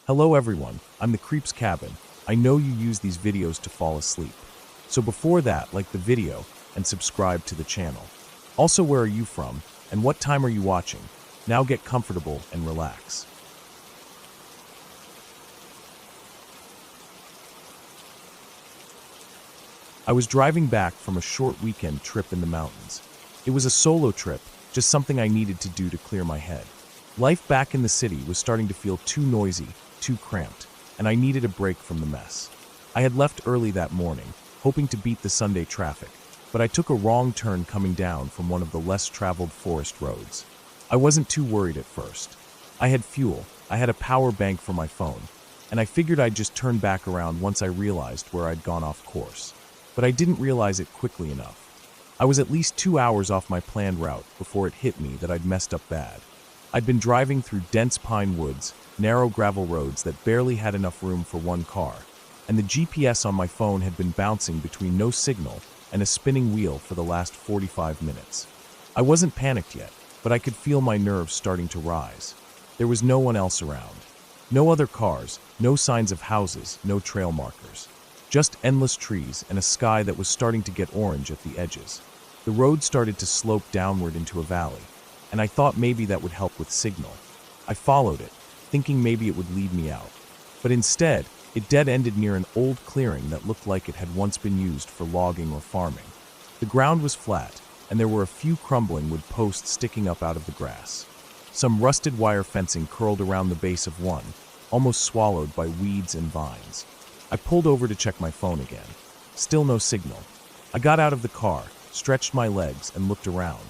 Hello everyone, I'm the Creep's Cabin. I know you use these videos to fall asleep. So before that, like the video and subscribe to the channel. Also, where are you from and what time are you watching? Now get comfortable and relax. I was driving back from a short weekend trip in the mountains. It was a solo trip, just something I needed to do to clear my head. Life back in the city was starting to feel too noisy, too cramped, and I needed a break from the mess. I had left early that morning, hoping to beat the Sunday traffic, but I took a wrong turn coming down from one of the less traveled forest roads. I wasn't too worried at first. I had fuel, I had a power bank for my phone, and I figured I'd just turn back around once I realized where I'd gone off course. But I didn't realize it quickly enough. I was at least 2 hours off my planned route before it hit me that I'd messed up bad. I'd been driving through dense pine woods, narrow gravel roads that barely had enough room for one car, and the GPS on my phone had been bouncing between no signal and a spinning wheel for the last 45 minutes. I wasn't panicked yet, but I could feel my nerves starting to rise. There was no one else around. No other cars, no signs of houses, no trail markers. Just endless trees and a sky that was starting to get orange at the edges. The road started to slope downward into a valley, and I thought maybe that would help with signal. I followed it, thinking maybe it would lead me out. But instead, it dead-ended near an old clearing that looked like it had once been used for logging or farming. The ground was flat, and there were a few crumbling wood posts sticking up out of the grass. Some rusted wire fencing curled around the base of one, almost swallowed by weeds and vines. I pulled over to check my phone again. Still no signal. I got out of the car, stretched my legs, and looked around.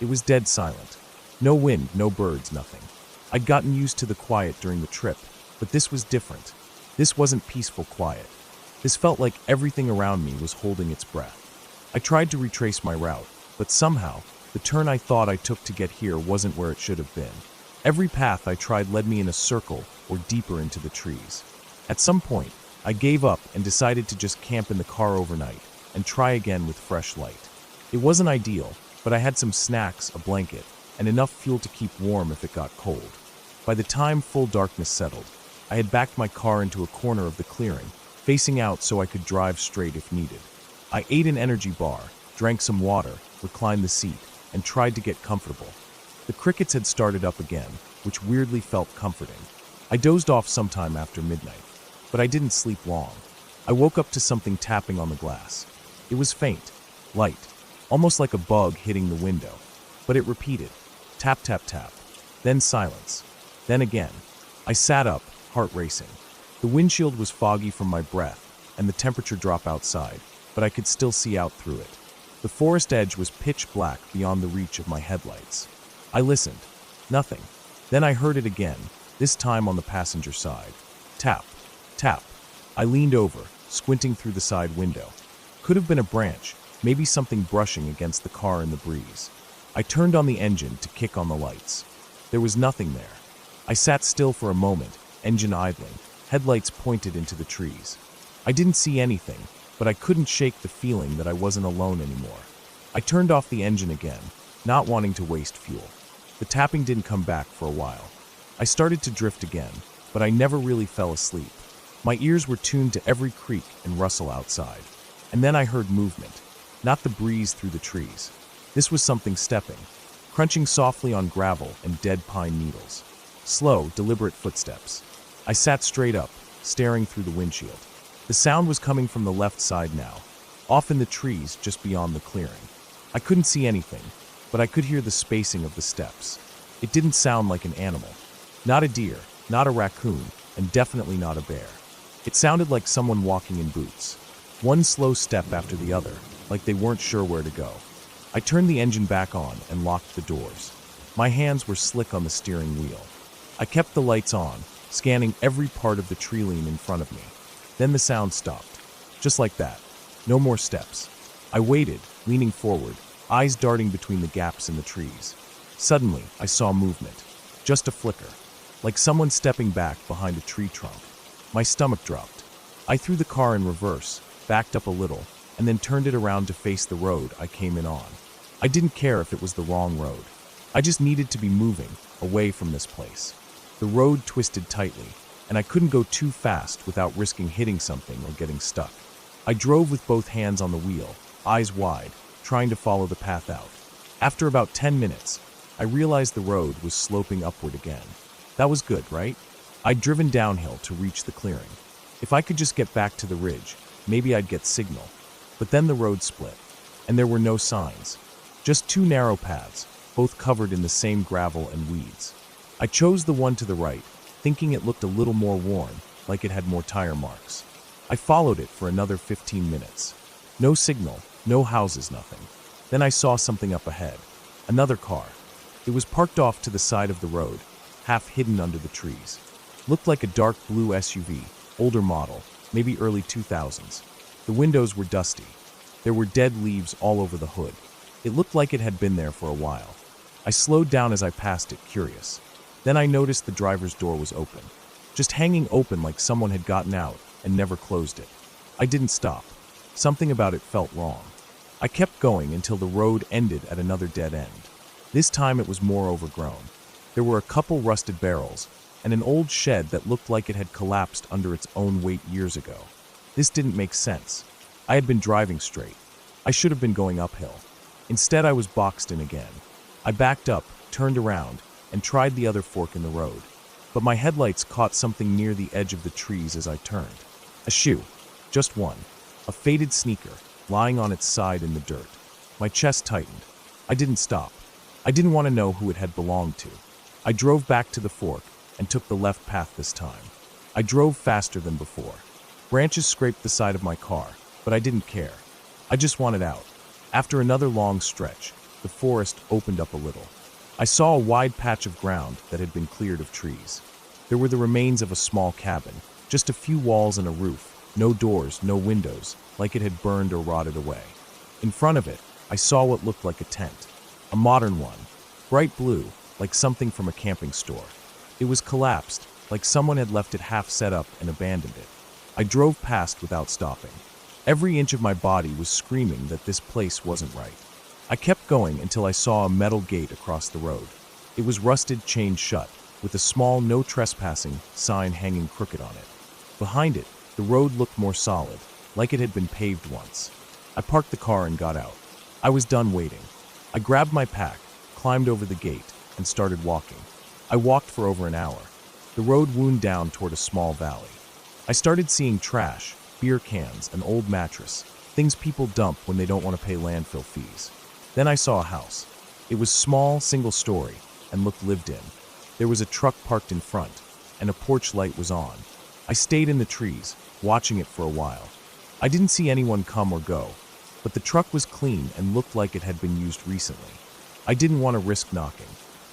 It was dead silent. No wind, no birds, nothing. I'd gotten used to the quiet during the trip, but this was different. This wasn't peaceful quiet. This felt like everything around me was holding its breath. I tried to retrace my route, but somehow, the turn I thought I took to get here wasn't where it should have been. Every path I tried led me in a circle or deeper into the trees. At some point, I gave up and decided to just camp in the car overnight and try again with fresh light. It wasn't ideal, but I had some snacks, a blanket, and enough fuel to keep warm if it got cold. By the time full darkness settled, I had backed my car into a corner of the clearing, facing out so I could drive straight if needed. I ate an energy bar, drank some water, reclined the seat, and tried to get comfortable. The crickets had started up again, which weirdly felt comforting. I dozed off sometime after midnight, but I didn't sleep long. I woke up to something tapping on the glass. It was faint, light, almost like a bug hitting the window, but it repeated, tap, tap, tap, then silence, then again. I sat up, heart racing. The windshield was foggy from my breath and the temperature drop outside, but I could still see out through it. The forest edge was pitch black beyond the reach of my headlights. I listened. Nothing. Then I heard it again, this time on the passenger side. Tap, tap. I leaned over, squinting through the side window. Could have been a branch, maybe something brushing against the car in the breeze. I turned on the engine to kick on the lights. There was nothing there. I sat still for a moment, engine idling, headlights pointed into the trees. I didn't see anything, but I couldn't shake the feeling that I wasn't alone anymore. I turned off the engine again, not wanting to waste fuel. The tapping didn't come back for a while. I started to drift again, but I never really fell asleep. My ears were tuned to every creak and rustle outside. And then I heard movement, not the breeze through the trees. This was something stepping, crunching softly on gravel and dead pine needles. Slow, deliberate footsteps. I sat straight up, staring through the windshield. The sound was coming from the left side now, off in the trees just beyond the clearing. I couldn't see anything, but I could hear the spacing of the steps. It didn't sound like an animal. Not a deer, not a raccoon, and definitely not a bear. It sounded like someone walking in boots. One slow step after the other, like they weren't sure where to go. I turned the engine back on and locked the doors. My hands were slick on the steering wheel. I kept the lights on, scanning every part of the tree line in front of me. Then the sound stopped. Just like that. No more steps. I waited, leaning forward, eyes darting between the gaps in the trees. Suddenly, I saw movement. Just a flicker. Like someone stepping back behind a tree trunk. My stomach dropped. I threw the car in reverse, backed up a little, and then turned it around to face the road I came in on. I didn't care if it was the wrong road. I just needed to be moving, away from this place. The road twisted tightly, and I couldn't go too fast without risking hitting something or getting stuck. I drove with both hands on the wheel, eyes wide, trying to follow the path out. After about 10 minutes, I realized the road was sloping upward again. That was good, right? I'd driven downhill to reach the clearing. If I could just get back to the ridge, maybe I'd get signal. But then the road split, and there were no signs. Just two narrow paths, both covered in the same gravel and weeds. I chose the one to the right, thinking it looked a little more worn, like it had more tire marks. I followed it for another 15 minutes. No signal, no houses, nothing. Then I saw something up ahead. Another car. It was parked off to the side of the road, half hidden under the trees. Looked like a dark blue SUV, older model, maybe early 2000s. The windows were dusty. There were dead leaves all over the hood. It looked like it had been there for a while. I slowed down as I passed it, curious. Then I noticed the driver's door was open, just hanging open like someone had gotten out and never closed it. I didn't stop. Something about it felt wrong. I kept going until the road ended at another dead end. This time it was more overgrown. There were a couple rusted barrels and an old shed that looked like it had collapsed under its own weight years ago. This didn't make sense. I had been driving straight. I should have been going uphill. Instead, I was boxed in again. I backed up, turned around, and tried the other fork in the road. But my headlights caught something near the edge of the trees as I turned. A shoe. Just one. A faded sneaker, lying on its side in the dirt. My chest tightened. I didn't stop. I didn't want to know who it had belonged to. I drove back to the fork and took the left path this time. I drove faster than before. Branches scraped the side of my car, but I didn't care. I just wanted out. After another long stretch, the forest opened up a little. I saw a wide patch of ground that had been cleared of trees. There were the remains of a small cabin, just a few walls and a roof, no doors, no windows, like it had burned or rotted away. In front of it, I saw what looked like a tent, a modern one, bright blue, like something from a camping store. It was collapsed, like someone had left it half set up and abandoned it. I drove past without stopping. Every inch of my body was screaming that this place wasn't right. I kept going until I saw a metal gate across the road. It was rusted, chained shut, with a small "No Trespassing" sign hanging crooked on it. Behind it, the road looked more solid, like it had been paved once. I parked the car and got out. I was done waiting. I grabbed my pack, climbed over the gate, and started walking. I walked for over an hour. The road wound down toward a small valley. I started seeing trash, beer cans, an old mattress, things people dump when they don't want to pay landfill fees. Then I saw a house. It was small, single-story, and looked lived in. There was a truck parked in front, and a porch light was on. I stayed in the trees, watching it for a while. I didn't see anyone come or go, but the truck was clean and looked like it had been used recently. I didn't want to risk knocking.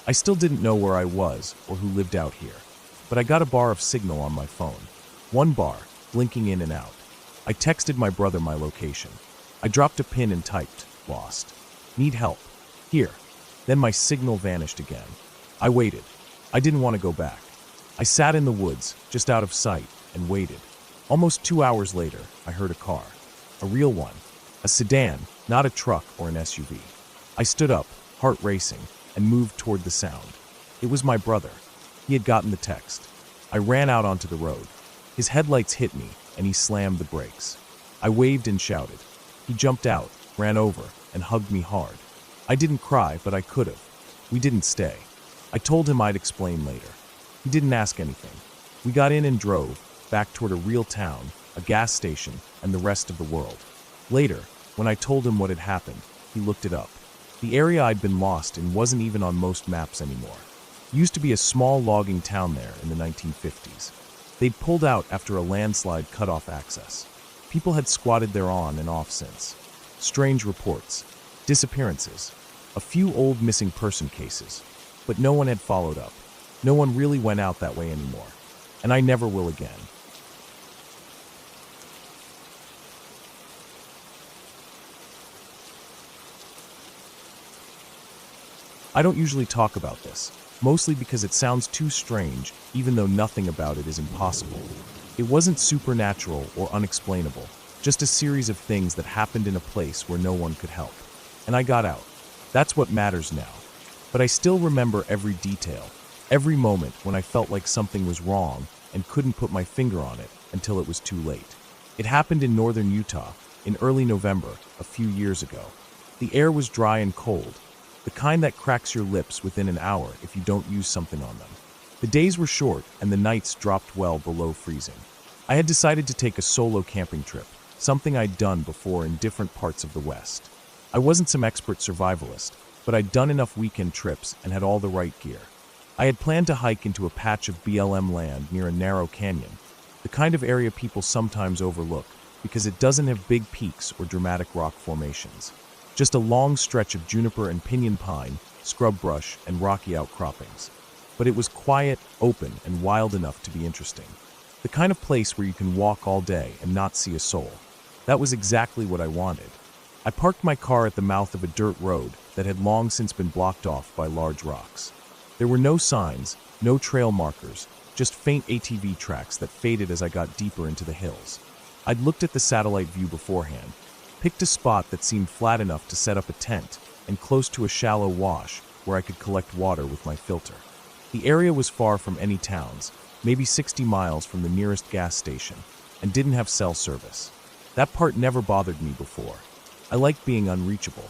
I still didn't know where I was or who lived out here, but I got a bar of signal on my phone. One bar, blinking in and out. I texted my brother my location. I dropped a pin and typed, "Lost. Need help. Here." Then my signal vanished again. I waited. I didn't want to go back. I sat in the woods, just out of sight, and waited. Almost 2 hours later, I heard a car. A real one. A sedan, not a truck or an SUV. I stood up, heart racing, and moved toward the sound. It was my brother. He had gotten the text. I ran out onto the road. His headlights hit me, and he slammed the brakes. I waved and shouted. He jumped out, ran over, and hugged me hard. I didn't cry, but I could have. We didn't stay. I told him I'd explain later. He didn't ask anything. We got in and drove, back toward a real town, a gas station, and the rest of the world. Later, when I told him what had happened, he looked it up. The area I'd been lost in wasn't even on most maps anymore. It used to be a small logging town there in the 1950s. They'd pulled out after a landslide cut off access. People had squatted there on and off since. Strange reports, disappearances, a few old missing person cases, but no one had followed up. No one really went out that way anymore, and I never will again. I don't usually talk about this, mostly because it sounds too strange, even though nothing about it is impossible. It wasn't supernatural or unexplainable, just a series of things that happened in a place where no one could help. And I got out. That's what matters now. But I still remember every detail, every moment when I felt like something was wrong and couldn't put my finger on it until it was too late. It happened in northern Utah in early November a few years ago. The air was dry and cold, the kind that cracks your lips within an hour if you don't use something on them. The days were short and the nights dropped well below freezing. I had decided to take a solo camping trip, something I'd done before in different parts of the West. I wasn't some expert survivalist, but I'd done enough weekend trips and had all the right gear. I had planned to hike into a patch of BLM land near a narrow canyon, the kind of area people sometimes overlook because it doesn't have big peaks or dramatic rock formations. Just a long stretch of juniper and pinyon pine, scrub brush, and rocky outcroppings. But it was quiet, open, and wild enough to be interesting. The kind of place where you can walk all day and not see a soul. That was exactly what I wanted. I parked my car at the mouth of a dirt road that had long since been blocked off by large rocks. There were no signs, no trail markers, just faint ATV tracks that faded as I got deeper into the hills. I'd looked at the satellite view beforehand, picked a spot that seemed flat enough to set up a tent, and close to a shallow wash where I could collect water with my filter. The area was far from any towns, maybe 60 miles from the nearest gas station, and didn't have cell service. That part never bothered me before. I liked being unreachable.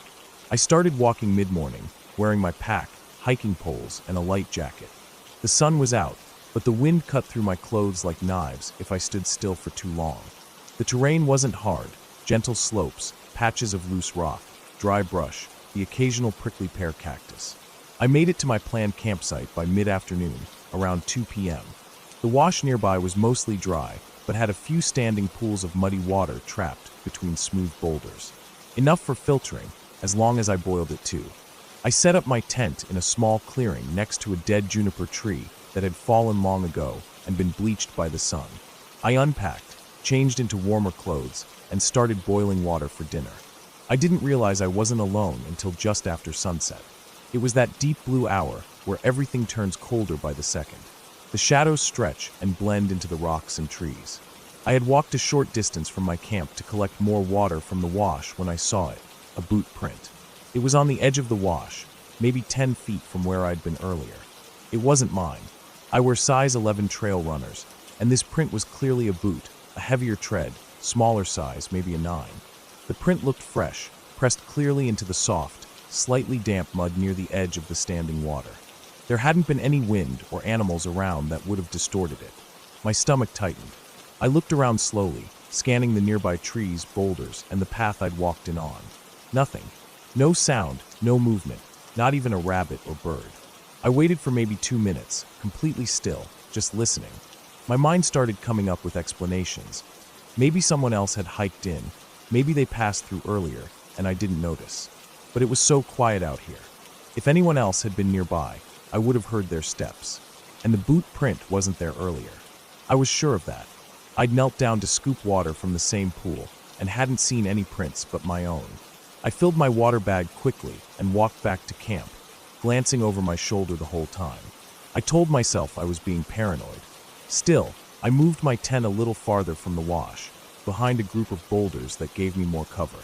I started walking mid-morning, wearing my pack, hiking poles, and a light jacket. The sun was out, but the wind cut through my clothes like knives if I stood still for too long. The terrain wasn't hard, gentle slopes, patches of loose rock, dry brush, the occasional prickly pear cactus. I made it to my planned campsite by mid-afternoon, around 2 p.m. The wash nearby was mostly dry, but had a few standing pools of muddy water trapped between smooth boulders. Enough for filtering, as long as I boiled it too. I set up my tent in a small clearing next to a dead juniper tree that had fallen long ago and been bleached by the sun. I unpacked, changed into warmer clothes, and started boiling water for dinner. I didn't realize I wasn't alone until just after sunset. It was that deep blue hour where everything turns colder by the second. The shadows stretch and blend into the rocks and trees. I had walked a short distance from my camp to collect more water from the wash when I saw it, a boot print. It was on the edge of the wash, maybe 10 feet from where I'd been earlier. It wasn't mine. I wear size 11 trail runners, and this print was clearly a boot, a heavier tread, smaller size, maybe a 9. The print looked fresh, pressed clearly into the soft, slightly damp mud near the edge of the standing water. There hadn't been any wind or animals around that would have distorted it. My stomach tightened. I looked around slowly, scanning the nearby trees, boulders, and the path I'd walked in on. Nothing. No sound, no movement, not even a rabbit or bird. I waited for maybe 2 minutes, completely still, just listening. My mind started coming up with explanations. Maybe someone else had hiked in, maybe they passed through earlier, and I didn't notice. But it was so quiet out here. If anyone else had been nearby, I would have heard their steps. And the boot print wasn't there earlier. I was sure of that. I'd knelt down to scoop water from the same pool, and hadn't seen any prints but my own. I filled my water bag quickly and walked back to camp, glancing over my shoulder the whole time. I told myself I was being paranoid. Still, I moved my tent a little farther from the wash, behind a group of boulders that gave me more cover.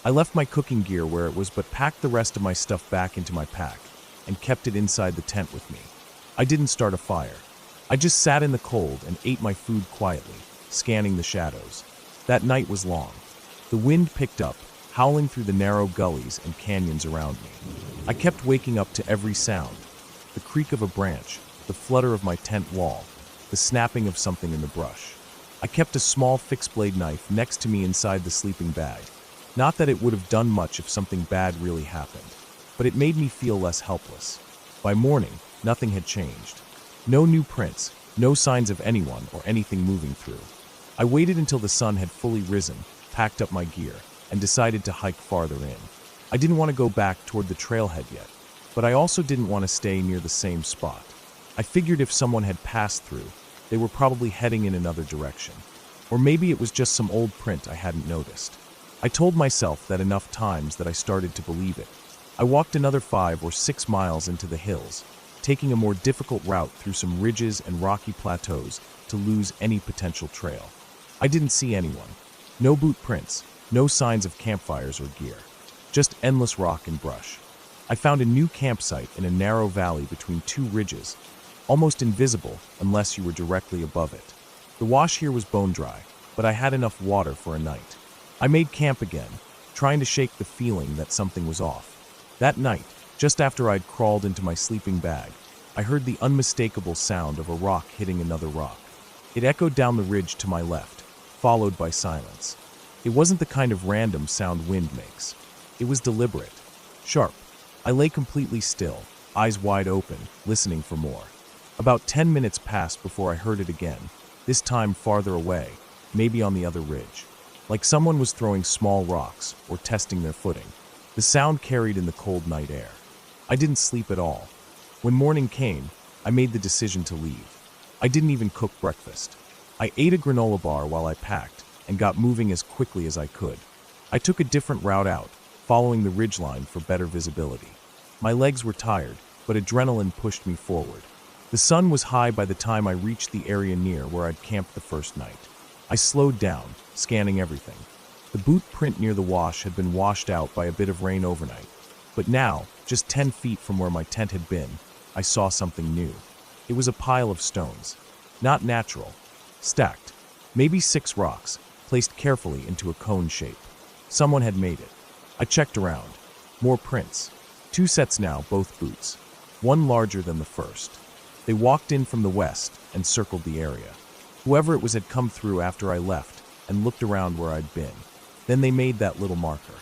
I left my cooking gear where it was but packed the rest of my stuff back into my pack and kept it inside the tent with me. I didn't start a fire. I just sat in the cold and ate my food quietly, scanning the shadows. That night was long. The wind picked up, howling through the narrow gullies and canyons around me. I kept waking up to every sound: the creak of a branch, the flutter of my tent wall, the snapping of something in the brush. I kept a small fixed-blade knife next to me inside the sleeping bag. Not that it would have done much if something bad really happened, but it made me feel less helpless. By morning, nothing had changed. No new prints, no signs of anyone or anything moving through. I waited until the sun had fully risen, packed up my gear, and decided to hike farther in. I didn't want to go back toward the trailhead yet, but I also didn't want to stay near the same spot. I figured if someone had passed through, they were probably heading in another direction. Or maybe it was just some old print I hadn't noticed. I told myself that enough times that I started to believe it. I walked another 5 or 6 miles into the hills, taking a more difficult route through some ridges and rocky plateaus to lose any potential trail. I didn't see anyone. No boot prints, no signs of campfires or gear. Just endless rock and brush. I found a new campsite in a narrow valley between 2 ridges, almost invisible unless you were directly above it. The wash here was bone dry, but I had enough water for a night. I made camp again, trying to shake the feeling that something was off. That night, just after I'd crawled into my sleeping bag, I heard the unmistakable sound of a rock hitting another rock. It echoed down the ridge to my left, followed by silence. It wasn't the kind of random sound wind makes. It was deliberate, sharp. I lay completely still, eyes wide open, listening for more. About 10 minutes passed before I heard it again, this time farther away, maybe on the other ridge. Like someone was throwing small rocks or testing their footing. The sound carried in the cold night air. I didn't sleep at all. When morning came, I made the decision to leave. I didn't even cook breakfast. I ate a granola bar while I packed and got moving as quickly as I could. I took a different route out, following the ridgeline for better visibility. My legs were tired, but adrenaline pushed me forward. The sun was high by the time I reached the area near where I'd camped the first night. I slowed down, scanning everything. The boot print near the wash had been washed out by a bit of rain overnight, but now, just 10 feet from where my tent had been, I saw something new. It was a pile of stones. Not natural. Stacked. Maybe 6 rocks, placed carefully into a cone shape. Someone had made it. I checked around. More prints. 2 sets now, both boots. One larger than the first. They walked in from the west and circled the area. Whoever it was had come through after I left and looked around where I'd been. Then they made that little marker.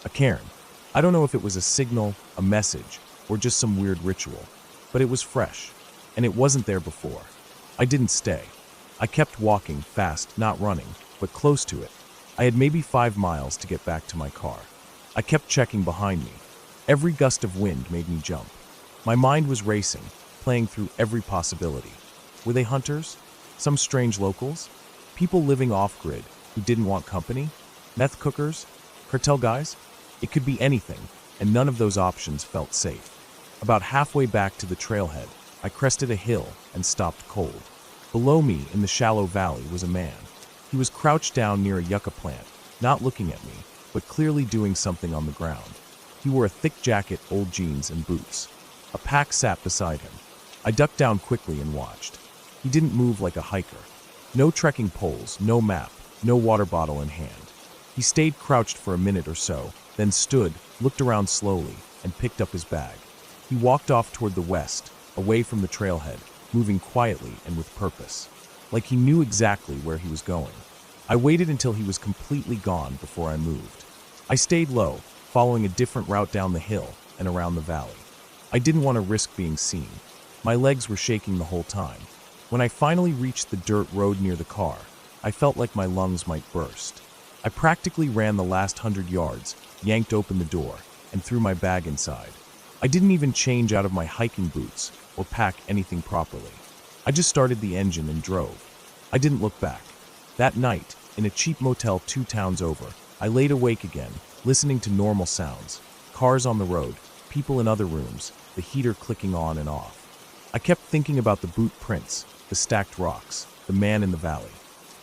A cairn. I don't know if it was a signal, a message, or just some weird ritual, but it was fresh, and it wasn't there before. I didn't stay. I kept walking, fast, not running, but close to it. I had maybe 5 miles to get back to my car. I kept checking behind me. Every gust of wind made me jump. My mind was racing, playing through every possibility. Were they hunters? Some strange locals? People living off-grid who didn't want company? Meth cookers? Cartel guys? It could be anything, and none of those options felt safe. About halfway back to the trailhead, I crested a hill and stopped cold. Below me, in the shallow valley, was a man. He was crouched down near a yucca plant, not looking at me, but clearly doing something on the ground. He wore a thick jacket, old jeans, and boots. A pack sat beside him. I ducked down quickly and watched. He didn't move like a hiker. No trekking poles, no map, no water bottle in hand. He stayed crouched for a minute or so, then stood, looked around slowly, and picked up his bag. He walked off toward the west, away from the trailhead, moving quietly and with purpose, like he knew exactly where he was going. I waited until he was completely gone before I moved. I stayed low, following a different route down the hill and around the valley. I didn't want to risk being seen. My legs were shaking the whole time. When I finally reached the dirt road near the car, I felt like my lungs might burst. I practically ran the last 100 yards, yanked open the door, and threw my bag inside. I didn't even change out of my hiking boots or pack anything properly. I just started the engine and drove. I didn't look back. That night, in a cheap motel 2 towns over, I laid awake again, listening to normal sounds. Cars on the road, people in other rooms, the heater clicking on and off. I kept thinking about the boot prints, the stacked rocks, the man in the valley.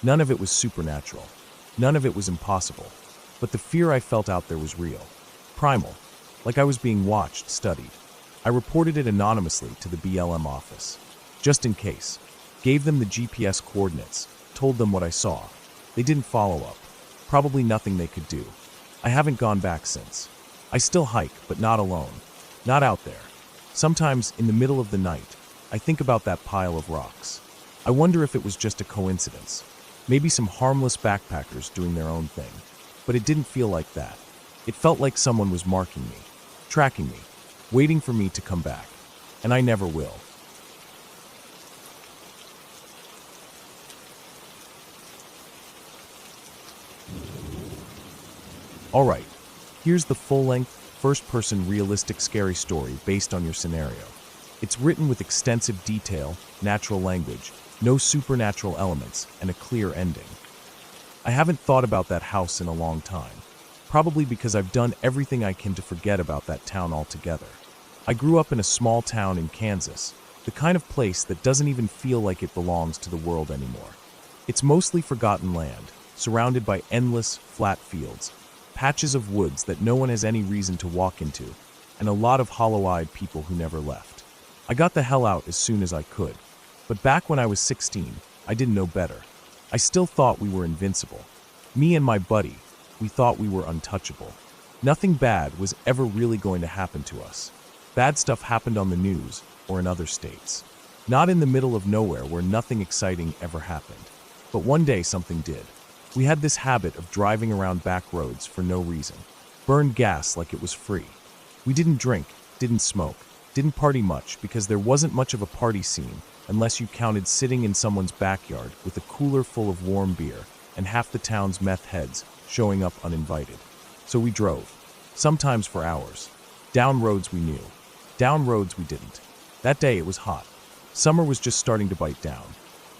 None of it was supernatural. None of it was impossible. But the fear I felt out there was real. Primal. Like I was being watched, studied. I reported it anonymously to the BLM office. Just in case. Gave them the GPS coordinates. Told them what I saw. They didn't follow up. Probably nothing they could do. I haven't gone back since. I still hike, but not alone. Not out there. Sometimes, in the middle of the night, I think about that pile of rocks. I wonder if it was just a coincidence. Maybe some harmless backpackers doing their own thing. But it didn't feel like that. It felt like someone was marking me, tracking me, waiting for me to come back. And I never will. Alright, here's the full-length, first-person realistic scary story based on your scenario. It's written with extensive detail, natural language, no supernatural elements, and a clear ending. I haven't thought about that house in a long time, probably because I've done everything I can to forget about that town altogether. I grew up in a small town in Kansas, the kind of place that doesn't even feel like it belongs to the world anymore. It's mostly forgotten land, surrounded by endless, flat fields, patches of woods that no one has any reason to walk into, and a lot of hollow-eyed people who never left. I got the hell out as soon as I could. But back when I was 16, I didn't know better. I still thought we were invincible. Me and my buddy, we thought we were untouchable. Nothing bad was ever really going to happen to us. Bad stuff happened on the news or in other states. Not in the middle of nowhere where nothing exciting ever happened. But one day something did. We had this habit of driving around back roads for no reason. Burned gas like it was free. We didn't drink, didn't smoke, didn't party much because there wasn't much of a party scene unless you counted sitting in someone's backyard with a cooler full of warm beer and half the town's meth heads showing up uninvited. So we drove, sometimes for hours. Down roads we knew, down roads we didn't. That day it was hot. Summer was just starting to bite down.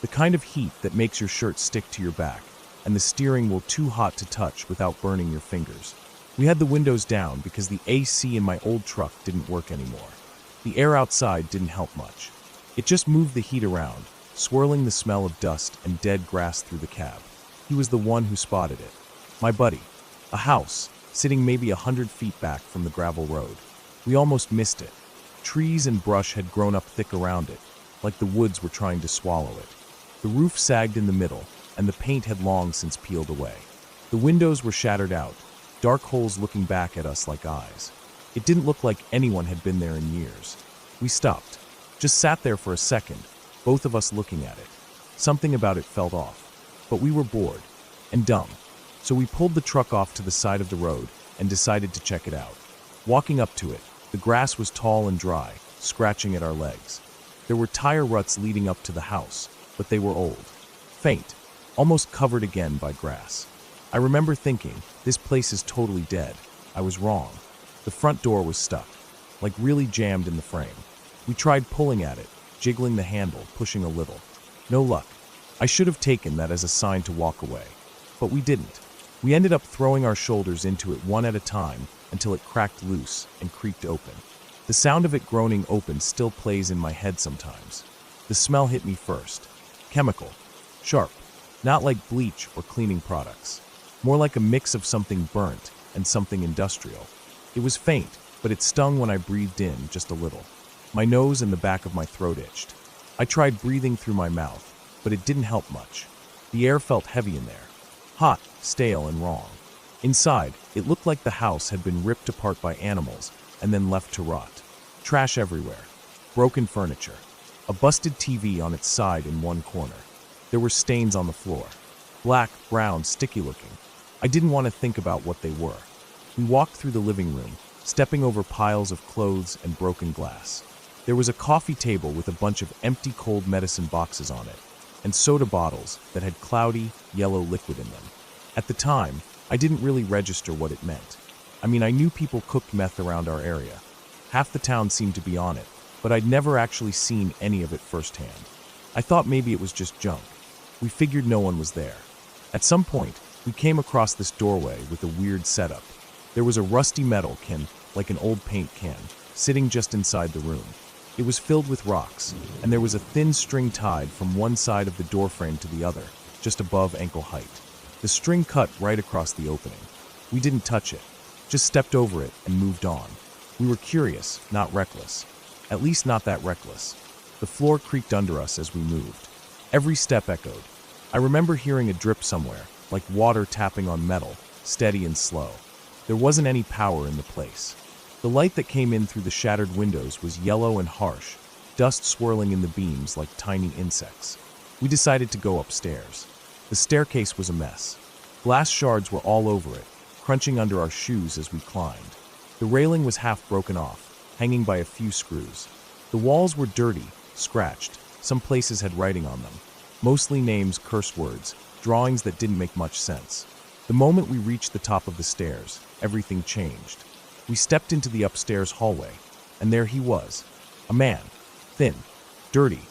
The kind of heat that makes your shirt stick to your back, and the steering wheel too hot to touch without burning your fingers. We had the windows down because the AC in my old truck didn't work anymore. The air outside didn't help much. It just moved the heat around, swirling the smell of dust and dead grass through the cab. He was the one who spotted it. My buddy. A house, sitting maybe 100 feet back from the gravel road. We almost missed it. Trees and brush had grown up thick around it, like the woods were trying to swallow it. The roof sagged in the middle, and the paint had long since peeled away. The windows were shattered out, dark holes looking back at us like eyes. It didn't look like anyone had been there in years. We stopped, just sat there for a second, both of us looking at it. Something about it felt off, but we were bored and dumb. So we pulled the truck off to the side of the road and decided to check it out. Walking up to it, the grass was tall and dry, scratching at our legs. There were tire ruts leading up to the house, but they were old, faint, almost covered again by grass. I remember thinking, this place is totally dead. I was wrong. The front door was stuck, like really jammed in the frame. We tried pulling at it, jiggling the handle, pushing a little. No luck. I should have taken that as a sign to walk away. But we didn't. We ended up throwing our shoulders into it one at a time until it cracked loose and creaked open. The sound of it groaning open still plays in my head sometimes. The smell hit me first. Chemical. Sharp. Not like bleach or cleaning products. More like a mix of something burnt and something industrial. It was faint, but it stung when I breathed in just a little. My nose and the back of my throat itched. I tried breathing through my mouth, but it didn't help much. The air felt heavy in there. Hot, stale, and wrong. Inside, it looked like the house had been ripped apart by animals and then left to rot. Trash everywhere. Broken furniture. A busted TV on its side in one corner. There were stains on the floor. Black, brown, sticky looking. I didn't want to think about what they were. We walked through the living room, stepping over piles of clothes and broken glass. There was a coffee table with a bunch of empty cold medicine boxes on it, and soda bottles that had cloudy, yellow liquid in them. At the time, I didn't really register what it meant. I mean, I knew people cooked meth around our area. Half the town seemed to be on it, but I'd never actually seen any of it firsthand. I thought maybe it was just junk. We figured no one was there. At some point, we came across this doorway with a weird setup. There was a rusty metal can, like an old paint can, sitting just inside the room. It was filled with rocks, and there was a thin string tied from one side of the doorframe to the other, just above ankle height. The string cut right across the opening. We didn't touch it, just stepped over it and moved on. We were curious, not reckless. At least not that reckless. The floor creaked under us as we moved. Every step echoed. I remember hearing a drip somewhere, like water tapping on metal, steady and slow. There wasn't any power in the place. The light that came in through the shattered windows was yellow and harsh, dust swirling in the beams like tiny insects. We decided to go upstairs. The staircase was a mess. Glass shards were all over it, crunching under our shoes as we climbed. The railing was half broken off, hanging by a few screws. The walls were dirty, scratched. Some places had writing on them. Mostly names, curse words, drawings that didn't make much sense. The moment we reached the top of the stairs, everything changed. We stepped into the upstairs hallway, and there he was. A man. Thin. Dirty.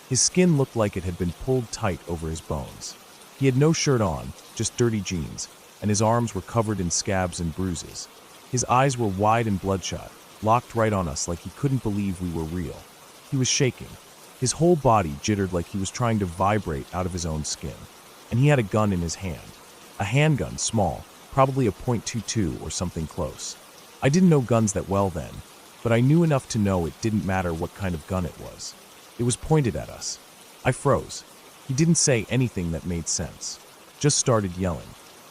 His skin looked like it had been pulled tight over his bones. He had no shirt on, just dirty jeans, and his arms were covered in scabs and bruises. His eyes were wide and bloodshot, locked right on us like he couldn't believe we were real. He was shaking. His whole body jittered like he was trying to vibrate out of his own skin. And he had a gun in his hand. A handgun, small, probably a .22 or something close. I didn't know guns that well then, but I knew enough to know it didn't matter what kind of gun it was. It was pointed at us. I froze. He didn't say anything that made sense. Just started yelling.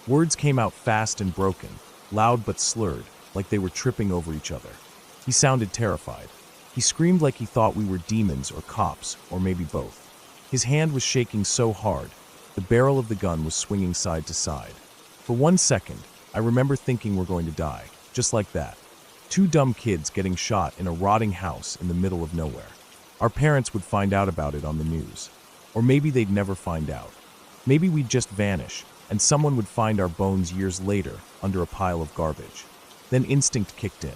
Words came out fast and broken, loud but slurred, like they were tripping over each other. He sounded terrified. He screamed like he thought we were demons or cops, or maybe both. His hand was shaking so hard, the barrel of the gun was swinging side to side. For 1 second, I remember thinking we're going to die, just like that. 2 dumb kids getting shot in a rotting house in the middle of nowhere. Our parents would find out about it on the news. Or maybe they'd never find out. Maybe we'd just vanish, and someone would find our bones years later under a pile of garbage. Then instinct kicked in.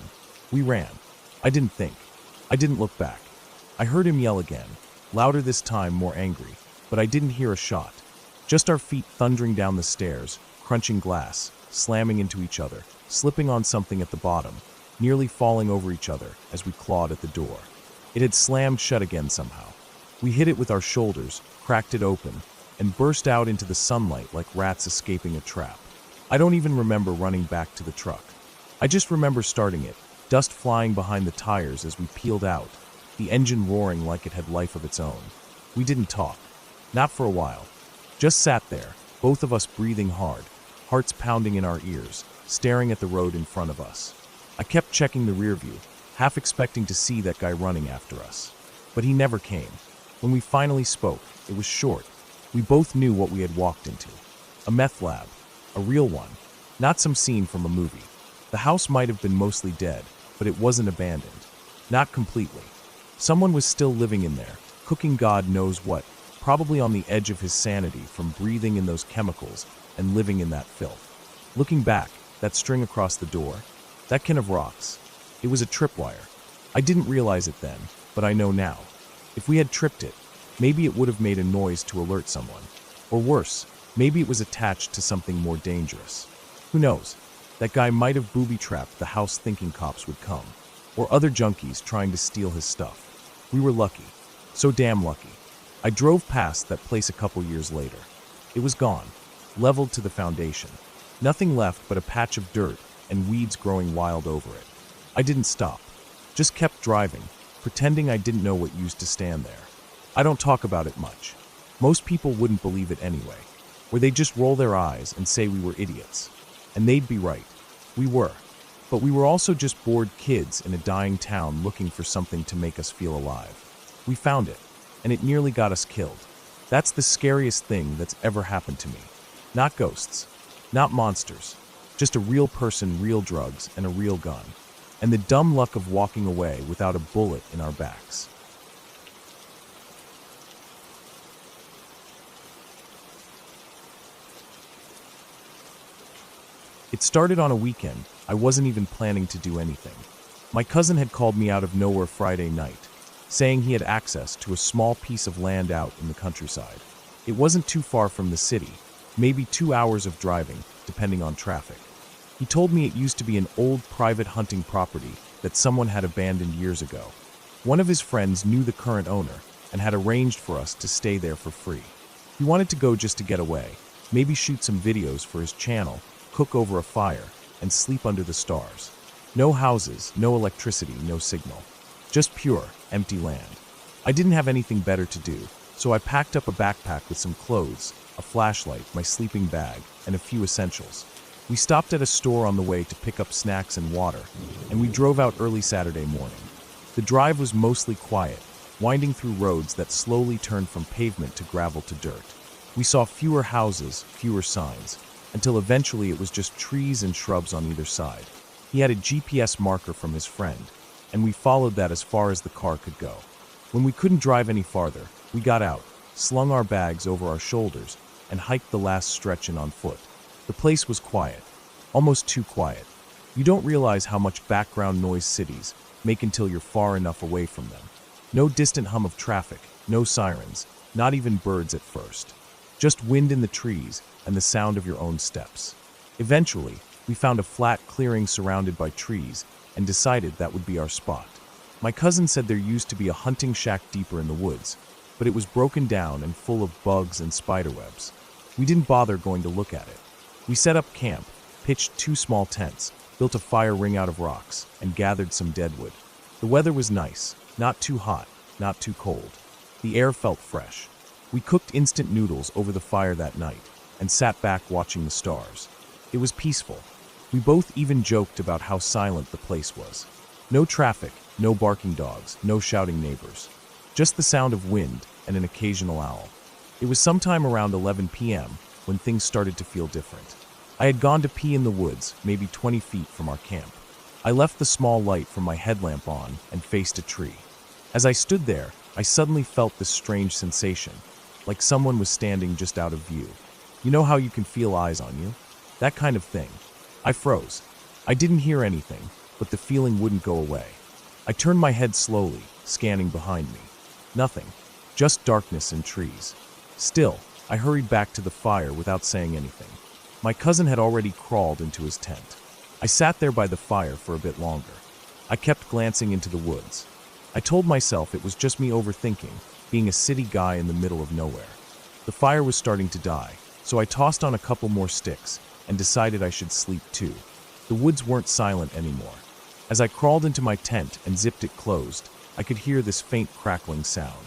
We ran. I didn't think. I didn't look back. I heard him yell again, louder this time, more angry, but I didn't hear a shot. Just our feet thundering down the stairs, crunching glass, slamming into each other, slipping on something at the bottom, nearly falling over each other as we clawed at the door. It had slammed shut again somehow. We hit it with our shoulders, cracked it open, and burst out into the sunlight like rats escaping a trap. I don't even remember running back to the truck. I just remember starting it, dust flying behind the tires as we peeled out, the engine roaring like it had life of its own. We didn't talk. Not for a while. Just sat there, both of us breathing hard, hearts pounding in our ears, staring at the road in front of us. I kept checking the rear view, half expecting to see that guy running after us. But he never came. When we finally spoke, it was short. We both knew what we had walked into. A meth lab. A real one. Not some scene from a movie. The house might have been mostly dead, but it wasn't abandoned. Not completely. Someone was still living in there, cooking God knows what, probably on the edge of his sanity from breathing in those chemicals and living in that filth. Looking back, that string across the door, that can of rocks, it was a tripwire. I didn't realize it then, but I know now. If we had tripped it, maybe it would have made a noise to alert someone. Or worse, maybe it was attached to something more dangerous. Who knows? That guy might have booby-trapped the house thinking cops would come, or other junkies trying to steal his stuff. We were lucky. So damn lucky. I drove past that place a couple years later. It was gone, leveled to the foundation. Nothing left but a patch of dirt and weeds growing wild over it. I didn't stop. Just kept driving, pretending I didn't know what used to stand there. I don't talk about it much. Most people wouldn't believe it anyway, or they'd just roll their eyes and say we were idiots. And they'd be right. We were. But we were also just bored kids in a dying town looking for something to make us feel alive. We found it, and it nearly got us killed. That's the scariest thing that's ever happened to me. Not ghosts. Not monsters. Just a real person, real drugs, and a real gun. And the dumb luck of walking away without a bullet in our backs. It started on a weekend. I wasn't even planning to do anything. My cousin had called me out of nowhere Friday night, saying he had access to a small piece of land out in the countryside. It wasn't too far from the city, maybe 2 hours of driving, depending on traffic. He told me it used to be an old private hunting property that someone had abandoned years ago. One of his friends knew the current owner and had arranged for us to stay there for free. He wanted to go just to get away, maybe shoot some videos for his channel, cook over a fire, and sleep under the stars. No houses, no electricity, no signal. Just pure, empty land. I didn't have anything better to do, so I packed up a backpack with some clothes, a flashlight, my sleeping bag, and a few essentials. We stopped at a store on the way to pick up snacks and water, and we drove out early Saturday morning. The drive was mostly quiet, winding through roads that slowly turned from pavement to gravel to dirt. We saw fewer houses, fewer signs, until eventually it was just trees and shrubs on either side. He had a GPS marker from his friend, and we followed that as far as the car could go. When we couldn't drive any farther, we got out, slung our bags over our shoulders, and hiked the last stretch in on foot. The place was quiet, almost too quiet. You don't realize how much background noise cities make until you're far enough away from them. No distant hum of traffic, no sirens, not even birds at first. Just wind in the trees and the sound of your own steps. Eventually, we found a flat clearing surrounded by trees and decided that would be our spot. My cousin said there used to be a hunting shack deeper in the woods, but it was broken down and full of bugs and spiderwebs. We didn't bother going to look at it. We set up camp, pitched 2 small tents, built a fire ring out of rocks, and gathered some deadwood. The weather was nice, not too hot, not too cold. The air felt fresh. We cooked instant noodles over the fire that night and sat back watching the stars. It was peaceful. We both even joked about how silent the place was. No traffic, no barking dogs, no shouting neighbors. Just the sound of wind and an occasional owl. It was sometime around 11 p.m. when things started to feel different. I had gone to pee in the woods, maybe 20 feet from our camp. I left the small light from my headlamp on and faced a tree. As I stood there, I suddenly felt this strange sensation, like someone was standing just out of view. You know how you can feel eyes on you? That kind of thing. I froze. I didn't hear anything, but the feeling wouldn't go away. I turned my head slowly, scanning behind me. Nothing, just darkness and trees. Still, I hurried back to the fire without saying anything. My cousin had already crawled into his tent. I sat there by the fire for a bit longer. I kept glancing into the woods. I told myself it was just me overthinking, being a city guy in the middle of nowhere. The fire was starting to die, so I tossed on a couple more sticks and decided I should sleep too. The woods weren't silent anymore. As I crawled into my tent and zipped it closed, I could hear this faint crackling sound.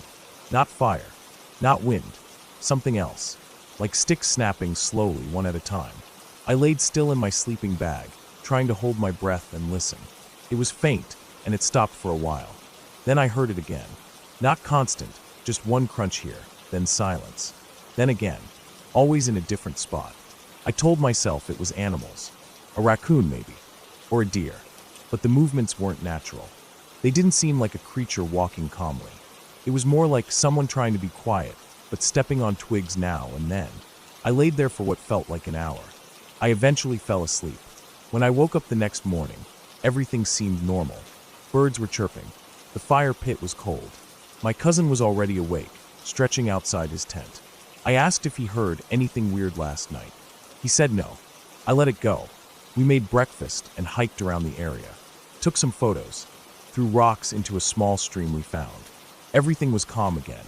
Not fire, not wind, something else, like sticks snapping slowly one at a time. I laid still in my sleeping bag, trying to hold my breath and listen. It was faint, and it stopped for a while. Then I heard it again. Not constant, just one crunch here, then silence. Then again, always in a different spot. I told myself it was animals. A raccoon maybe, or a deer. But the movements weren't natural. They didn't seem like a creature walking calmly. It was more like someone trying to be quiet, but stepping on twigs now and then. I laid there for what felt like an hour. I eventually fell asleep. When I woke up the next morning, everything seemed normal. Birds were chirping. The fire pit was cold. My cousin was already awake, stretching outside his tent. I asked if he heard anything weird last night. He said no. I let it go. We made breakfast and hiked around the area. Took some photos. Threw rocks into a small stream we found. Everything was calm again.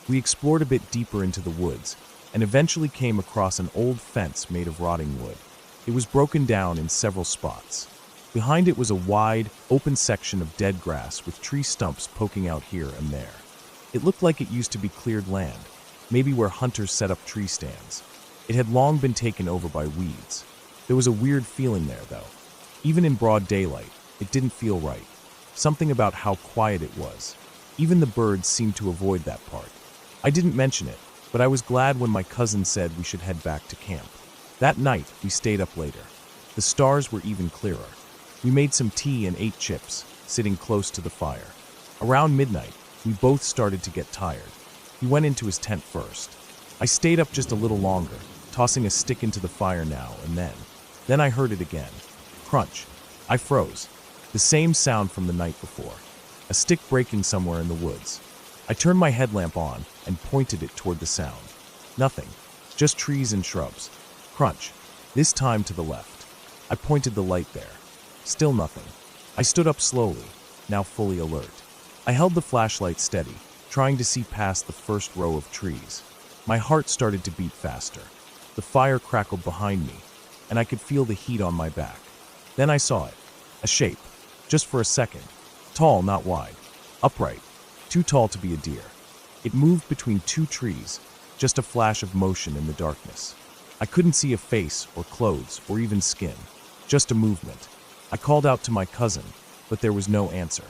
We explored a bit deeper into the woods and eventually came across an old fence made of rotting wood. It was broken down in several spots. Behind it was a wide, open section of dead grass with tree stumps poking out here and there. It looked like it used to be cleared land, maybe where hunters set up tree stands. It had long been taken over by weeds. There was a weird feeling there, though. Even in broad daylight, it didn't feel right. Something about how quiet it was. Even the birds seemed to avoid that part. I didn't mention it, but I was glad when my cousin said we should head back to camp. That night, we stayed up later. The stars were even clearer. We made some tea and ate chips, sitting close to the fire. Around midnight, we both started to get tired. He went into his tent first. I stayed up just a little longer, tossing a stick into the fire now and then. Then I heard it again. Crunch. I froze. The same sound from the night before. A stick breaking somewhere in the woods. I turned my headlamp on and pointed it toward the sound. Nothing. Just trees and shrubs. Crunch. This time to the left. I pointed the light there. Still nothing. I stood up slowly, now fully alert. I held the flashlight steady, trying to see past the first row of trees. My heart started to beat faster. The fire crackled behind me, and I could feel the heat on my back. Then I saw it. A shape. Just for a second. Tall, not wide. Upright. Too tall to be a deer. It moved between two trees, just a flash of motion in the darkness. I couldn't see a face or clothes or even skin. Just a movement. I called out to my cousin, but there was no answer.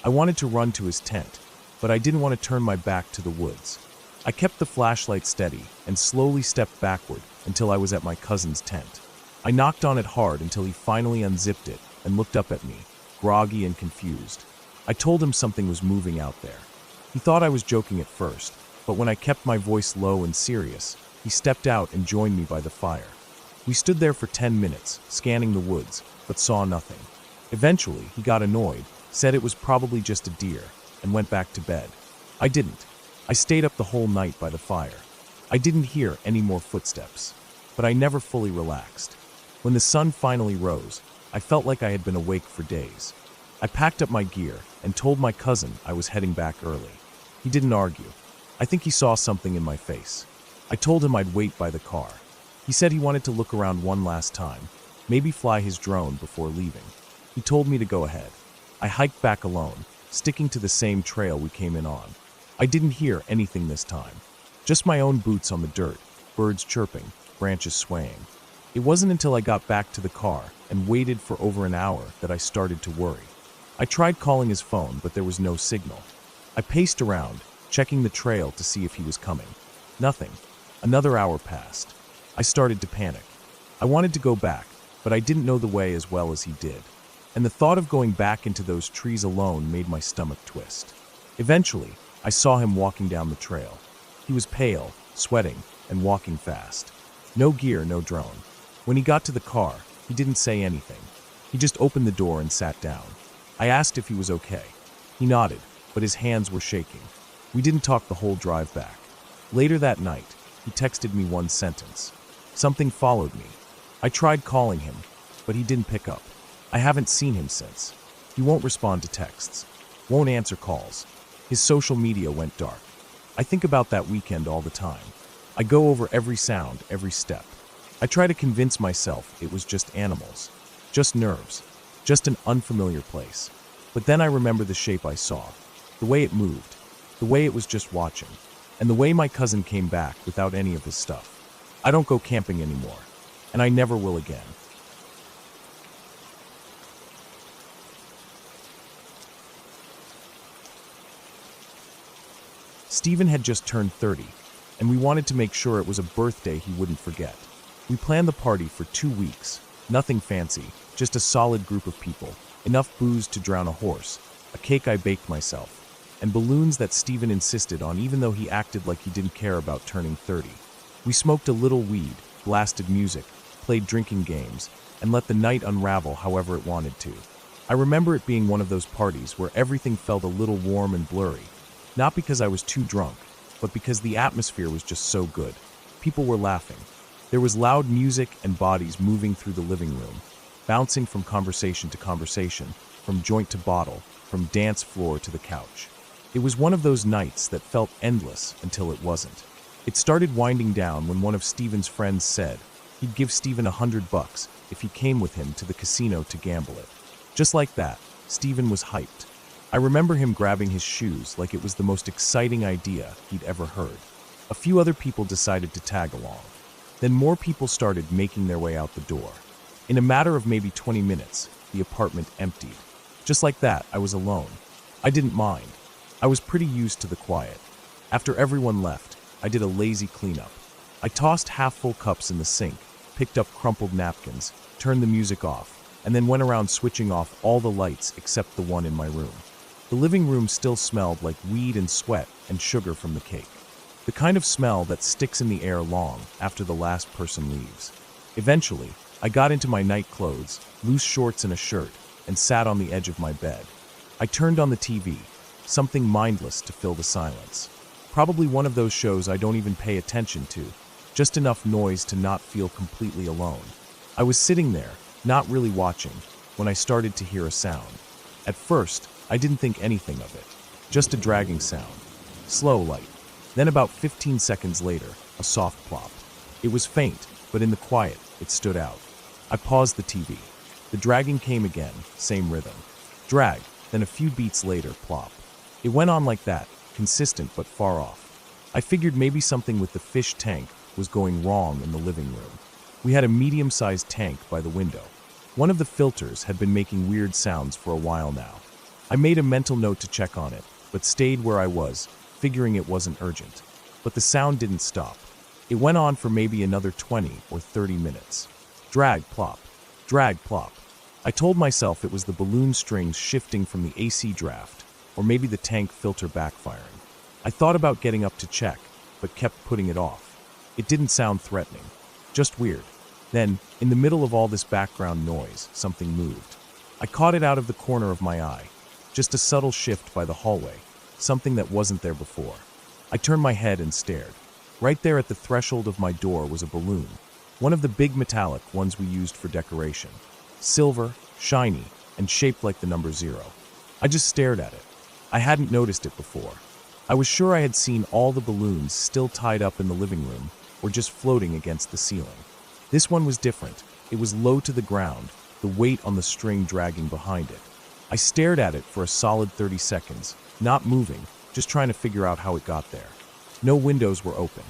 I wanted to run to his tent, but I didn't want to turn my back to the woods. I kept the flashlight steady and slowly stepped backward until I was at my cousin's tent. I knocked on it hard until he finally unzipped it and looked up at me, groggy and confused. I told him something was moving out there. He thought I was joking at first, but when I kept my voice low and serious, he stepped out and joined me by the fire. We stood there for 10 minutes, scanning the woods, but saw nothing. Eventually, he got annoyed, said it was probably just a deer, and went back to bed. I didn't. I stayed up the whole night by the fire. I didn't hear any more footsteps, but I never fully relaxed. When the sun finally rose, I felt like I had been awake for days. I packed up my gear and told my cousin I was heading back early. He didn't argue. I think he saw something in my face. I told him I'd wait by the car. He said he wanted to look around one last time, maybe fly his drone before leaving. He told me to go ahead. I hiked back alone, sticking to the same trail we came in on. I didn't hear anything this time. Just my own boots on the dirt, birds chirping, branches swaying. It wasn't until I got back to the car and waited for over an hour that I started to worry. I tried calling his phone, but there was no signal. I paced around, checking the trail to see if he was coming. Nothing. Another hour passed. I started to panic. I wanted to go back, but I didn't know the way as well as he did. And the thought of going back into those trees alone made my stomach twist. Eventually, I saw him walking down the trail. He was pale, sweating, and walking fast. No gear, no drone. When he got to the car, he didn't say anything. He just opened the door and sat down. I asked if he was okay. He nodded, but his hands were shaking. We didn't talk the whole drive back. Later that night, he texted me one sentence. Something followed me. I tried calling him, but he didn't pick up. I haven't seen him since. He won't respond to texts. Won't answer calls. His social media went dark. I think about that weekend all the time. I go over every sound, every step. I try to convince myself it was just animals, just nerves, just an unfamiliar place. But then I remember the shape I saw, the way it moved, the way it was just watching, and the way my cousin came back without any of his stuff. I don't go camping anymore, and I never will again. Stephen had just turned 30, and we wanted to make sure it was a birthday he wouldn't forget. We planned the party for 2 weeks. Nothing fancy, just a solid group of people, enough booze to drown a horse, a cake I baked myself, and balloons that Stephen insisted on even though he acted like he didn't care about turning 30. We smoked a little weed, blasted music, played drinking games, and let the night unravel however it wanted to. I remember it being one of those parties where everything felt a little warm and blurry, not because I was too drunk, but because the atmosphere was just so good. People were laughing. There was loud music and bodies moving through the living room, bouncing from conversation to conversation, from joint to bottle, from dance floor to the couch. It was one of those nights that felt endless until it wasn't. It started winding down when one of Stephen's friends said he'd give Stephen $100 if he came with him to the casino to gamble it. Just like that, Stephen was hyped. I remember him grabbing his shoes like it was the most exciting idea he'd ever heard. A few other people decided to tag along. Then more people started making their way out the door. In a matter of maybe 20 minutes, the apartment emptied. Just like that, I was alone. I didn't mind. I was pretty used to the quiet. After everyone left, I did a lazy cleanup. I tossed half-full cups in the sink, picked up crumpled napkins, turned the music off, and then went around switching off all the lights except the one in my room. The living room still smelled like weed and sweat and sugar from the cake. The kind of smell that sticks in the air long after the last person leaves. Eventually, I got into my night clothes, loose shorts and a shirt, and sat on the edge of my bed. I turned on the TV, something mindless to fill the silence. Probably one of those shows I don't even pay attention to, just enough noise to not feel completely alone. I was sitting there, not really watching, when I started to hear a sound. At first, I didn't think anything of it, just a dragging sound. Slow, light. Then about 15 seconds later, a soft plop. It was faint, but in the quiet, it stood out. I paused the TV. The dragging came again, same rhythm. Drag, then a few beats later, plop. It went on like that, consistent but far off. I figured maybe something with the fish tank was going wrong in the living room. We had a medium-sized tank by the window. One of the filters had been making weird sounds for a while now. I made a mental note to check on it, but stayed where I was, figuring it wasn't urgent. But the sound didn't stop. It went on for maybe another 20 or 30 minutes. Drag, plop. Drag, plop. I told myself it was the balloon strings shifting from the AC draft, or maybe the tank filter backfiring. I thought about getting up to check, but kept putting it off. It didn't sound threatening, just weird. Then, in the middle of all this background noise, something moved. I caught it out of the corner of my eye. Just a subtle shift by the hallway, something that wasn't there before. I turned my head and stared. Right there at the threshold of my door was a balloon, one of the big metallic ones we used for decoration. Silver, shiny, and shaped like the number 0. I just stared at it. I hadn't noticed it before. I was sure I had seen all the balloons still tied up in the living room or just floating against the ceiling. This one was different. It was low to the ground, the weight on the string dragging behind it. I stared at it for a solid 30 seconds, not moving, just trying to figure out how it got there. No windows were open.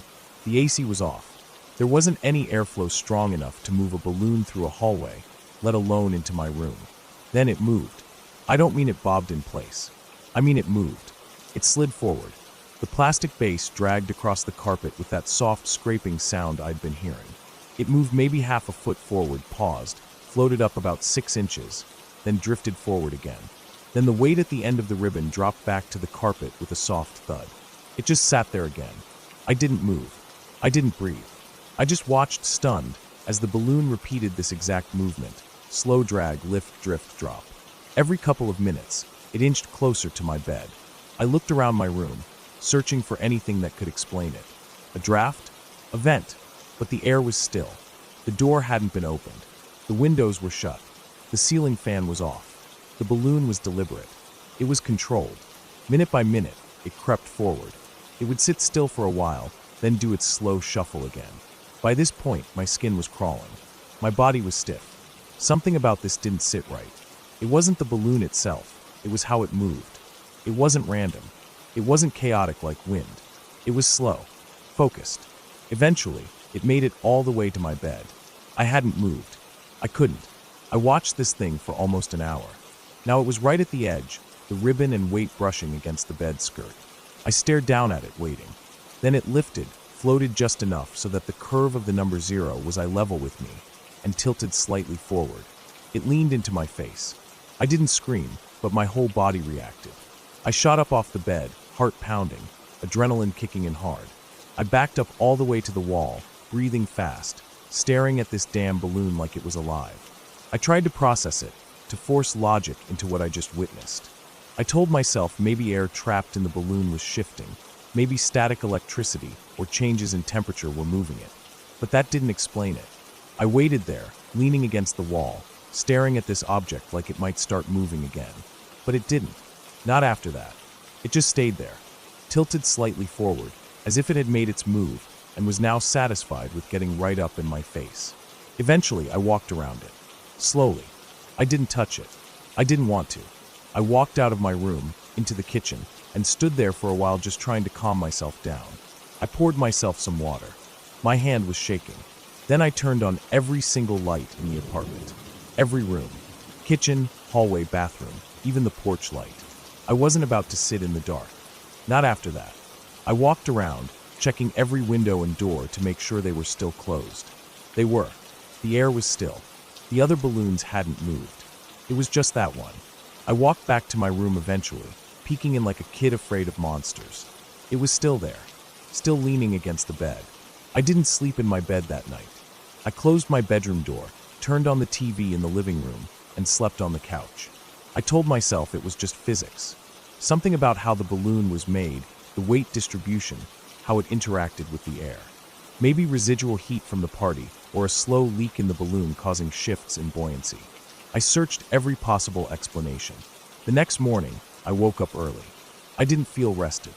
The AC was off. There wasn't any airflow strong enough to move a balloon through a hallway, let alone into my room. Then it moved. I don't mean it bobbed in place. I mean it moved. It slid forward. The plastic base dragged across the carpet with that soft scraping sound I'd been hearing. It moved maybe half a foot forward, paused, floated up about 6 inches, then drifted forward again. Then the weight at the end of the ribbon dropped back to the carpet with a soft thud. It just sat there again. I didn't move. I didn't breathe. I just watched, stunned, as the balloon repeated this exact movement. Slow drag, lift, drift, drop. Every couple of minutes, it inched closer to my bed. I looked around my room, searching for anything that could explain it. A draft? A vent. But the air was still. The door hadn't been opened. The windows were shut. The ceiling fan was off. The balloon was deliberate. It was controlled. Minute by minute, it crept forward. It would sit still for a while, then do its slow shuffle again. By this point, my skin was crawling. My body was stiff. Something about this didn't sit right. It wasn't the balloon itself. It was how it moved. It wasn't random. It wasn't chaotic like wind. It was slow, focused. Eventually, it made it all the way to my bed. I hadn't moved. I couldn't. I watched this thing for almost an hour. Now it was right at the edge, the ribbon and weight brushing against the bed skirt. I stared down at it, waiting. Then it lifted, floated just enough so that the curve of the number 0 was eye level with me, and tilted slightly forward. It leaned into my face. I didn't scream, but my whole body reacted. I shot up off the bed, heart pounding, adrenaline kicking in hard. I backed up all the way to the wall, breathing fast, staring at this damn balloon like it was alive. I tried to process it, to force logic into what I just witnessed. I told myself maybe air trapped in the balloon was shifting, maybe static electricity or changes in temperature were moving it. But that didn't explain it. I waited there, leaning against the wall, staring at this object like it might start moving again. But it didn't. Not after that. It just stayed there, tilted slightly forward, as if it had made its move and was now satisfied with getting right up in my face. Eventually, I walked around it. Slowly. I didn't touch it. I didn't want to. I walked out of my room, into the kitchen, and stood there for a while just trying to calm myself down. I poured myself some water. My hand was shaking. Then I turned on every single light in the apartment. Every room. Kitchen, hallway, bathroom, even the porch light. I wasn't about to sit in the dark. Not after that. I walked around, checking every window and door to make sure they were still closed. They were. The air was still. The other balloons hadn't moved. It was just that one. I walked back to my room eventually, peeking in like a kid afraid of monsters. It was still there, still leaning against the bed. I didn't sleep in my bed that night. I closed my bedroom door, turned on the TV in the living room, and slept on the couch. I told myself it was just physics. Something about how the balloon was made, the weight distribution, how it interacted with the air. Maybe residual heat from the party, or a slow leak in the balloon causing shifts in buoyancy. I searched every possible explanation. The next morning, I woke up early. I didn't feel rested.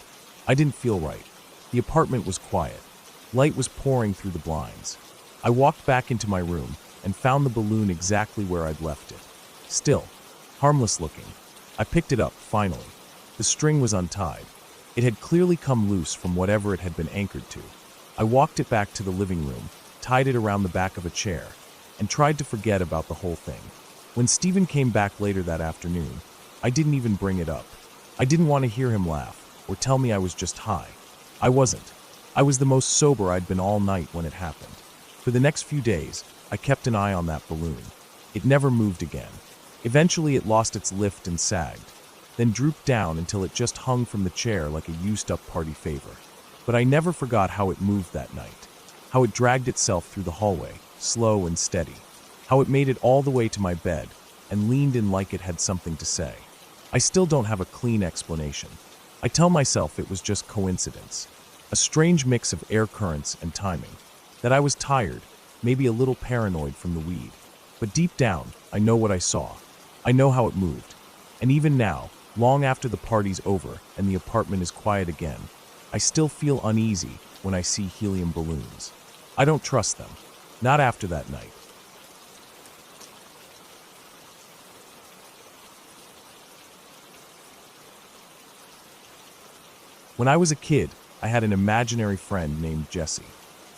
I didn't feel right. The apartment was quiet. Light was pouring through the blinds. I walked back into my room and found the balloon exactly where I'd left it. Still, harmless looking. I picked it up, finally. The string was untied. It had clearly come loose from whatever it had been anchored to. I walked it back to the living room, tied it around the back of a chair, and tried to forget about the whole thing. When Stephen came back later that afternoon, I didn't even bring it up. I didn't want to hear him laugh or tell me I was just high. I wasn't. I was the most sober I'd been all night when it happened. For the next few days, I kept an eye on that balloon. It never moved again. Eventually, it lost its lift and sagged, then drooped down until it just hung from the chair like a used-up party favor. But I never forgot how it moved that night, how it dragged itself through the hallway, slow and steady, how it made it all the way to my bed and leaned in like it had something to say. I still don't have a clean explanation. I tell myself it was just coincidence, a strange mix of air currents and timing, that I was tired, maybe a little paranoid from the weed. But deep down, I know what I saw. I know how it moved. And even now, long after the party's over and the apartment is quiet again, I still feel uneasy when I see helium balloons. I don't trust them. Not after that night. When I was a kid, I had an imaginary friend named Jesse.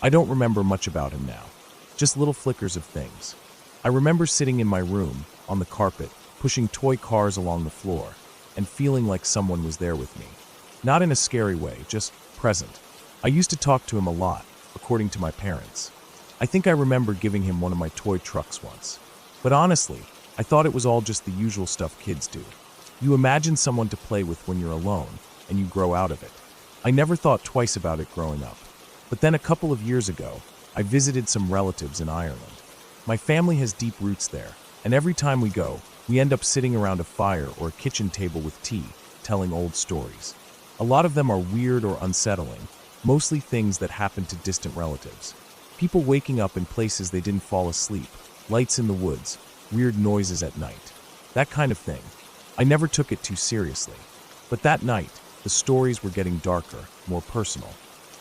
I don't remember much about him now, just little flickers of things. I remember sitting in my room, on the carpet, pushing toy cars along the floor, and feeling like someone was there with me. Not in a scary way, just present. I used to talk to him a lot, according to my parents. I think I remember giving him one of my toy trucks once. But honestly, I thought it was all just the usual stuff kids do. You imagine someone to play with when you're alone, and you grow out of it. I never thought twice about it growing up. But then a couple of years ago, I visited some relatives in Ireland. My family has deep roots there, and every time we go, we end up sitting around a fire or a kitchen table with tea, telling old stories. A lot of them are weird or unsettling, mostly things that happen to distant relatives. People waking up in places they didn't fall asleep, lights in the woods, weird noises at night. That kind of thing. I never took it too seriously. But that night, the stories were getting darker, more personal.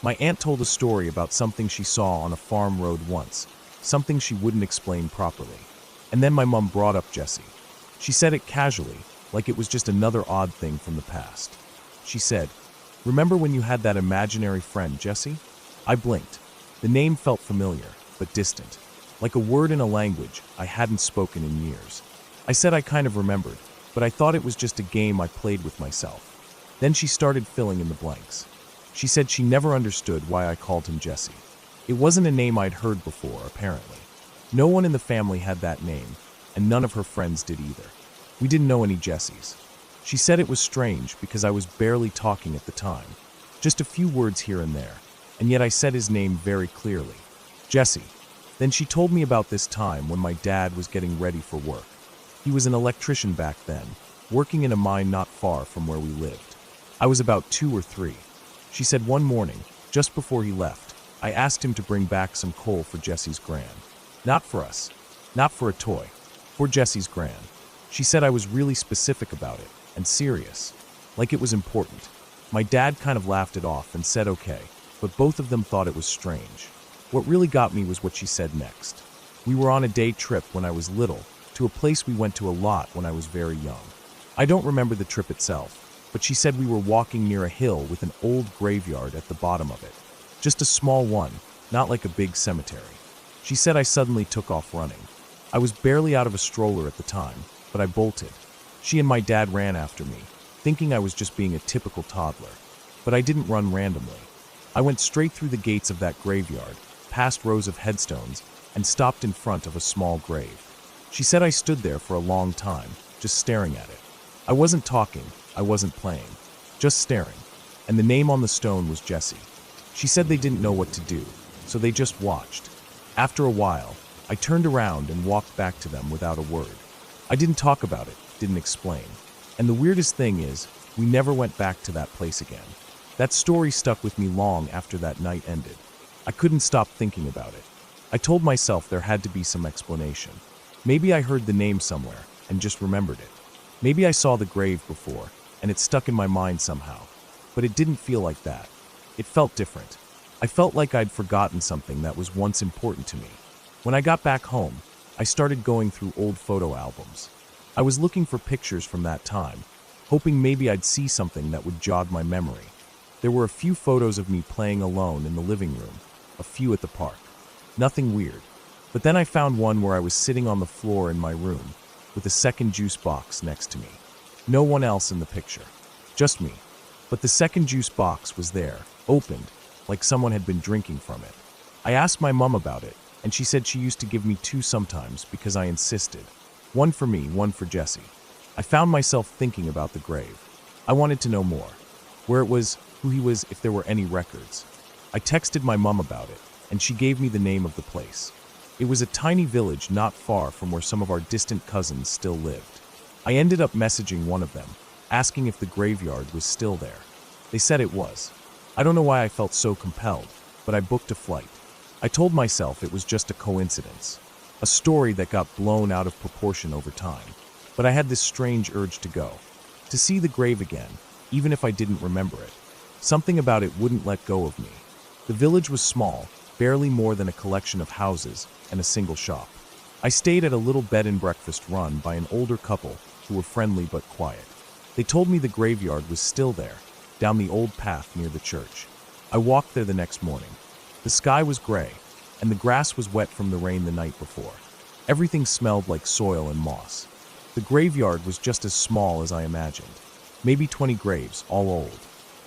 My aunt told a story about something she saw on a farm road once, something she wouldn't explain properly. And then my mom brought up Jesse. She said it casually, like it was just another odd thing from the past. She said, "Remember when you had that imaginary friend, Jesse?" I blinked. The name felt familiar, but distant, like a word in a language I hadn't spoken in years. I said I kind of remembered, but I thought it was just a game I played with myself. Then she started filling in the blanks. She said she never understood why I called him Jesse. It wasn't a name I'd heard before, apparently. No one in the family had that name, and none of her friends did either. We didn't know any Jessies. She said it was strange because I was barely talking at the time, just a few words here and there, and yet I said his name very clearly. Jesse. Then she told me about this time when my dad was getting ready for work. He was an electrician back then, working in a mine not far from where we lived. I was about 2 or 3. She said one morning, just before he left, I asked him to bring back some coal for Jesse's gran. Not for us, not for a toy, for Jesse's gran. She said I was really specific about it, and serious, like it was important. My dad kind of laughed it off and said okay, but both of them thought it was strange. What really got me was what she said next. We were on a day trip when I was little, to a place we went to a lot when I was very young. I don't remember the trip itself, but she said we were walking near a hill with an old graveyard at the bottom of it. Just a small one, not like a big cemetery. She said I suddenly took off running. I was barely out of a stroller at the time, but I bolted. She and my dad ran after me, thinking I was just being a typical toddler. But I didn't run randomly. I went straight through the gates of that graveyard, past rows of headstones, and stopped in front of a small grave. She said I stood there for a long time, just staring at it. I wasn't talking, I wasn't playing, just staring. And the name on the stone was Jesse. She said they didn't know what to do, so they just watched. After a while, I turned around and walked back to them without a word. I didn't talk about it, didn't explain. And the weirdest thing is, we never went back to that place again. That story stuck with me long after that night ended. I couldn't stop thinking about it. I told myself there had to be some explanation. Maybe I heard the name somewhere and just remembered it. Maybe I saw the grave before and it stuck in my mind somehow. But it didn't feel like that. It felt different. I felt like I'd forgotten something that was once important to me. When I got back home, I started going through old photo albums. I was looking for pictures from that time, hoping maybe I'd see something that would jog my memory. There were a few photos of me playing alone in the living room, a few at the park. Nothing weird. But then I found one where I was sitting on the floor in my room, with a second juice box next to me. No one else in the picture. Just me. But the second juice box was there, opened, like someone had been drinking from it. I asked my mom about it, and she said she used to give me 2 sometimes because I insisted. One for me, one for Jesse. I found myself thinking about the grave. I wanted to know more. Where it was, who he was, if there were any records. I texted my mom about it, and she gave me the name of the place. It was a tiny village not far from where some of our distant cousins still lived. I ended up messaging one of them, asking if the graveyard was still there. They said it was. I don't know why I felt so compelled, but I booked a flight. I told myself it was just a coincidence, a story that got blown out of proportion over time. But I had this strange urge to go, to see the grave again, even if I didn't remember it. Something about it wouldn't let go of me. The village was small, barely more than a collection of houses and a single shop. I stayed at a little bed and breakfast run by an older couple who were friendly but quiet. They told me the graveyard was still there, down the old path near the church. I walked there the next morning. The sky was gray, and the grass was wet from the rain the night before. Everything smelled like soil and moss. The graveyard was just as small as I imagined. Maybe 20 graves, all old.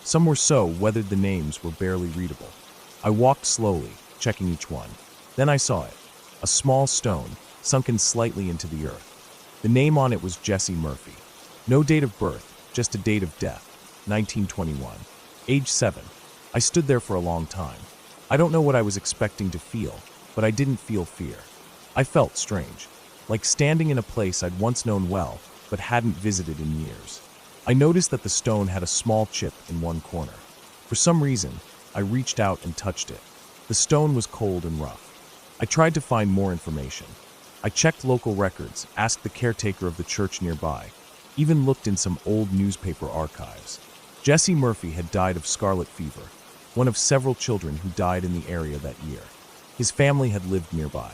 Some were so weathered the names were barely readable. I walked slowly, checking each one. Then I saw it. A small stone, sunken slightly into the earth. The name on it was Jesse Murphy. No date of birth, just a date of death, 1921. Age 7. I stood there for a long time. I don't know what I was expecting to feel, but I didn't feel fear. I felt strange, like standing in a place I'd once known well, but hadn't visited in years. I noticed that the stone had a small chip in one corner. For some reason, I reached out and touched it. The stone was cold and rough. I tried to find more information. I checked local records, asked the caretaker of the church nearby, even looked in some old newspaper archives. Jesse Murphy had died of scarlet fever, one of several children who died in the area that year. His family had lived nearby.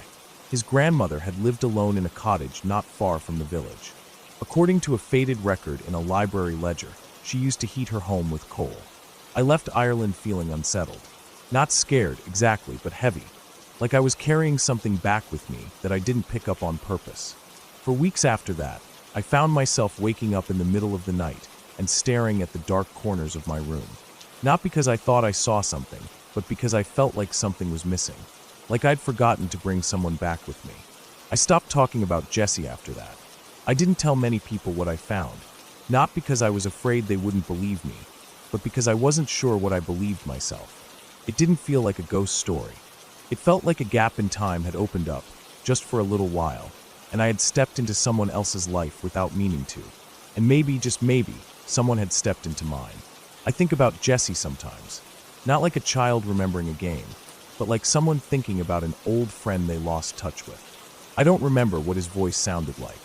His grandmother had lived alone in a cottage not far from the village. According to a faded record in a library ledger, she used to heat her home with coal. I left Ireland feeling unsettled. Not scared, exactly, but heavy. Like I was carrying something back with me that I didn't pick up on purpose. For weeks after that, I found myself waking up in the middle of the night and staring at the dark corners of my room. Not because I thought I saw something, but because I felt like something was missing. Like I'd forgotten to bring someone back with me. I stopped talking about Jesse after that. I didn't tell many people what I found. Not because I was afraid they wouldn't believe me, but because I wasn't sure what I believed myself. It didn't feel like a ghost story. It felt like a gap in time had opened up, just for a little while, and I had stepped into someone else's life without meaning to. And maybe, just maybe, someone had stepped into mine. I think about Jesse sometimes. Not like a child remembering a game, but like someone thinking about an old friend they lost touch with. I don't remember what his voice sounded like.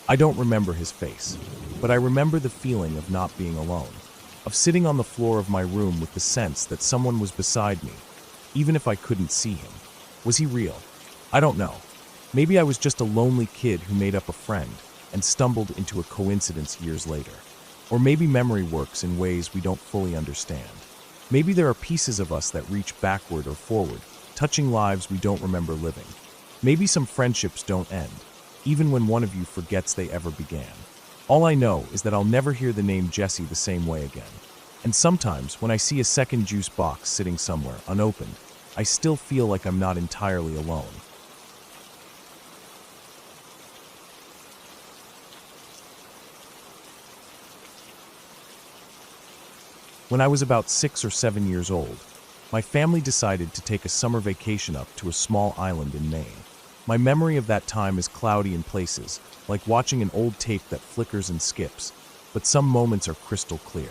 I don't remember his face, but I remember the feeling of not being alone, of sitting on the floor of my room with the sense that someone was beside me, even if I couldn't see him. Was he real? I don't know. Maybe I was just a lonely kid who made up a friend and stumbled into a coincidence years later. Or maybe memory works in ways we don't fully understand. Maybe there are pieces of us that reach backward or forward, touching lives we don't remember living. Maybe some friendships don't end, even when one of you forgets they ever began. All I know is that I'll never hear the name Jesse the same way again. And sometimes, when I see a second juice box sitting somewhere, unopened, I still feel like I'm not entirely alone. When I was about 6 or 7 years old, my family decided to take a summer vacation up to a small island in Maine. My memory of that time is cloudy in places, like watching an old tape that flickers and skips, but some moments are crystal clear.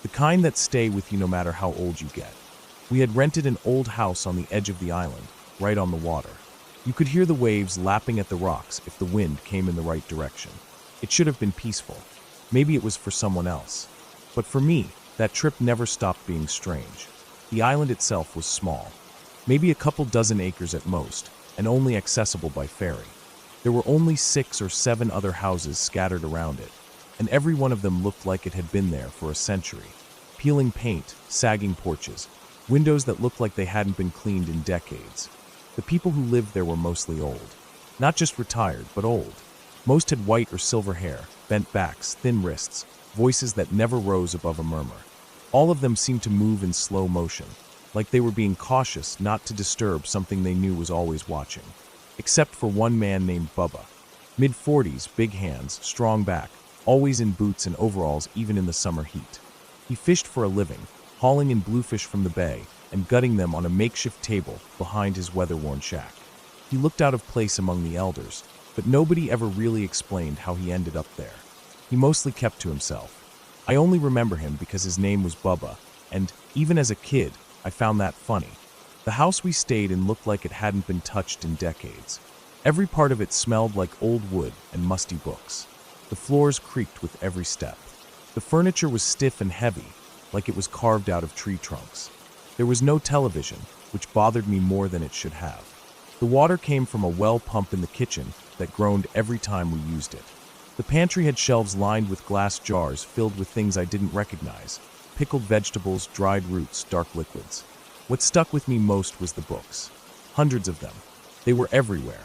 The kind that stay with you no matter how old you get. We had rented an old house on the edge of the island, right on the water. You could hear the waves lapping at the rocks if the wind came in the right direction. It should have been peaceful. Maybe it was for someone else. But for me, that trip never stopped being strange. The island itself was small, maybe a couple dozen acres at most, and only accessible by ferry. There were only 6 or 7 other houses scattered around it, and every one of them looked like it had been there for a century. Peeling paint, sagging porches, windows that looked like they hadn't been cleaned in decades. The people who lived there were mostly old. Not just retired, but old. Most had white or silver hair, bent backs, thin wrists, voices that never rose above a murmur. All of them seemed to move in slow motion, like they were being cautious not to disturb something they knew was always watching. Except for one man named Bubba. Mid-40s, big hands, strong back, always in boots and overalls even in the summer heat. He fished for a living, hauling in bluefish from the bay and gutting them on a makeshift table behind his weather-worn shack. He looked out of place among the elders, but nobody ever really explained how he ended up there. He mostly kept to himself. I only remember him because his name was Bubba, and, even as a kid, I found that funny. The house we stayed in looked like it hadn't been touched in decades. Every part of it smelled like old wood and musty books. The floors creaked with every step. The furniture was stiff and heavy, like it was carved out of tree trunks. There was no television, which bothered me more than it should have. The water came from a well pump in the kitchen that groaned every time we used it. The pantry had shelves lined with glass jars filled with things I didn't recognize. pickled vegetables, dried roots, dark liquids. What stuck with me most was the books. Hundreds of them. They were everywhere.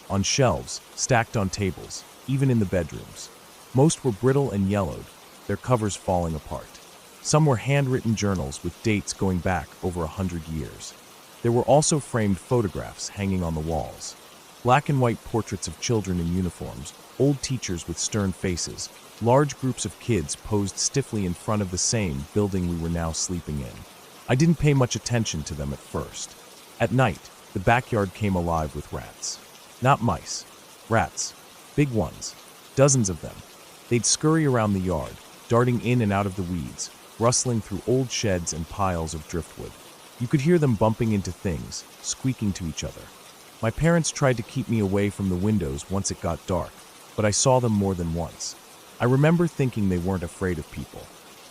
On shelves, stacked on tables, even in the bedrooms. Most were brittle and yellowed, their covers falling apart. Some were handwritten journals with dates going back over 100 years. There were also framed photographs hanging on the walls. Black and white portraits of children in uniforms, old teachers with stern faces, large groups of kids posed stiffly in front of the same building we were now sleeping in. I didn't pay much attention to them at first. At night, the backyard came alive with rats. Not mice. Rats. Big ones. Dozens of them. They'd scurry around the yard, darting in and out of the weeds, rustling through old sheds and piles of driftwood. You could hear them bumping into things, squeaking to each other. My parents tried to keep me away from the windows once it got dark, but I saw them more than once. I remember thinking they weren't afraid of people.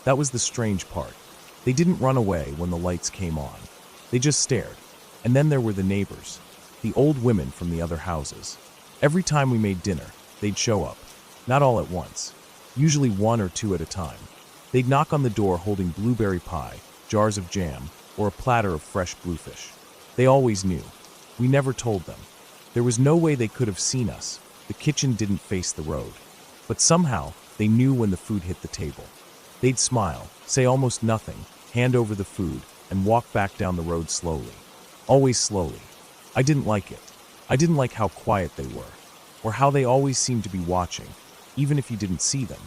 That was the strange part. They didn't run away when the lights came on. They just stared. And then there were the neighbors, the old women from the other houses. Every time we made dinner, they'd show up. Not all at once. Usually one or two at a time. They'd knock on the door holding blueberry pie, jars of jam, or a platter of fresh bluefish. They always knew. We never told them. There was no way they could have seen us. The kitchen didn't face the road. But somehow, they knew when the food hit the table. They'd smile, say almost nothing, hand over the food, and walk back down the road slowly. Always slowly. I didn't like it. I didn't like how quiet they were, or how they always seemed to be watching, even if you didn't see them.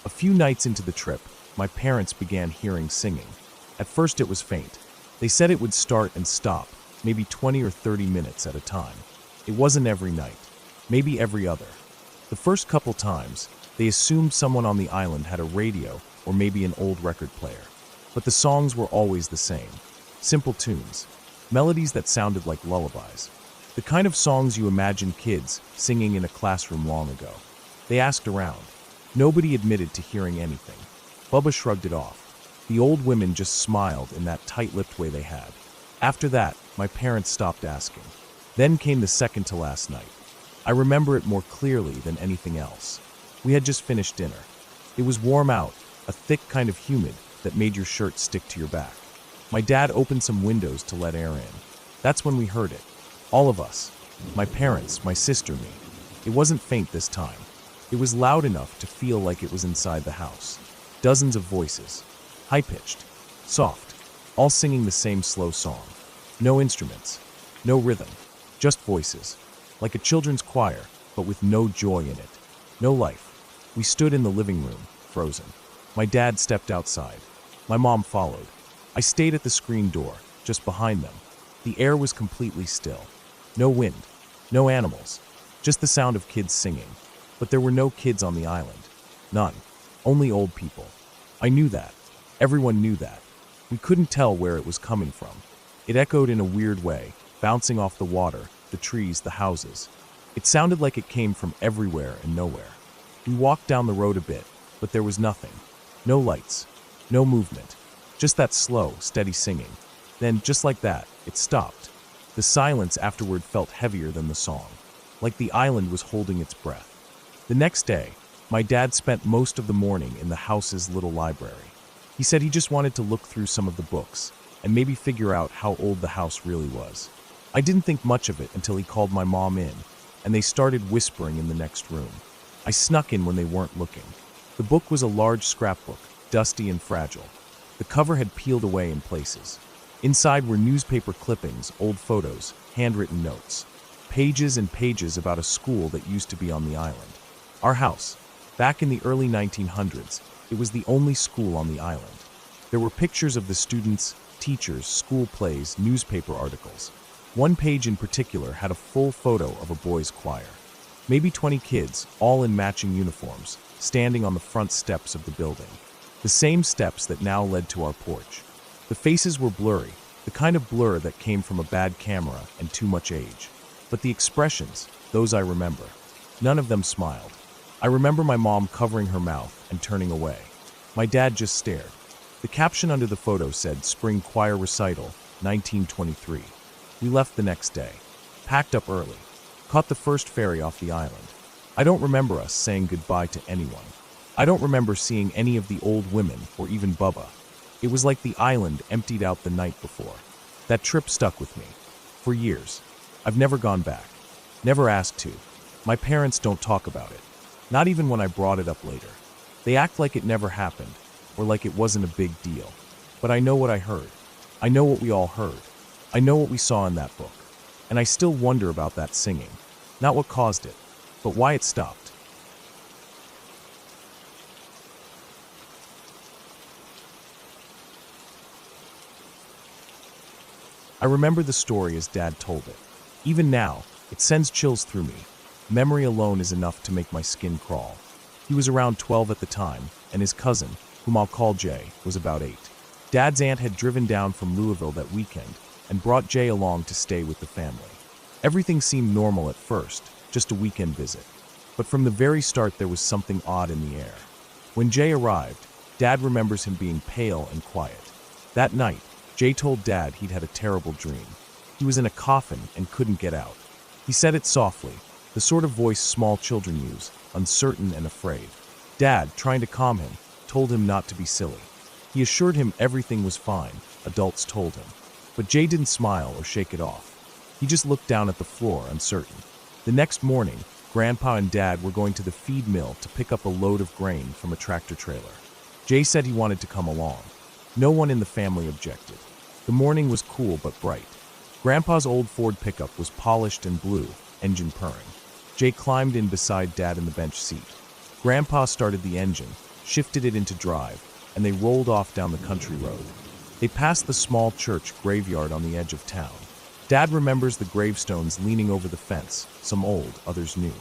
A few nights into the trip, my parents began hearing singing. At first it was faint. They said it would start and stop, maybe 20 or 30 minutes at a time. It wasn't every night, maybe every other. The first couple times, they assumed someone on the island had a radio or maybe an old record player. But the songs were always the same. Simple tunes. Melodies that sounded like lullabies. The kind of songs you imagine kids singing in a classroom long ago. They asked around. Nobody admitted to hearing anything. Bubba shrugged it off. The old women just smiled in that tight-lipped way they had. After that, my parents stopped asking. Then came the second to last night. I remember it more clearly than anything else. We had just finished dinner. It was warm out, a thick kind of humid that made your shirt stick to your back. My dad opened some windows to let air in. That's when we heard it. All of us. My parents, my sister, me. It wasn't faint this time. It was loud enough to feel like it was inside the house. Dozens of voices. High-pitched. Soft. All singing the same slow song. No instruments. No rhythm. Just voices. Like a children's choir, but with no joy in it. No life. We stood in the living room, frozen. My dad stepped outside. My mom followed. I stayed at the screen door, just behind them. The air was completely still. No wind. No animals. Just the sound of kids singing. But there were no kids on the island. None. Only old people. I knew that. Everyone knew that. We couldn't tell where it was coming from. It echoed in a weird way, bouncing off the water, the trees, the houses. It sounded like it came from everywhere and nowhere. We walked down the road a bit, but there was nothing. No lights. No movement. Just that slow, steady singing. Then, just like that, it stopped. The silence afterward felt heavier than the song, like the island was holding its breath. The next day, my dad spent most of the morning in the house's little library. He said he just wanted to look through some of the books, and maybe figure out how old the house really was. I didn't think much of it until he called my mom in, and they started whispering in the next room. I snuck in when they weren't looking. The book was a large scrapbook, dusty and fragile. The cover had peeled away in places. Inside were newspaper clippings, old photos, handwritten notes. Pages and pages about a school that used to be on the island. Our house. Back in the early 1900s, it was the only school on the island. There were pictures of the students, teachers, school plays, newspaper articles. One page in particular had a full photo of a boys' choir. Maybe 20 kids, all in matching uniforms, standing on the front steps of the building. The same steps that now led to our porch. The faces were blurry, the kind of blur that came from a bad camera and too much age. But the expressions, those I remember. None of them smiled. I remember my mom covering her mouth and turning away. My dad just stared. The caption under the photo said, "Spring Choir Recital, 1923. We left the next day. Packed up early. Caught the first ferry off the island. I don't remember us saying goodbye to anyone. I don't remember seeing any of the old women or even Bubba. It was like the island emptied out the night before. That trip stuck with me. For years. I've never gone back. Never asked to. My parents don't talk about it. Not even when I brought it up later. They act like it never happened, or like it wasn't a big deal. But I know what I heard. I know what we all heard. I know what we saw in that book. And I still wonder about that singing. Not what caused it, but why it stopped. I remember the story as Dad told it. Even now, it sends chills through me. Memory alone is enough to make my skin crawl. He was around 12 at the time, and his cousin, whom I'll call Jay, was about 8. Dad's aunt had driven down from Louisville that weekend and brought Jay along to stay with the family. Everything seemed normal at first, just a weekend visit. But from the very start there was something odd in the air. When Jay arrived, Dad remembers him being pale and quiet. That night, Jay told Dad he'd had a terrible dream. He was in a coffin and couldn't get out. He said it softly, the sort of voice small children use, uncertain and afraid. Dad, trying to calm him, told him not to be silly. He assured him everything was fine, adults told him. But Jay didn't smile or shake it off. He just looked down at the floor, uncertain. The next morning, Grandpa and Dad were going to the feed mill to pick up a load of grain from a tractor trailer. Jay said he wanted to come along. No one in the family objected. The morning was cool but bright. Grandpa's old Ford pickup was polished and blue, engine purring. Jay climbed in beside Dad in the bench seat. Grandpa started the engine, shifted it into drive, and they rolled off down the country road. They passed the small church graveyard on the edge of town. Dad remembers the gravestones leaning over the fence, some old, others new.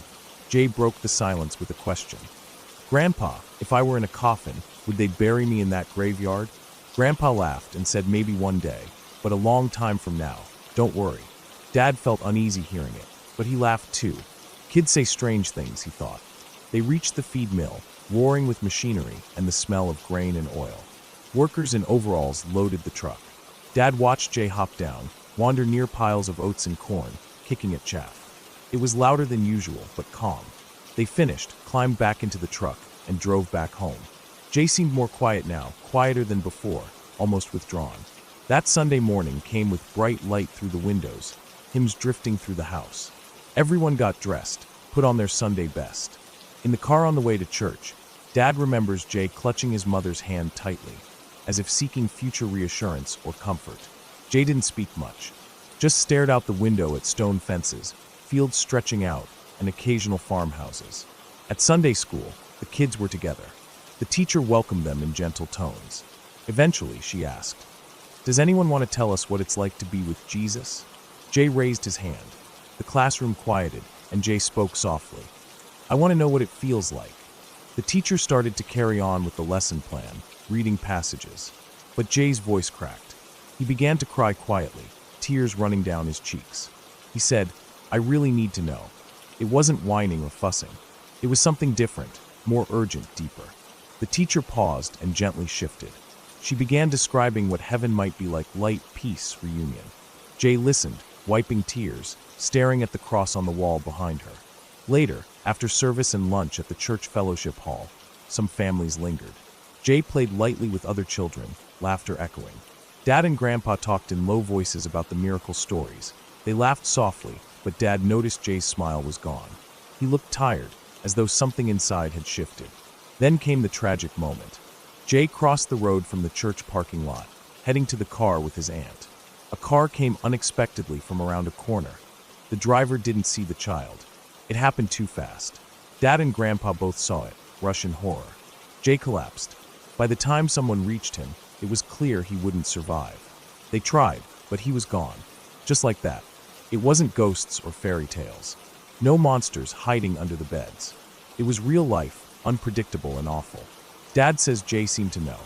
Jay broke the silence with a question. Grandpa, if I were in a coffin, would they bury me in that graveyard? Grandpa laughed and said maybe one day, but a long time from now. Don't worry. Dad felt uneasy hearing it, but he laughed too. Kids say strange things, he thought. They reached the feed mill, roaring with machinery and the smell of grain and oil. Workers in overalls loaded the truck. Dad watched Jay hop down, wander near piles of oats and corn, kicking at chaff. It was louder than usual, but calm. They finished, climbed back into the truck, and drove back home. Jay seemed more quiet now, quieter than before, almost withdrawn. That Sunday morning came with bright light through the windows, hymns drifting through the house. Everyone got dressed, put on their Sunday best. In the car on the way to church, Dad remembers Jay clutching his mother's hand tightly, as if seeking future reassurance or comfort. Jay didn't speak much, just stared out the window at stone fences, fields stretching out, and occasional farmhouses. At Sunday school, the kids were together. The teacher welcomed them in gentle tones. Eventually, she asked, "Does anyone want to tell us what it's like to be with Jesus?" Jay raised his hand. The classroom quieted, and Jay spoke softly. "I want to know what it feels like." The teacher started to carry on with the lesson plan, reading passages. But Jay's voice cracked. He began to cry quietly, tears running down his cheeks. He said, "I really need to know." It wasn't whining or fussing. It was something different, more urgent, deeper. The teacher paused and gently shifted. She began describing what heaven might be like: light, peace, reunion. Jay listened, wiping tears, staring at the cross on the wall behind her. Later, after service and lunch at the church fellowship hall, some families lingered. Jay played lightly with other children, laughter echoing. Dad and Grandpa talked in low voices about the miracle stories. They laughed softly, but Dad noticed Jay's smile was gone. He looked tired, as though something inside had shifted. Then came the tragic moment. Jay crossed the road from the church parking lot, heading to the car with his aunt. A car came unexpectedly from around a corner. The driver didn't see the child. It happened too fast. Dad and Grandpa both saw it, rush in horror. Jay collapsed. By the time someone reached him, it was clear he wouldn't survive. They tried, but he was gone. Just like that. It wasn't ghosts or fairy tales. No monsters hiding under the beds. It was real life, unpredictable and awful. Dad says Jay seemed to know.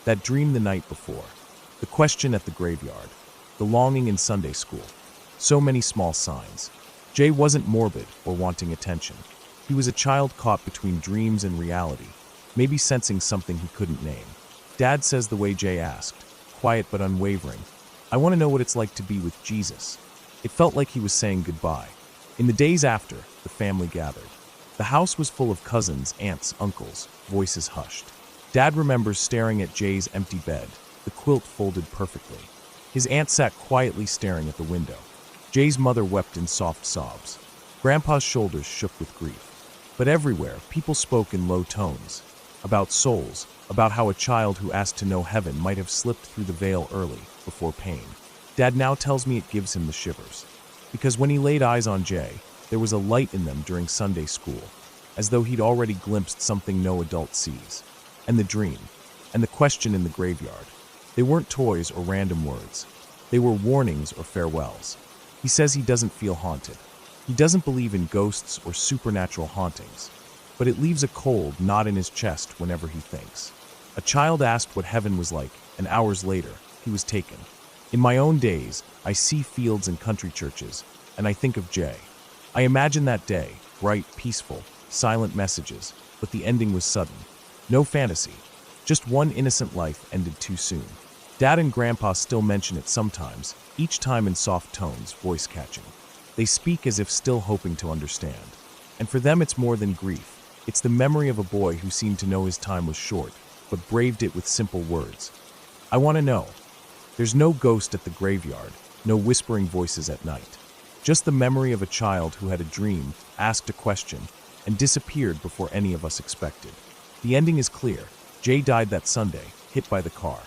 That dream the night before. The question at the graveyard. The longing in Sunday school. So many small signs. Jay wasn't morbid or wanting attention. He was a child caught between dreams and reality, maybe sensing something he couldn't name. Dad says the way Jay asked, quiet but unwavering, "I want to know what it's like to be with Jesus." It felt like he was saying goodbye. In the days after, the family gathered. The house was full of cousins, aunts, uncles, voices hushed. Dad remembers staring at Jay's empty bed, the quilt folded perfectly. His aunt sat quietly staring at the window. Jay's mother wept in soft sobs. Grandpa's shoulders shook with grief. But everywhere, people spoke in low tones. About souls, about how a child who asked to know heaven might have slipped through the veil early, before pain. Dad now tells me it gives him the shivers. Because when he laid eyes on Jay, there was a light in them during Sunday school, as though he'd already glimpsed something no adult sees. And the dream, and the question in the graveyard. They weren't toys or random words. They were warnings or farewells. He says he doesn't feel haunted. He doesn't believe in ghosts or supernatural hauntings, but it leaves a cold knot in his chest whenever he thinks. A child asked what heaven was like, and hours later, he was taken. In my own days, I see fields and country churches, and I think of Jay. I imagine that day, bright, peaceful, silent messages, but the ending was sudden. No fantasy. Just one innocent life ended too soon. Dad and Grandpa still mention it sometimes, each time in soft tones, voice-catching. They speak as if still hoping to understand. And for them it's more than grief. It's the memory of a boy who seemed to know his time was short, but braved it with simple words. I want to know. There's no ghost at the graveyard, no whispering voices at night. Just the memory of a child who had a dream, asked a question, and disappeared before any of us expected. The ending is clear. Jay died that Sunday, hit by the car.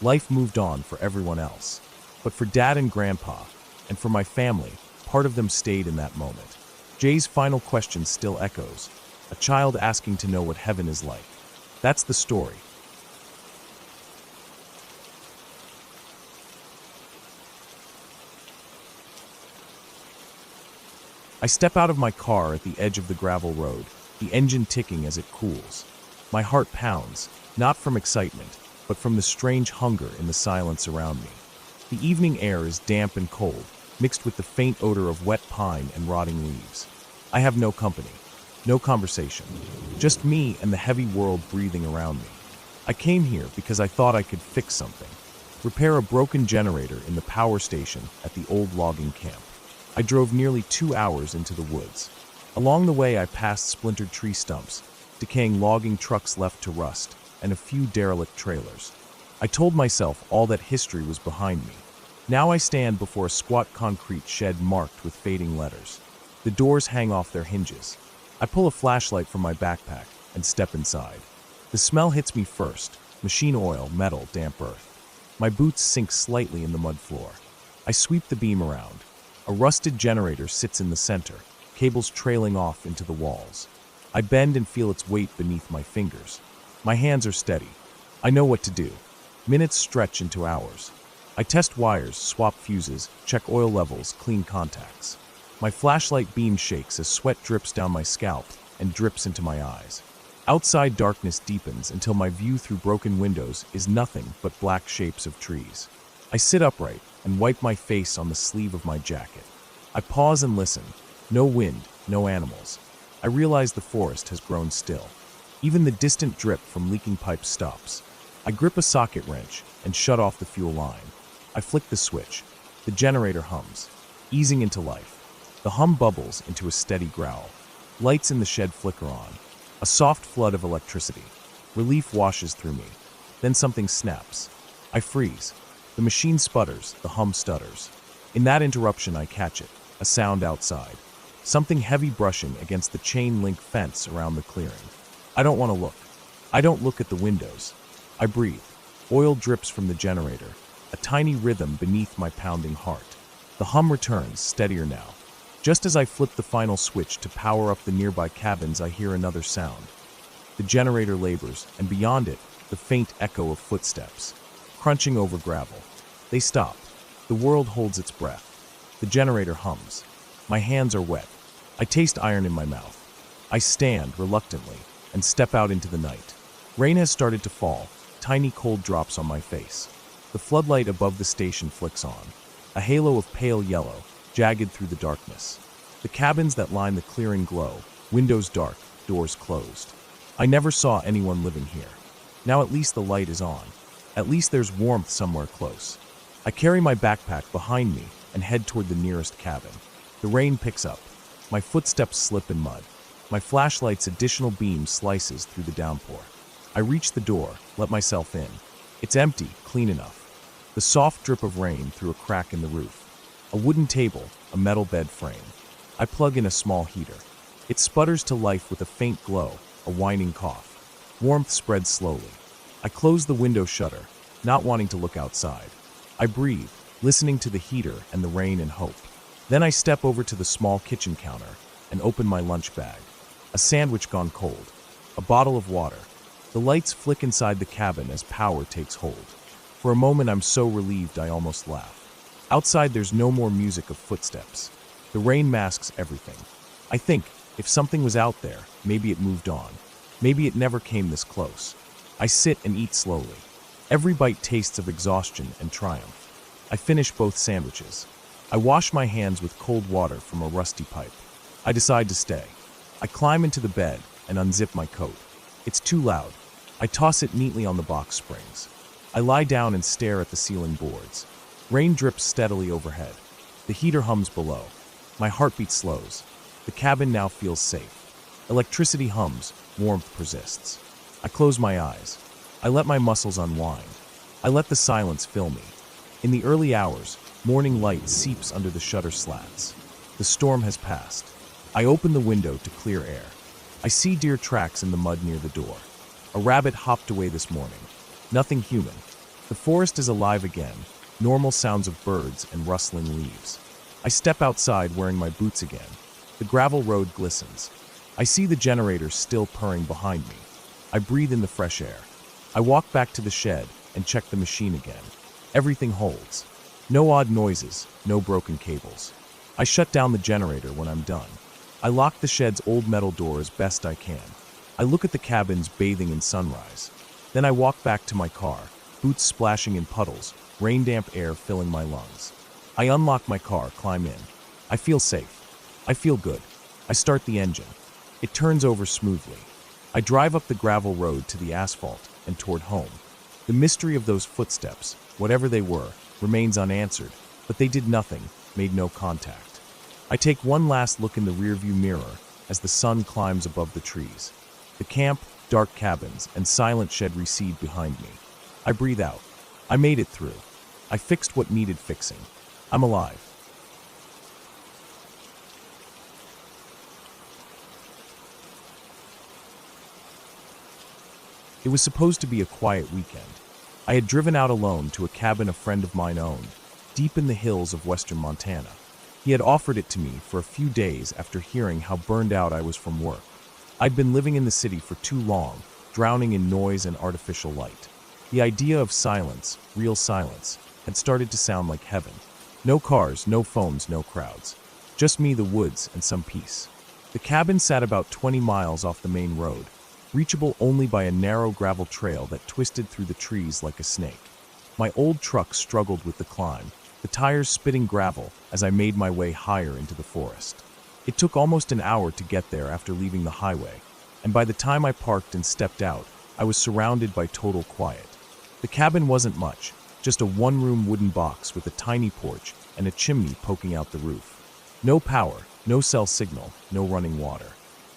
Life moved on for everyone else. But for Dad and Grandpa, and for my family, part of them stayed in that moment. Jay's final question still echoes, a child asking to know what heaven is like. That's the story. I step out of my car at the edge of the gravel road, the engine ticking as it cools. My heart pounds, not from excitement, but from the strange hunger in the silence around me. The evening air is damp and cold, mixed with the faint odor of wet pine and rotting leaves. I have no company, no conversation, just me and the heavy world breathing around me. I came here because I thought I could fix something, repair a broken generator in the power station at the old logging camp. I drove nearly 2 hours into the woods. Along the way I passed splintered tree stumps, decaying logging trucks left to rust, and a few derelict trailers. I told myself all that history was behind me. Now I stand before a squat concrete shed marked with fading letters. The doors hang off their hinges. I pull a flashlight from my backpack and step inside. The smell hits me first, machine oil, metal, damp earth. My boots sink slightly in the mud floor. I sweep the beam around. A rusted generator sits in the center, cables trailing off into the walls. I bend and feel its weight beneath my fingers. My hands are steady. I know what to do. Minutes stretch into hours. I test wires, swap fuses, check oil levels, clean contacts. My flashlight beam shakes as sweat drips down my scalp and drips into my eyes. Outside darkness deepens until my view through broken windows is nothing but black shapes of trees. I sit upright and wipe my face on the sleeve of my jacket. I pause and listen. No wind, no animals. I realize the forest has grown still. Even the distant drip from leaking pipes stops. I grip a socket wrench and shut off the fuel line. I flick the switch. The generator hums, easing into life. The hum bubbles into a steady growl. Lights in the shed flicker on. A soft flood of electricity. Relief washes through me. Then something snaps. I freeze. The machine sputters, the hum stutters. In that interruption I catch it, a sound outside. Something heavy brushing against the chain link fence around the clearing. I don't want to look. I don't look at the windows. I breathe. Oil drips from the generator, a tiny rhythm beneath my pounding heart. The hum returns, steadier now. Just as I flip the final switch to power up the nearby cabins, I hear another sound. The generator labors, and beyond it, the faint echo of footsteps, crunching over gravel. They stop. The world holds its breath. The generator hums. My hands are wet. I taste iron in my mouth. I stand, reluctantly, and step out into the night. Rain has started to fall, tiny cold drops on my face. The floodlight above the station flicks on, a halo of pale yellow, jagged through the darkness. The cabins that line the clearing glow, windows dark, doors closed. I never saw anyone living here. Now at least the light is on. At least there's warmth somewhere close. I carry my backpack behind me and head toward the nearest cabin. The rain picks up. My footsteps slip in mud. My flashlight's additional beam slices through the downpour. I reach the door, let myself in. It's empty, clean enough. The soft drip of rain through a crack in the roof. A wooden table, a metal bed frame. I plug in a small heater. It sputters to life with a faint glow, a whining cough. Warmth spreads slowly. I close the window shutter, not wanting to look outside. I breathe, listening to the heater and the rain and hope. Then I step over to the small kitchen counter and open my lunch bag. A sandwich gone cold. A bottle of water. The lights flick inside the cabin as power takes hold. For a moment I'm so relieved I almost laugh. Outside there's no more music of footsteps. The rain masks everything. I think, if something was out there, maybe it moved on. Maybe it never came this close. I sit and eat slowly. Every bite tastes of exhaustion and triumph. I finish both sandwiches. I wash my hands with cold water from a rusty pipe. I decide to stay. I climb into the bed and unzip my coat. It's too loud. I toss it neatly on the box springs. I lie down and stare at the ceiling boards. Rain drips steadily overhead. The heater hums below. My heartbeat slows. The cabin now feels safe. Electricity hums, warmth persists. I close my eyes. I let my muscles unwind. I let the silence fill me. In the early hours, morning light seeps under the shutter slats. The storm has passed. I open the window to clear air. I see deer tracks in the mud near the door. A rabbit hopped away this morning. Nothing human. The forest is alive again, normal sounds of birds and rustling leaves. I step outside wearing my boots again. The gravel road glistens. I see the generator still purring behind me. I breathe in the fresh air. I walk back to the shed and check the machine again. Everything holds. No odd noises, no broken cables. I shut down the generator when I'm done. I lock the shed's old metal door as best I can. I look at the cabins bathing in sunrise. Then I walk back to my car, boots splashing in puddles, rain-damp air filling my lungs. I unlock my car, climb in. I feel safe. I feel good. I start the engine. It turns over smoothly. I drive up the gravel road to the asphalt and toward home. The mystery of those footsteps, whatever they were, remains unanswered, but they did nothing, made no contact. I take one last look in the rearview mirror as the sun climbs above the trees. The camp, dark cabins, and silent shed recede behind me. I breathe out. I made it through. I fixed what needed fixing. I'm alive. It was supposed to be a quiet weekend. I had driven out alone to a cabin a friend of mine owned, deep in the hills of western Montana. He had offered it to me for a few days after hearing how burned out I was from work. I'd been living in the city for too long, drowning in noise and artificial light. The idea of silence, real silence, had started to sound like heaven. No cars, no phones, no crowds. Just me, the woods, and some peace. The cabin sat about 20 miles off the main road, reachable only by a narrow gravel trail that twisted through the trees like a snake. My old truck struggled with the climb, the tires spitting gravel as I made my way higher into the forest. It took almost an hour to get there after leaving the highway, and by the time I parked and stepped out, I was surrounded by total quiet. The cabin wasn't much, just a one-room wooden box with a tiny porch and a chimney poking out the roof. No power, no cell signal, no running water.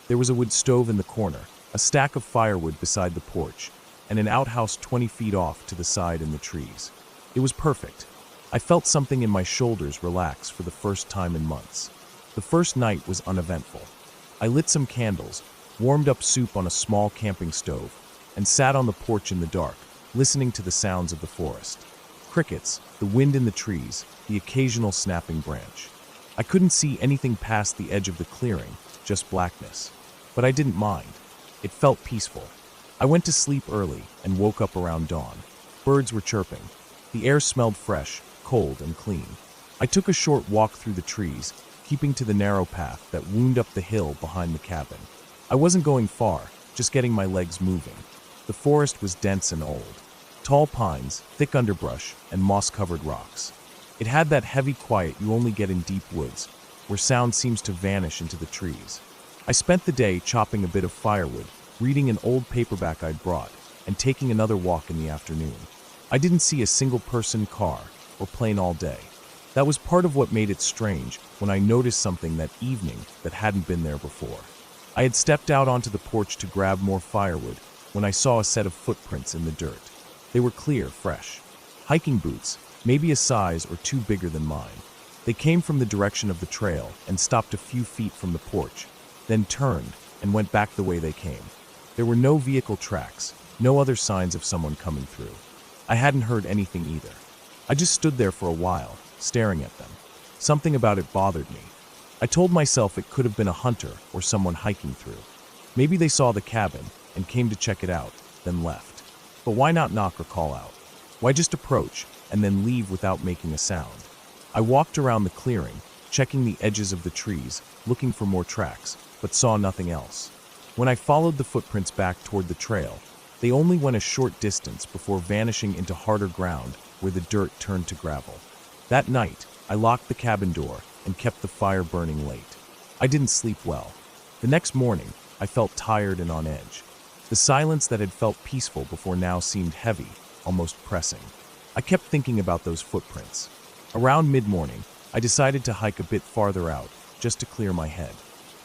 There was a wood stove in the corner, a stack of firewood beside the porch, and an outhouse 20 feet off to the side in the trees. It was perfect. I felt something in my shoulders relax for the first time in months. The first night was uneventful. I lit some candles, warmed up soup on a small camping stove, and sat on the porch in the dark, listening to the sounds of the forest. Crickets, the wind in the trees, the occasional snapping branch. I couldn't see anything past the edge of the clearing, just blackness. But I didn't mind. It felt peaceful. I went to sleep early and woke up around dawn. Birds were chirping. The air smelled fresh, cold, and clean. I took a short walk through the trees, keeping to the narrow path that wound up the hill behind the cabin. I wasn't going far, just getting my legs moving. The forest was dense and old. Tall pines, thick underbrush, and moss-covered rocks. It had that heavy quiet you only get in deep woods, where sound seems to vanish into the trees. I spent the day chopping a bit of firewood, reading an old paperback I'd brought, and taking another walk in the afternoon. I didn't see a single person, car, or plane all day. That was part of what made it strange when I noticed something that evening that hadn't been there before. I had stepped out onto the porch to grab more firewood when I saw a set of footprints in the dirt. They were clear, fresh. Hiking boots, maybe a size or two bigger than mine. They came from the direction of the trail and stopped a few feet from the porch, then turned and went back the way they came. There were no vehicle tracks, no other signs of someone coming through. I hadn't heard anything either. I just stood there for a while, staring at them. Something about it bothered me. I told myself it could have been a hunter or someone hiking through. Maybe they saw the cabin and came to check it out, then left. But why not knock or call out? Why just approach and then leave without making a sound? I walked around the clearing, checking the edges of the trees, looking for more tracks, but saw nothing else. When I followed the footprints back toward the trail, they only went a short distance before vanishing into harder ground where the dirt turned to gravel. That night, I locked the cabin door and kept the fire burning late. I didn't sleep well. The next morning, I felt tired and on edge. The silence that had felt peaceful before now seemed heavy, almost pressing. I kept thinking about those footprints. Around mid-morning, I decided to hike a bit farther out, just to clear my head.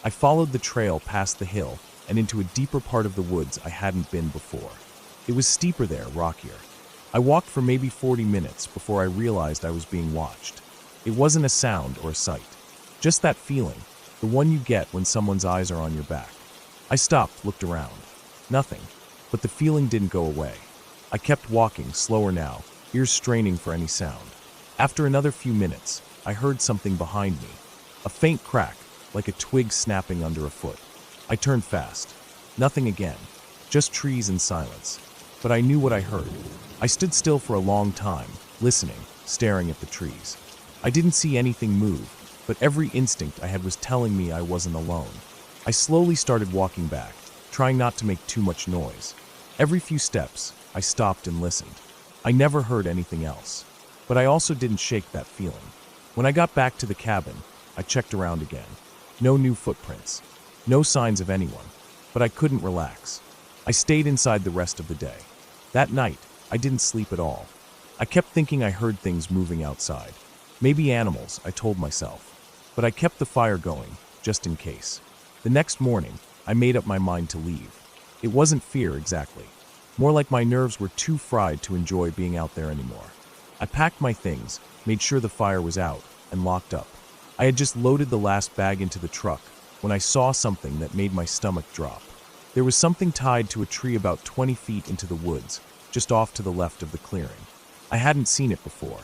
I followed the trail past the hill and into a deeper part of the woods I hadn't been before. It was steeper there, rockier. I walked for maybe 40 minutes before I realized I was being watched. It wasn't a sound or a sight, just that feeling, the one you get when someone's eyes are on your back. I stopped, looked around. Nothing, but the feeling didn't go away. I kept walking, slower now, ears straining for any sound. After another few minutes, I heard something behind me. A faint crack, like a twig snapping under a foot. I turned fast. Nothing again, just trees and silence. But I knew what I heard. I stood still for a long time, listening, staring at the trees. I didn't see anything move, but every instinct I had was telling me I wasn't alone. I slowly started walking back, trying not to make too much noise. Every few steps, I stopped and listened. I never heard anything else. But I also didn't shake that feeling. When I got back to the cabin, I checked around again. No new footprints. No signs of anyone. But I couldn't relax. I stayed inside the rest of the day. That night, I didn't sleep at all. I kept thinking I heard things moving outside. Maybe animals, I told myself. But I kept the fire going, just in case. The next morning, I made up my mind to leave. It wasn't fear exactly. More like my nerves were too fried to enjoy being out there anymore. I packed my things, made sure the fire was out, and locked up. I had just loaded the last bag into the truck when I saw something that made my stomach drop. There was something tied to a tree about 20 feet into the woods, just off to the left of the clearing. I hadn't seen it before.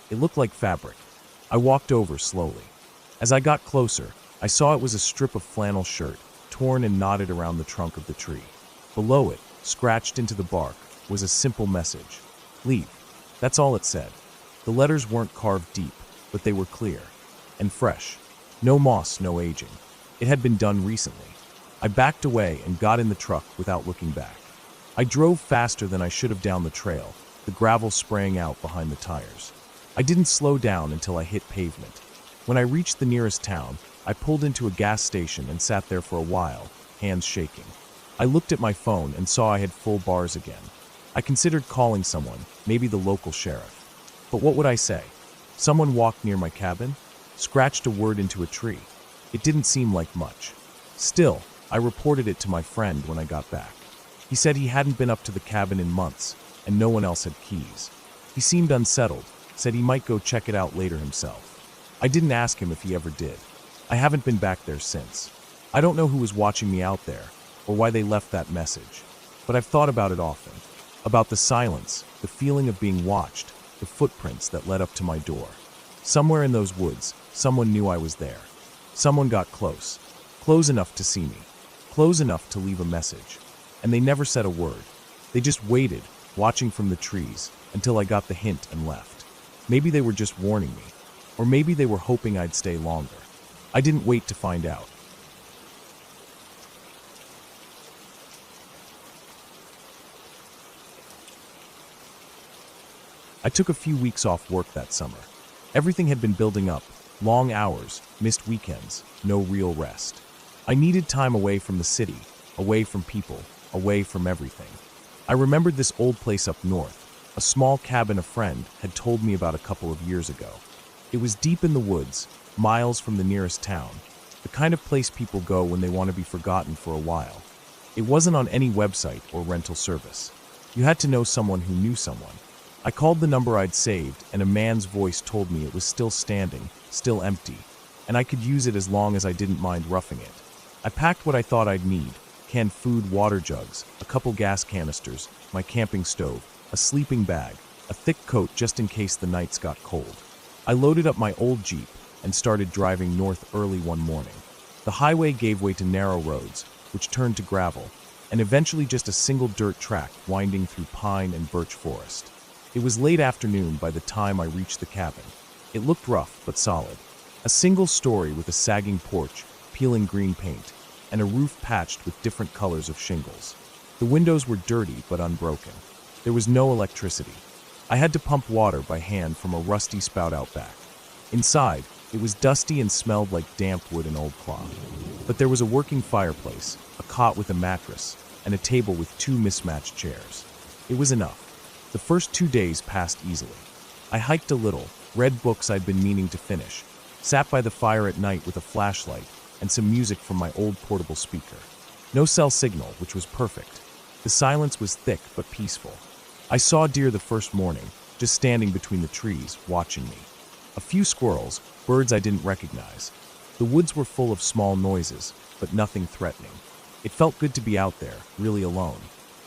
It looked like fabric. I walked over slowly. As I got closer, I saw it was a strip of flannel shirt, torn and knotted around the trunk of the tree. Below it, scratched into the bark, was a simple message. Leave. That's all it said. The letters weren't carved deep, but they were clear and fresh. No moss, no aging. It had been done recently. I backed away and got in the truck without looking back. I drove faster than I should have down the trail, the gravel spraying out behind the tires. I didn't slow down until I hit pavement. When I reached the nearest town, I pulled into a gas station and sat there for a while, hands shaking. I looked at my phone and saw I had full bars again. I considered calling someone, maybe the local sheriff. But what would I say? Someone walked near my cabin, scratched a word into a tree. It didn't seem like much. Still, I reported it to my friend when I got back. He said he hadn't been up to the cabin in months, and no one else had keys. He seemed unsettled, said he might go check it out later himself. I didn't ask him if he ever did. I haven't been back there since. I don't know who was watching me out there, or why they left that message. But I've thought about it often. About the silence, the feeling of being watched, the footprints that led up to my door. Somewhere in those woods, someone knew I was there. Someone got close. Close enough to see me. Close enough to leave a message. And they never said a word. They just waited, watching from the trees, until I got the hint and left. Maybe they were just warning me. Or maybe they were hoping I'd stay longer. I didn't wait to find out. I took a few weeks off work that summer. Everything had been building up. Long hours, missed weekends, no real rest. I needed time away from the city, away from people, away from everything. I remembered this old place up north, a small cabin a friend had told me about a couple of years ago. It was deep in the woods, miles from the nearest town, the kind of place people go when they want to be forgotten for a while. It wasn't on any website or rental service. You had to know someone who knew someone. I called the number I'd saved, and a man's voice told me it was still standing, still empty, and I could use it as long as I didn't mind roughing it. I packed what I thought I'd need: canned food, water jugs, a couple gas canisters, my camping stove, a sleeping bag, a thick coat just in case the nights got cold. I loaded up my old Jeep and started driving north early one morning. The highway gave way to narrow roads, which turned to gravel, and eventually just a single dirt track winding through pine and birch forest. It was late afternoon by the time I reached the cabin. It looked rough but solid. A single story with a sagging porch, peeling green paint, and a roof patched with different colors of shingles. The windows were dirty but unbroken. There was no electricity. I had to pump water by hand from a rusty spout out back. Inside, it was dusty and smelled like damp wood and old cloth. But there was a working fireplace, a cot with a mattress, and a table with two mismatched chairs. It was enough. The first 2 days passed easily. I hiked a little, read books I'd been meaning to finish, sat by the fire at night with a flashlight and some music from my old portable speaker. No cell signal, which was perfect. The silence was thick but peaceful. I saw deer the first morning, just standing between the trees, watching me. A few squirrels, birds I didn't recognize. The woods were full of small noises, but nothing threatening. It felt good to be out there, really alone.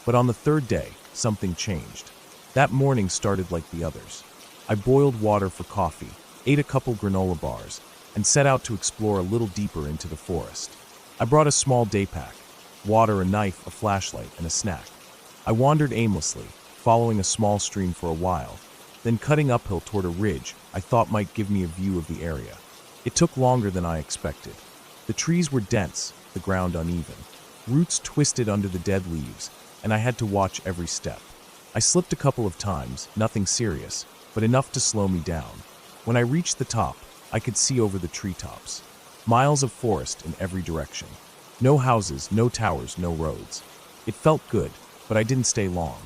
But on the third day, something changed. That morning started like the others. I boiled water for coffee, ate a couple granola bars, and set out to explore a little deeper into the forest. I brought a small day pack: water, a knife, a flashlight, and a snack. I wandered aimlessly, following a small stream for a while, then cutting uphill toward a ridge I thought might give me a view of the area. It took longer than I expected. The trees were dense, the ground uneven. Roots twisted under the dead leaves, and I had to watch every step. I slipped a couple of times, nothing serious, but enough to slow me down. When I reached the top, I could see over the treetops. Miles of forest in every direction. No houses, no towers, no roads. It felt good, but I didn't stay long.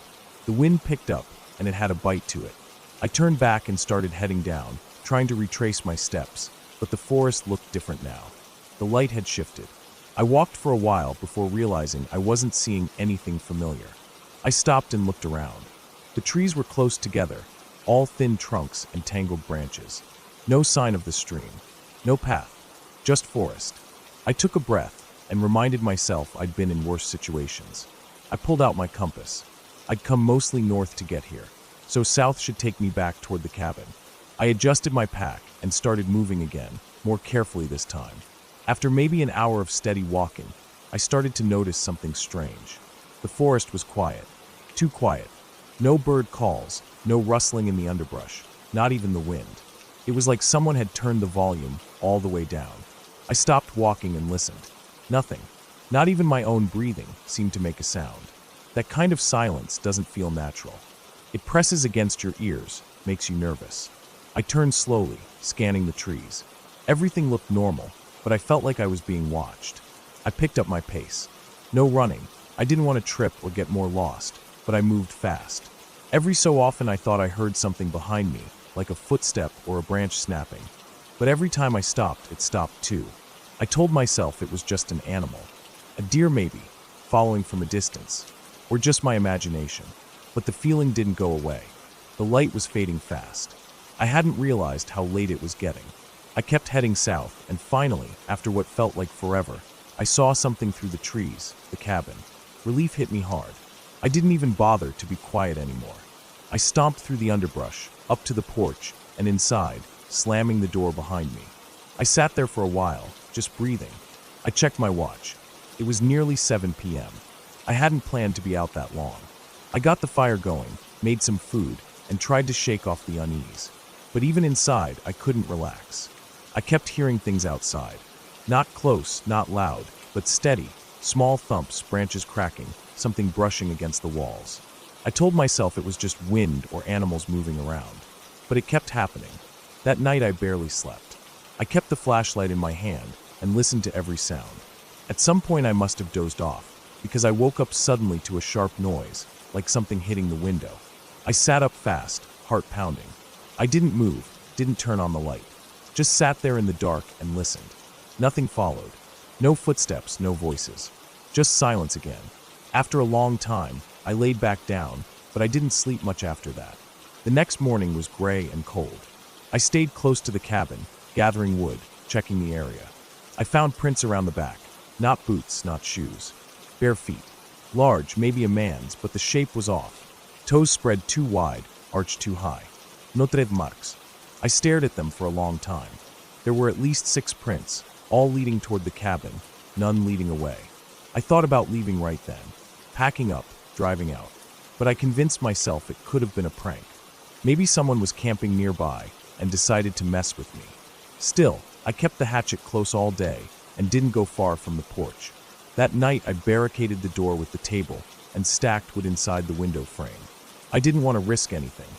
The wind picked up, and it had a bite to it. I turned back and started heading down, trying to retrace my steps, but the forest looked different now. The light had shifted. I walked for a while before realizing I wasn't seeing anything familiar. I stopped and looked around. The trees were close together, all thin trunks and tangled branches. No sign of the stream. No path. Just forest. I took a breath and reminded myself I'd been in worse situations. I pulled out my compass. I'd come mostly north to get here, so south should take me back toward the cabin. I adjusted my pack and started moving again, more carefully this time. After maybe an hour of steady walking, I started to notice something strange. The forest was quiet. Too quiet. No bird calls, no rustling in the underbrush, not even the wind. It was like someone had turned the volume all the way down. I stopped walking and listened. Nothing, not even my own breathing, seemed to make a sound. That kind of silence doesn't feel natural. It presses against your ears, makes you nervous. I turned slowly, scanning the trees. Everything looked normal, but I felt like I was being watched. I picked up my pace. No running. I didn't want to trip or get more lost, but I moved fast. Every so often I thought I heard something behind me, like a footstep or a branch snapping. But every time I stopped, it stopped too. I told myself it was just an animal. A deer maybe, following from a distance. Or just my imagination. But the feeling didn't go away. The light was fading fast. I hadn't realized how late it was getting. I kept heading south, and finally, after what felt like forever, I saw something through the trees, the cabin. Relief hit me hard. I didn't even bother to be quiet anymore. I stomped through the underbrush, up to the porch, and inside, slamming the door behind me. I sat there for a while, just breathing. I checked my watch. It was nearly 7 p.m. I hadn't planned to be out that long. I got the fire going, made some food, and tried to shake off the unease. But even inside, I couldn't relax. I kept hearing things outside. Not close, not loud, but steady. Small thumps, branches cracking, something brushing against the walls. I told myself it was just wind or animals moving around. But it kept happening. That night I barely slept. I kept the flashlight in my hand and listened to every sound. At some point I must have dozed off, because I woke up suddenly to a sharp noise, like something hitting the window. I sat up fast, heart pounding. I didn't move, didn't turn on the light. Just sat there in the dark and listened. Nothing followed. No footsteps, no voices. Just silence again. After a long time, I laid back down, but I didn't sleep much after that. The next morning was gray and cold. I stayed close to the cabin, gathering wood, checking the area. I found prints around the back, not boots, not shoes. Bare feet. Large, maybe a man's, but the shape was off. Toes spread too wide, arched too high. No tread marks. I stared at them for a long time. There were at least 6 prints, all leading toward the cabin, none leading away. I thought about leaving right then, packing up, driving out. But I convinced myself it could have been a prank. Maybe someone was camping nearby and decided to mess with me. Still, I kept the hatchet close all day and didn't go far from the porch. That night, I barricaded the door with the table and stacked wood inside the window frame. I didn't want to risk anything.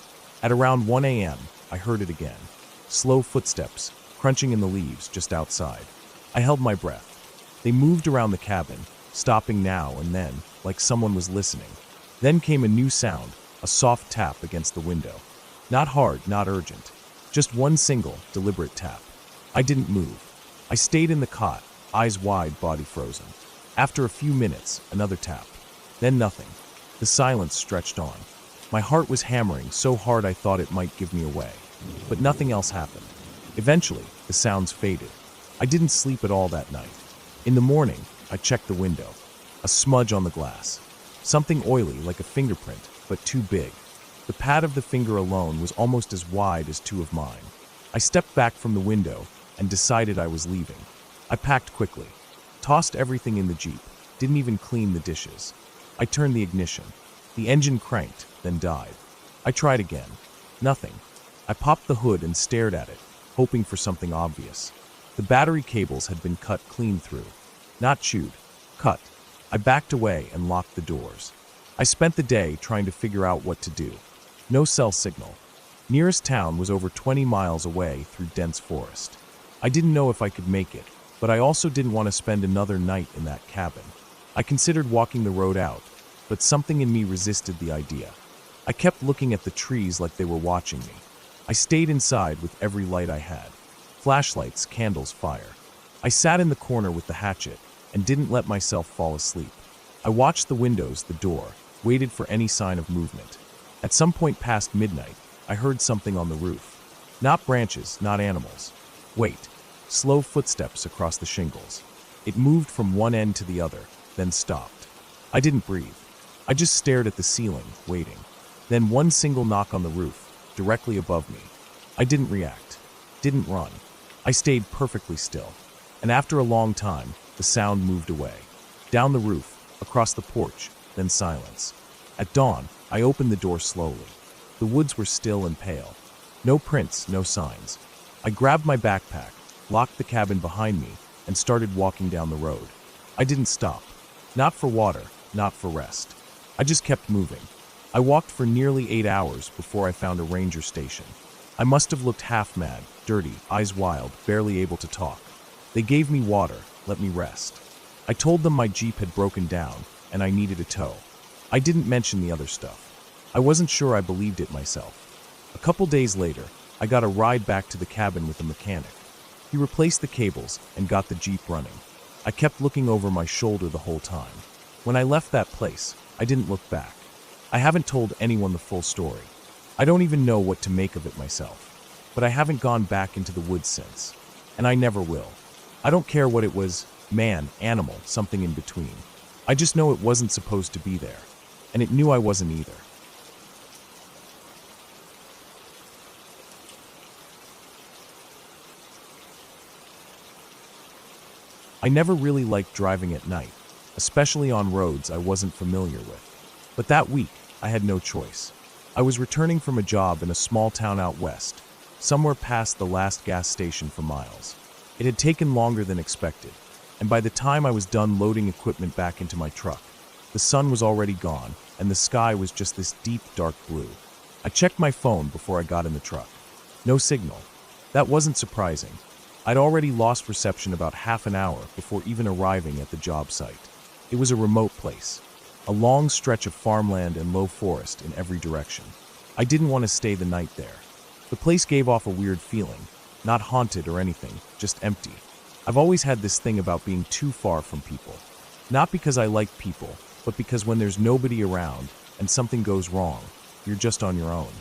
At around 1 a.m., I heard it again. Slow footsteps, crunching in the leaves just outside. I held my breath. They moved around the cabin, stopping now and then, like someone was listening. Then came a new sound, a soft tap against the window. Not hard, not urgent. Just one single, deliberate tap. I didn't move. I stayed in the cot, eyes wide, body frozen. After a few minutes, another tap. Then nothing. The silence stretched on. My heart was hammering so hard I thought it might give me away. But nothing else happened. Eventually, the sounds faded. I didn't sleep at all that night. In the morning, I checked the window. A smudge on the glass. Something oily like a fingerprint, but too big. The pad of the finger alone was almost as wide as 2 of mine. I stepped back from the window and decided I was leaving. I packed quickly, tossed everything in the Jeep, didn't even clean the dishes. I turned the ignition. The engine cranked, then died. I tried again. Nothing. I popped the hood and stared at it, hoping for something obvious. The battery cables had been cut clean through. Not chewed. Cut. I backed away and locked the doors. I spent the day trying to figure out what to do. No cell signal. Nearest town was over 20 miles away through dense forest. I didn't know if I could make it, but I also didn't want to spend another night in that cabin. I considered walking the road out, but something in me resisted the idea. I kept looking at the trees like they were watching me. I stayed inside with every light I had. Flashlights, candles, fire. I sat in the corner with the hatchet and didn't let myself fall asleep. I watched the windows, the door, waited for any sign of movement. At some point past midnight, I heard something on the roof. Not branches, not animals. Wait. Slow footsteps across the shingles. It moved from one end to the other, then stopped. I didn't breathe. I just stared at the ceiling, waiting. Then one single knock on the roof, directly above me. I didn't react. Didn't run. I stayed perfectly still. And after a long time, the sound moved away. Down the roof, across the porch, then silence. At dawn, I opened the door slowly. The woods were still and pale. No prints, no signs. I grabbed my backpack, locked the cabin behind me, and started walking down the road. I didn't stop. Not for water, not for rest. I just kept moving. I walked for nearly 8 hours before I found a ranger station. I must have looked half mad, dirty, eyes wild, barely able to talk. They gave me water, let me rest. I told them my Jeep had broken down, and I needed a tow. I didn't mention the other stuff. I wasn't sure I believed it myself. A couple days later, I got a ride back to the cabin with a mechanic. He replaced the cables and got the Jeep running. I kept looking over my shoulder the whole time. When I left that place, I didn't look back. I haven't told anyone the full story. I don't even know what to make of it myself. But I haven't gone back into the woods since. And I never will. I don't care what it was, man, animal, something in between. I just know it wasn't supposed to be there. And it knew I wasn't either. I never really liked driving at night, especially on roads I wasn't familiar with. But that week, I had no choice. I was returning from a job in a small town out west, somewhere past the last gas station for miles. It had taken longer than expected, and by the time I was done loading equipment back into my truck, the sun was already gone, and the sky was just this deep, dark blue. I checked my phone before I got in the truck. No signal. That wasn't surprising. I'd already lost reception about half an hour before even arriving at the job site. It was a remote place, a long stretch of farmland and low forest in every direction. I didn't want to stay the night there. The place gave off a weird feeling, not haunted or anything, just empty. I've always had this thing about being too far from people. Not because I like people, but because when there's nobody around and something goes wrong, you're just on your own.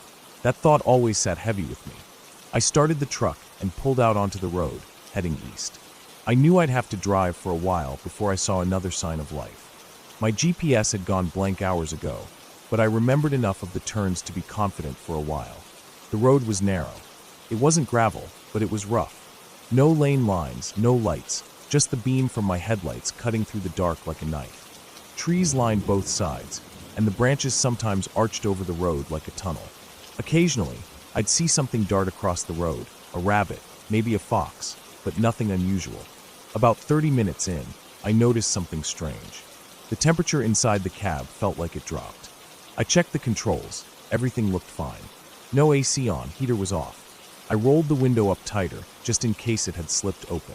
That thought always sat heavy with me. I started the truck and pulled out onto the road, heading east. I knew I'd have to drive for a while before I saw another sign of life. My GPS had gone blank hours ago, but I remembered enough of the turns to be confident for a while. The road was narrow. It wasn't gravel, but it was rough. No lane lines, no lights, just the beam from my headlights cutting through the dark like a knife. Trees lined both sides, and the branches sometimes arched over the road like a tunnel. Occasionally, I'd see something dart across the road, a rabbit, maybe a fox, but nothing unusual. About 30 minutes in, I noticed something strange. The temperature inside the cab felt like it dropped. I checked the controls. Everything looked fine. No AC on, heater was off. I rolled the window up tighter, just in case it had slipped open.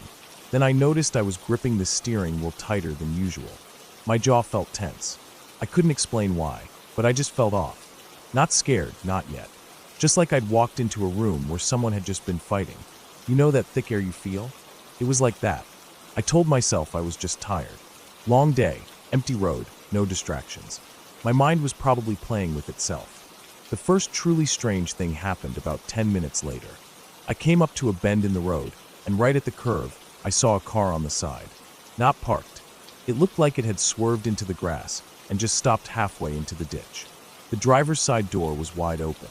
Then I noticed I was gripping the steering wheel tighter than usual. My jaw felt tense. I couldn't explain why, but I just felt off. Not scared, not yet. Just like I'd walked into a room where someone had just been fighting. You know that thick air you feel? It was like that. I told myself I was just tired. Long day, empty road, no distractions. My mind was probably playing with itself. The first truly strange thing happened about 10 minutes later. I came up to a bend in the road, and right at the curve, I saw a car on the side. Not parked. It looked like it had swerved into the grass and just stopped halfway into the ditch. The driver's side door was wide open,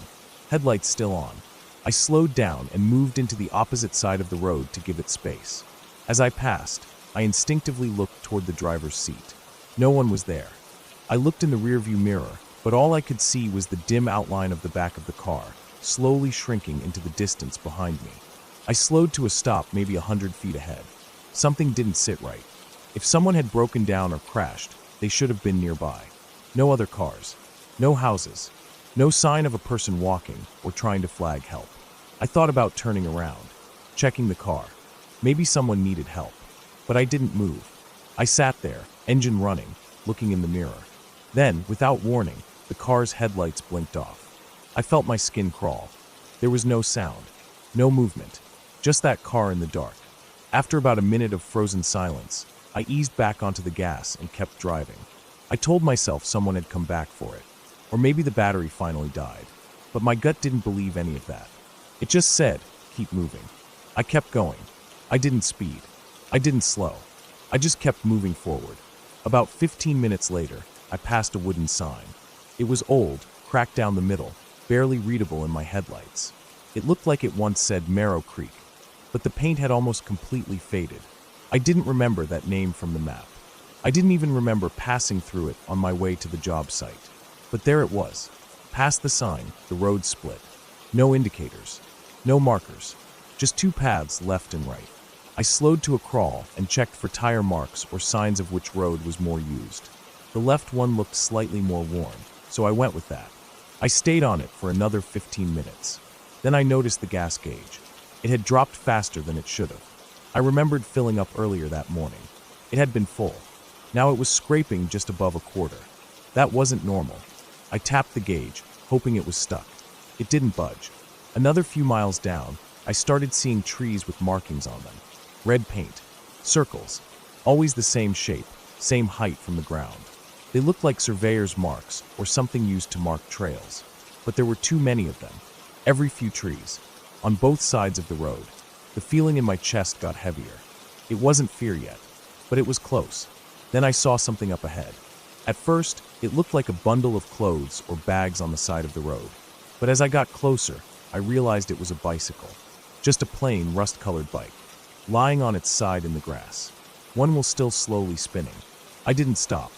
headlights still on. I slowed down and moved into the opposite side of the road to give it space. As I passed, I instinctively looked toward the driver's seat. No one was there. I looked in the rearview mirror, but all I could see was the dim outline of the back of the car, slowly shrinking into the distance behind me. I slowed to a stop maybe 100 feet ahead. Something didn't sit right. If someone had broken down or crashed, they should have been nearby. No other cars. No houses. No sign of a person walking or trying to flag help. I thought about turning around, checking the car. Maybe someone needed help. But I didn't move. I sat there, engine running, looking in the mirror. Then, without warning, the car's headlights blinked off. I felt my skin crawl. There was no sound, no movement, just that car in the dark. After about a minute of frozen silence, I eased back onto the gas and kept driving. I told myself someone had come back for it, or maybe the battery finally died. But my gut didn't believe any of that. It just said, keep moving. I kept going. I didn't speed. I didn't slow. I just kept moving forward. About 15 minutes later, I passed a wooden sign. It was old, cracked down the middle, barely readable in my headlights. It looked like it once said Marrow Creek, but the paint had almost completely faded. I didn't remember that name from the map. I didn't even remember passing through it on my way to the job site. But there it was. Past the sign, the road split. No indicators. No markers. Just two paths left and right. I slowed to a crawl and checked for tire marks or signs of which road was more used. The left one looked slightly more worn, so I went with that. I stayed on it for another 15 minutes. Then I noticed the gas gauge. It had dropped faster than it should have. I remembered filling up earlier that morning. It had been full. Now it was scraping just above a quarter. That wasn't normal. I tapped the gauge, hoping it was stuck. It didn't budge. Another few miles down, I started seeing trees with markings on them. Red paint. Circles. Always the same shape, same height from the ground. They looked like surveyor's marks or something used to mark trails. But there were too many of them. Every few trees. On both sides of the road. The feeling in my chest got heavier. It wasn't fear yet, but it was close. Then I saw something up ahead. At first, it looked like a bundle of clothes or bags on the side of the road. But as I got closer, I realized it was a bicycle. Just a plain, rust-colored bike, lying on its side in the grass. One was still slowly spinning. I didn't stop.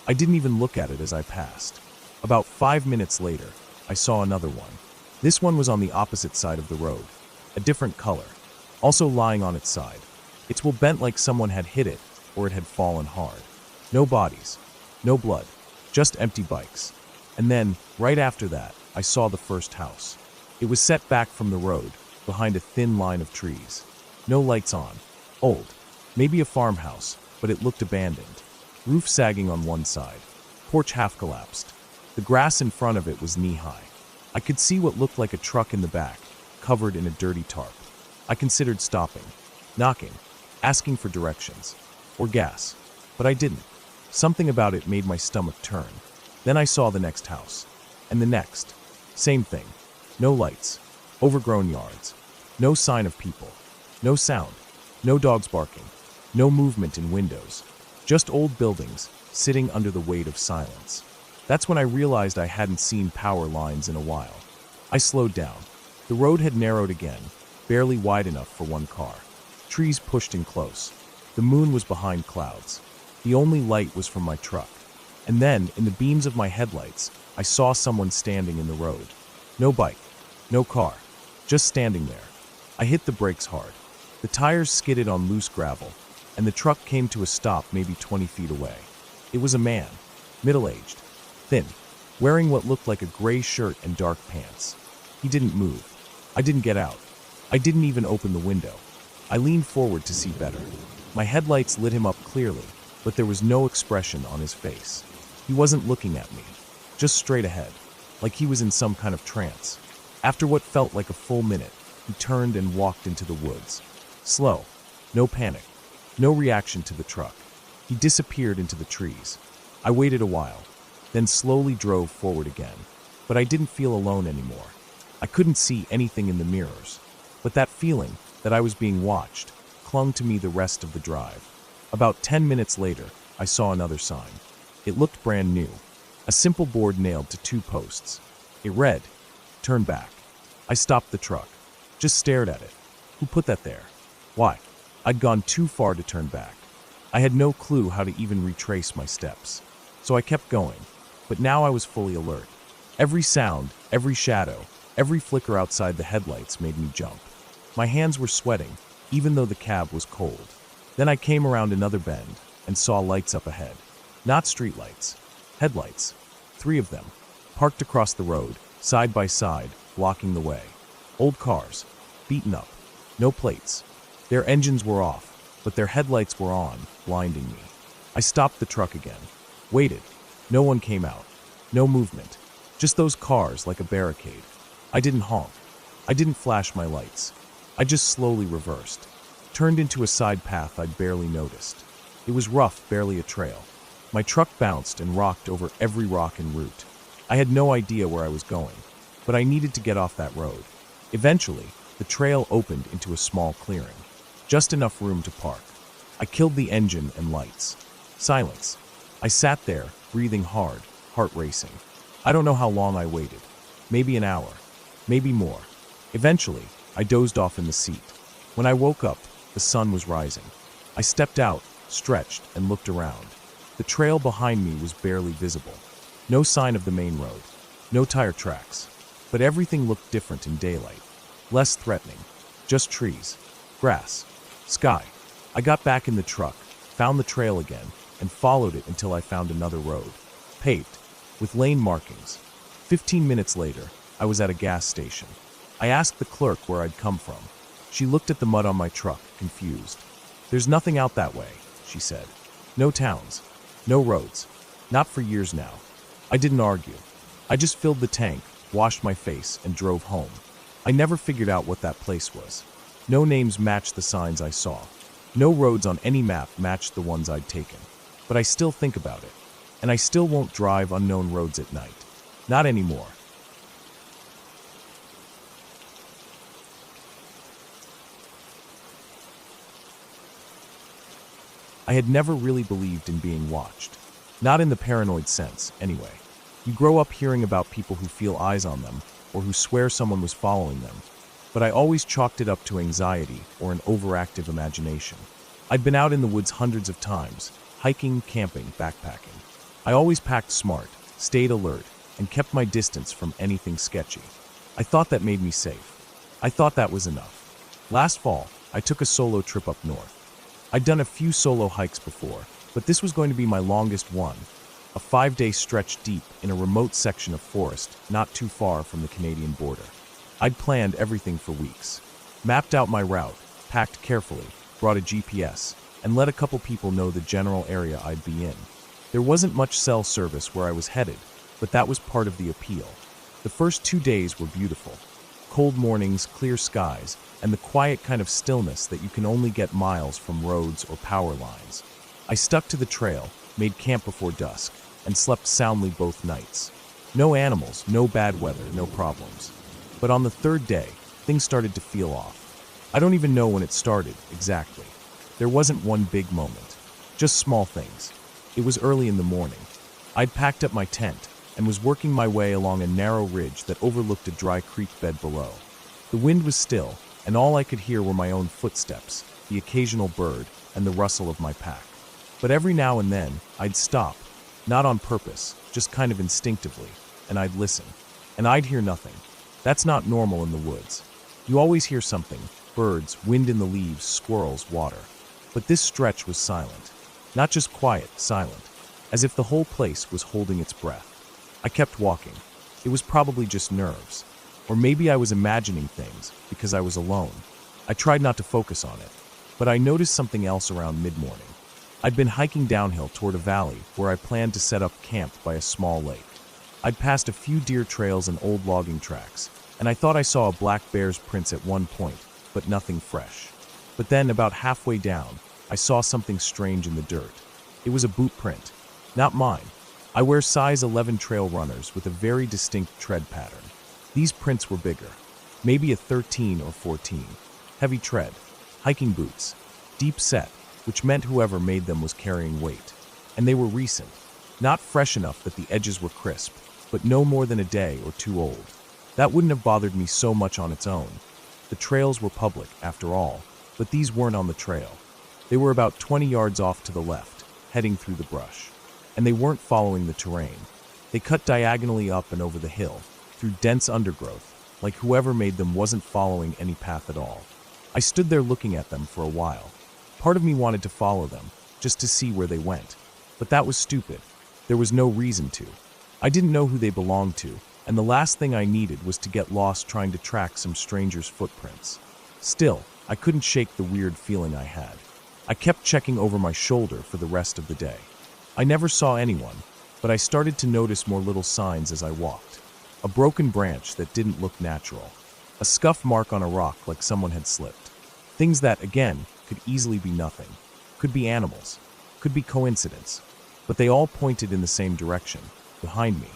I didn't even look at it as I passed. About 5 minutes later, I saw another one. This one was on the opposite side of the road, a different color, also lying on its side. Its wheel bent like someone had hit it or it had fallen hard. No bodies, no blood, just empty bikes. And then, right after that, I saw the first house. It was set back from the road, behind a thin line of trees. No lights on. Old. Maybe a farmhouse, but it looked abandoned. Roof sagging on one side. Porch half collapsed. The grass in front of it was knee-high. I could see what looked like a truck in the back, covered in a dirty tarp. I considered stopping, knocking, asking for directions, or gas, but I didn't. Something about it made my stomach turn. Then I saw the next house. And the next. Same thing. No lights. Overgrown yards. No sign of people. No sound. No dogs barking. No movement in windows. Just old buildings, sitting under the weight of silence. That's when I realized I hadn't seen power lines in a while. I slowed down. The road had narrowed again, barely wide enough for one car. Trees pushed in close. The moon was behind clouds. The only light was from my truck. And then, in the beams of my headlights, I saw someone standing in the road. No bike. No car. Just standing there. I hit the brakes hard. The tires skidded on loose gravel, and the truck came to a stop maybe 20 feet away. It was a man, middle-aged, thin, wearing what looked like a gray shirt and dark pants. He didn't move. I didn't get out. I didn't even open the window. I leaned forward to see better. My headlights lit him up clearly, but there was no expression on his face. He wasn't looking at me, just straight ahead, like he was in some kind of trance. After what felt like a full minute, he turned and walked into the woods. Slow, no panic, no reaction to the truck. He disappeared into the trees. I waited a while, then slowly drove forward again. But I didn't feel alone anymore. I couldn't see anything in the mirrors, but that feeling that I was being watched clung to me the rest of the drive. About 10 minutes later, I saw another sign. It looked brand new, a simple board nailed to 2 posts. It read, "Turn back." I stopped the truck, just stared at it. Who put that there? Why? I'd gone too far to turn back. I had no clue how to even retrace my steps. So I kept going, but now I was fully alert. Every sound, every shadow, every flicker outside the headlights made me jump. My hands were sweating, even though the cab was cold. Then I came around another bend and saw lights up ahead. Not streetlights, headlights. 3 of them, parked across the road, side by side, blocking the way. Old cars, beaten up, no plates. Their engines were off, but their headlights were on, blinding me. I stopped the truck again, waited. No one came out, no movement, just those cars like a barricade. I didn't honk. I didn't flash my lights. I just slowly reversed, turned into a side path I'd barely noticed. It was rough, barely a trail. My truck bounced and rocked over every rock en route. I had no idea where I was going, but I needed to get off that road. Eventually, the trail opened into a small clearing, just enough room to park. I killed the engine and lights. Silence. I sat there, breathing hard, heart racing. I don't know how long I waited. Maybe an hour, maybe more. Eventually, I dozed off in the seat. When I woke up, the sun was rising. I stepped out, stretched, and looked around. The trail behind me was barely visible. No sign of the main road, no tire tracks. But everything looked different in daylight. Less threatening. Just trees, grass, sky. I got back in the truck, found the trail again, and followed it until I found another road. Paved, with lane markings. 15 minutes later, I was at a gas station. I asked the clerk where I'd come from. She looked at the mud on my truck, confused. "There's nothing out that way," she said. "No towns. No roads. Not for years now." I didn't argue. I just filled the tank, washed my face, and drove home. I never figured out what that place was. No names matched the signs I saw. No roads on any map matched the ones I'd taken. But I still think about it. And I still won't drive unknown roads at night. Not anymore. I had never really believed in being watched. Not in the paranoid sense, anyway. You grow up hearing about people who feel eyes on them, or who swear someone was following them. But I always chalked it up to anxiety or an overactive imagination. I'd been out in the woods hundreds of times, hiking, camping, backpacking. I always packed smart, stayed alert, and kept my distance from anything sketchy. I thought that made me safe. I thought that was enough. Last fall, I took a solo trip up north. I'd done a few solo hikes before, but this was going to be my longest one. A 5-day stretch deep in a remote section of forest not too far from the Canadian border. I'd planned everything for weeks. Mapped out my route, packed carefully, brought a GPS, and let a couple people know the general area I'd be in. There wasn't much cell service where I was headed, but that was part of the appeal. The first 2 days were beautiful. Cold mornings, clear skies, and the quiet kind of stillness that you can only get miles from roads or power lines. I stuck to the trail, made camp before dusk, and slept soundly both nights. No animals, no bad weather, no problems. But on the third day, things started to feel off. I don't even know when it started, exactly. There wasn't one big moment, just small things. It was early in the morning. I'd packed up my tent and was working my way along a narrow ridge that overlooked a dry creek bed below. The wind was still, and all I could hear were my own footsteps, the occasional bird, and the rustle of my pack. But every now and then, I'd stop, not on purpose, just kind of instinctively, and I'd listen. And I'd hear nothing. That's not normal in the woods. You always hear something: birds, wind in the leaves, squirrels, water. But this stretch was silent. Not just quiet, silent, as if the whole place was holding its breath. I kept walking. It was probably just nerves. Or maybe I was imagining things because I was alone. I tried not to focus on it. But I noticed something else around mid-morning. I'd been hiking downhill toward a valley where I planned to set up camp by a small lake. I'd passed a few deer trails and old logging tracks, and I thought I saw a black bear's prints at one point, but nothing fresh. But then, about halfway down, I saw something strange in the dirt. It was a boot print. Not mine. I wear size 11 trail runners with a very distinct tread pattern. These prints were bigger, maybe a 13 or 14. Heavy tread, hiking boots, deep set, which meant whoever made them was carrying weight. And they were recent, not fresh enough that the edges were crisp, but no more than a day or two old. That wouldn't have bothered me so much on its own. The trails were public, after all, but these weren't on the trail. They were about 20 yards off to the left, heading through the brush. And they weren't following the terrain. They cut diagonally up and over the hill, through dense undergrowth, like whoever made them wasn't following any path at all. I stood there looking at them for a while. Part of me wanted to follow them, just to see where they went. But that was stupid. There was no reason to. I didn't know who they belonged to, and the last thing I needed was to get lost trying to track some stranger's footprints. Still, I couldn't shake the weird feeling I had. I kept checking over my shoulder for the rest of the day. I never saw anyone, but I started to notice more little signs as I walked. A broken branch that didn't look natural. A scuff mark on a rock like someone had slipped. Things that, again, could easily be nothing. Could be animals. Could be coincidence. But they all pointed in the same direction, behind me.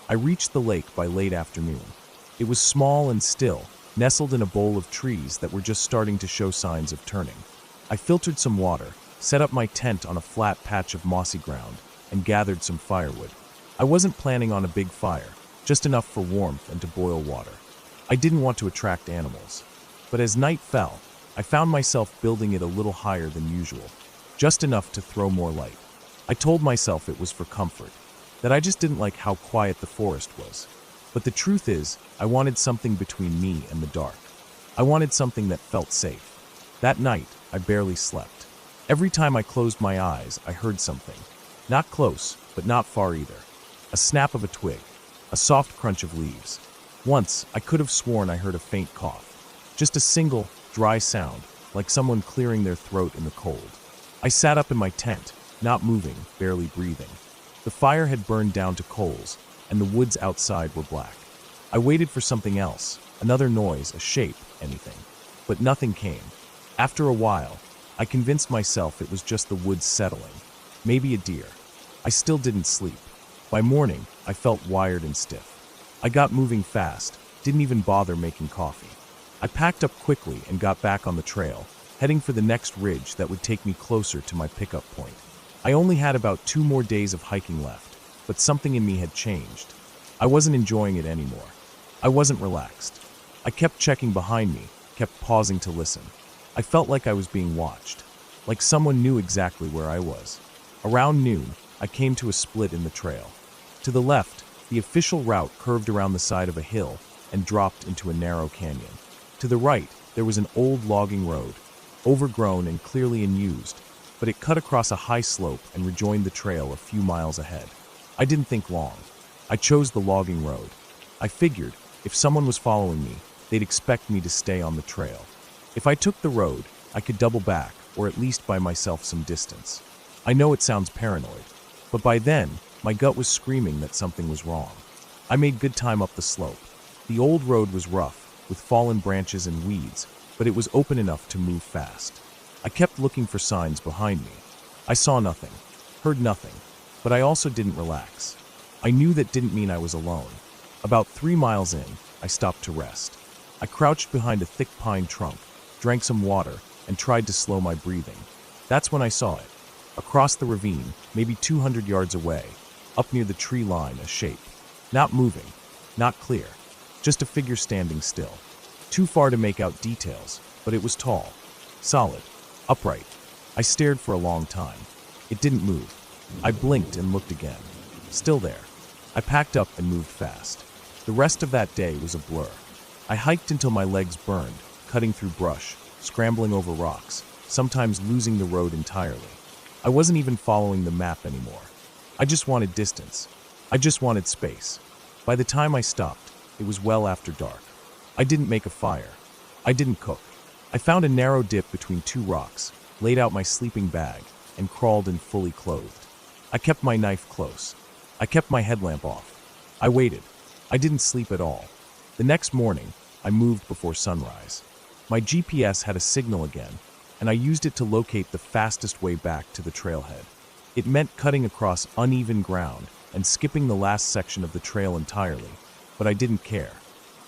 I reached the lake by late afternoon. It was small and still, nestled in a bowl of trees that were just starting to show signs of turning. I filtered some water, set up my tent on a flat patch of mossy ground, and gathered some firewood. I wasn't planning on a big fire, just enough for warmth and to boil water. I didn't want to attract animals. But as night fell, I found myself building it a little higher than usual, just enough to throw more light. I told myself it was for comfort, that I just didn't like how quiet the forest was. But the truth is, I wanted something between me and the dark. I wanted something that felt safe. That night, I barely slept. Every time I closed my eyes, I heard something. Not close, but not far either. A snap of a twig, a soft crunch of leaves. Once, I could have sworn I heard a faint cough. Just a single, dry sound, like someone clearing their throat in the cold. I sat up in my tent, not moving, barely breathing. The fire had burned down to coals, and the woods outside were black. I waited for something else, another noise, a shape, anything. But nothing came. After a while, I convinced myself it was just the woods settling. Maybe a deer. I still didn't sleep. By morning, I felt wired and stiff. I got moving fast, didn't even bother making coffee. I packed up quickly and got back on the trail, heading for the next ridge that would take me closer to my pickup point. I only had about 2 more days of hiking left, but something in me had changed. I wasn't enjoying it anymore. I wasn't relaxed. I kept checking behind me, kept pausing to listen. I felt like I was being watched, like someone knew exactly where I was. Around noon, I came to a split in the trail. To the left, the official route curved around the side of a hill and dropped into a narrow canyon. To the right, there was an old logging road, overgrown and clearly unused, but it cut across a high slope and rejoined the trail a few miles ahead. I didn't think long. I chose the logging road. I figured, if someone was following me, they'd expect me to stay on the trail. If I took the road, I could double back, or at least buy myself some distance. I know it sounds paranoid, but by then, my gut was screaming that something was wrong. I made good time up the slope. The old road was rough, with fallen branches and weeds, but it was open enough to move fast. I kept looking for signs behind me. I saw nothing, heard nothing, but I also didn't relax. I knew that didn't mean I was alone. About 3 miles in, I stopped to rest. I crouched behind a thick pine trunk, drank some water, and tried to slow my breathing. That's when I saw it. Across the ravine, maybe 200 yards away, up near the tree line, a shape. Not moving, not clear, just a figure standing still. Too far to make out details, but it was tall, solid, upright. I stared for a long time. It didn't move. I blinked and looked again. Still there. I packed up and moved fast. The rest of that day was a blur. I hiked until my legs burned, cutting through brush, scrambling over rocks, sometimes losing the road entirely. I wasn't even following the map anymore. I just wanted distance. I just wanted space. By the time I stopped, it was well after dark. I didn't make a fire. I didn't cook. I found a narrow dip between 2 rocks, laid out my sleeping bag, and crawled in fully clothed. I kept my knife close. I kept my headlamp off. I waited. I didn't sleep at all. The next morning, I moved before sunrise. My GPS had a signal again, and I used it to locate the fastest way back to the trailhead. It meant cutting across uneven ground and skipping the last section of the trail entirely, but I didn't care.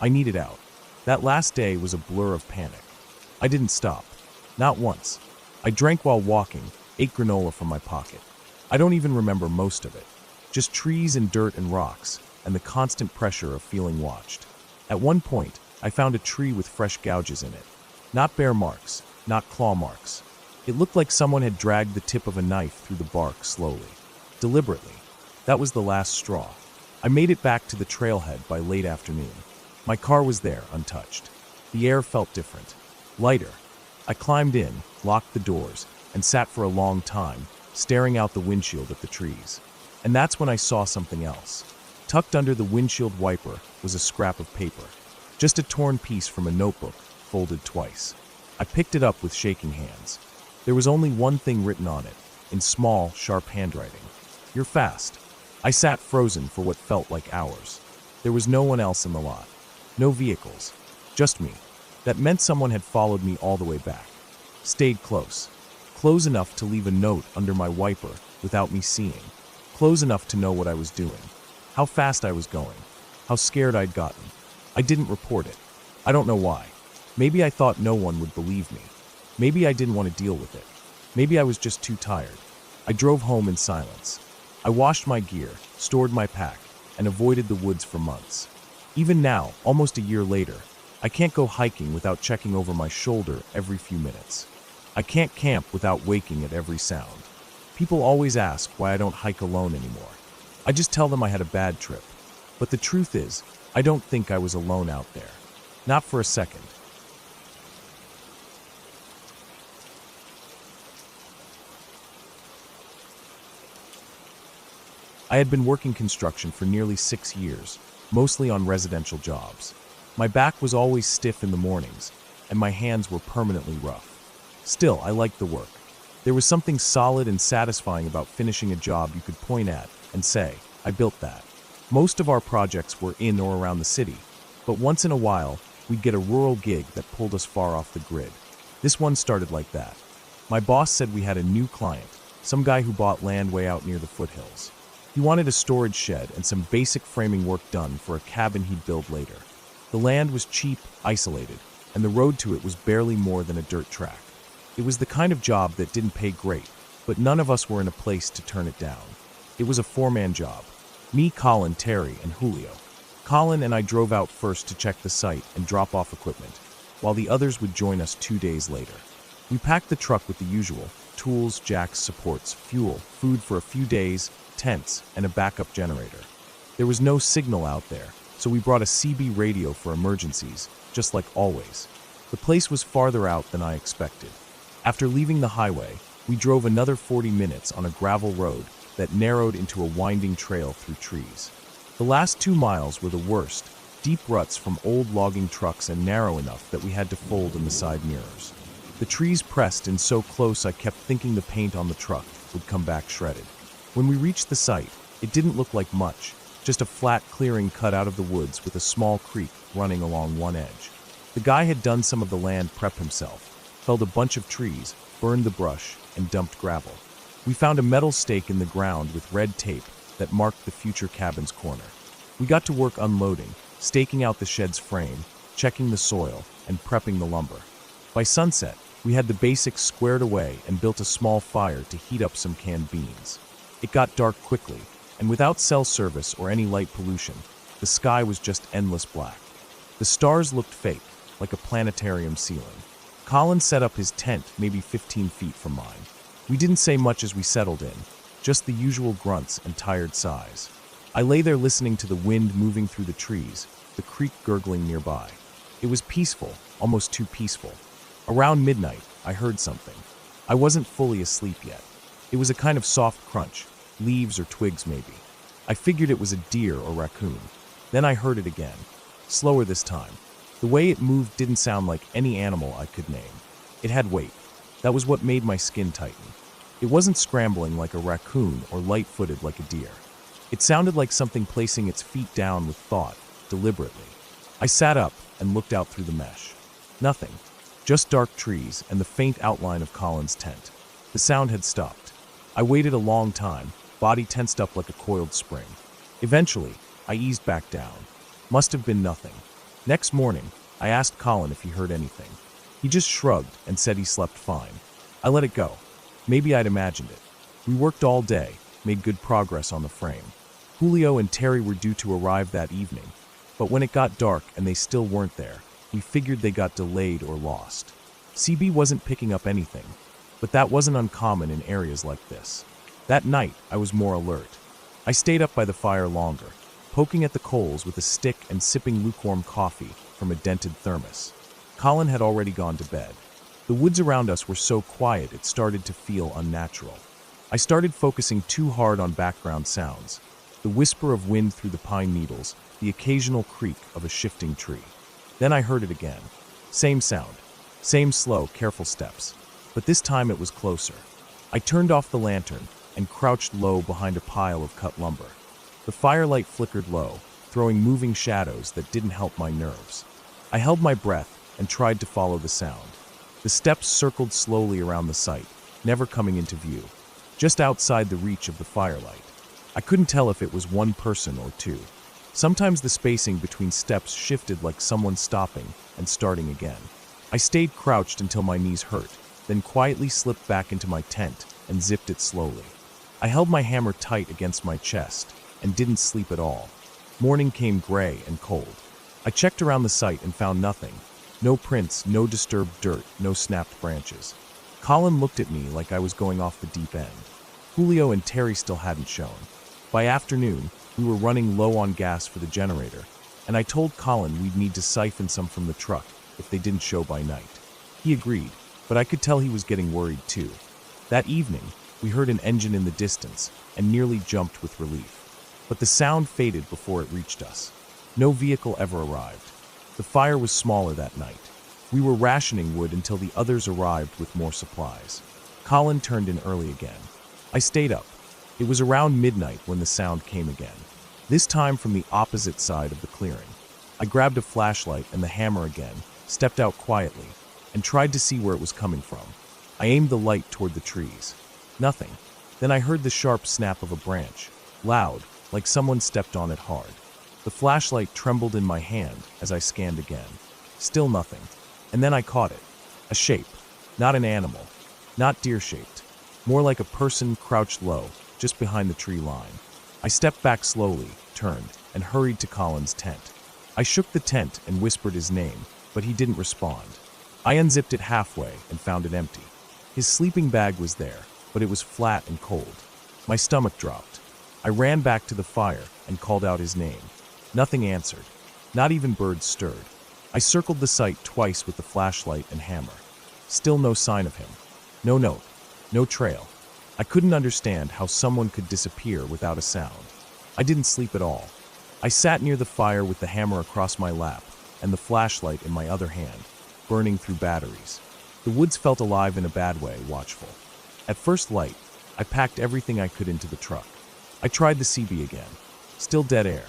I needed out. That last day was a blur of panic. I didn't stop. Not once. I drank while walking, ate granola from my pocket. I don't even remember most of it. Just trees and dirt and rocks, and the constant pressure of feeling watched. At one point, I found a tree with fresh gouges in it. Not bare marks, not claw marks. It looked like someone had dragged the tip of a knife through the bark slowly, deliberately. That was the last straw. I made it back to the trailhead by late afternoon. My car was there, untouched. The air felt different, lighter. I climbed in, locked the doors, and sat for a long time, staring out the windshield at the trees. And that's when I saw something else. Tucked under the windshield wiper was a scrap of paper, just a torn piece from a notebook, folded twice. I picked it up with shaking hands. There was only one thing written on it, in small, sharp handwriting. "You're fast." I sat frozen for what felt like hours. There was no one else in the lot. No vehicles. Just me. That meant someone had followed me all the way back. Stayed close. Close enough to leave a note under my wiper without me seeing. Close enough to know what I was doing. How fast I was going. How scared I'd gotten. I didn't report it. I don't know why. Maybe I thought no one would believe me. Maybe I didn't want to deal with it. Maybe I was just too tired. I drove home in silence. I washed my gear, stored my pack, and avoided the woods for months. Even now, almost a year later, I can't go hiking without checking over my shoulder every few minutes. I can't camp without waking at every sound. People always ask why I don't hike alone anymore. I just tell them I had a bad trip. But the truth is, I don't think I was alone out there. Not for a second. I had been working construction for nearly 6 years, mostly on residential jobs. My back was always stiff in the mornings, and my hands were permanently rough. Still, I liked the work. There was something solid and satisfying about finishing a job you could point at and say, "I built that." Most of our projects were in or around the city, but once in a while, we'd get a rural gig that pulled us far off the grid. This one started like that. My boss said we had a new client, some guy who bought land way out near the foothills. He wanted a storage shed and some basic framing work done for a cabin he'd build later. The land was cheap, isolated, and the road to it was barely more than a dirt track. It was the kind of job that didn't pay great, but none of us were in a place to turn it down. It was a 4-man job. Me, Colin, Terry, and Julio. Colin and I drove out first to check the site and drop off equipment, while the others would join us 2 days later. We packed the truck with the usual: tools, jacks, supports, fuel, food for a few days, tents, and a backup generator. There was no signal out there, so we brought a CB radio for emergencies, just like always. The place was farther out than I expected. After leaving the highway, we drove another 40 minutes on a gravel road that narrowed into a winding trail through trees. The last 2 miles were the worst, deep ruts from old logging trucks and narrow enough that we had to fold in the side mirrors. The trees pressed in so close I kept thinking the paint on the truck would come back shredded. When we reached the site, it didn't look like much, just a flat clearing cut out of the woods with a small creek running along one edge. The guy had done some of the land prep himself, felled a bunch of trees, burned the brush, and dumped gravel. We found a metal stake in the ground with red tape that marked the future cabin's corner. We got to work unloading, staking out the shed's frame, checking the soil, and prepping the lumber. By sunset, we had the basics squared away and built a small fire to heat up some canned beans. It got dark quickly, and without cell service or any light pollution, the sky was just endless black. The stars looked fake, like a planetarium ceiling. Colin set up his tent maybe 15 feet from mine. We didn't say much as we settled in, just the usual grunts and tired sighs. I lay there listening to the wind moving through the trees, the creek gurgling nearby. It was peaceful, almost too peaceful. Around midnight, I heard something. I wasn't fully asleep yet. It was a kind of soft crunch, leaves or twigs maybe. I figured it was a deer or raccoon. Then I heard it again, slower this time. The way it moved didn't sound like any animal I could name. It had weight. That was what made my skin tighten. It wasn't scrambling like a raccoon or light-footed like a deer. It sounded like something placing its feet down with thought, deliberately. I sat up and looked out through the mesh. Nothing. Just dark trees and the faint outline of Colin's tent. The sound had stopped. I waited a long time, body tensed up like a coiled spring. Eventually, I eased back down. Must have been nothing. Next morning, I asked Colin if he heard anything. He just shrugged and said he slept fine. I let it go. Maybe I'd imagined it. We worked all day, made good progress on the frame. Julio and Terry were due to arrive that evening, but when it got dark and they still weren't there, we figured they got delayed or lost. CB wasn't picking up anything, but that wasn't uncommon in areas like this. That night, I was more alert. I stayed up by the fire longer, poking at the coals with a stick and sipping lukewarm coffee from a dented thermos. Colin had already gone to bed. The woods around us were so quiet it started to feel unnatural. I started focusing too hard on background sounds. The whisper of wind through the pine needles, the occasional creak of a shifting tree. Then I heard it again. Same sound. Same slow, careful steps. But this time it was closer. I turned off the lantern and crouched low behind a pile of cut lumber. The firelight flickered low, throwing moving shadows that didn't help my nerves. I held my breath and tried to follow the sound. The steps circled slowly around the site, never coming into view, just outside the reach of the firelight. I couldn't tell if it was one person or two. Sometimes the spacing between steps shifted like someone stopping and starting again. I stayed crouched until my knees hurt, then quietly slipped back into my tent and zipped it slowly. I held my hammer tight against my chest and didn't sleep at all. Morning came gray and cold. I checked around the site and found nothing. No prints, no disturbed dirt, no snapped branches. Colin looked at me like I was going off the deep end. Julio and Terry still hadn't shown. By afternoon, we were running low on gas for the generator, and I told Colin we'd need to siphon some from the truck if they didn't show by night. He agreed, but I could tell he was getting worried too. That evening, we heard an engine in the distance and nearly jumped with relief. But the sound faded before it reached us. No vehicle ever arrived. The fire was smaller that night. We were rationing wood until the others arrived with more supplies. Colin turned in early again. I stayed up. It was around midnight when the sound came again, this time from the opposite side of the clearing. I grabbed a flashlight and the hammer again, stepped out quietly, and tried to see where it was coming from. I aimed the light toward the trees. Nothing. Then I heard the sharp snap of a branch, loud, like someone stepped on it hard. The flashlight trembled in my hand as I scanned again. Still nothing. And then I caught it. A shape. Not an animal. Not deer-shaped. More like a person crouched low, just behind the tree line. I stepped back slowly, turned, and hurried to Colin's tent. I shook the tent and whispered his name, but he didn't respond. I unzipped it halfway and found it empty. His sleeping bag was there, but it was flat and cold. My stomach dropped. I ran back to the fire and called out his name. Nothing answered. Not even birds stirred. I circled the site twice with the flashlight and hammer. Still no sign of him. No note. No trail. I couldn't understand how someone could disappear without a sound. I didn't sleep at all. I sat near the fire with the hammer across my lap and the flashlight in my other hand, burning through batteries. The woods felt alive in a bad way, watchful. At first light, I packed everything I could into the truck. I tried the CB again. Still dead air.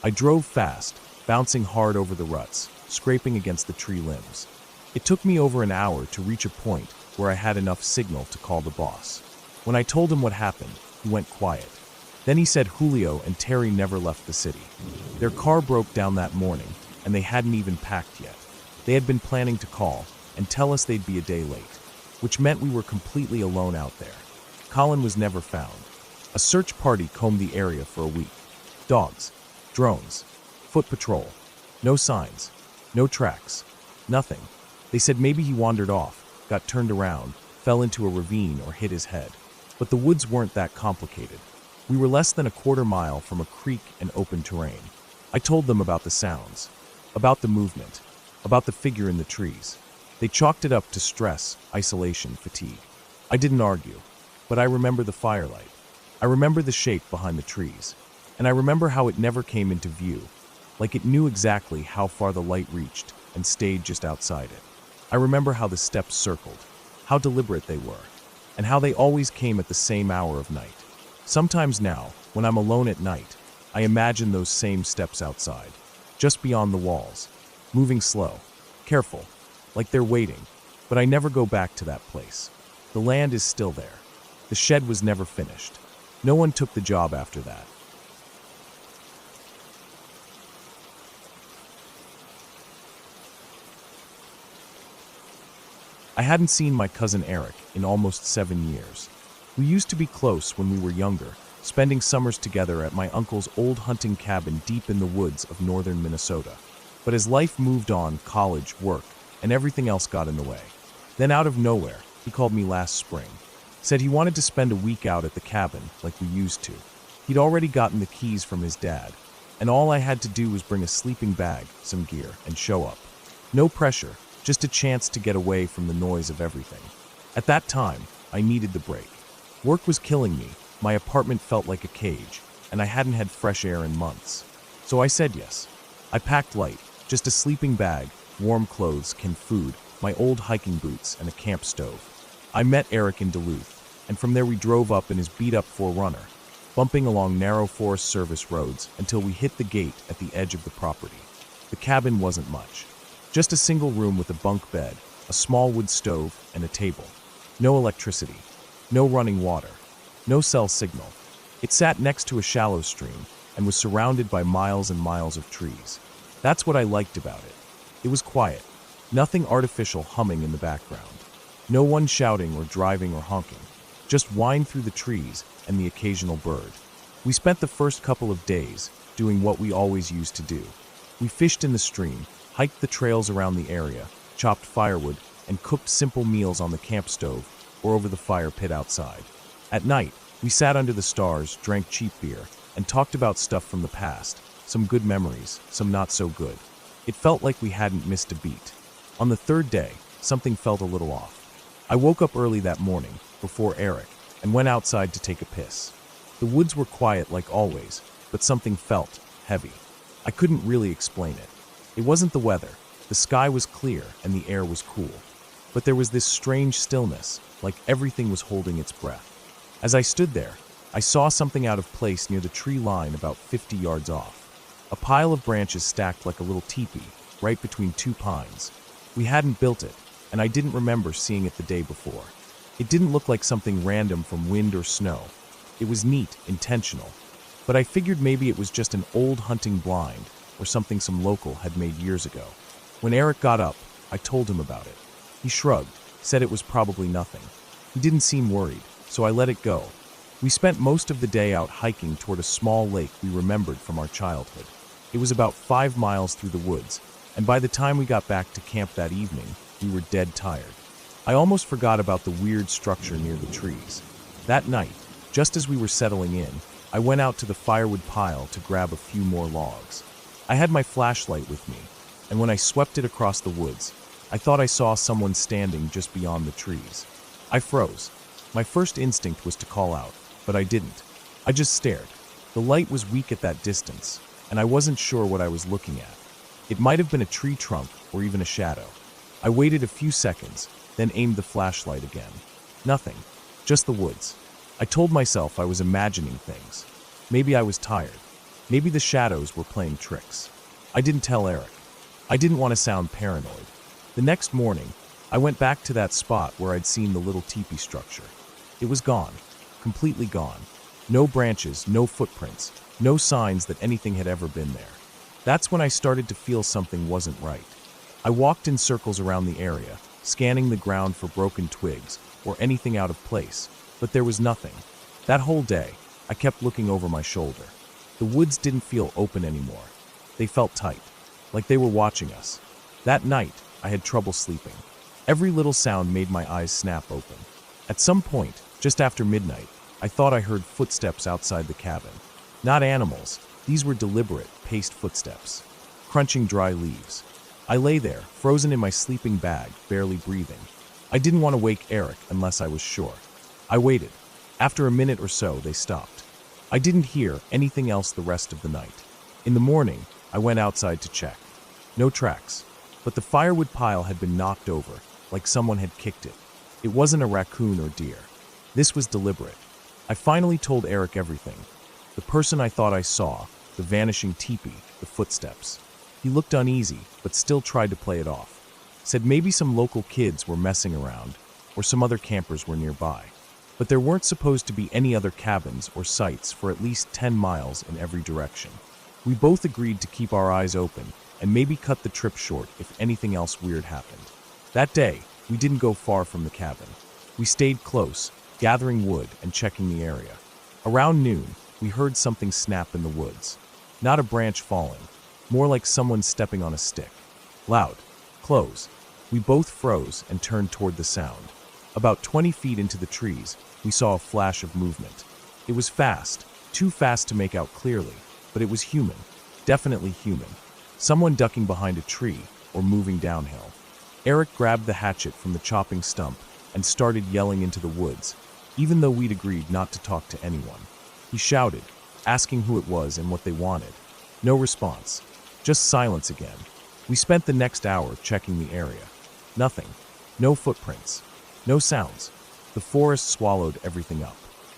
I drove fast, bouncing hard over the ruts, scraping against the tree limbs. It took me over an hour to reach a point where I had enough signal to call the boss. When I told him what happened, he went quiet. Then he said Julio and Terry never left the city. Their car broke down that morning, and they hadn't even packed yet. They had been planning to call and tell us they'd be a day late, which meant we were completely alone out there. Colin was never found. A search party combed the area for a week. Dogs, drones, foot patrol. No signs, no tracks, nothing. They said maybe he wandered off, got turned around, fell into a ravine or hit his head. But the woods weren't that complicated. We were less than a quarter mile from a creek and open terrain. I told them about the sounds, about the movement, about the figure in the trees. They chalked it up to stress, isolation, fatigue. I didn't argue, but I remember the firelight. I remember the shape behind the trees, and I remember how it never came into view, like it knew exactly how far the light reached and stayed just outside it. I remember how the steps circled, how deliberate they were, and how they always came at the same hour of night. Sometimes now, when I'm alone at night, I imagine those same steps outside, just beyond the walls, moving slow, careful, like they're waiting, but I never go back to that place. The land is still there. The shed was never finished. No one took the job after that. I hadn't seen my cousin Eric in almost 7 years. We used to be close when we were younger, spending summers together at my uncle's old hunting cabin deep in the woods of northern Minnesota. But as life moved on, college, work, and everything else got in the way. Then out of nowhere, he called me last spring. Said he wanted to spend a week out at the cabin like we used to. He'd already gotten the keys from his dad, and all I had to do was bring a sleeping bag, some gear, and show up. No pressure, just a chance to get away from the noise of everything. At that time, I needed the break. Work was killing me, my apartment felt like a cage, and I hadn't had fresh air in months. So I said yes. I packed light, just a sleeping bag, warm clothes, canned food, my old hiking boots, and a camp stove. I met Eric in Duluth, and from there we drove up in his beat-up 4Runner, bumping along narrow Forest Service roads until we hit the gate at the edge of the property. The cabin wasn't much. Just a single room with a bunk bed, a small wood stove, and a table. No electricity, no running water, no cell signal. It sat next to a shallow stream and was surrounded by miles and miles of trees. That's what I liked about it. It was quiet, nothing artificial humming in the background. No one shouting or driving or honking, just wind through the trees and the occasional bird. We spent the first couple of days doing what we always used to do. We fished in the stream, hiked the trails around the area, chopped firewood, and cooked simple meals on the camp stove or over the fire pit outside. At night, we sat under the stars, drank cheap beer, and talked about stuff from the past, some good memories, some not so good. It felt like we hadn't missed a beat. On the third day, something felt a little off. I woke up early that morning, before Eric, and went outside to take a piss. The woods were quiet like always, but something felt heavy. I couldn't really explain it. It wasn't the weather. The sky was clear and the air was cool. But there was this strange stillness, like everything was holding its breath. As I stood there, I saw something out of place near the tree line about 50 yards off. A pile of branches stacked like a little teepee, right between two pines. We hadn't built it, and I didn't remember seeing it the day before. It didn't look like something random from wind or snow. It was neat, intentional. But I figured maybe it was just an old hunting blind or something some local had made years ago. When Eric got up, I told him about it. He shrugged, said it was probably nothing. He didn't seem worried, so I let it go. We spent most of the day out hiking toward a small lake we remembered from our childhood. It was about 5 miles through the woods, and by the time we got back to camp that evening, we were dead tired. I almost forgot about the weird structure near the trees. That night, just as we were settling in, I went out to the firewood pile to grab a few more logs. I had my flashlight with me, and when I swept it across the woods, I thought I saw someone standing just beyond the trees. I froze. My first instinct was to call out, but I didn't. I just stared. The light was weak at that distance, and I wasn't sure what I was looking at. It might have been a tree trunk or even a shadow. I waited a few seconds, then aimed the flashlight again. Nothing, just the woods. I told myself I was imagining things. Maybe I was tired. Maybe the shadows were playing tricks. I didn't tell Eric. I didn't want to sound paranoid. The next morning, I went back to that spot where I'd seen the little teepee structure. It was gone. completely gone. No branches, no footprints, no signs that anything had ever been there. That's when I started to feel something wasn't right. I walked in circles around the area, scanning the ground for broken twigs or anything out of place, but there was nothing. That whole day, I kept looking over my shoulder. The woods didn't feel open anymore. They felt tight, like they were watching us. That night, I had trouble sleeping. Every little sound made my eyes snap open. At some point, just after midnight, I thought I heard footsteps outside the cabin. Not animals, these were deliberate, paced footsteps, crunching dry leaves. I lay there, frozen in my sleeping bag, barely breathing. I didn't want to wake Eric unless I was sure. I waited. After a minute or so, they stopped. I didn't hear anything else the rest of the night. In the morning, I went outside to check. No tracks, but the firewood pile had been knocked over, like someone had kicked it. It wasn't a raccoon or deer. This was deliberate. I finally told Eric everything. The person I thought I saw, the vanishing teepee, the footsteps. He looked uneasy, but still tried to play it off. Said maybe some local kids were messing around, or some other campers were nearby. But there weren't supposed to be any other cabins or sites for at least 10 miles in every direction. We both agreed to keep our eyes open and maybe cut the trip short if anything else weird happened. That day, we didn't go far from the cabin. We stayed close, gathering wood and checking the area. Around noon, we heard something snap in the woods. Not a branch falling, more like someone stepping on a stick. Loud, close. We both froze and turned toward the sound. About 20 feet into the trees, we saw a flash of movement. It was fast, too fast to make out clearly, but it was human, definitely human. Someone ducking behind a tree or moving downhill. Eric grabbed the hatchet from the chopping stump and started yelling into the woods, even though we'd agreed not to talk to anyone. He shouted, asking who it was and what they wanted. No response, just silence again. We spent the next hour checking the area. Nothing, no footprints, no sounds. The forest swallowed everything up.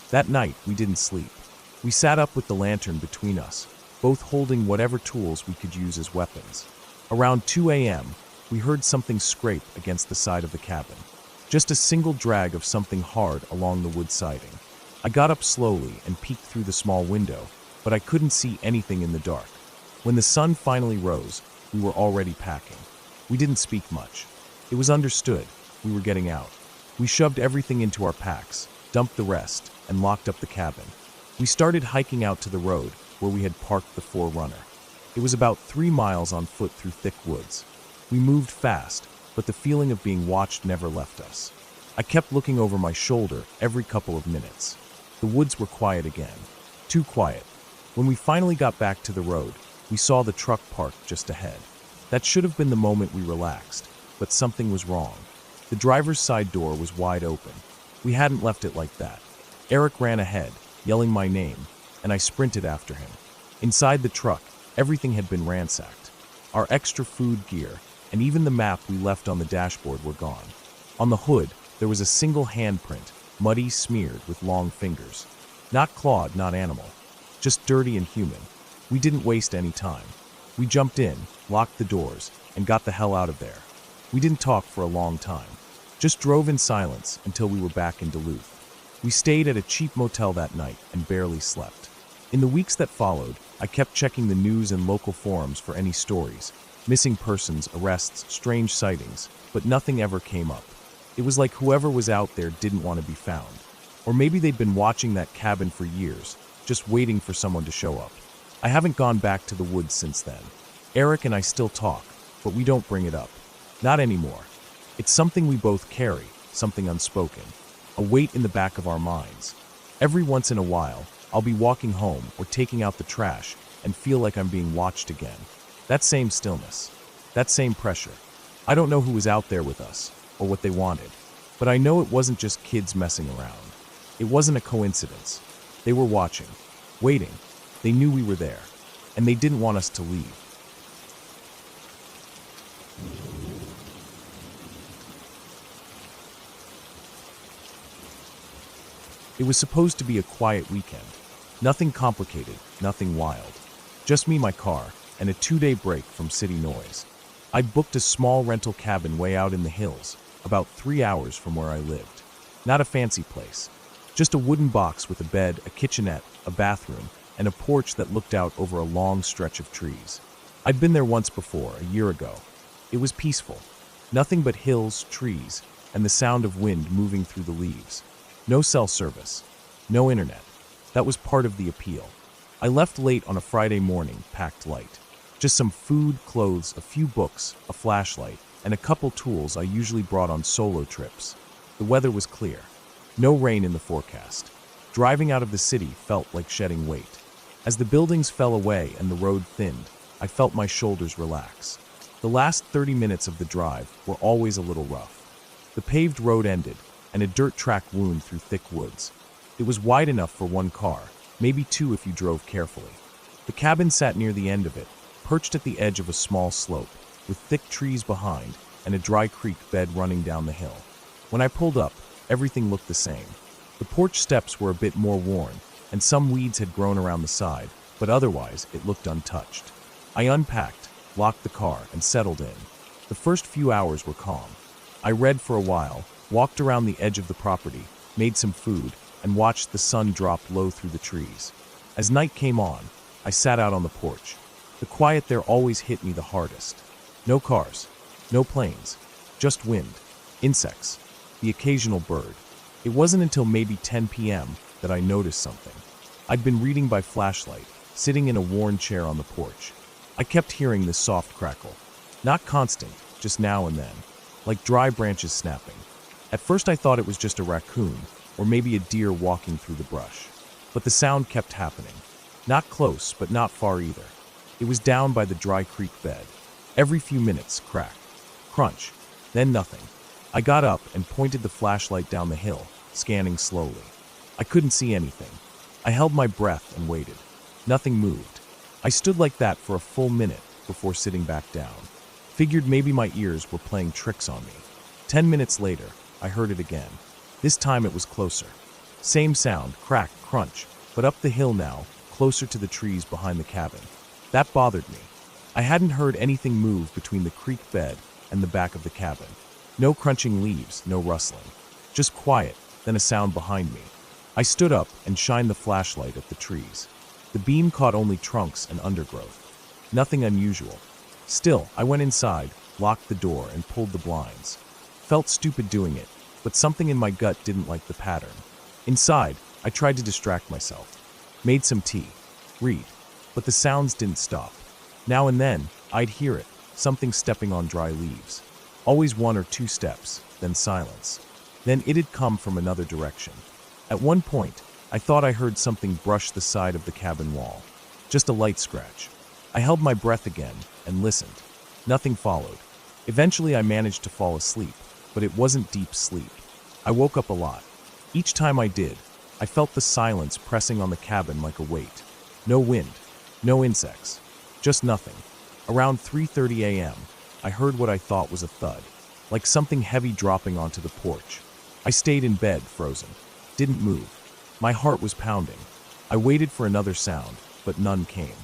That night, we didn't sleep. We sat up with the lantern between us, both holding whatever tools we could use as weapons. Around 2 a.m., we heard something scrape against the side of the cabin. Just a single drag of something hard along the wood siding. I got up slowly and peeked through the small window, but I couldn't see anything in the dark. When the sun finally rose, we were already packing. We didn't speak much. It was understood. We were getting out. We shoved everything into our packs, dumped the rest, and locked up the cabin. We started hiking out to the road where we had parked the 4Runner. It was about 3 miles on foot through thick woods. We moved fast, but the feeling of being watched never left us. I kept looking over my shoulder every couple of minutes. The woods were quiet again. Too quiet. When we finally got back to the road, we saw the truck parked just ahead. That should have been the moment we relaxed, but something was wrong. The driver's side door was wide open. We hadn't left it like that. Eric ran ahead, yelling my name, and I sprinted after him. Inside the truck, everything had been ransacked. Our extra food gear, and even the map we left on the dashboard were gone. On the hood, there was a single handprint, muddy, smeared with long fingers. Not clawed, not animal. Just dirty and human. We didn't waste any time. We jumped in, locked the doors, and got the hell out of there. We didn't talk for a long time. Just drove in silence until we were back in Duluth. We stayed at a cheap motel that night and barely slept. In the weeks that followed, I kept checking the news and local forums for any stories. Missing persons, arrests, strange sightings, but nothing ever came up. It was like whoever was out there didn't want to be found. Or maybe they'd been watching that cabin for years, just waiting for someone to show up. I haven't gone back to the woods since then. Eric and I still talk, but we don't bring it up. Not anymore. It's something we both carry, something unspoken. A weight in the back of our minds. Every once in a while, I'll be walking home or taking out the trash and feel like I'm being watched again. That same stillness. That same pressure. I don't know who was out there with us, or what they wanted, but I know it wasn't just kids messing around. It wasn't a coincidence. They were watching, waiting. They knew we were there, and they didn't want us to leave. It was supposed to be a quiet weekend. Nothing complicated, nothing wild. Just me, my car, and a 2-day break from city noise. I'd booked a small rental cabin way out in the hills, about 3 hours from where I lived. Not a fancy place, Just a wooden box with a bed, a kitchenette, a bathroom, and a porch that looked out over a long stretch of trees. I'd been there once before, a year ago. It was peaceful. Nothing but hills, trees, and the sound of wind moving through the leaves. No cell service. No internet. That was part of the appeal. I left late on a Friday morning, packed light. Just some food, clothes, a few books, a flashlight, and a couple tools I usually brought on solo trips. The weather was clear. No rain in the forecast. Driving out of the city felt like shedding weight. As the buildings fell away and the road thinned, I felt my shoulders relax. The last 30 minutes of the drive were always a little rough. The paved road ended, and a dirt track wound through thick woods. It was wide enough for one car, maybe two if you drove carefully. The cabin sat near the end of it, perched at the edge of a small slope, with thick trees behind and a dry creek bed running down the hill. When I pulled up, everything looked the same. The porch steps were a bit more worn, and some weeds had grown around the side, but otherwise it looked untouched. I unpacked, locked the car, and settled in. The first few hours were calm. I read for a while, walked around the edge of the property, made some food, and watched the sun drop low through the trees. As night came on, I sat out on the porch. The quiet there always hit me the hardest. No cars, no planes, just wind, insects, the occasional bird. It wasn't until maybe 10 p.m. that I noticed something. I'd been reading by flashlight, sitting in a worn chair on the porch. I kept hearing this soft crackle. Not constant, just now and then, like dry branches snapping. At first I thought it was just a raccoon, or maybe a deer walking through the brush. But the sound kept happening. Not close, but not far either. It was down by the dry creek bed. Every few minutes, crack, crunch, then nothing. I got up and pointed the flashlight down the hill, scanning slowly. I couldn't see anything. I held my breath and waited. Nothing moved. I stood like that for a full minute before sitting back down. Figured maybe my ears were playing tricks on me. 10 minutes later, I heard it again. This time it was closer. Same sound, crack, crunch, but up the hill now, closer to the trees behind the cabin. That bothered me. I hadn't heard anything move between the creek bed and the back of the cabin. No crunching leaves, no rustling. Just quiet, then a sound behind me. I stood up and shined the flashlight at the trees. The beam caught only trunks and undergrowth. Nothing unusual. Still, I went inside, locked the door, and pulled the blinds. Felt stupid doing it, but something in my gut didn't like the pattern. Inside, I tried to distract myself. Made some tea. Read. But the sounds didn't stop. Now and then, I'd hear it, something stepping on dry leaves. Always one or two steps, then silence. Then it'd come from another direction. At one point, I thought I heard something brush the side of the cabin wall. Just a light scratch. I held my breath again and listened. Nothing followed. Eventually I managed to fall asleep, but it wasn't deep sleep. I woke up a lot. Each time I did, I felt the silence pressing on the cabin like a weight. No wind, no insects, just nothing. Around 3:30 a.m., I heard what I thought was a thud, like something heavy dropping onto the porch. I stayed in bed, frozen. Didn't move. My heart was pounding. I waited for another sound, but none came.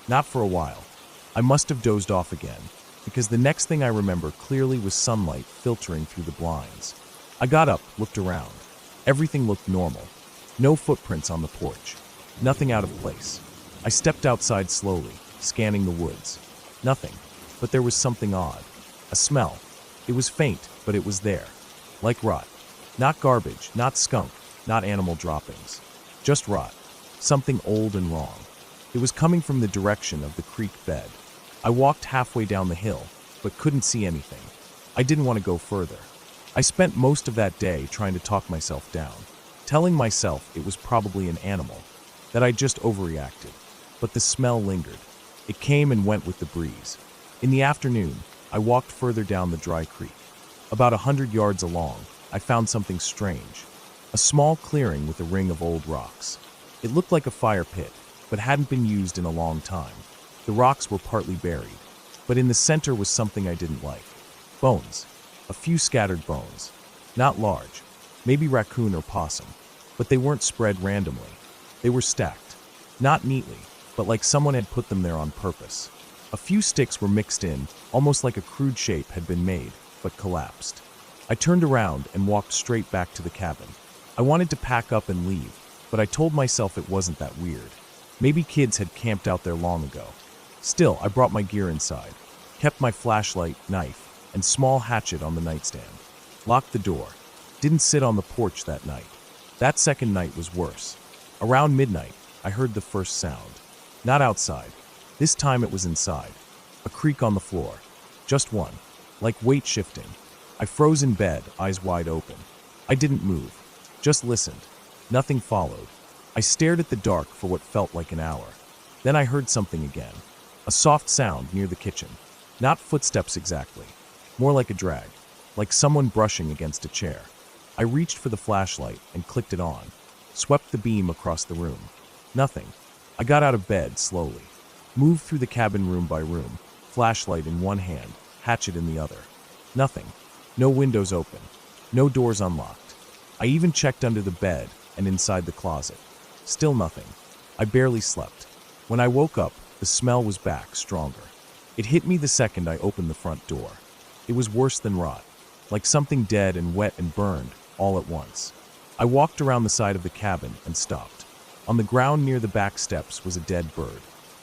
Not for a while. I must have dozed off again, because the next thing I remember clearly was sunlight filtering through the blinds. I got up, looked around. Everything looked normal. No footprints on the porch. Nothing out of place. I stepped outside slowly, scanning the woods. Nothing, but there was something odd. A smell. It was faint, but it was there. Like rot. Not garbage, not skunk, not animal droppings. Just rot. Something old and wrong. It was coming from the direction of the creek bed. I walked halfway down the hill, but couldn't see anything. I didn't want to go further. I spent most of that day trying to talk myself down, telling myself it was probably an animal, that I just overreacted. But the smell lingered. It came and went with the breeze. In the afternoon, I walked further down the dry creek. About 100 yards along, I found something strange. A small clearing with a ring of old rocks. It looked like a fire pit, but hadn't been used in a long time. The rocks were partly buried, but in the center was something I didn't like. Bones. A few scattered bones. Not large. Maybe raccoon or possum. But they weren't spread randomly. They were stacked. Not neatly, but like someone had put them there on purpose. A few sticks were mixed in, almost like a crude shape had been made, but collapsed. I turned around and walked straight back to the cabin. I wanted to pack up and leave, but I told myself it wasn't that weird. Maybe kids had camped out there long ago. Still, I brought my gear inside, kept my flashlight, knife, and small hatchet on the nightstand. Locked the door. Didn't sit on the porch that night. That second night was worse. Around midnight, I heard the first sound. Not outside. This time it was inside. A creak on the floor. Just one. Like weight shifting. I froze in bed, eyes wide open. I didn't move. Just listened. Nothing followed. I stared at the dark for what felt like an hour. Then I heard something again. A soft sound near the kitchen. Not footsteps exactly. More like a drag. Like someone brushing against a chair. I reached for the flashlight and clicked it on. Swept the beam across the room. Nothing. I got out of bed slowly. Moved through the cabin room by room. Flashlight in one hand, hatchet in the other. Nothing. No windows open. No doors unlocked. I even checked under the bed and inside the closet. Still nothing. I barely slept. When I woke up, the smell was back, stronger. It hit me the second I opened the front door. It was worse than rot. Like something dead and wet and burned, all at once. I walked around the side of the cabin and stopped. On the ground near the back steps was a dead bird.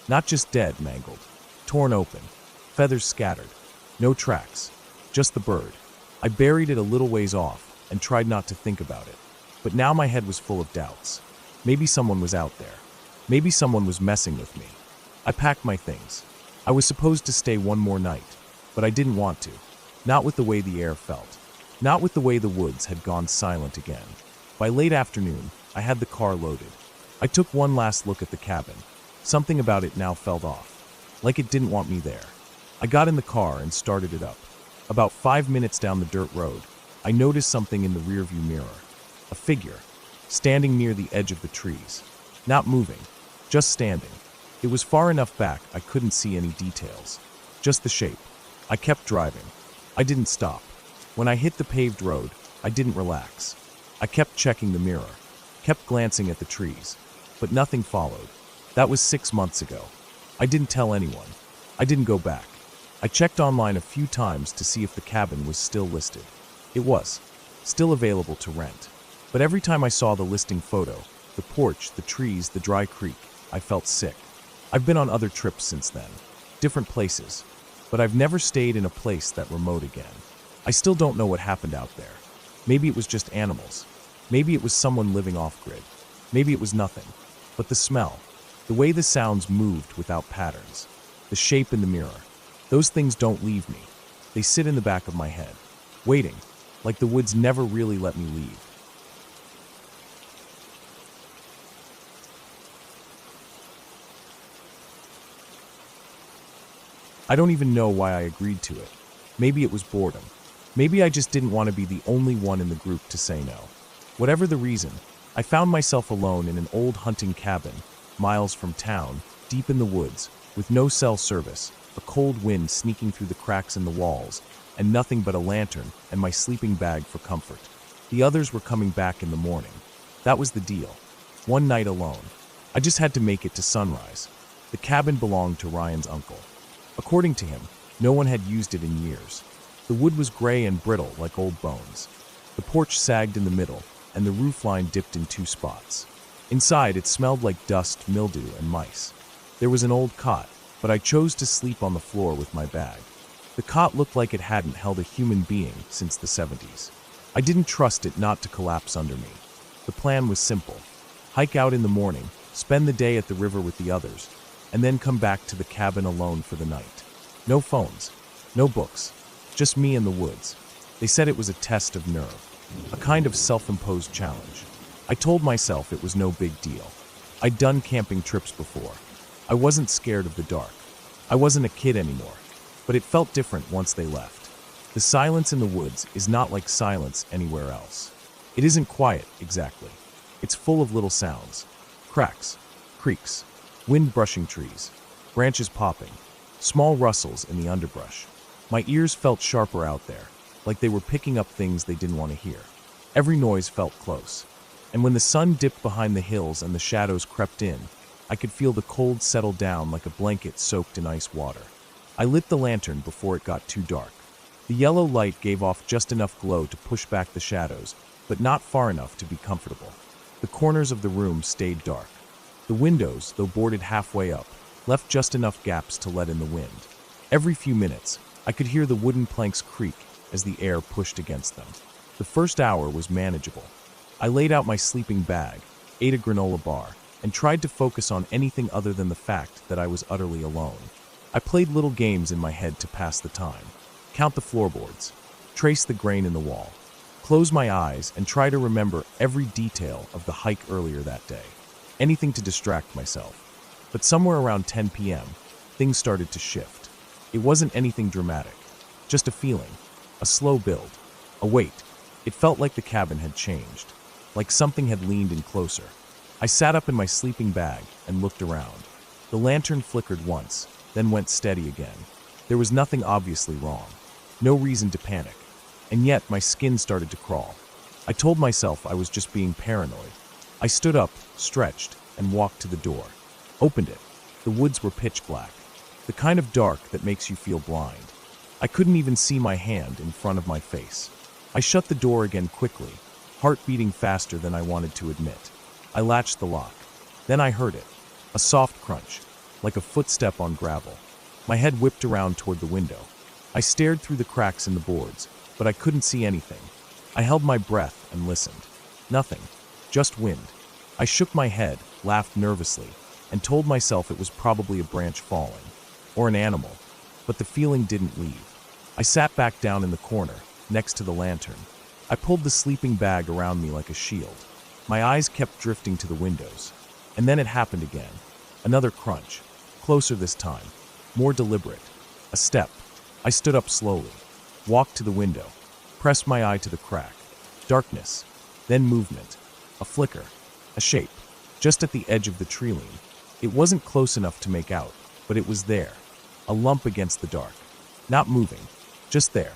Not just dead, mangled. Torn open. Feathers scattered. No tracks. Just the bird. I buried it a little ways off and tried not to think about it. But now my head was full of doubts. Maybe someone was out there. Maybe someone was messing with me. I packed my things. I was supposed to stay one more night, but I didn't want to. Not with the way the air felt. Not with the way the woods had gone silent again. By late afternoon, I had the car loaded. I took one last look at the cabin. Something about it now felt off. Like it didn't want me there. I got in the car and started it up. About 5 minutes down the dirt road, I noticed something in the rearview mirror. A figure, standing near the edge of the trees. Not moving, just standing. It was far enough back I couldn't see any details. Just the shape. I kept driving. I didn't stop. When I hit the paved road, I didn't relax. I kept checking the mirror, kept glancing at the trees, but nothing followed. That was 6 months ago. I didn't tell anyone. I didn't go back. I checked online a few times to see if the cabin was still listed. It was. Still available to rent. But every time I saw the listing photo, the porch, the trees, the dry creek, I felt sick. I've been on other trips since then. Different places. But I've never stayed in a place that remote again. I still don't know what happened out there. Maybe it was just animals. Maybe it was someone living off-grid. Maybe it was nothing. But the smell, the way the sounds moved without patterns, the shape in the mirror, those things don't leave me. They sit in the back of my head, waiting, like the woods never really let me leave. I don't even know why I agreed to it. Maybe it was boredom. Maybe I just didn't want to be the only one in the group to say no. Whatever the reason, I found myself alone in an old hunting cabin, miles from town, deep in the woods, with no cell service, a cold wind sneaking through the cracks in the walls, and nothing but a lantern and my sleeping bag for comfort. The others were coming back in the morning. That was the deal. One night alone. I just had to make it to sunrise. The cabin belonged to Ryan's uncle. According to him, no one had used it in years. The wood was gray and brittle like old bones. The porch sagged in the middle, and the roofline dipped in 2 spots. Inside, it smelled like dust, mildew, and mice. There was an old cot, but I chose to sleep on the floor with my bag. The cot looked like it hadn't held a human being since the 70s. I didn't trust it not to collapse under me. The plan was simple. Hike out in the morning, spend the day at the river with the others, and then come back to the cabin alone for the night. No phones, no books, just me in the woods. They said it was a test of nerve, a kind of self-imposed challenge. I told myself it was no big deal. I'd done camping trips before. I wasn't scared of the dark. I wasn't a kid anymore, but it felt different once they left. The silence in the woods is not like silence anywhere else. It isn't quiet, exactly. It's full of little sounds. Cracks, creaks, wind brushing trees, branches popping, small rustles in the underbrush. My ears felt sharper out there, like they were picking up things they didn't want to hear. Every noise felt close. And when the sun dipped behind the hills and the shadows crept in, I could feel the cold settle down like a blanket soaked in ice water. I lit the lantern before it got too dark. The yellow light gave off just enough glow to push back the shadows, but not far enough to be comfortable. The corners of the room stayed dark. The windows, though boarded halfway up, left just enough gaps to let in the wind. Every few minutes, I could hear the wooden planks creak as the air pushed against them. The first hour was manageable. I laid out my sleeping bag, ate a granola bar, and tried to focus on anything other than the fact that I was utterly alone. I played little games in my head to pass the time. Count the floorboards, trace the grain in the wall, close my eyes and try to remember every detail of the hike earlier that day. Anything to distract myself. But somewhere around 10 p.m., things started to shift. It wasn't anything dramatic, just a feeling, a slow build, a weight. It felt like the cabin had changed, like something had leaned in closer. I sat up in my sleeping bag and looked around. The lantern flickered once, then went steady again. There was nothing obviously wrong, no reason to panic, and yet my skin started to crawl. I told myself I was just being paranoid. I stood up, stretched, and walked to the door. Opened it. The woods were pitch black, the kind of dark that makes you feel blind. I couldn't even see my hand in front of my face. I shut the door again quickly, heart beating faster than I wanted to admit. I latched the lock. Then I heard it, a soft crunch, like a footstep on gravel. My head whipped around toward the window. I stared through the cracks in the boards, but I couldn't see anything. I held my breath and listened. Nothing, just wind. I shook my head, laughed nervously, and told myself it was probably a branch falling, or an animal, but the feeling didn't leave. I sat back down in the corner, next to the lantern. I pulled the sleeping bag around me like a shield. My eyes kept drifting to the windows, and then it happened again. Another crunch, closer this time, more deliberate. A step. I stood up slowly, walked to the window, pressed my eye to the crack. Darkness, then movement, a flicker, a shape, just at the edge of the tree line. It wasn't close enough to make out, but it was there, a lump against the dark. Not moving, just there.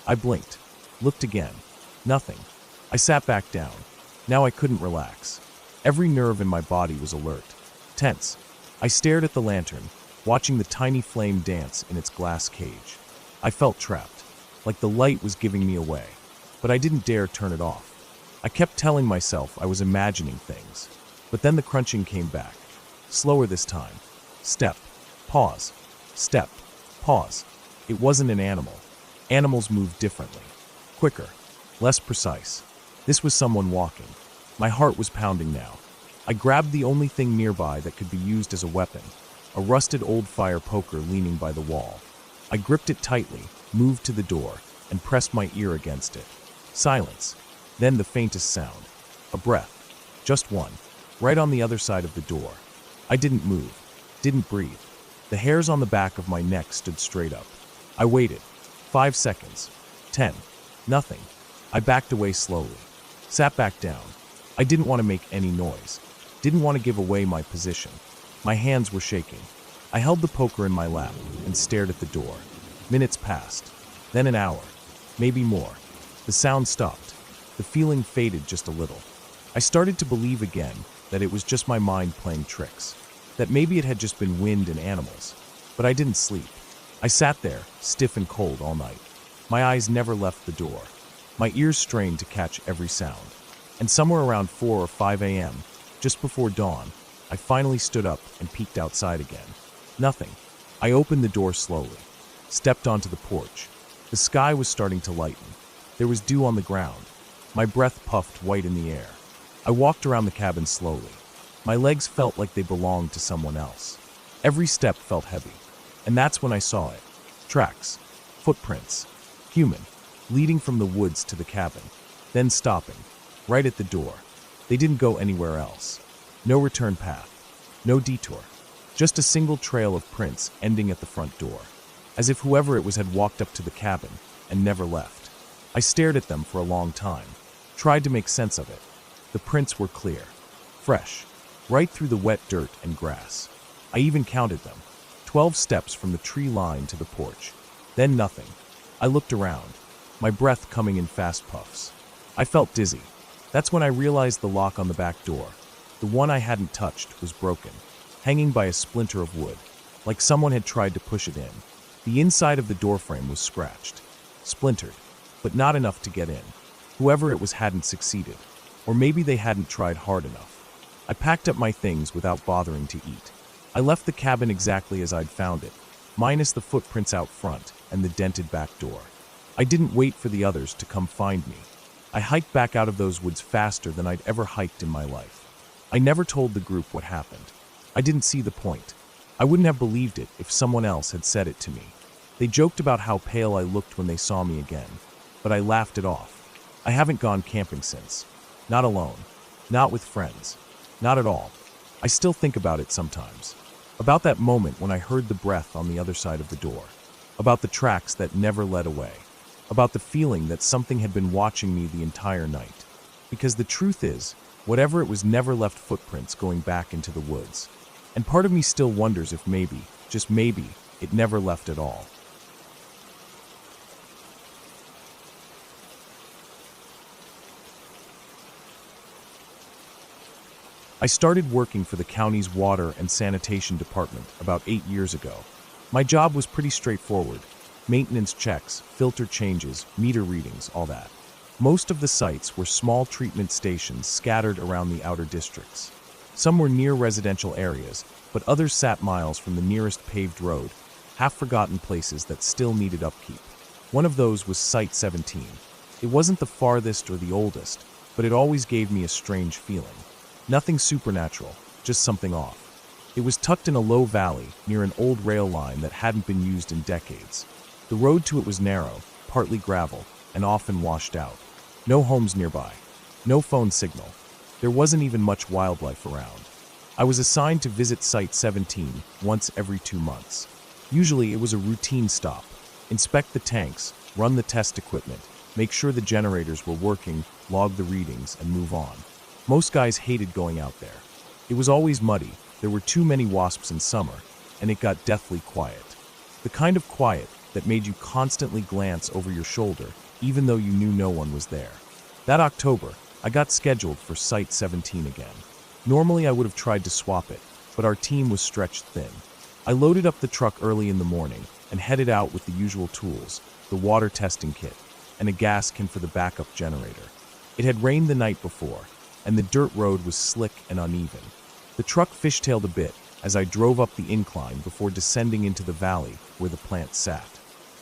I blinked, looked again. Nothing. I sat back down. Now I couldn't relax. Every nerve in my body was alert, tense. I stared at the lantern, watching the tiny flame dance in its glass cage. I felt trapped, like the light was giving me away, but I didn't dare turn it off. I kept telling myself I was imagining things, but then the crunching came back, slower this time. Step, pause, step, pause. It wasn't an animal. Animals moved differently, quicker, less precise. This was someone walking. My heart was pounding now. I grabbed the only thing nearby that could be used as a weapon, a rusted old fire poker leaning by the wall. I gripped it tightly, moved to the door, and pressed my ear against it. Silence. Then the faintest sound. A breath. Just one. Right on the other side of the door. I didn't move. Didn't breathe. The hairs on the back of my neck stood straight up. I waited. 5 seconds. 10. Nothing. I backed away slowly. Sat back down. I didn't want to make any noise. Didn't want to give away my position. My hands were shaking. I held the poker in my lap and stared at the door. Minutes passed. Then an hour. Maybe more. The sound stopped. The feeling faded just a little. I started to believe again that it was just my mind playing tricks. That maybe it had just been wind and animals. But I didn't sleep. I sat there, stiff and cold all night. My eyes never left the door. My ears strained to catch every sound. And somewhere around 4 or 5 a.m., just before dawn, I finally stood up and peeked outside again. Nothing. I opened the door slowly, stepped onto the porch. The sky was starting to lighten. There was dew on the ground. My breath puffed white in the air. I walked around the cabin slowly. My legs felt like they belonged to someone else. Every step felt heavy. And that's when I saw it. Tracks. Footprints. Human. Leading from the woods to the cabin. Then stopping. Right at the door. They didn't go anywhere else. No return path. No detour. Just a single trail of prints ending at the front door. As if whoever it was had walked up to the cabin and never left. I stared at them for a long time. Tried to make sense of it. The prints were clear. Fresh. Right through the wet dirt and grass. I even counted them. 12 steps from the tree line to the porch. Then nothing. I looked around. My breath coming in fast puffs. I felt dizzy. That's when I realized the lock on the back door, the one I hadn't touched, was broken, hanging by a splinter of wood, like someone had tried to push it in. The inside of the doorframe was scratched, splintered, but not enough to get in. Whoever it was hadn't succeeded. Or maybe they hadn't tried hard enough. I packed up my things without bothering to eat. I left the cabin exactly as I'd found it, minus the footprints out front and the dented back door. I didn't wait for the others to come find me. I hiked back out of those woods faster than I'd ever hiked in my life. I never told the group what happened. I didn't see the point. I wouldn't have believed it if someone else had said it to me. They joked about how pale I looked when they saw me again, but I laughed it off. I haven't gone camping since. Not alone. Not with friends. Not at all. I still think about it sometimes. About that moment when I heard the breath on the other side of the door. About the tracks that never led away. About the feeling that something had been watching me the entire night. Because the truth is, whatever it was never left footprints going back into the woods. And part of me still wonders if maybe, just maybe, it never left at all. I started working for the county's water and sanitation department about 8 years ago. My job was pretty straightforward. Maintenance checks, filter changes, meter readings, all that. Most of the sites were small treatment stations scattered around the outer districts. Some were near residential areas, but others sat miles from the nearest paved road, half-forgotten places that still needed upkeep. One of those was Site 17. It wasn't the farthest or the oldest, but it always gave me a strange feeling. Nothing supernatural, just something off. It was tucked in a low valley near an old rail line that hadn't been used in decades. The road to it was narrow, partly gravel, and often washed out. No homes nearby. No phone signal. There wasn't even much wildlife around. I was assigned to visit Site 17 once every 2 months. Usually it was a routine stop. Inspect the tanks, run the test equipment, make sure the generators were working, log the readings, and move on. Most guys hated going out there. It was always muddy, there were too many wasps in summer, and it got deathly quiet. The kind of quiet that made you constantly glance over your shoulder, even though you knew no one was there. That October, I got scheduled for Site 17 again. Normally I would have tried to swap it, but our team was stretched thin. I loaded up the truck early in the morning and headed out with the usual tools, the water testing kit, and a gas can for the backup generator. It had rained the night before, and the dirt road was slick and uneven. The truck fishtailed a bit as I drove up the incline before descending into the valley where the plant sat.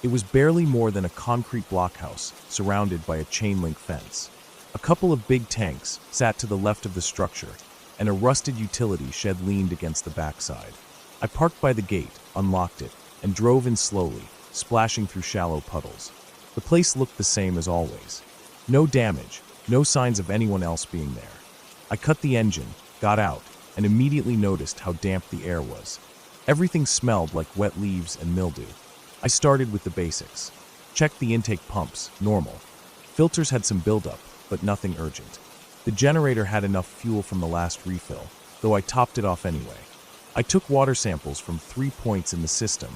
It was barely more than a concrete blockhouse surrounded by a chain-link fence. A couple of big tanks sat to the left of the structure, and a rusted utility shed leaned against the backside. I parked by the gate, unlocked it, and drove in slowly, splashing through shallow puddles. The place looked the same as always. No damage, no signs of anyone else being there. I cut the engine, got out, and immediately noticed how damp the air was. Everything smelled like wet leaves and mildew. I started with the basics. Checked the intake pumps, normal. Filters had some buildup, but nothing urgent. The generator had enough fuel from the last refill, though I topped it off anyway. I took water samples from 3 points in the system,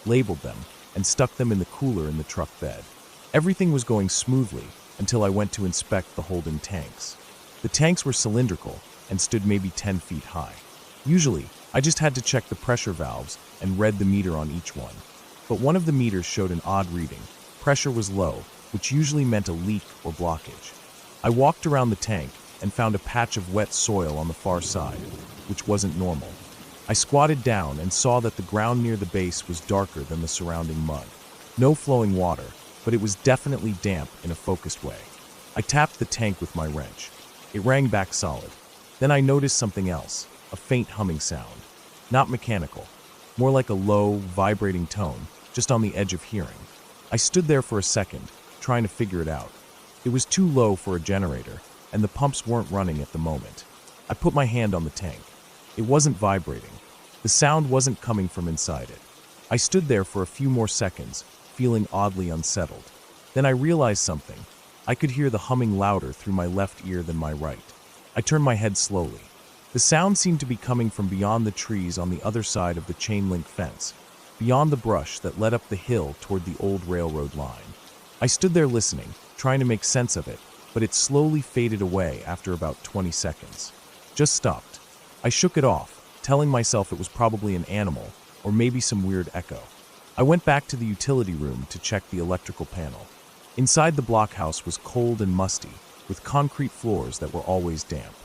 labeled them, and stuck them in the cooler in the truck bed. Everything was going smoothly until I went to inspect the holding tanks. The tanks were cylindrical and stood maybe 10 feet high. Usually, I just had to check the pressure valves and read the meter on each one. But one of the meters showed an odd reading. Pressure was low, which usually meant a leak or blockage. I walked around the tank and found a patch of wet soil on the far side, which wasn't normal. I squatted down and saw that the ground near the base was darker than the surrounding mud. No flowing water, but it was definitely damp in a focused way. I tapped the tank with my wrench. It rang back solid. Then I noticed something else, a faint humming sound. Not mechanical, more like a low, vibrating tone, just on the edge of hearing. I stood there for a second, trying to figure it out. It was too low for a generator, and the pumps weren't running at the moment. I put my hand on the tank. It wasn't vibrating. The sound wasn't coming from inside it. I stood there for a few more seconds, feeling oddly unsettled. Then I realized something. I could hear the humming louder through my left ear than my right. I turned my head slowly. The sound seemed to be coming from beyond the trees on the other side of the chain-link fence, beyond the brush that led up the hill toward the old railroad line. I stood there listening, trying to make sense of it, but it slowly faded away after about 20 seconds. Just stopped. I shook it off, telling myself it was probably an animal, or maybe some weird echo. I went back to the utility room to check the electrical panel. Inside the blockhouse was cold and musty, with concrete floors that were always damp.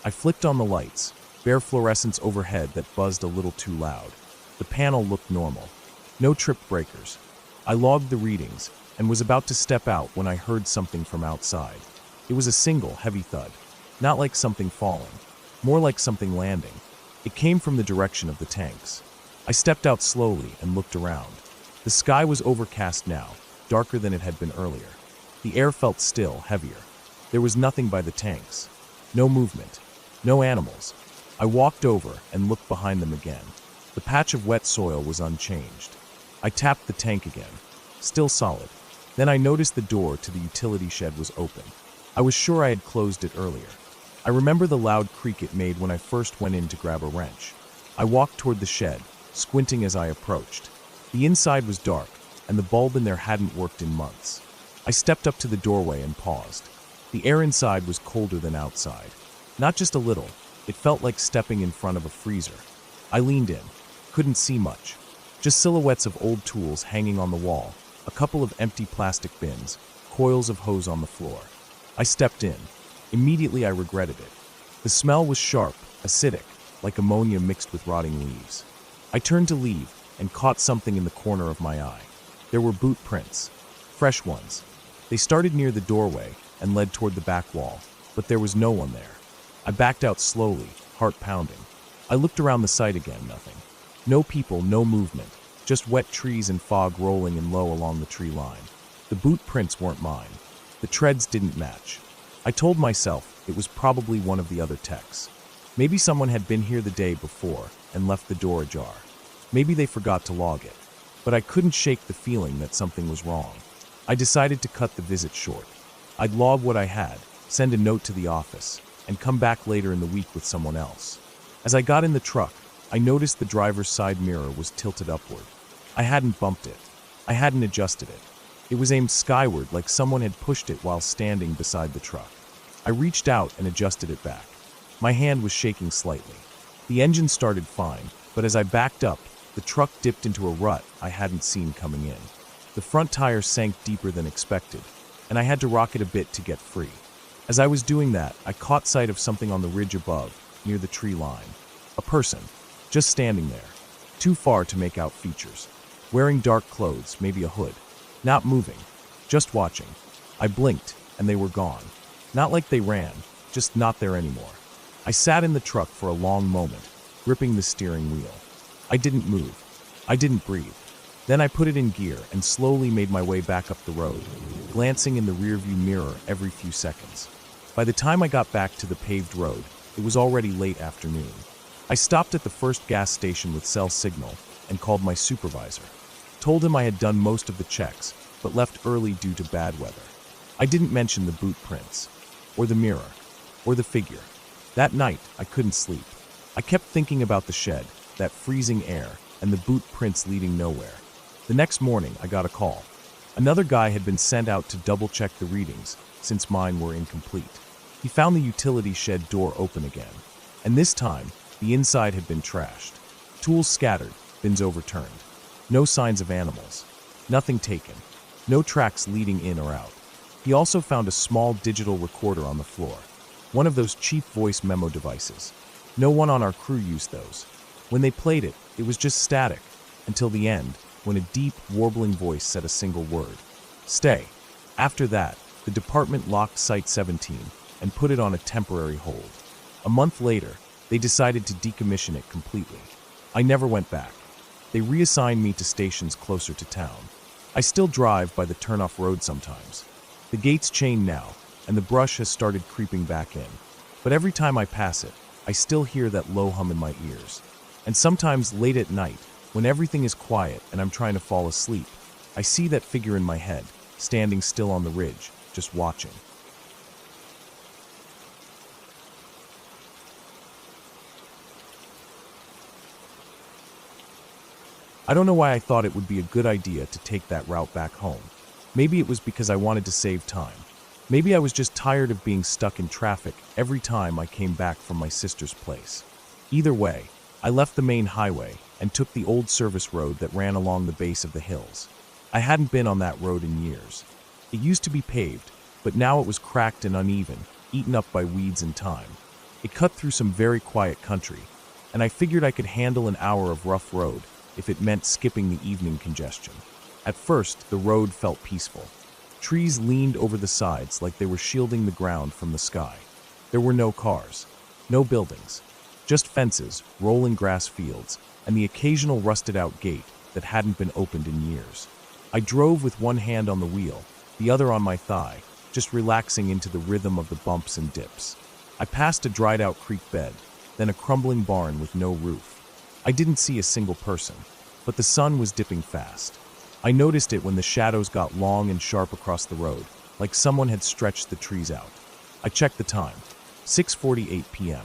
I flicked on the lights, bare fluorescents overhead that buzzed a little too loud. The panel looked normal. No trip breakers. I logged the readings and was about to step out when I heard something from outside. It was a single, heavy thud. Not like something falling, more like something landing. It came from the direction of the tanks. I stepped out slowly and looked around. The sky was overcast now, darker than it had been earlier. The air felt still, heavier. There was nothing by the tanks. No movement. No animals. I walked over and looked behind them again. The patch of wet soil was unchanged. I tapped the tank again. Still solid. Then I noticed the door to the utility shed was open. I was sure I had closed it earlier. I remember the loud creak it made when I first went in to grab a wrench. I walked toward the shed, squinting as I approached. The inside was dark, and the bulb in there hadn't worked in months. I stepped up to the doorway and paused. The air inside was colder than outside. Not just a little, it felt like stepping in front of a freezer. I leaned in. Couldn't see much. Just silhouettes of old tools hanging on the wall, a couple of empty plastic bins, coils of hose on the floor. I stepped in. Immediately I regretted it. The smell was sharp, acidic, like ammonia mixed with rotting leaves. I turned to leave and caught something in the corner of my eye. There were boot prints. Fresh ones. They started near the doorway and led toward the back wall, but there was no one there. I backed out slowly, heart pounding. I looked around the site again, nothing. No people, no movement, just wet trees and fog rolling in low along the tree line. The boot prints weren't mine. The treads didn't match. I told myself it was probably one of the other techs. Maybe someone had been here the day before and left the door ajar. Maybe they forgot to log it. But I couldn't shake the feeling that something was wrong. I decided to cut the visit short. I'd log what I had, send a note to the office, and come back later in the week with someone else. As I got in the truck, I noticed the driver's side mirror was tilted upward. I hadn't bumped it. I hadn't adjusted it. It was aimed skyward like someone had pushed it while standing beside the truck. I reached out and adjusted it back. My hand was shaking slightly. The engine started fine, but as I backed up, the truck dipped into a rut I hadn't seen coming in. The front tire sank deeper than expected, and I had to rock it a bit to get free. As I was doing that, I caught sight of something on the ridge above, near the tree line. A person, just standing there, too far to make out features. Wearing dark clothes, maybe a hood. Not moving, just watching. I blinked, and they were gone. Not like they ran, just not there anymore. I sat in the truck for a long moment, gripping the steering wheel. I didn't move. I didn't breathe. Then I put it in gear and slowly made my way back up the road, glancing in the rearview mirror every few seconds. By the time I got back to the paved road, it was already late afternoon. I stopped at the first gas station with cell signal and called my supervisor. Told him I had done most of the checks, but left early due to bad weather. I didn't mention the boot prints, or the mirror, or the figure. That night, I couldn't sleep. I kept thinking about the shed, that freezing air, and the boot prints leading nowhere. The next morning, I got a call. Another guy had been sent out to double-check the readings, since mine were incomplete. He found the utility shed door open again, and this time, the inside had been trashed. Tools scattered, bins overturned. No signs of animals. Nothing taken. No tracks leading in or out. He also found a small digital recorder on the floor. One of those cheap voice memo devices. No one on our crew used those. When they played it, it was just static, until the end, when a deep, warbling voice said a single word. Stay. After that, the department locked Site 17 and put it on a temporary hold. A month later, they decided to decommission it completely. I never went back. They reassigned me to stations closer to town. I still drive by the turnoff road sometimes. The gate's chained now, and the brush has started creeping back in. But every time I pass it, I still hear that low hum in my ears. And sometimes late at night, when everything is quiet and I'm trying to fall asleep, I see that figure in my head, standing still on the ridge, just watching. I don't know why I thought it would be a good idea to take that route back home. Maybe it was because I wanted to save time. Maybe I was just tired of being stuck in traffic every time I came back from my sister's place. Either way, I left the main highway and took the old service road that ran along the base of the hills. I hadn't been on that road in years. It used to be paved, but now it was cracked and uneven, eaten up by weeds and time. It cut through some very quiet country, and I figured I could handle an hour of rough road if it meant skipping the evening congestion. At first, the road felt peaceful. Trees leaned over the sides like they were shielding the ground from the sky. There were no cars, no buildings, just fences, rolling grass fields, and the occasional rusted-out gate that hadn't been opened in years. I drove with one hand on the wheel, the other on my thigh, just relaxing into the rhythm of the bumps and dips. I passed a dried-out creek bed, then a crumbling barn with no roof. I didn't see a single person, but the sun was dipping fast. I noticed it when the shadows got long and sharp across the road, like someone had stretched the trees out. I checked the time, 6:48 p.m.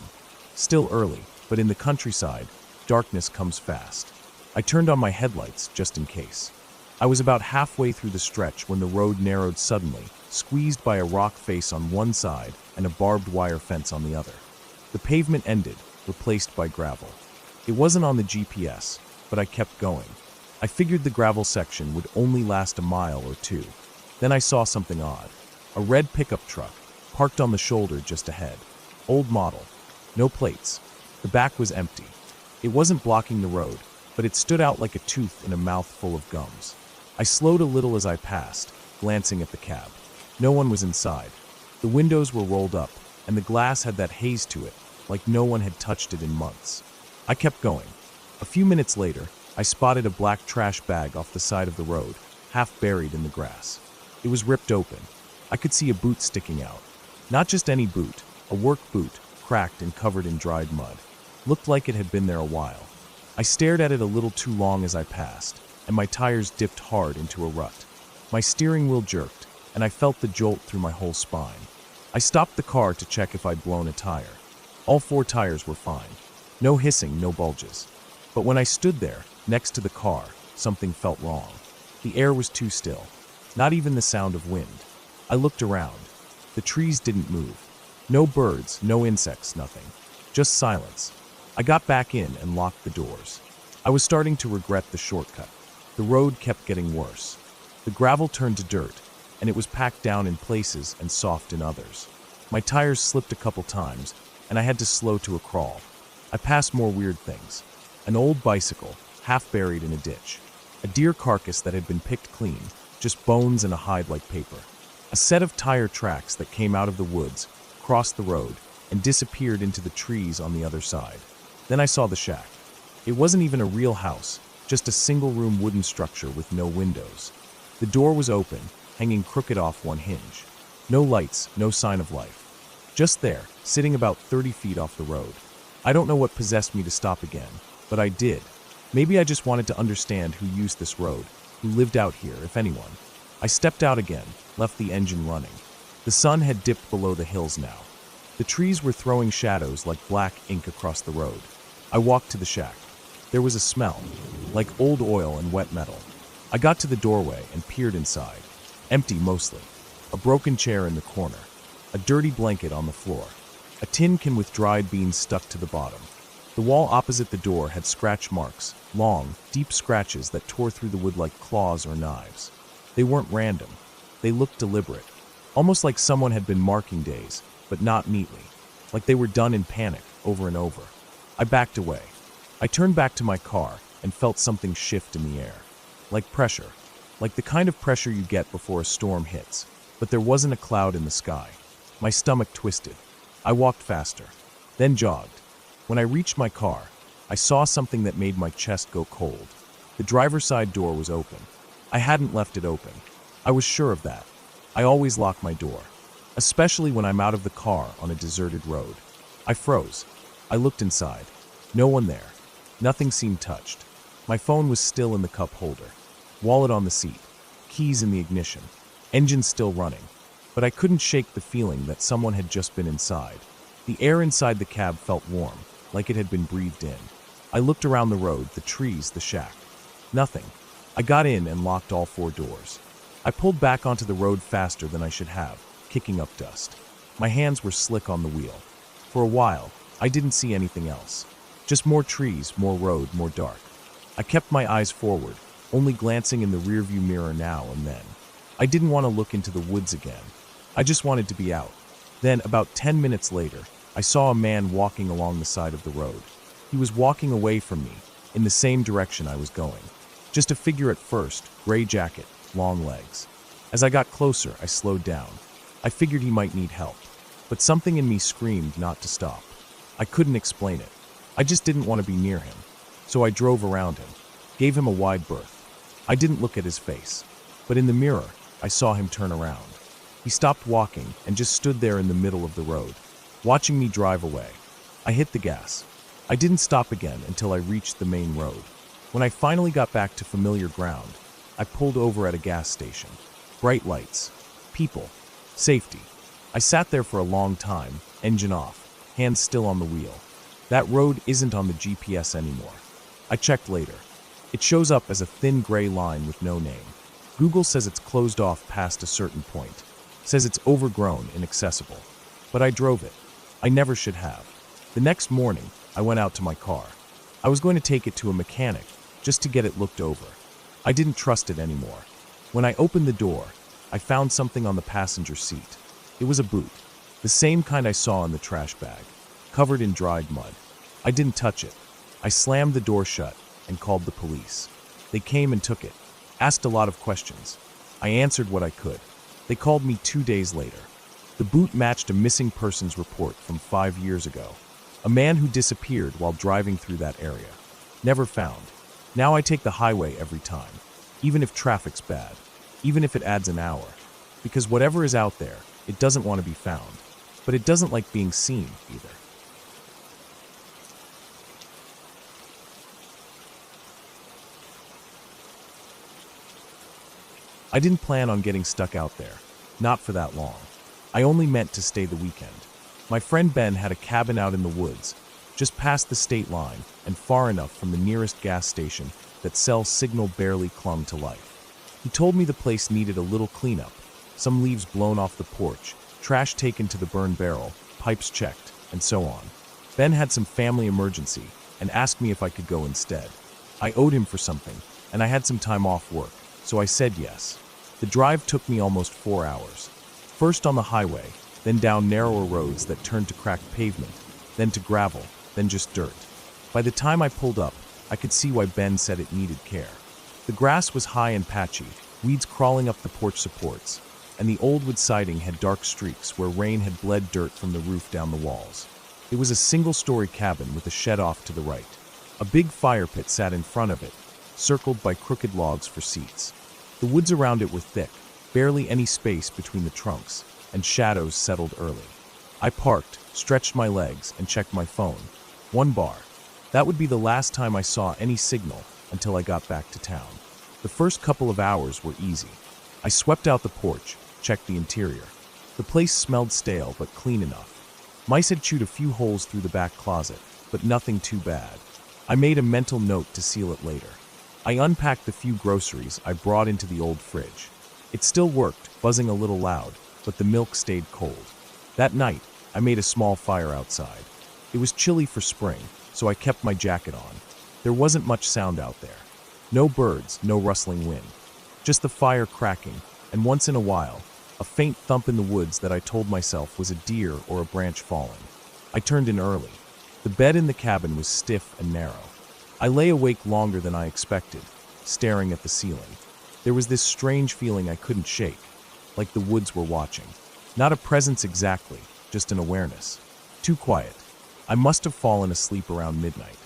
Still early, but in the countryside, darkness comes fast. I turned on my headlights just in case. I was about halfway through the stretch when the road narrowed suddenly, squeezed by a rock face on one side and a barbed wire fence on the other. The pavement ended, replaced by gravel. It wasn't on the GPS, but I kept going. I figured the gravel section would only last a mile or two. Then I saw something odd. A red pickup truck, parked on the shoulder just ahead. Old model. No plates. The back was empty. It wasn't blocking the road, but it stood out like a tooth in a mouth full of gums. I slowed a little as I passed, glancing at the cab. No one was inside. The windows were rolled up, and the glass had that haze to it, like no one had touched it in months. I kept going. A few minutes later, I spotted a black trash bag off the side of the road, half buried in the grass. It was ripped open. I could see a boot sticking out. Not just any boot, a work boot, cracked and covered in dried mud. Looked like it had been there a while. I stared at it a little too long as I passed, and my tires dipped hard into a rut. My steering wheel jerked, and I felt the jolt through my whole spine. I stopped the car to check if I'd blown a tire. All 4 tires were fine. No hissing, no bulges. But when I stood there, next to the car, something felt wrong. The air was too still. Not even the sound of wind. I looked around. The trees didn't move. No birds, no insects, nothing. Just silence. I got back in and locked the doors. I was starting to regret the shortcut. The road kept getting worse. The gravel turned to dirt, and it was packed down in places and soft in others. My tires slipped a couple times, and I had to slow to a crawl. I passed more weird things. An old bicycle, half buried in a ditch. A deer carcass that had been picked clean, just bones and a hide like paper. A set of tire tracks that came out of the woods, crossed the road, and disappeared into the trees on the other side. Then I saw the shack. It wasn't even a real house, just a single-room wooden structure with no windows. The door was open, hanging crooked off one hinge. No lights, no sign of life. Just there, sitting about 30 feet off the road. I don't know what possessed me to stop again, but I did. Maybe I just wanted to understand who used this road, who lived out here, if anyone. I stepped out again, left the engine running. The sun had dipped below the hills now. The trees were throwing shadows like black ink across the road. I walked to the shack. There was a smell, like old oil and wet metal. I got to the doorway and peered inside. Empty mostly. A broken chair in the corner. A dirty blanket on the floor. A tin can with dried beans stuck to the bottom. The wall opposite the door had scratch marks, long, deep scratches that tore through the wood like claws or knives. They weren't random. They looked deliberate. Almost like someone had been marking days, but not neatly. Like they were done in panic, over and over. I backed away. I turned back to my car and felt something shift in the air. Like pressure. Like the kind of pressure you get before a storm hits. But there wasn't a cloud in the sky. My stomach twisted. I walked faster, then jogged. When I reached my car, I saw something that made my chest go cold. The driver's side door was open. I hadn't left it open. I was sure of that. I always lock my door, especially when I'm out of the car on a deserted road. I froze. I looked inside. No one there. Nothing seemed touched. My phone was still in the cup holder. Wallet on the seat. Keys in the ignition. Engine still running. But I couldn't shake the feeling that someone had just been inside. The air inside the cab felt warm, like it had been breathed in. I looked around the road, the trees, the shack. Nothing. I got in and locked all 4 doors. I pulled back onto the road faster than I should have, kicking up dust. My hands were slick on the wheel. For a while, I didn't see anything else. Just more trees, more road, more dark. I kept my eyes forward, only glancing in the rearview mirror now and then. I didn't want to look into the woods again. I just wanted to be out. Then, about 10 minutes later, I saw a man walking along the side of the road. He was walking away from me, in the same direction I was going. Just a figure at first, gray jacket, long legs. As I got closer, I slowed down. I figured he might need help, but something in me screamed not to stop. I couldn't explain it. I just didn't want to be near him. So I drove around him, gave him a wide berth. I didn't look at his face, but in the mirror, I saw him turn around. He stopped walking and just stood there in the middle of the road, watching me drive away. I hit the gas. I didn't stop again until I reached the main road. When I finally got back to familiar ground, I pulled over at a gas station. Bright lights, people, safety. I sat there for a long time, engine off, hands still on the wheel. That road isn't on the GPS anymore. I checked later. It shows up as a thin gray line with no name. Google says it's closed off past a certain point. Says it's overgrown, inaccessible. But I drove it. I never should have. The next morning, I went out to my car. I was going to take it to a mechanic, just to get it looked over. I didn't trust it anymore. When I opened the door, I found something on the passenger seat. It was a boot, the same kind I saw in the trash bag, covered in dried mud. I didn't touch it. I slammed the door shut and called the police. They came and took it, asked a lot of questions. I answered what I could. They called me 2 days later. The boot matched a missing persons report from 5 years ago. A man who disappeared while driving through that area. Never found. Now I take the highway every time, even if traffic's bad, even if it adds an hour. Because whatever is out there, it doesn't want to be found. But it doesn't like being seen either. I didn't plan on getting stuck out there. Not for that long. I only meant to stay the weekend. My friend Ben had a cabin out in the woods, just past the state line and far enough from the nearest gas station that cell signal barely clung to life. He told me the place needed a little cleanup, some leaves blown off the porch, trash taken to the burn barrel, pipes checked, and so on. Ben had some family emergency and asked me if I could go instead. I owed him for something, and I had some time off work, so I said yes. The drive took me almost 4 hours. First on the highway, then down narrower roads that turned to cracked pavement, then to gravel, then just dirt. By the time I pulled up, I could see why Ben said it needed care. The grass was high and patchy, weeds crawling up the porch supports, and the old wood siding had dark streaks where rain had bled dirt from the roof down the walls. It was a single-story cabin with a shed off to the right. A big fire pit sat in front of it, circled by crooked logs for seats. The woods around it were thick, barely any space between the trunks, and shadows settled early. I parked, stretched my legs, and checked my phone. 1 bar. That would be the last time I saw any signal until I got back to town. The first couple of hours were easy. I swept out the porch, checked the interior. The place smelled stale but clean enough. Mice had chewed a few holes through the back closet, but nothing too bad. I made a mental note to seal it later. I unpacked the few groceries I brought into the old fridge. It still worked, buzzing a little loud, but the milk stayed cold. That night, I made a small fire outside. It was chilly for spring, so I kept my jacket on. There wasn't much sound out there. No birds, no rustling wind. Just the fire cracking, and once in a while, a faint thump in the woods that I told myself was a deer or a branch falling. I turned in early. The bed in the cabin was stiff and narrow. I lay awake longer than I expected, staring at the ceiling. There was this strange feeling I couldn't shake, like the woods were watching. Not a presence exactly, just an awareness. Too quiet. I must have fallen asleep around midnight.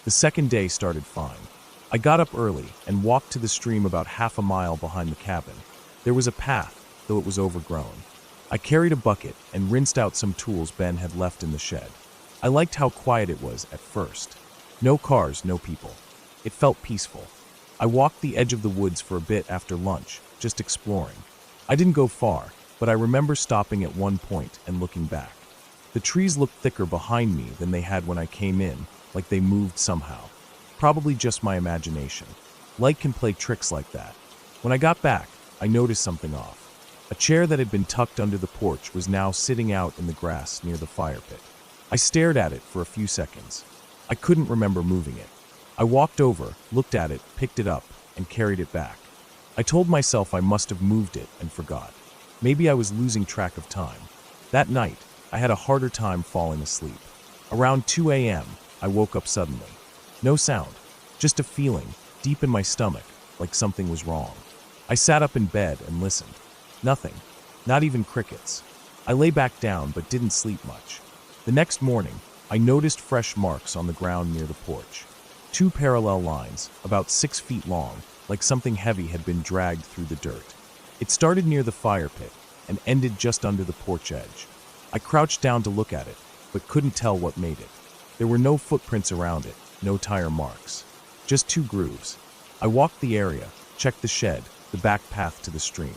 The second day started fine. I got up early and walked to the stream about half a mile behind the cabin. There was a path, though it was overgrown. I carried a bucket and rinsed out some tools Ben had left in the shed. I liked how quiet it was at first. No cars, no people. It felt peaceful. I walked the edge of the woods for a bit after lunch, just exploring. I didn't go far, but I remember stopping at one point and looking back. The trees looked thicker behind me than they had when I came in, like they moved somehow. Probably just my imagination. Light can play tricks like that. When I got back, I noticed something off. A chair that had been tucked under the porch was now sitting out in the grass near the fire pit. I stared at it for a few seconds. I couldn't remember moving it. I walked over, looked at it, picked it up, and carried it back. I told myself I must have moved it and forgot. Maybe I was losing track of time. That night, I had a harder time falling asleep. Around 2 a.m., I woke up suddenly. No sound, just a feeling, deep in my stomach, like something was wrong. I sat up in bed and listened. Nothing, not even crickets. I lay back down but didn't sleep much. The next morning, I noticed fresh marks on the ground near the porch. 2 parallel lines, about 6 feet long, like something heavy had been dragged through the dirt. It started near the fire pit and ended just under the porch edge. I crouched down to look at it, but couldn't tell what made it. There were no footprints around it, no tire marks. Just 2 grooves. I walked the area, checked the shed, the back path to the stream.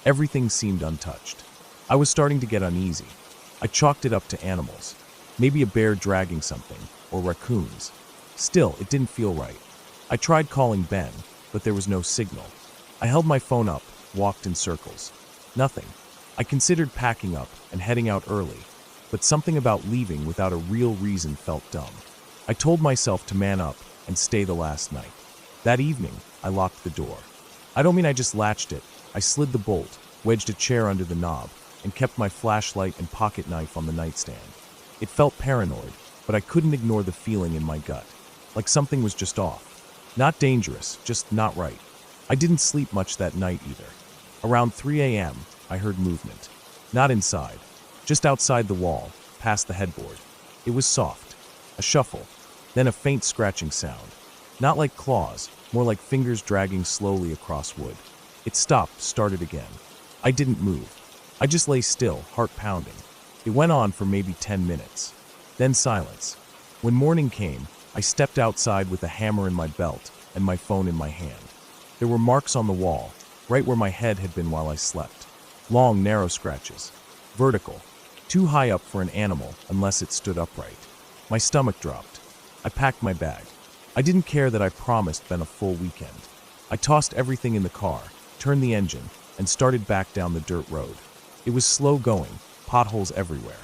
Everything seemed untouched. I was starting to get uneasy. I chalked it up to animals. Maybe a bear dragging something, or raccoons. Still, it didn't feel right. I tried calling Ben, but there was no signal. I held my phone up, walked in circles. Nothing. I considered packing up and heading out early, but something about leaving without a real reason felt dumb. I told myself to man up and stay the last night. That evening, I locked the door. I don't mean I just latched it. I slid the bolt, wedged a chair under the knob, and kept my flashlight and pocket knife on the nightstand. It felt paranoid, but I couldn't ignore the feeling in my gut, like something was just off. Not dangerous, just not right. I didn't sleep much that night either. Around 3 a.m., I heard movement. Not inside, just outside the wall, past the headboard. It was soft, a shuffle, then a faint scratching sound. Not like claws, more like fingers dragging slowly across wood. It stopped, started again. I didn't move. I just lay still, heart pounding. It went on for maybe 10 minutes. Then silence. When morning came, I stepped outside with a hammer in my belt and my phone in my hand. There were marks on the wall, right where my head had been while I slept. Long, narrow scratches. Vertical. Too high up for an animal unless it stood upright. My stomach dropped. I packed my bag. I didn't care that I promised Ben a full weekend. I tossed everything in the car, turned the engine, and started back down the dirt road. It was slow going, potholes everywhere.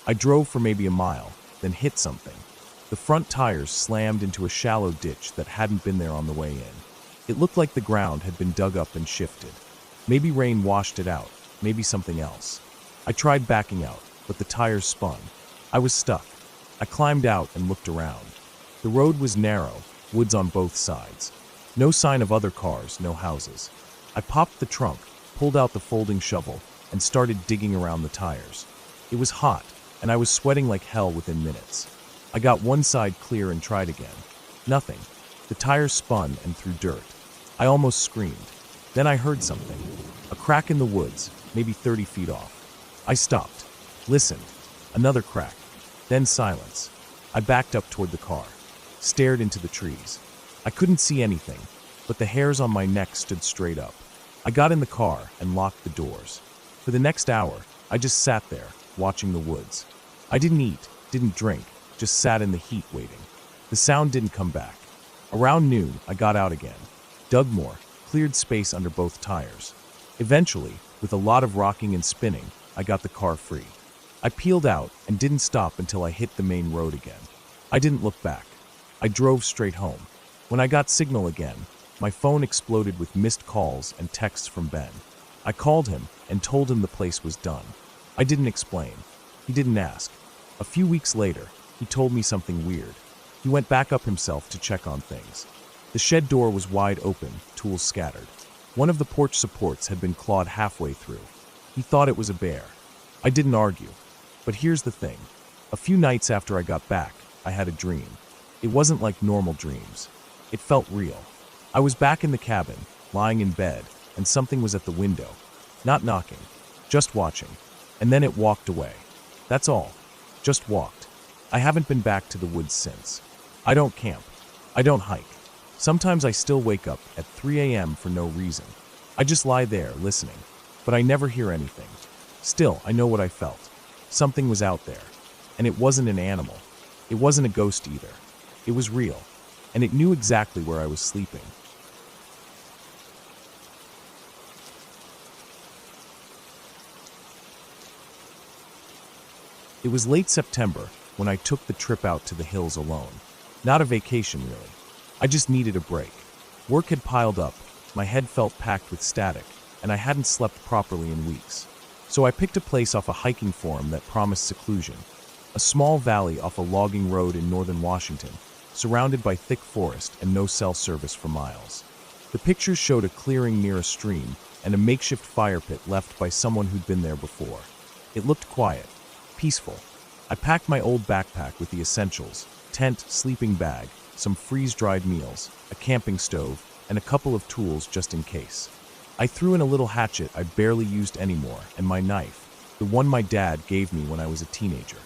I drove for maybe a mile, then hit something. The front tires slammed into a shallow ditch that hadn't been there on the way in. It looked like the ground had been dug up and shifted. Maybe rain washed it out, maybe something else. I tried backing out, but the tires spun. I was stuck. I climbed out and looked around. The road was narrow, woods on both sides. No sign of other cars, no houses. I popped the trunk, pulled out the folding shovel, and started digging around the tires. It was hot, and I was sweating like hell within minutes. I got one side clear and tried again. Nothing. The tires spun and threw dirt. I almost screamed. Then I heard something. A crack in the woods, maybe 30 feet off. I stopped, listened. Another crack. Then silence. I backed up toward the car, stared into the trees. I couldn't see anything, but the hairs on my neck stood straight up. I got in the car and locked the doors. For the next hour, I just sat there, watching the woods. I didn't eat, didn't drink, just sat in the heat waiting. The sound didn't come back. Around noon, I got out again, dug more, cleared space under both tires. Eventually, with a lot of rocking and spinning, I got the car free. I peeled out and didn't stop until I hit the main road again. I didn't look back. I drove straight home. When I got signal again, my phone exploded with missed calls and texts from Ben. I called him and told him the place was done. I didn't explain. He didn't ask. A few weeks later, he told me something weird. He went back up himself to check on things. The shed door was wide open, tools scattered. One of the porch supports had been clawed halfway through. He thought it was a bear. I didn't argue. But here's the thing. A few nights after I got back, I had a dream. It wasn't like normal dreams. It felt real. I was back in the cabin, lying in bed, and something was at the window. Not knocking, just watching. And then it walked away. That's all. Just walked. I haven't been back to the woods since. I don't camp. I don't hike. Sometimes I still wake up at 3 a.m. for no reason. I just lie there, listening. But I never hear anything. Still, I know what I felt. Something was out there. And it wasn't an animal. It wasn't a ghost either. It was real. And it knew exactly where I was sleeping. It was late September when I took the trip out to the hills alone. Not a vacation, really. I just needed a break. Work had piled up, my head felt packed with static, and I hadn't slept properly in weeks. So I picked a place off a hiking forum that promised seclusion, a small valley off a logging road in northern Washington, surrounded by thick forest and no cell service for miles. The pictures showed a clearing near a stream and a makeshift fire pit left by someone who'd been there before. It looked quiet, peaceful. I packed my old backpack with the essentials: tent, sleeping bag, some freeze-dried meals, a camping stove, and a couple of tools just in case. I threw in a little hatchet I barely used anymore, and my knife, the one my dad gave me when I was a teenager.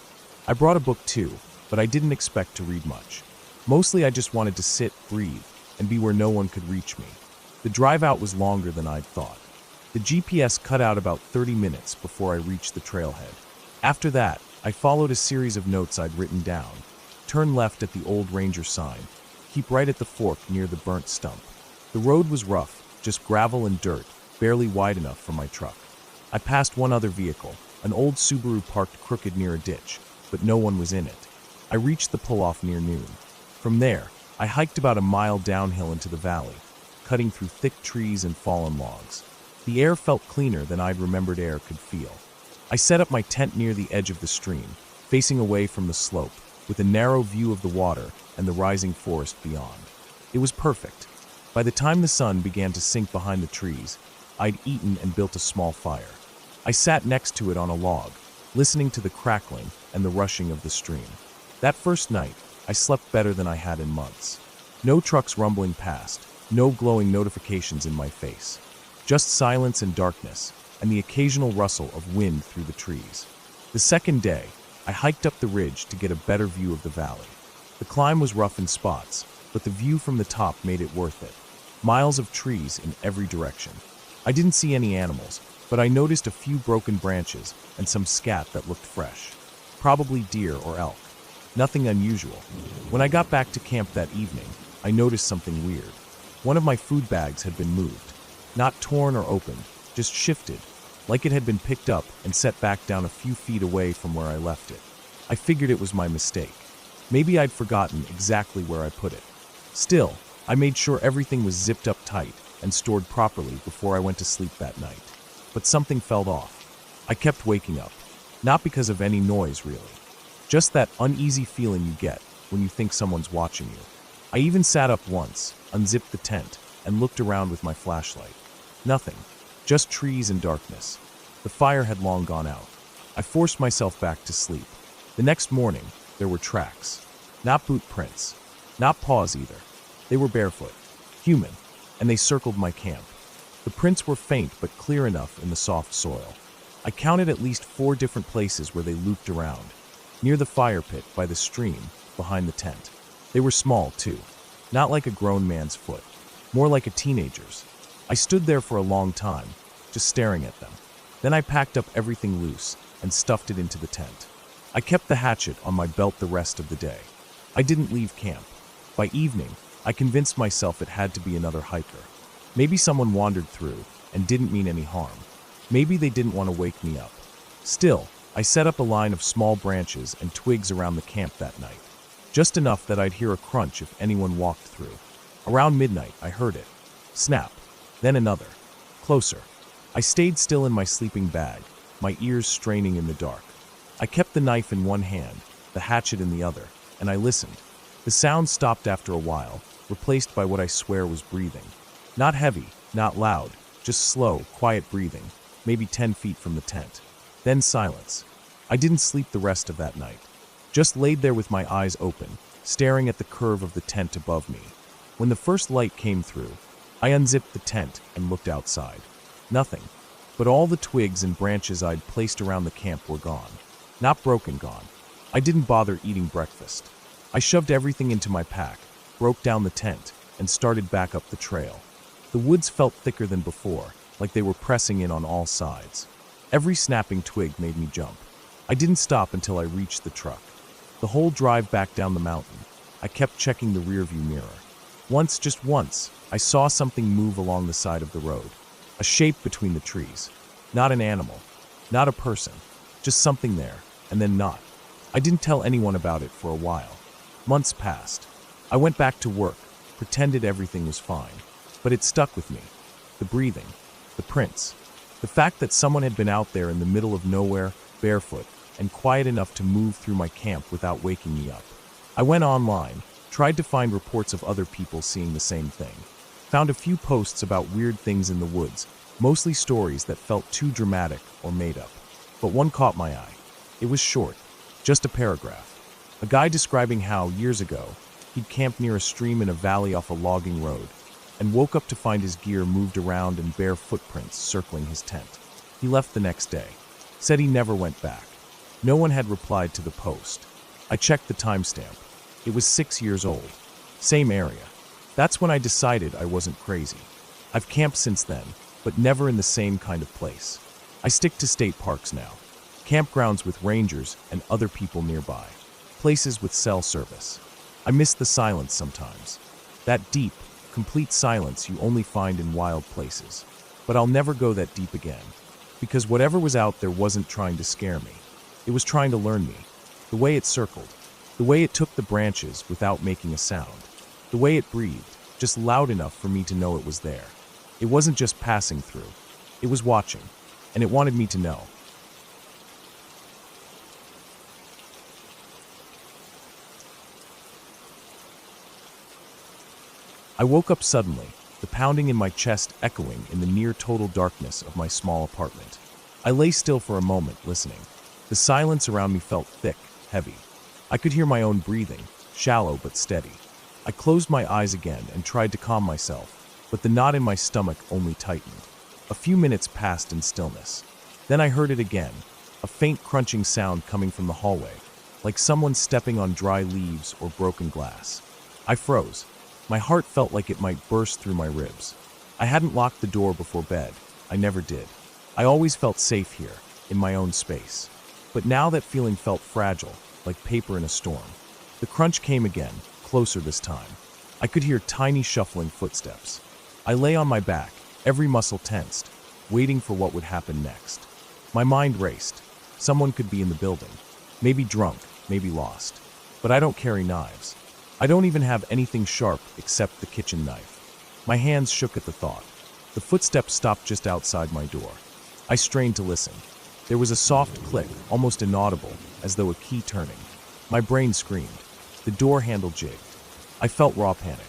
I brought a book too, but I didn't expect to read much. Mostly I just wanted to sit, breathe, and be where no one could reach me. The drive out was longer than I'd thought. The GPS cut out about 30 minutes before I reached the trailhead. After that, I followed a series of notes I'd written down. Turn left at the old ranger sign. Keep right at the fork near the burnt stump. The road was rough, just gravel and dirt, barely wide enough for my truck. I passed one other vehicle, an old Subaru parked crooked near a ditch, but no one was in it. I reached the pull-off near noon. From there, I hiked about a mile downhill into the valley, cutting through thick trees and fallen logs. The air felt cleaner than I'd remembered air could feel. I set up my tent near the edge of the stream, facing away from the slope, with a narrow view of the water and the rising forest beyond. It was perfect. By the time the sun began to sink behind the trees, I'd eaten and built a small fire. I sat next to it on a log, listening to the crackling and the rushing of the stream. That first night, I slept better than I had in months. No trucks rumbling past, no glowing notifications in my face. Just silence and darkness, and the occasional rustle of wind through the trees. The second day, I hiked up the ridge to get a better view of the valley. The climb was rough in spots, but the view from the top made it worth it. Miles of trees in every direction. I didn't see any animals, but I noticed a few broken branches and some scat that looked fresh. Probably deer or elk. Nothing unusual. When I got back to camp that evening, I noticed something weird. One of my food bags had been moved. Not torn or opened, just shifted, like it had been picked up and set back down a few feet away from where I left it. I figured it was my mistake. Maybe I'd forgotten exactly where I put it. Still, I made sure everything was zipped up tight and stored properly before I went to sleep that night. But something felt off. I kept waking up. Not because of any noise, really. Just that uneasy feeling you get when you think someone's watching you. I even sat up once, unzipped the tent, and looked around with my flashlight. Nothing. Just trees and darkness. The fire had long gone out. I forced myself back to sleep. The next morning, there were tracks. Not boot prints. Not paws either. They were barefoot. Human. And they circled my camp. The prints were faint but clear enough in the soft soil. I counted at least 4 different places where they looped around. Near the fire pit, by the stream, behind the tent. They were small, too. Not like a grown man's foot. More like a teenager's. I stood there for a long time, just staring at them. Then I packed up everything loose and stuffed it into the tent. I kept the hatchet on my belt the rest of the day. I didn't leave camp. By evening, I convinced myself it had to be another hiker. Maybe someone wandered through and didn't mean any harm. Maybe they didn't want to wake me up. Still, I set up a line of small branches and twigs around the camp that night. Just enough that I'd hear a crunch if anyone walked through. Around midnight, I heard it. Snap. Then another. Closer. I stayed still in my sleeping bag, my ears straining in the dark. I kept the knife in one hand, the hatchet in the other, and I listened. The sound stopped after a while, replaced by what I swear was breathing. Not heavy, not loud, just slow, quiet breathing, maybe 10 feet from the tent. Then silence. I didn't sleep the rest of that night. Just laid there with my eyes open, staring at the curve of the tent above me. When the first light came through, I unzipped the tent and looked outside. Nothing. But all the twigs and branches I'd placed around the camp were gone. Not broken gone. I didn't bother eating breakfast. I shoved everything into my pack, broke down the tent, and started back up the trail. The woods felt thicker than before, like they were pressing in on all sides. Every snapping twig made me jump. I didn't stop until I reached the truck. The whole drive back down the mountain, I kept checking the rearview mirror. Once, just once, I saw something move along the side of the road. A shape between the trees. Not an animal. Not a person. Just something there, and then not. I didn't tell anyone about it for a while. Months passed. I went back to work, pretended everything was fine. But it stuck with me. the breathing, the prints. The fact that someone had been out there in the middle of nowhere, barefoot, and quiet enough to move through my camp without waking me up. I went online, tried to find reports of other people seeing the same thing. Found a few posts about weird things in the woods, mostly stories that felt too dramatic or made up. But one caught my eye. It was short, just a paragraph. A guy describing how, years ago, he'd camped near a stream in a valley off a logging road, and woke up to find his gear moved around and bare footprints circling his tent. He left the next day. Said he never went back. No one had replied to the post. I checked the timestamp. It was 6 years old. Same area. That's when I decided I wasn't crazy. I've camped since then, but never in the same kind of place. I stick to state parks now. Campgrounds with rangers and other people nearby. Places with cell service. I miss the silence sometimes. That deep, complete silence you only find in wild places. But I'll never go that deep again. Because whatever was out there wasn't trying to scare me. It was trying to learn me. The way it circled. The way it took the branches without making a sound. The way it breathed, just loud enough for me to know it was there. It wasn't just passing through. It was watching. And it wanted me to know. I woke up suddenly, the pounding in my chest echoing in the near-total darkness of my small apartment. I lay still for a moment, listening. The silence around me felt thick, heavy. I could hear my own breathing, shallow but steady. I closed my eyes again and tried to calm myself, but the knot in my stomach only tightened. A few minutes passed in stillness. Then I heard it again, a faint crunching sound coming from the hallway, like someone stepping on dry leaves or broken glass. I froze. My heart felt like it might burst through my ribs. I hadn't locked the door before bed. I never did. I always felt safe here, in my own space. But now that feeling felt fragile, like paper in a storm. The crunch came again, closer this time. I could hear tiny shuffling footsteps. I lay on my back, every muscle tensed, waiting for what would happen next. My mind raced. Someone could be in the building. Maybe drunk, maybe lost. But I don't carry knives. I don't even have anything sharp except the kitchen knife. My hands shook at the thought. The footsteps stopped just outside my door. I strained to listen. There was a soft click, almost inaudible, as though a key turning. My brain screamed. The door handle jigged. I felt raw panic.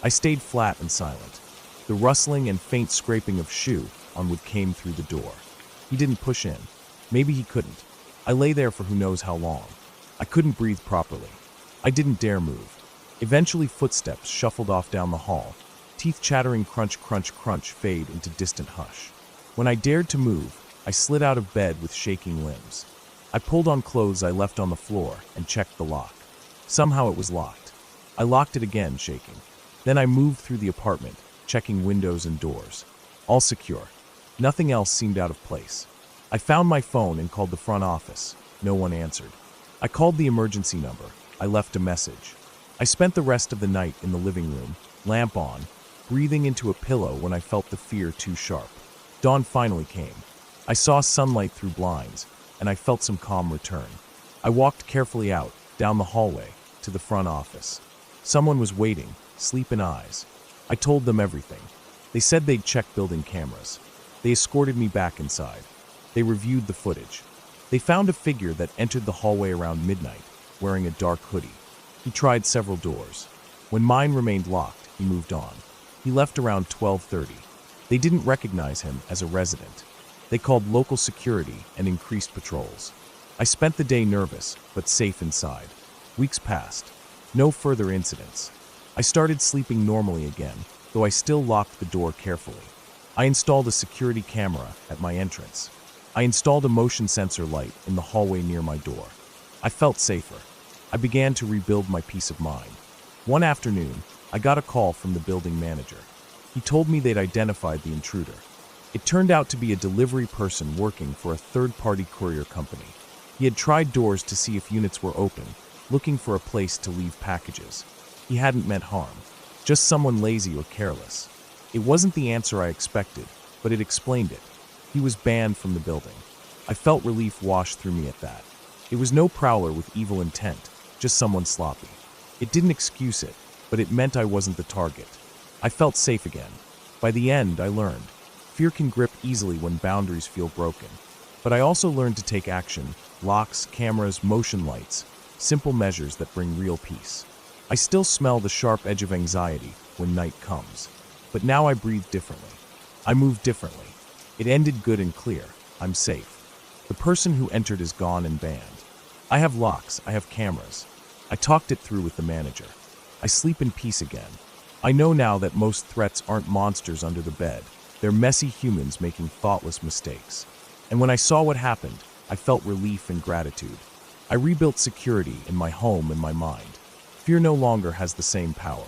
I stayed flat and silent. The rustling and faint scraping of shoe on wood came through the door. He didn't push in. Maybe he couldn't. I lay there for who knows how long. I couldn't breathe properly. I didn't dare move. Eventually footsteps shuffled off down the hall, teeth chattering crunch, crunch, crunch fade into distant hush. When I dared to move, I slid out of bed with shaking limbs. I pulled on clothes I left on the floor and checked the lock. Somehow it was locked. I locked it again, shaking. Then I moved through the apartment, checking windows and doors. All secure. Nothing else seemed out of place. I found my phone and called the front office. No one answered. I called the emergency number. I left a message. I spent the rest of the night in the living room, lamp on, breathing into a pillow when I felt the fear too sharp. Dawn finally came. I saw sunlight through blinds, and I felt some calm return. I walked carefully out, down the hallway, to the front office. Someone was waiting, sleep in eyes. I told them everything. They said they'd check building cameras. They escorted me back inside. They reviewed the footage. They found a figure that entered the hallway around midnight, wearing a dark hoodie. He tried several doors. When mine remained locked, he moved on. He left around 12:30. They didn't recognize him as a resident. They called local security and increased patrols. I spent the day nervous, but safe inside. Weeks passed. No further incidents. I started sleeping normally again, though I still locked the door carefully. I installed a security camera at my entrance. I installed a motion sensor light in the hallway near my door. I felt safer. I began to rebuild my peace of mind. One afternoon, I got a call from the building manager. He told me they'd identified the intruder. It turned out to be a delivery person working for a third-party courier company. He had tried doors to see if units were open, looking for a place to leave packages. He hadn't meant harm, just someone lazy or careless. It wasn't the answer I expected, but it explained it. He was banned from the building. I felt relief wash through me at that. It was no prowler with evil intent, just someone sloppy. It didn't excuse it, but it meant I wasn't the target. I felt safe again. By the end, I learned. Fear can grip easily when boundaries feel broken. But I also learned to take action: locks, cameras, motion lights, simple measures that bring real peace. I still smell the sharp edge of anxiety when night comes. But now I breathe differently. I move differently. It ended good and clear. I'm safe. The person who entered is gone and banned. I have locks, I have cameras. I talked it through with the manager. I sleep in peace again. I know now that most threats aren't monsters under the bed. They're messy humans making thoughtless mistakes. And when I saw what happened, I felt relief and gratitude. I rebuilt security in my home and my mind. Fear no longer has the same power.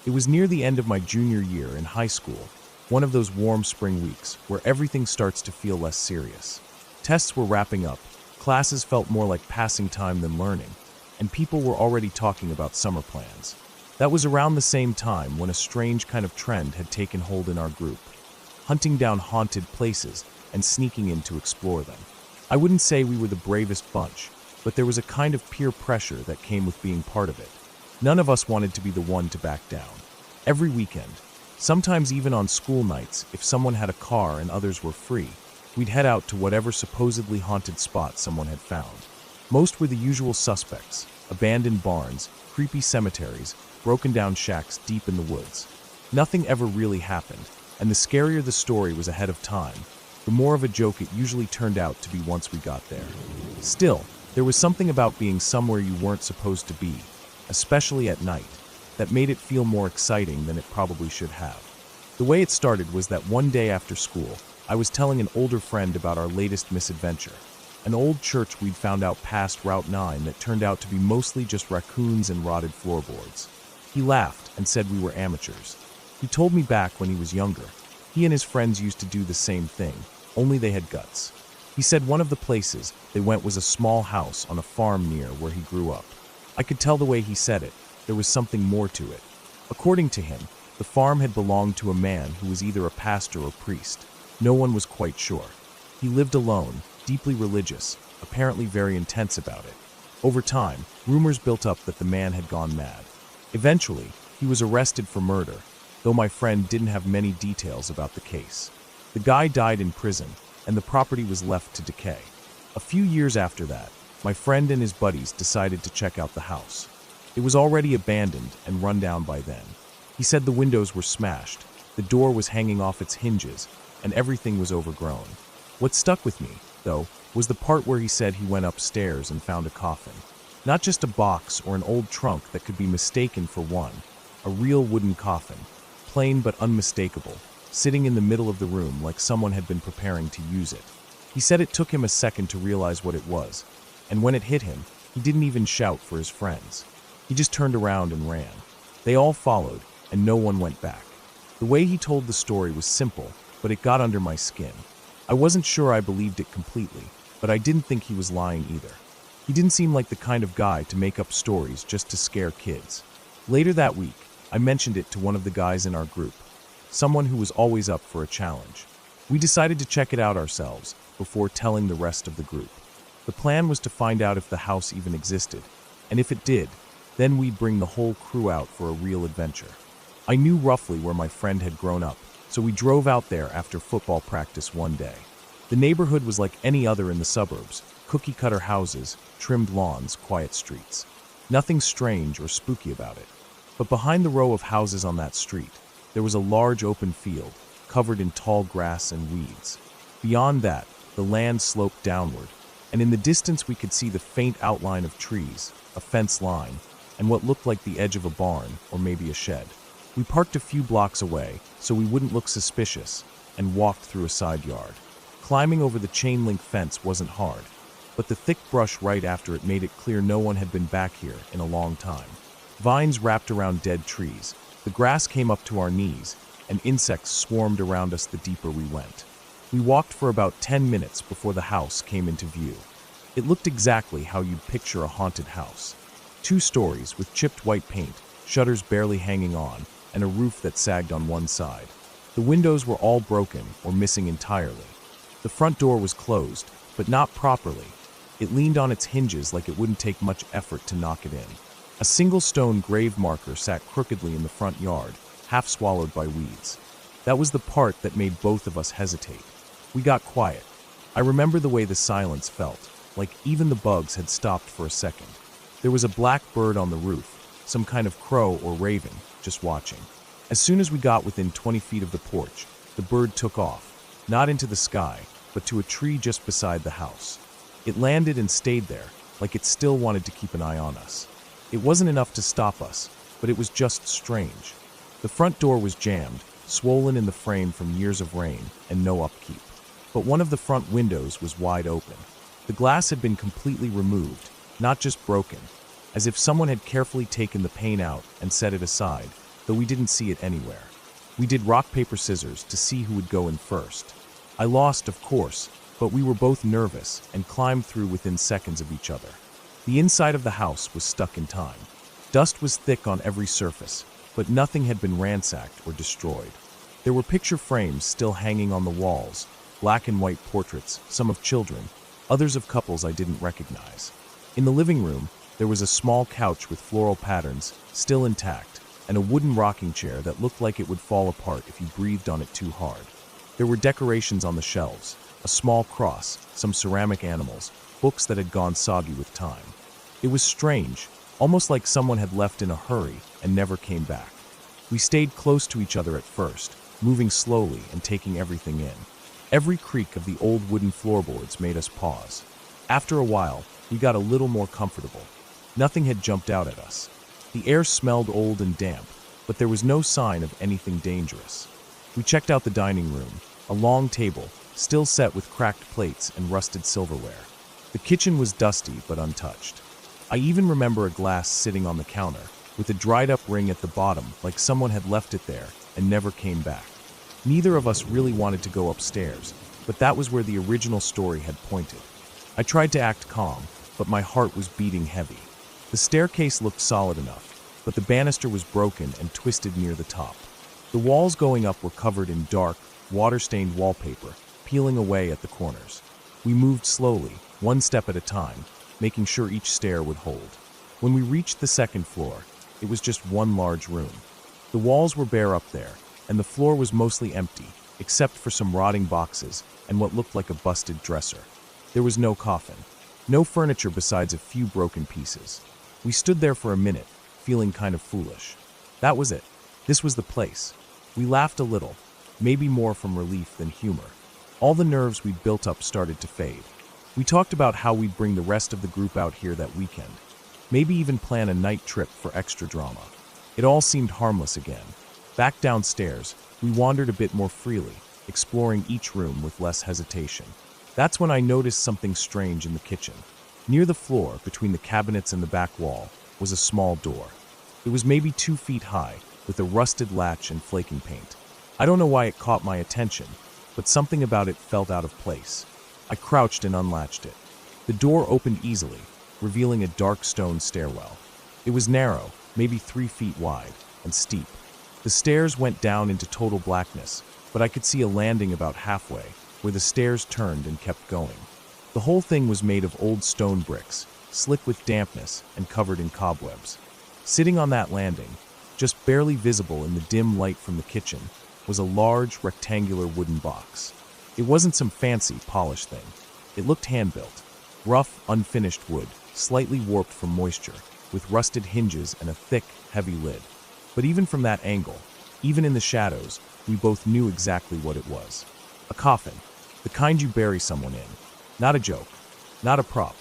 It was near the end of my junior year in high school, one of those warm spring weeks where everything starts to feel less serious. Tests were wrapping up, classes felt more like passing time than learning, and people were already talking about summer plans. That was around the same time when a strange kind of trend had taken hold in our group, hunting down haunted places and sneaking in to explore them. I wouldn't say we were the bravest bunch, but there was a kind of peer pressure that came with being part of it. None of us wanted to be the one to back down. Every weekend, sometimes even on school nights, if someone had a car and others were free, we'd head out to whatever supposedly haunted spot someone had found. Most were the usual suspects: abandoned barns, creepy cemeteries, broken down shacks deep in the woods. Nothing ever really happened, and the scarier the story was ahead of time, the more of a joke it usually turned out to be once we got there. Still, there was something about being somewhere you weren't supposed to be, especially at night, that made it feel more exciting than it probably should have. The way it started was that one day after school, I was telling an older friend about our latest misadventure, an old church we'd found out past Route 9 that turned out to be mostly just raccoons and rotted floorboards. He laughed and said we were amateurs. He told me back when he was younger, he and his friends used to do the same thing, only they had guts. He said one of the places they went was a small house on a farm near where he grew up. I could tell the way he said it, there was something more to it. According to him, the farm had belonged to a man who was either a pastor or priest. No one was quite sure. He lived alone, deeply religious, apparently very intense about it. Over time, rumors built up that the man had gone mad. Eventually, he was arrested for murder, though my friend didn't have many details about the case. The guy died in prison, and the property was left to decay. A few years after that, my friend and his buddies decided to check out the house. It was already abandoned and run down by then. He said the windows were smashed, the door was hanging off its hinges, and everything was overgrown. What stuck with me, though, was the part where he said he went upstairs and found a coffin. Not just a box or an old trunk that could be mistaken for one. A real wooden coffin, plain but unmistakable, sitting in the middle of the room like someone had been preparing to use it. He said it took him a second to realize what it was, and when it hit him, he didn't even shout for his friends. He just turned around and ran. They all followed, and no one went back. The way he told the story was simple, but it got under my skin. I wasn't sure I believed it completely, but I didn't think he was lying either. He didn't seem like the kind of guy to make up stories just to scare kids. Later that week, I mentioned it to one of the guys in our group, someone who was always up for a challenge. We decided to check it out ourselves before telling the rest of the group. The plan was to find out if the house even existed, and if it did, then we'd bring the whole crew out for a real adventure. I knew roughly where my friend had grown up, so we drove out there after football practice one day. The neighborhood was like any other in the suburbs: cookie-cutter houses, trimmed lawns, quiet streets. Nothing strange or spooky about it. But behind the row of houses on that street, there was a large open field, covered in tall grass and weeds. Beyond that, the land sloped downward, and in the distance we could see the faint outline of trees, a fence line, and what looked like the edge of a barn or maybe a shed. We parked a few blocks away so we wouldn't look suspicious and walked through a side yard. Climbing over the chain-link fence wasn't hard, but the thick brush right after it made it clear no one had been back here in a long time. Vines wrapped around dead trees, the grass came up to our knees, and insects swarmed around us the deeper we went. We walked for about 10 minutes before the house came into view. It looked exactly how you'd picture a haunted house. 2 stories with chipped white paint, shutters barely hanging on, and a roof that sagged on one side. The windows were all broken or missing entirely. The front door was closed, but not properly. It leaned on its hinges like it wouldn't take much effort to knock it in. A single stone grave marker sat crookedly in the front yard, half swallowed by weeds. That was the part that made both of us hesitate. We got quiet. I remember the way the silence felt, like even the bugs had stopped for a second. There was a black bird on the roof, some kind of crow or raven, just watching. As soon as we got within 20 feet of the porch, the bird took off, not into the sky, but to a tree just beside the house. It landed and stayed there, like it still wanted to keep an eye on us. It wasn't enough to stop us, but it was just strange. The front door was jammed, swollen in the frame from years of rain and no upkeep. But one of the front windows was wide open. The glass had been completely removed, not just broken, as if someone had carefully taken the pane out and set it aside, though we didn't see it anywhere. We did rock, paper, scissors to see who would go in first. I lost, of course, but we were both nervous and climbed through within seconds of each other. The inside of the house was stuck in time. Dust was thick on every surface, but nothing had been ransacked or destroyed. There were picture frames still hanging on the walls, black and white portraits, some of children, others of couples I didn't recognize. In the living room, there was a small couch with floral patterns, still intact, and a wooden rocking chair that looked like it would fall apart if you breathed on it too hard. There were decorations on the shelves, a small cross, some ceramic animals, books that had gone soggy with time. It was strange, almost like someone had left in a hurry and never came back. We stayed close to each other at first, moving slowly and taking everything in. Every creak of the old wooden floorboards made us pause. After a while, we got a little more comfortable. Nothing had jumped out at us. The air smelled old and damp, but there was no sign of anything dangerous. We checked out the dining room, a long table, still set with cracked plates and rusted silverware. The kitchen was dusty but untouched. I even remember a glass sitting on the counter, with a dried-up ring at the bottom like someone had left it there and never came back. Neither of us really wanted to go upstairs, but that was where the original story had pointed. I tried to act calm, but my heart was beating heavy. The staircase looked solid enough, but the banister was broken and twisted near the top. The walls going up were covered in dark, water-stained wallpaper, peeling away at the corners. We moved slowly, one step at a time, making sure each stair would hold. When we reached the second floor, it was just one large room. The walls were bare up there, and the floor was mostly empty, except for some rotting boxes and what looked like a busted dresser. There was no coffin, no furniture besides a few broken pieces. We stood there for a minute, feeling kind of foolish. That was it. This was the place. We laughed a little, maybe more from relief than humor. All the nerves we'd built up started to fade. We talked about how we'd bring the rest of the group out here that weekend. Maybe even plan a night trip for extra drama. It all seemed harmless again. Back downstairs, we wandered a bit more freely, exploring each room with less hesitation. That's when I noticed something strange in the kitchen. Near the floor, between the cabinets and the back wall, was a small door. It was maybe 2 feet high, with a rusted latch and flaking paint. I don't know why it caught my attention, but something about it felt out of place. I crouched and unlatched it. The door opened easily, revealing a dark stone stairwell. It was narrow, maybe 3 feet wide, and steep. The stairs went down into total blackness, but I could see a landing about halfway, where the stairs turned and kept going. The whole thing was made of old stone bricks, slick with dampness and covered in cobwebs. Sitting on that landing, just barely visible in the dim light from the kitchen, was a large, rectangular wooden box. It wasn't some fancy, polished thing. It looked hand-built. Rough, unfinished wood, slightly warped from moisture, with rusted hinges and a thick, heavy lid. But even from that angle, even in the shadows, we both knew exactly what it was. A coffin, the kind you bury someone in. Not a joke, not a prop,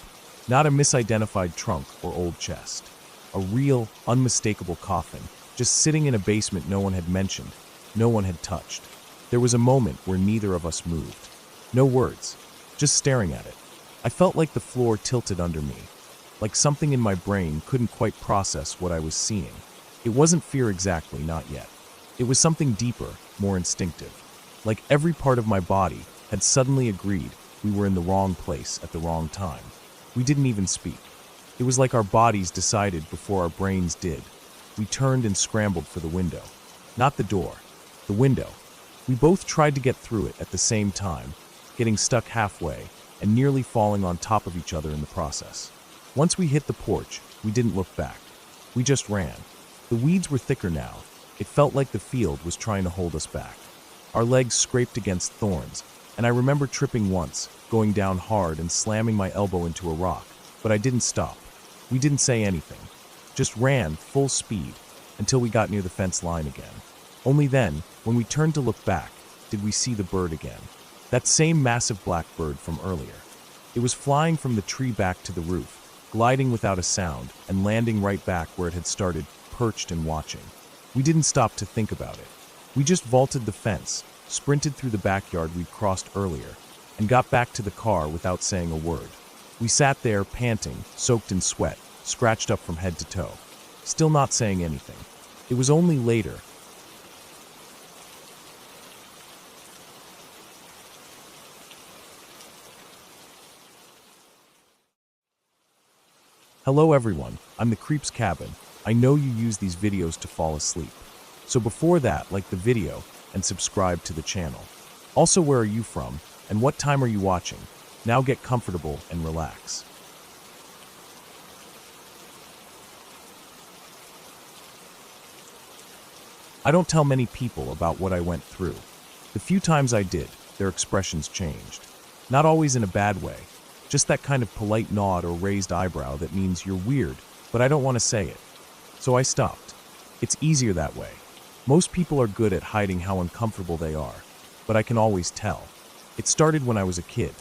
not a misidentified trunk or old chest. A real, unmistakable coffin, just sitting in a basement no one had mentioned, no one had touched. There was a moment where neither of us moved. No words, just staring at it. I felt like the floor tilted under me, like something in my brain couldn't quite process what I was seeing. It wasn't fear exactly, not yet. It was something deeper, more instinctive. Like every part of my body had suddenly agreed we were in the wrong place at the wrong time. We didn't even speak. It was like our bodies decided before our brains did. We turned and scrambled for the window. Not the door, the window. We both tried to get through it at the same time, getting stuck halfway, and nearly falling on top of each other in the process. Once we hit the porch, we didn't look back. We just ran. The weeds were thicker now. It felt like the field was trying to hold us back. Our legs scraped against thorns, and I remember tripping once, going down hard and slamming my elbow into a rock, but I didn't stop. We didn't say anything. Just ran full speed until we got near the fence line again. Only then, when we turned to look back, did we see the bird again. That same massive black bird from earlier. It was flying from the tree back to the roof, gliding without a sound and landing right back where it had started, perched and watching. We didn't stop to think about it. We just vaulted the fence, sprinted through the backyard we'd crossed earlier, and got back to the car without saying a word. We sat there, panting, soaked in sweat, scratched up from head to toe, still not saying anything. It was only later. Hello everyone, I'm the Creep's Cabin. I know you use these videos to fall asleep. So before that, like the video and subscribe to the channel. Also, where are you from and what time are you watching? Now get comfortable and relax. I don't tell many people about what I went through. The few times I did, their expressions changed. Not always in a bad way, just that kind of polite nod or raised eyebrow that means you're weird, but I don't want to say it. So I stopped. It's easier that way. Most people are good at hiding how uncomfortable they are, but I can always tell. It started when I was a kid.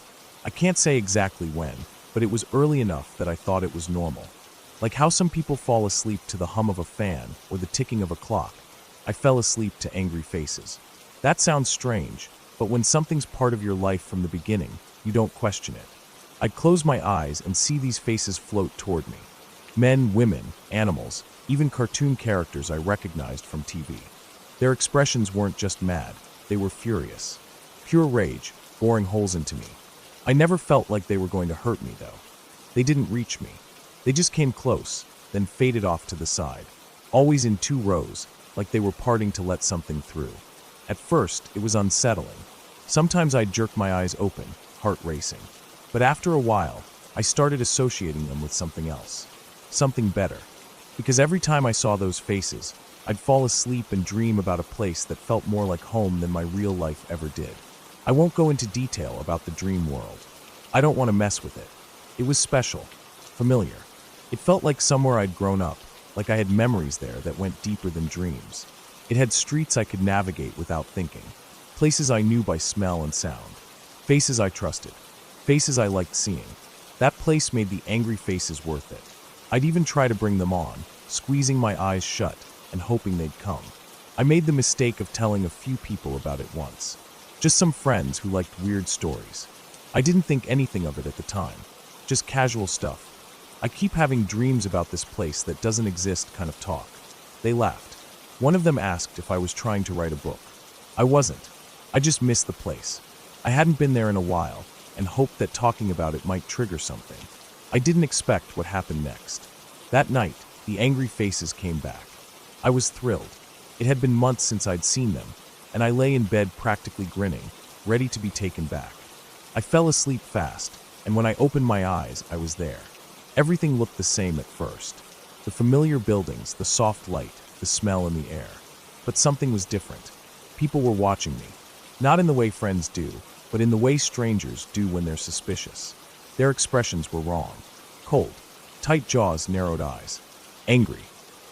I can't say exactly when, but it was early enough that I thought it was normal. Like how some people fall asleep to the hum of a fan or the ticking of a clock. I fell asleep to angry faces. That sounds strange, but when something's part of your life from the beginning, you don't question it. I'd close my eyes and see these faces float toward me. Men, women, animals, even cartoon characters I recognized from TV. Their expressions weren't just mad, they were furious. Pure rage, boring holes into me. I never felt like they were going to hurt me, though. They didn't reach me. They just came close, then faded off to the side. Always in two rows, like they were parting to let something through. At first, it was unsettling. Sometimes I'd jerk my eyes open, heart racing. But after a while, I started associating them with something else. Something better. Because every time I saw those faces, I'd fall asleep and dream about a place that felt more like home than my real life ever did. I won't go into detail about the dream world. I don't want to mess with it. It was special, familiar. It felt like somewhere I'd grown up, like I had memories there that went deeper than dreams. It had streets I could navigate without thinking, places I knew by smell and sound, faces I trusted, faces I liked seeing. That place made the angry faces worth it. I'd even try to bring them on, squeezing my eyes shut and hoping they'd come. I made the mistake of telling a few people about it once. Just some friends who liked weird stories. I didn't think anything of it at the time, just casual stuff. I keep having dreams about this place that doesn't exist kind of talk. They laughed. One of them asked if I was trying to write a book. I wasn't. I just missed the place. I hadn't been there in a while and hoped that talking about it might trigger something. I didn't expect what happened next. That night, the angry faces came back. I was thrilled. It had been months since I'd seen them, and I lay in bed practically grinning, ready to be taken back. I fell asleep fast, and when I opened my eyes, I was there. Everything looked the same at first. The familiar buildings, the soft light, the smell in the air. But something was different. People were watching me. Not in the way friends do, but in the way strangers do when they're suspicious. Their expressions were wrong. Cold, tight jaws, narrowed eyes. Angry.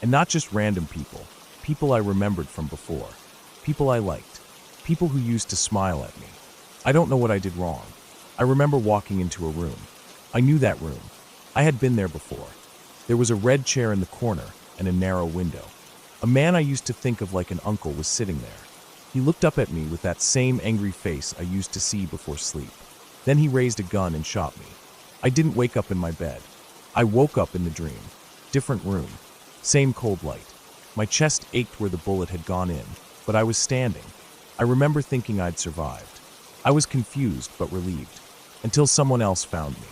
And not just random people. People I remembered from before. People I liked. People who used to smile at me. I don't know what I did wrong. I remember walking into a room. I knew that room. I had been there before. There was a red chair in the corner and a narrow window. A man I used to think of like an uncle was sitting there. He looked up at me with that same angry face I used to see before sleep. Then he raised a gun and shot me. I didn't wake up in my bed. I woke up in the dream. Different room. Same cold light. My chest ached where the bullet had gone in, but I was standing. I remember thinking I'd survived. I was confused but relieved, until someone else found me.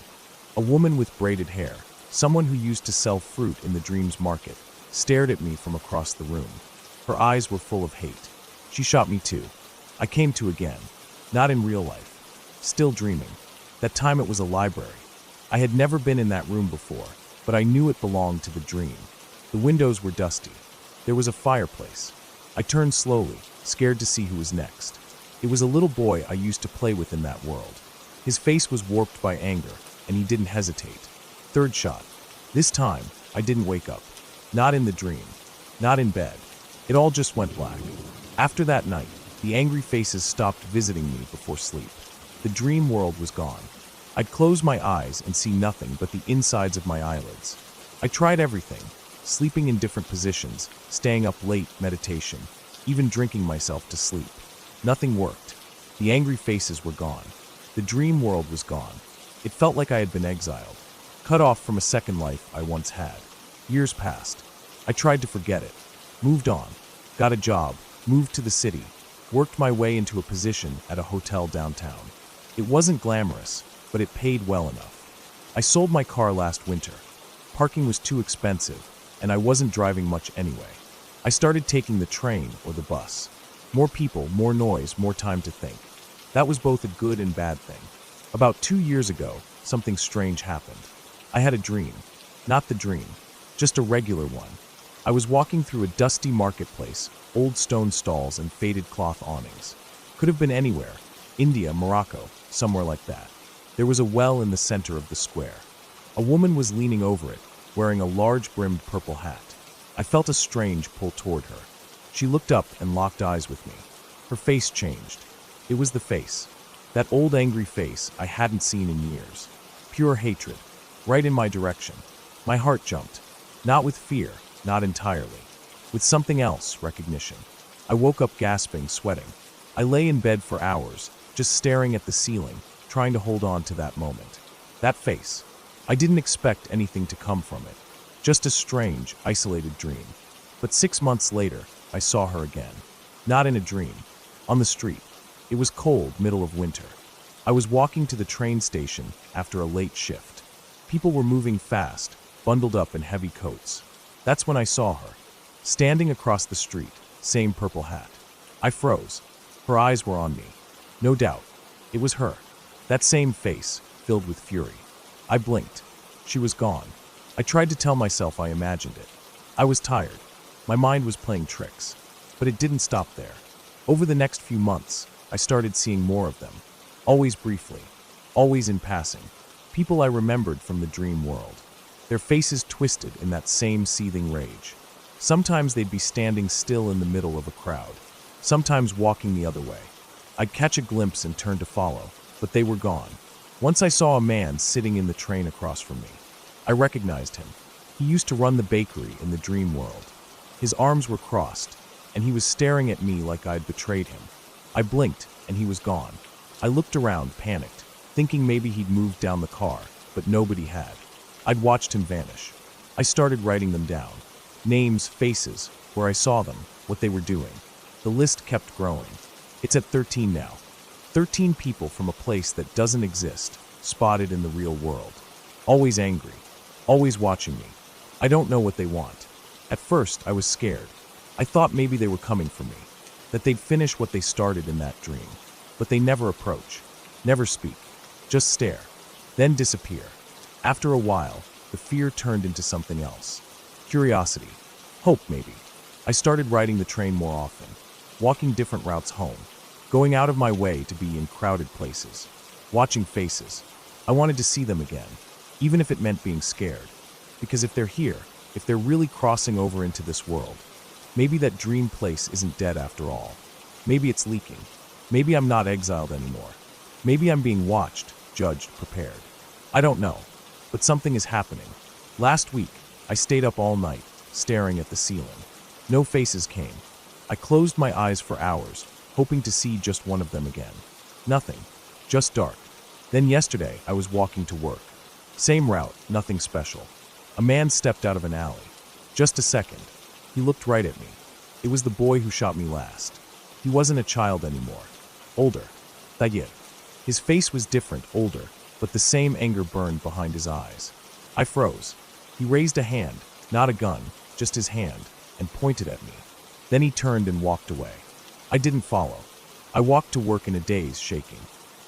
A woman with braided hair, someone who used to sell fruit in the dream's market, stared at me from across the room. Her eyes were full of hate. She shot me too. I came to again. Not in real life. Still dreaming. That time it was a library. I had never been in that room before, but I knew it belonged to the dream. The windows were dusty. There was a fireplace. I turned slowly, scared to see who was next. It was a little boy I used to play with in that world. His face was warped by anger, and he didn't hesitate. Third shot. This time, I didn't wake up. Not in the dream. Not in bed. It all just went black. After that night, the angry faces stopped visiting me before sleep. The dream world was gone. I'd close my eyes and see nothing but the insides of my eyelids. I tried everything, sleeping in different positions, staying up late, meditation, even drinking myself to sleep. Nothing worked. The angry faces were gone. The dream world was gone. It felt like I had been exiled, cut off from a second life I once had. Years passed. I tried to forget it. Moved on. Got a job. Moved to the city. Worked my way into a position at a hotel downtown. It wasn't glamorous, but it paid well enough. I sold my car last winter. Parking was too expensive, and I wasn't driving much anyway. I started taking the train or the bus. More people, more noise, more time to think. That was both a good and bad thing. About 2 years ago, something strange happened. I had a dream. Not the dream, just a regular one. I was walking through a dusty marketplace, old stone stalls and faded cloth awnings. Could have been anywhere. India, Morocco, somewhere like that. There was a well in the center of the square. A woman was leaning over it, wearing a large-brimmed purple hat. I felt a strange pull toward her. She looked up and locked eyes with me. Her face changed. It was the face. That old angry face I hadn't seen in years. Pure hatred. Right in my direction. My heart jumped. Not with fear, not entirely. With something else, recognition. I woke up gasping, sweating. I lay in bed for hours, just staring at the ceiling, trying to hold on to that moment. That face. I didn't expect anything to come from it. Just a strange, isolated dream. But 6 months later, I saw her again. Not in a dream. On the street. It was cold, middle of winter. I was walking to the train station after a late shift. People were moving fast, bundled up in heavy coats. That's when I saw her. Standing across the street, same purple hat. I froze. Her eyes were on me. No doubt. It was her. That same face, filled with fury. I blinked. She was gone. I tried to tell myself I imagined it. I was tired. My mind was playing tricks. But it didn't stop there. Over the next few months, I started seeing more of them. Always briefly. Always in passing. People I remembered from the dream world. Their faces twisted in that same seething rage. Sometimes they'd be standing still in the middle of a crowd. Sometimes walking the other way. I'd catch a glimpse and turn to follow, but they were gone. Once I saw a man sitting in the train across from me. I recognized him. He used to run the bakery in the dream world. His arms were crossed, and he was staring at me like I'd betrayed him. I blinked, and he was gone. I looked around, panicked, thinking maybe he'd moved down the car, but nobody had. I'd watched him vanish. I started writing them down. Names, faces, where I saw them, what they were doing. The list kept growing. It's at 13 now. 13 people from a place that doesn't exist, spotted in the real world. Always angry. Always watching me. I don't know what they want. At first, I was scared. I thought maybe they were coming for me. That they'd finish what they started in that dream. But they never approach. Never speak. Just stare. Then disappear. After a while, the fear turned into something else. Curiosity. Hope, maybe. I started riding the train more often. Walking different routes home. Going out of my way to be in crowded places. Watching faces. I wanted to see them again. Even if it meant being scared. Because if they're here, if they're really crossing over into this world, maybe that dream place isn't dead after all. Maybe it's leaking. Maybe I'm not exiled anymore. Maybe I'm being watched, judged, prepared. I don't know. But something is happening. Last week, I stayed up all night, staring at the ceiling. No faces came. I closed my eyes for hours, hoping to see just one of them again. Nothing. Just dark. Then yesterday, I was walking to work. Same route, nothing special. A man stepped out of an alley. Just a second. He looked right at me. It was the boy who shot me last. He wasn't a child anymore. Older. Tayir. His face was different, older, but the same anger burned behind his eyes. I froze. He raised a hand, not a gun, just his hand, and pointed at me. Then he turned and walked away. I didn't follow. I walked to work in a daze, shaking.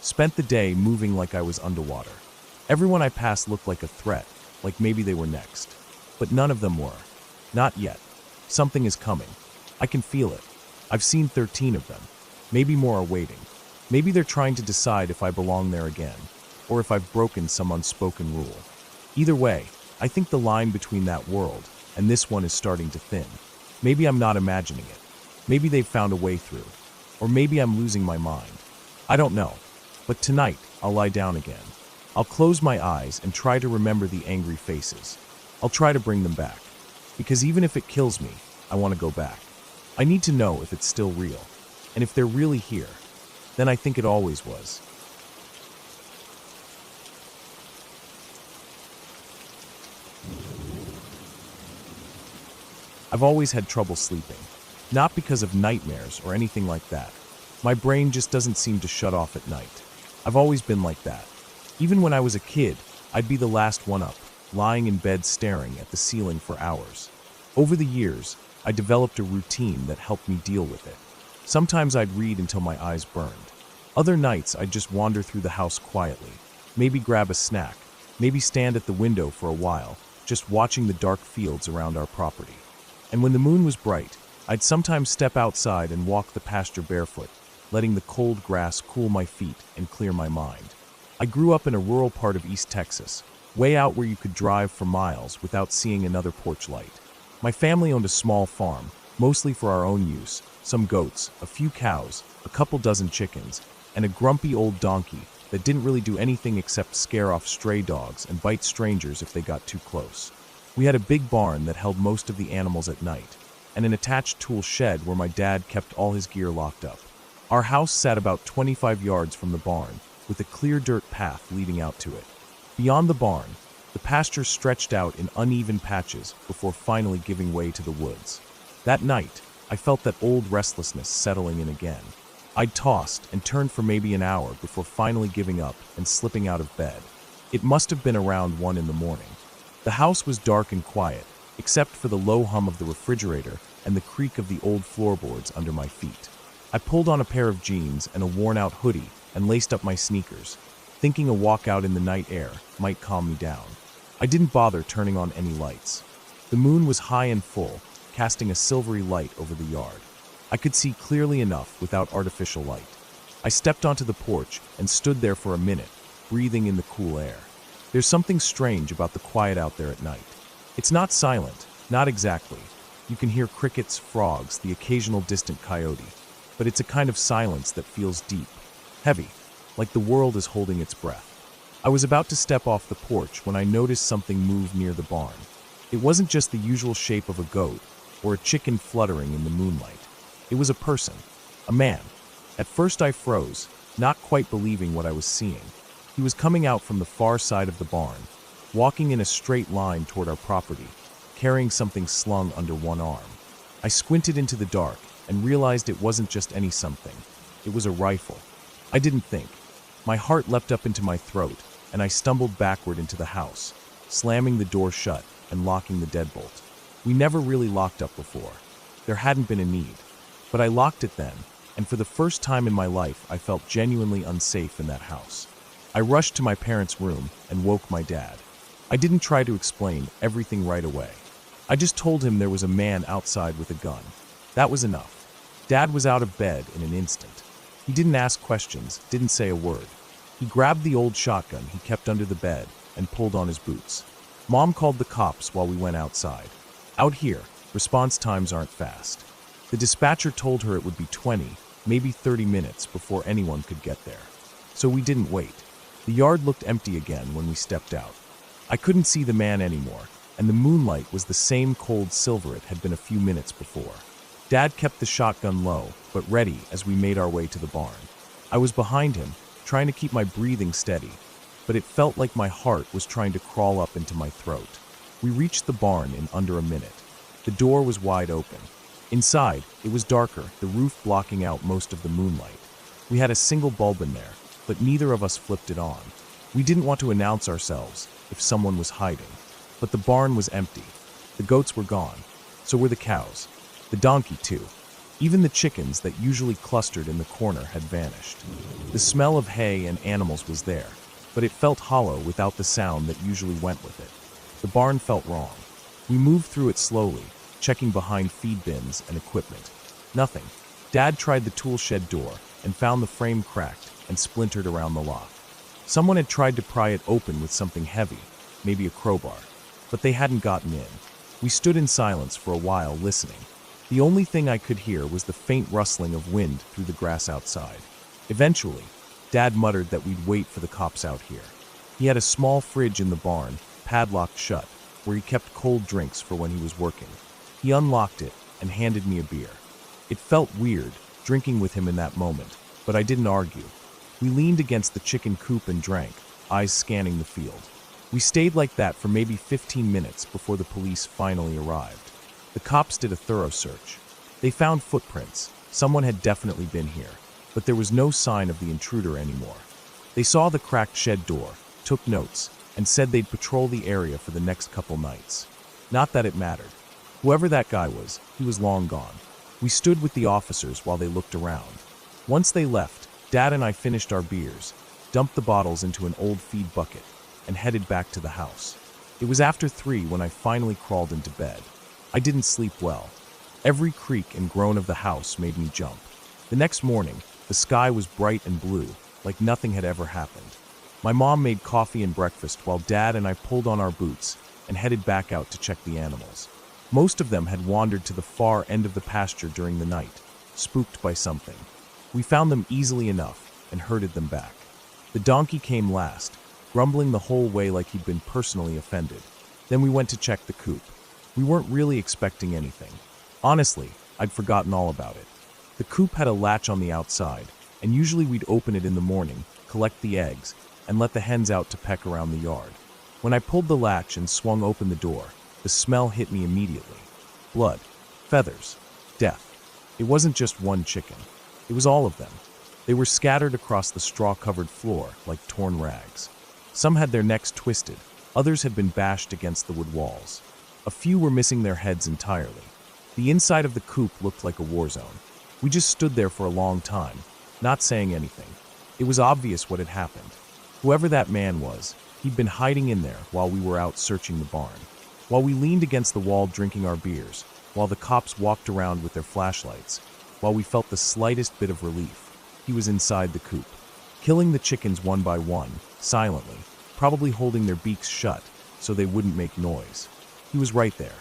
Spent the day moving like I was underwater. Everyone I passed looked like a threat, like maybe they were next. But none of them were. Not yet. Something is coming. I can feel it. I've seen 13 of them. Maybe more are waiting. Maybe they're trying to decide if I belong there again, or if I've broken some unspoken rule. Either way, I think the line between that world and this one is starting to thin. Maybe I'm not imagining it. Maybe they've found a way through. Or maybe I'm losing my mind. I don't know. But tonight, I'll lie down again. I'll close my eyes and try to remember the angry faces. I'll try to bring them back. Because even if it kills me, I want to go back. I need to know if it's still real. And if they're really here, then I think it always was. I've always had trouble sleeping. Not because of nightmares or anything like that. My brain just doesn't seem to shut off at night. I've always been like that. Even when I was a kid, I'd be the last one up, lying in bed staring at the ceiling for hours. Over the years, I developed a routine that helped me deal with it. Sometimes I'd read until my eyes burned. Other nights I'd just wander through the house quietly, maybe grab a snack, maybe stand at the window for a while, just watching the dark fields around our property. And when the moon was bright, I'd sometimes step outside and walk the pasture barefoot, letting the cold grass cool my feet and clear my mind. I grew up in a rural part of East Texas, way out where you could drive for miles without seeing another porch light. My family owned a small farm, mostly for our own use, some goats, a few cows, a couple dozen chickens, and a grumpy old donkey that didn't really do anything except scare off stray dogs and bite strangers if they got too close. We had a big barn that held most of the animals at night, and an attached tool shed where my dad kept all his gear locked up. Our house sat about 25 yards from the barn, with a clear dirt path leading out to it. Beyond the barn, the pasture stretched out in uneven patches before finally giving way to the woods. That night, I felt that old restlessness settling in again. I'd tossed and turned for maybe an hour before finally giving up and slipping out of bed. It must have been around 1 in the morning. The house was dark and quiet, except for the low hum of the refrigerator and the creak of the old floorboards under my feet. I pulled on a pair of jeans and a worn-out hoodie and laced up my sneakers, thinking a walk out in the night air might calm me down. I didn't bother turning on any lights. The moon was high and full, casting a silvery light over the yard. I could see clearly enough without artificial light. I stepped onto the porch and stood there for a minute, breathing in the cool air. There's something strange about the quiet out there at night. It's not silent, not exactly. You can hear crickets, frogs, the occasional distant coyote. But it's a kind of silence that feels deep, heavy, like the world is holding its breath. I was about to step off the porch when I noticed something move near the barn. It wasn't just the usual shape of a goat or a chicken fluttering in the moonlight. It was a person, a man. At first I froze, not quite believing what I was seeing. He was coming out from the far side of the barn, walking in a straight line toward our property, carrying something slung under one arm. I squinted into the dark and realized it wasn't just any something. It was a rifle. I didn't think. My heart leapt up into my throat, and I stumbled backward into the house, slamming the door shut and locking the deadbolt. We never really locked up before. There hadn't been a need. But I locked it then, and for the first time in my life I felt genuinely unsafe in that house. I rushed to my parents' room and woke my dad. I didn't try to explain everything right away. I just told him there was a man outside with a gun. That was enough. Dad was out of bed in an instant. He didn't ask questions, didn't say a word. He grabbed the old shotgun he kept under the bed and pulled on his boots. Mom called the cops while we went outside. Out here, response times aren't fast. The dispatcher told her it would be 20, maybe 30 minutes before anyone could get there. So we didn't wait. The yard looked empty again when we stepped out. I couldn't see the man anymore, and the moonlight was the same cold silver it had been a few minutes before. Dad kept the shotgun low, but ready as we made our way to the barn. I was behind him, trying to keep my breathing steady, but it felt like my heart was trying to crawl up into my throat. We reached the barn in under a minute. The door was wide open. Inside, it was darker, the roof blocking out most of the moonlight. We had a single bulb in there, but neither of us flipped it on. We didn't want to announce ourselves if someone was hiding. But the barn was empty. The goats were gone. So were the cows. The donkey, too. Even the chickens that usually clustered in the corner had vanished. The smell of hay and animals was there, but it felt hollow without the sound that usually went with it. The barn felt wrong. We moved through it slowly, checking behind feed bins and equipment. Nothing. Dad tried the tool shed door and found the frame cracked and splintered around the lock. Someone had tried to pry it open with something heavy, maybe a crowbar, but they hadn't gotten in. We stood in silence for a while listening. The only thing I could hear was the faint rustling of wind through the grass outside. Eventually, Dad muttered that we'd wait for the cops out here. He had a small fridge in the barn, padlocked shut, where he kept cold drinks for when he was working. He unlocked it and handed me a beer. It felt weird, drinking with him in that moment, but I didn't argue. We leaned against the chicken coop and drank, eyes scanning the field. We stayed like that for maybe 15 minutes before the police finally arrived. The cops did a thorough search. They found footprints. Someone had definitely been here, but there was no sign of the intruder anymore. They saw the cracked shed door, took notes, and said they'd patrol the area for the next couple nights. Not that it mattered. Whoever that guy was, he was long gone. We stood with the officers while they looked around. Once they left, Dad and I finished our beers, dumped the bottles into an old feed bucket, and headed back to the house. It was after 3 when I finally crawled into bed. I didn't sleep well. Every creak and groan of the house made me jump. The next morning, the sky was bright and blue, like nothing had ever happened. My mom made coffee and breakfast while Dad and I pulled on our boots and headed back out to check the animals. Most of them had wandered to the far end of the pasture during the night, spooked by something. We found them easily enough and herded them back. The donkey came last, grumbling the whole way like he'd been personally offended. Then we went to check the coop. We weren't really expecting anything. Honestly, I'd forgotten all about it. The coop had a latch on the outside, and usually we'd open it in the morning, collect the eggs, and let the hens out to peck around the yard. When I pulled the latch and swung open the door, the smell hit me immediately. Blood, feathers, death. It wasn't just one chicken. It was all of them. They were scattered across the straw-covered floor like torn rags. Some had their necks twisted, others had been bashed against the wood walls. A few were missing their heads entirely. The inside of the coop looked like a war zone. We just stood there for a long time, not saying anything. It was obvious what had happened. Whoever that man was, he'd been hiding in there while we were out searching the barn. While we leaned against the wall drinking our beers, while the cops walked around with their flashlights, while we felt the slightest bit of relief, he was inside the coop, killing the chickens one by one, silently, probably holding their beaks shut so they wouldn't make noise. He was right there,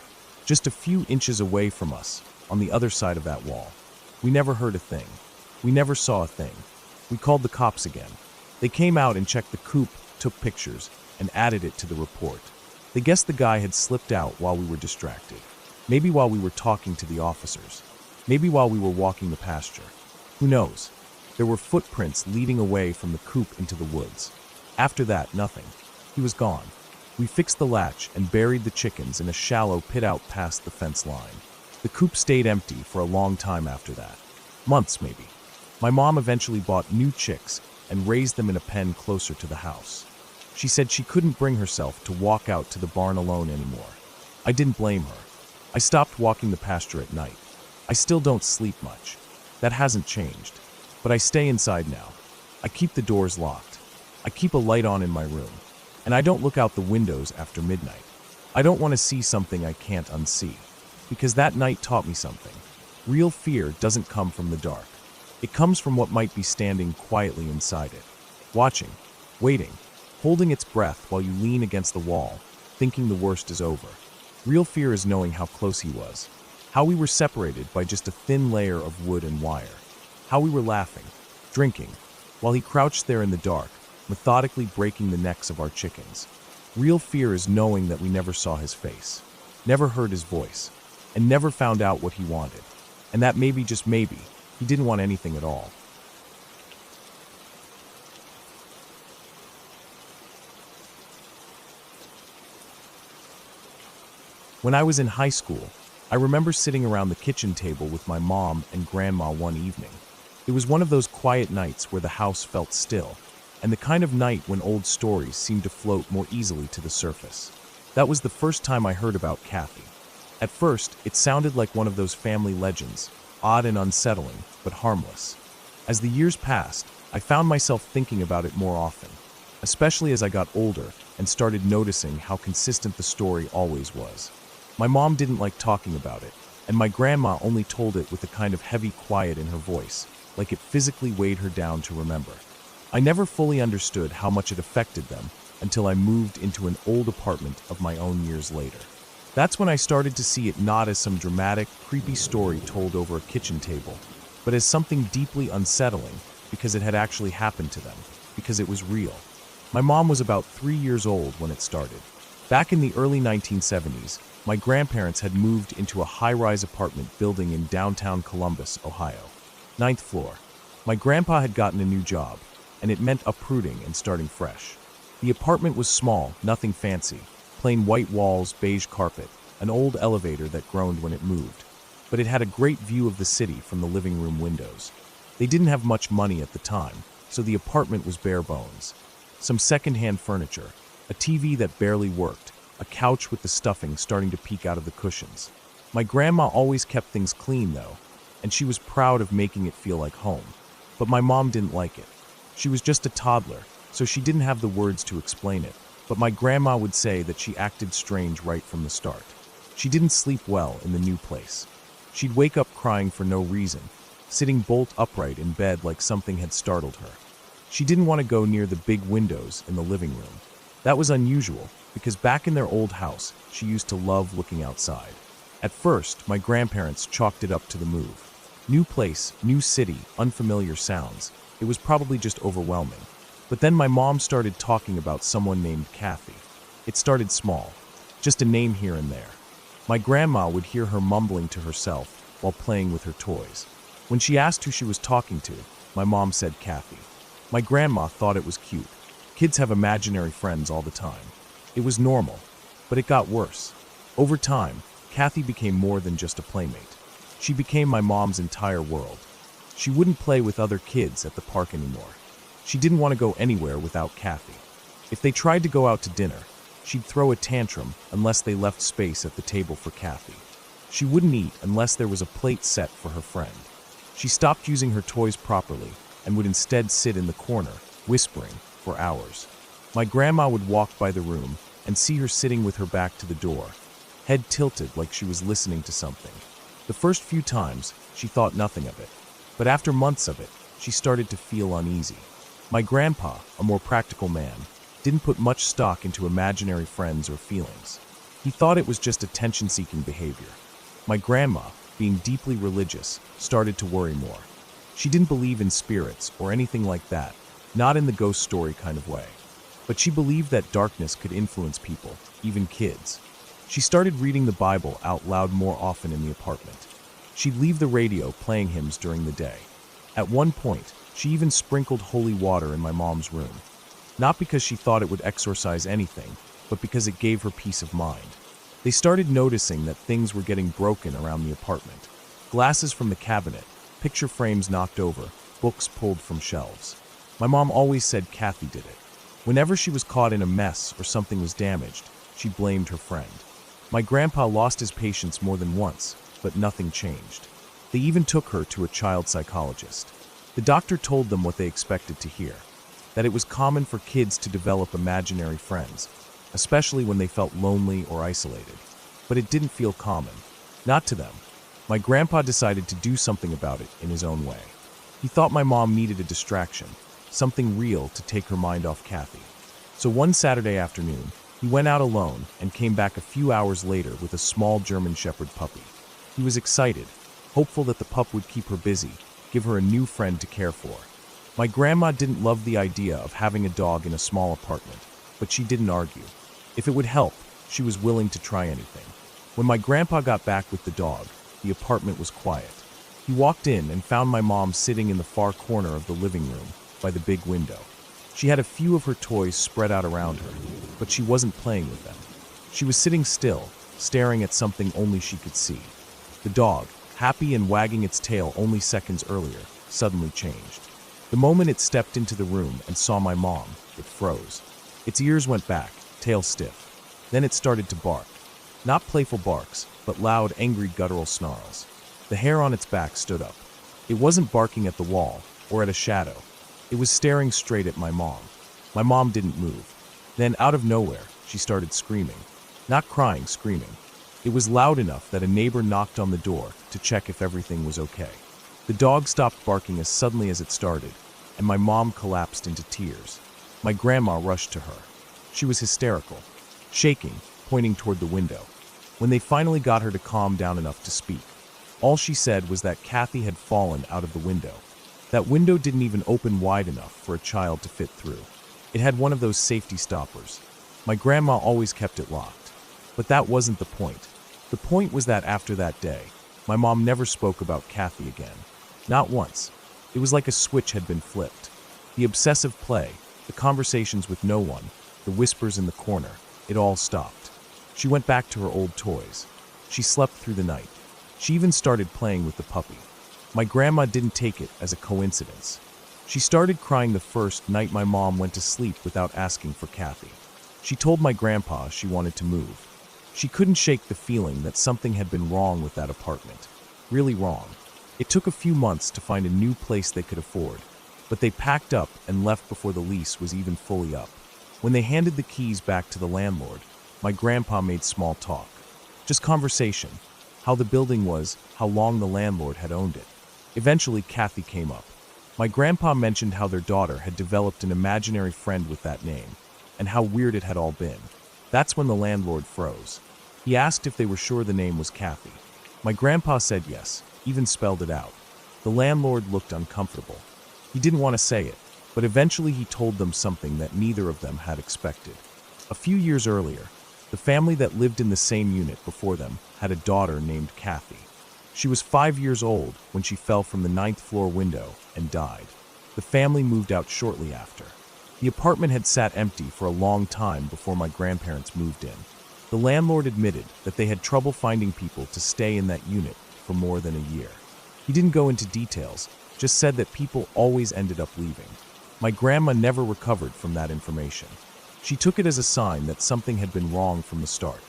just a few inches away from us, on the other side of that wall. We never heard a thing. We never saw a thing. We called the cops again. They came out and checked the coop, took pictures, and added it to the report. They guessed the guy had slipped out while we were distracted. Maybe while we were talking to the officers. Maybe while we were walking the pasture. Who knows? There were footprints leading away from the coop into the woods. After that, nothing. He was gone. We fixed the latch and buried the chickens in a shallow pit out past the fence line. The coop stayed empty for a long time after that. Months, maybe. My mom eventually bought new chicks and raised them in a pen closer to the house. She said she couldn't bring herself to walk out to the barn alone anymore. I didn't blame her. I stopped walking the pasture at night. I still don't sleep much. That hasn't changed. But I stay inside now. I keep the doors locked. I keep a light on in my room. And I don't look out the windows after midnight. I don't want to see something I can't unsee. Because that night taught me something. Real fear doesn't come from the dark. It comes from what might be standing quietly inside it. Watching, waiting, holding its breath while you lean against the wall, thinking the worst is over. Real fear is knowing how close he was. How we were separated by just a thin layer of wood and wire. How we were laughing, drinking, while he crouched there in the dark, methodically breaking the necks of our chickens. Real fear is knowing that we never saw his face, never heard his voice, and never found out what he wanted. And that maybe, just maybe, he didn't want anything at all. When I was in high school, I remember sitting around the kitchen table with my mom and grandma one evening. It was one of those quiet nights where the house felt still, and the kind of night when old stories seemed to float more easily to the surface. That was the first time I heard about Kathy. At first, it sounded like one of those family legends, odd and unsettling, but harmless. As the years passed, I found myself thinking about it more often, especially as I got older and started noticing how consistent the story always was. My mom didn't like talking about it, and my grandma only told it with a kind of heavy quiet in her voice, like it physically weighed her down to remember. I never fully understood how much it affected them until I moved into an old apartment of my own years later. That's when I started to see it not as some dramatic, creepy story told over a kitchen table, but as something deeply unsettling because it had actually happened to them, because it was real. My mom was about 3 years old when it started. Back in the early 1970s, my grandparents had moved into a high-rise apartment building in downtown Columbus, Ohio. 9th floor. My grandpa had gotten a new job, and it meant uprooting and starting fresh. The apartment was small, nothing fancy. Plain white walls, beige carpet, an old elevator that groaned when it moved. But it had a great view of the city from the living room windows. They didn't have much money at the time, so the apartment was bare bones. Some second-hand furniture, a TV that barely worked, a couch with the stuffing starting to peek out of the cushions. My grandma always kept things clean, though, and she was proud of making it feel like home. But my mom didn't like it. She was just a toddler, so she didn't have the words to explain it. But my grandma would say that she acted strange right from the start. She didn't sleep well in the new place. She'd wake up crying for no reason, sitting bolt upright in bed like something had startled her. She didn't want to go near the big windows in the living room. That was unusual, because back in their old house, she used to love looking outside. At first, my grandparents chalked it up to the move. New place, new city, unfamiliar sounds. It was probably just overwhelming. But then my mom started talking about someone named Kathy. It started small, just a name here and there. My grandma would hear her mumbling to herself while playing with her toys. When she asked who she was talking to, my mom said Kathy. My grandma thought it was cute. Kids have imaginary friends all the time. It was normal, but it got worse. Over time, Kathy became more than just a playmate. She became my mom's entire world. She wouldn't play with other kids at the park anymore. She didn't want to go anywhere without Kathy. If they tried to go out to dinner, she'd throw a tantrum unless they left space at the table for Kathy. She wouldn't eat unless there was a plate set for her friend. She stopped using her toys properly and would instead sit in the corner, whispering, for hours. My grandma would walk by the room and see her sitting with her back to the door, head tilted like she was listening to something. The first few times, she thought nothing of it. But after months of it, she started to feel uneasy. My grandpa, a more practical man, didn't put much stock into imaginary friends or feelings. He thought it was just attention-seeking behavior. My grandma, being deeply religious, started to worry more. She didn't believe in spirits or anything like that, not in the ghost story kind of way. But she believed that darkness could influence people, even kids. She started reading the Bible out loud more often in the apartment. She'd leave the radio playing hymns during the day. At one point, she even sprinkled holy water in my mom's room. Not because she thought it would exorcise anything, but because it gave her peace of mind. They started noticing that things were getting broken around the apartment. Glasses from the cabinet, picture frames knocked over, books pulled from shelves. My mom always said Kathy did it. Whenever she was caught in a mess or something was damaged, she blamed her friend. My grandpa lost his patience more than once, but nothing changed. They even took her to a child psychologist. The doctor told them what they expected to hear, that it was common for kids to develop imaginary friends, especially when they felt lonely or isolated. But it didn't feel common. Not to them. My grandpa decided to do something about it in his own way. He thought my mom needed a distraction, something real to take her mind off Kathy. So one Saturday afternoon, he went out alone and came back a few hours later with a small German Shepherd puppy. He was excited, hopeful that the pup would keep her busy, give her a new friend to care for. My grandma didn't love the idea of having a dog in a small apartment, but she didn't argue. If it would help, she was willing to try anything. When my grandpa got back with the dog, the apartment was quiet. He walked in and found my mom sitting in the far corner of the living room, by the big window. She had a few of her toys spread out around her, but she wasn't playing with them. She was sitting still, staring at something only she could see. The dog, happy and wagging its tail only seconds earlier, suddenly changed. The moment it stepped into the room and saw my mom, it froze. Its ears went back, tail stiff. Then it started to bark. Not playful barks, but loud, angry, guttural snarls. The hair on its back stood up. It wasn't barking at the wall or at a shadow. It was staring straight at my mom. My mom didn't move. Then, out of nowhere, she started screaming. Not crying, screaming. It was loud enough that a neighbor knocked on the door to check if everything was okay. The dog stopped barking as suddenly as it started, and my mom collapsed into tears. My grandma rushed to her. She was hysterical, shaking, pointing toward the window. When they finally got her to calm down enough to speak, all she said was that Kathy had fallen out of the window. That window didn't even open wide enough for a child to fit through. It had one of those safety stoppers. My grandma always kept it locked. But that wasn't the point. The point was that after that day, my mom never spoke about Kathy again. Not once. It was like a switch had been flipped. The obsessive play, the conversations with no one, the whispers in the corner, it all stopped. She went back to her old toys. She slept through the night. She even started playing with the puppy. My grandma didn't take it as a coincidence. She started crying the first night my mom went to sleep without asking for Kathy. She told my grandpa she wanted to move. She couldn't shake the feeling that something had been wrong with that apartment. Really wrong. It took a few months to find a new place they could afford, but they packed up and left before the lease was even fully up. When they handed the keys back to the landlord, my grandpa made small talk. Just conversation. How the building was, how long the landlord had owned it. Eventually, Kathy came up. My grandpa mentioned how their daughter had developed an imaginary friend with that name, and how weird it had all been. That's when the landlord froze. He asked if they were sure the name was Kathy. My grandpa said yes, even spelled it out. The landlord looked uncomfortable. He didn't want to say it, but eventually he told them something that neither of them had expected. A few years earlier, the family that lived in the same unit before them had a daughter named Kathy. She was 5 years old when she fell from the 9th floor window and died. The family moved out shortly after. The apartment had sat empty for a long time before my grandparents moved in. The landlord admitted that they had trouble finding people to stay in that unit for more than a year. He didn't go into details, just said that people always ended up leaving. My grandma never recovered from that information. She took it as a sign that something had been wrong from the start.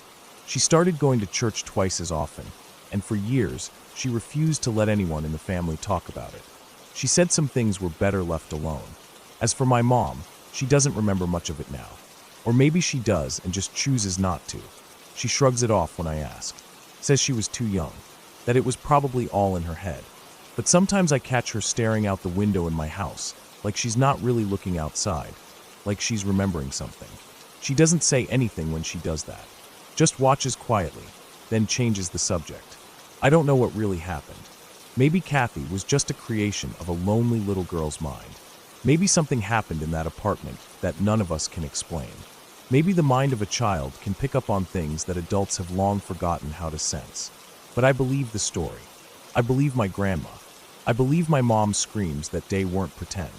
She started going to church twice as often, and for years, she refused to let anyone in the family talk about it. She said some things were better left alone. As for my mom, she doesn't remember much of it now. Or maybe she does and just chooses not to. She shrugs it off when I ask. Says she was too young, that it was probably all in her head. But sometimes I catch her staring out the window in my house, like she's not really looking outside, like she's remembering something. She doesn't say anything when she does that. Just watches quietly, then changes the subject. I don't know what really happened. Maybe Kathy was just a creation of a lonely little girl's mind. Maybe something happened in that apartment that none of us can explain. Maybe the mind of a child can pick up on things that adults have long forgotten how to sense. But I believe the story. I believe my grandma. I believe my mom's screams that day weren't pretend.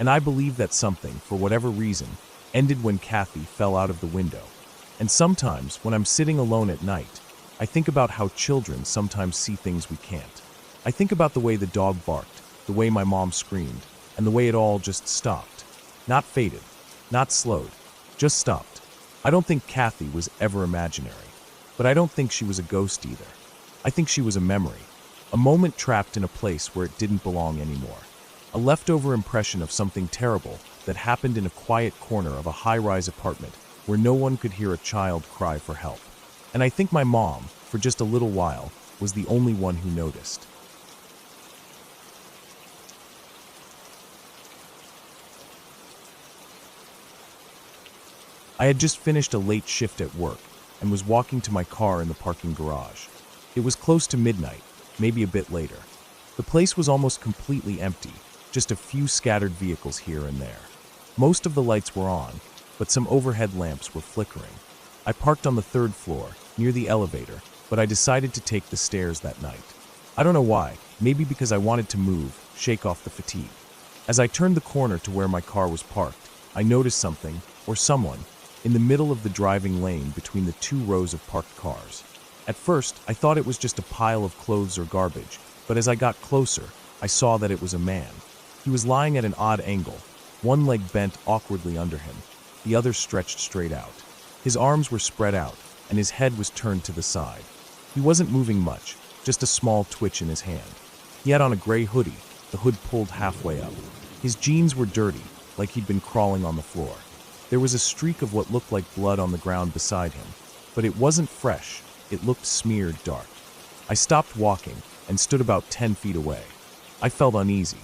And I believe that something, for whatever reason, ended when Kathy fell out of the window. And sometimes, when I'm sitting alone at night, I think about how children sometimes see things we can't. I think about the way the dog barked, the way my mom screamed, and the way it all just stopped. Not faded, not slowed, just stopped. I don't think Kathy was ever imaginary, but I don't think she was a ghost either. I think she was a memory, a moment trapped in a place where it didn't belong anymore. A leftover impression of something terrible that happened in a quiet corner of a high-rise apartment where no one could hear a child cry for help. And I think my mom, for just a little while, was the only one who noticed. I had just finished a late shift at work and was walking to my car in the parking garage. It was close to midnight, maybe a bit later. The place was almost completely empty, just a few scattered vehicles here and there. Most of the lights were on, but some overhead lamps were flickering. I parked on the 3rd floor, near the elevator, but I decided to take the stairs that night. I don't know why, maybe because I wanted to move, shake off the fatigue. As I turned the corner to where my car was parked, I noticed something, or someone, in the middle of the driving lane between the 2 rows of parked cars. At first, I thought it was just a pile of clothes or garbage, but as I got closer, I saw that it was a man. He was lying at an odd angle, one leg bent awkwardly under him, the other stretched straight out. His arms were spread out, and his head was turned to the side. He wasn't moving much, just a small twitch in his hand. He had on a gray hoodie, the hood pulled halfway up. His jeans were dirty, like he'd been crawling on the floor. There was a streak of what looked like blood on the ground beside him, but it wasn't fresh, it looked smeared dark. I stopped walking and stood about 10 feet away. I felt uneasy.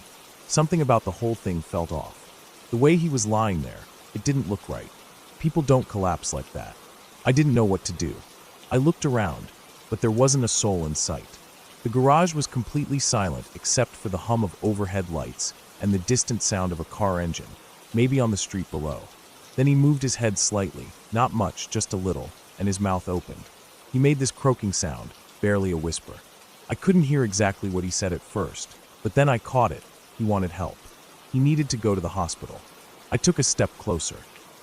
Something about the whole thing felt off. The way he was lying there, it didn't look right. People don't collapse like that. I didn't know what to do. I looked around, but there wasn't a soul in sight. The garage was completely silent except for the hum of overhead lights and the distant sound of a car engine, maybe on the street below. Then he moved his head slightly, not much, just a little, and his mouth opened. He made this croaking sound, barely a whisper. I couldn't hear exactly what he said at first, but then I caught it. He wanted help. He needed to go to the hospital. I took a step closer.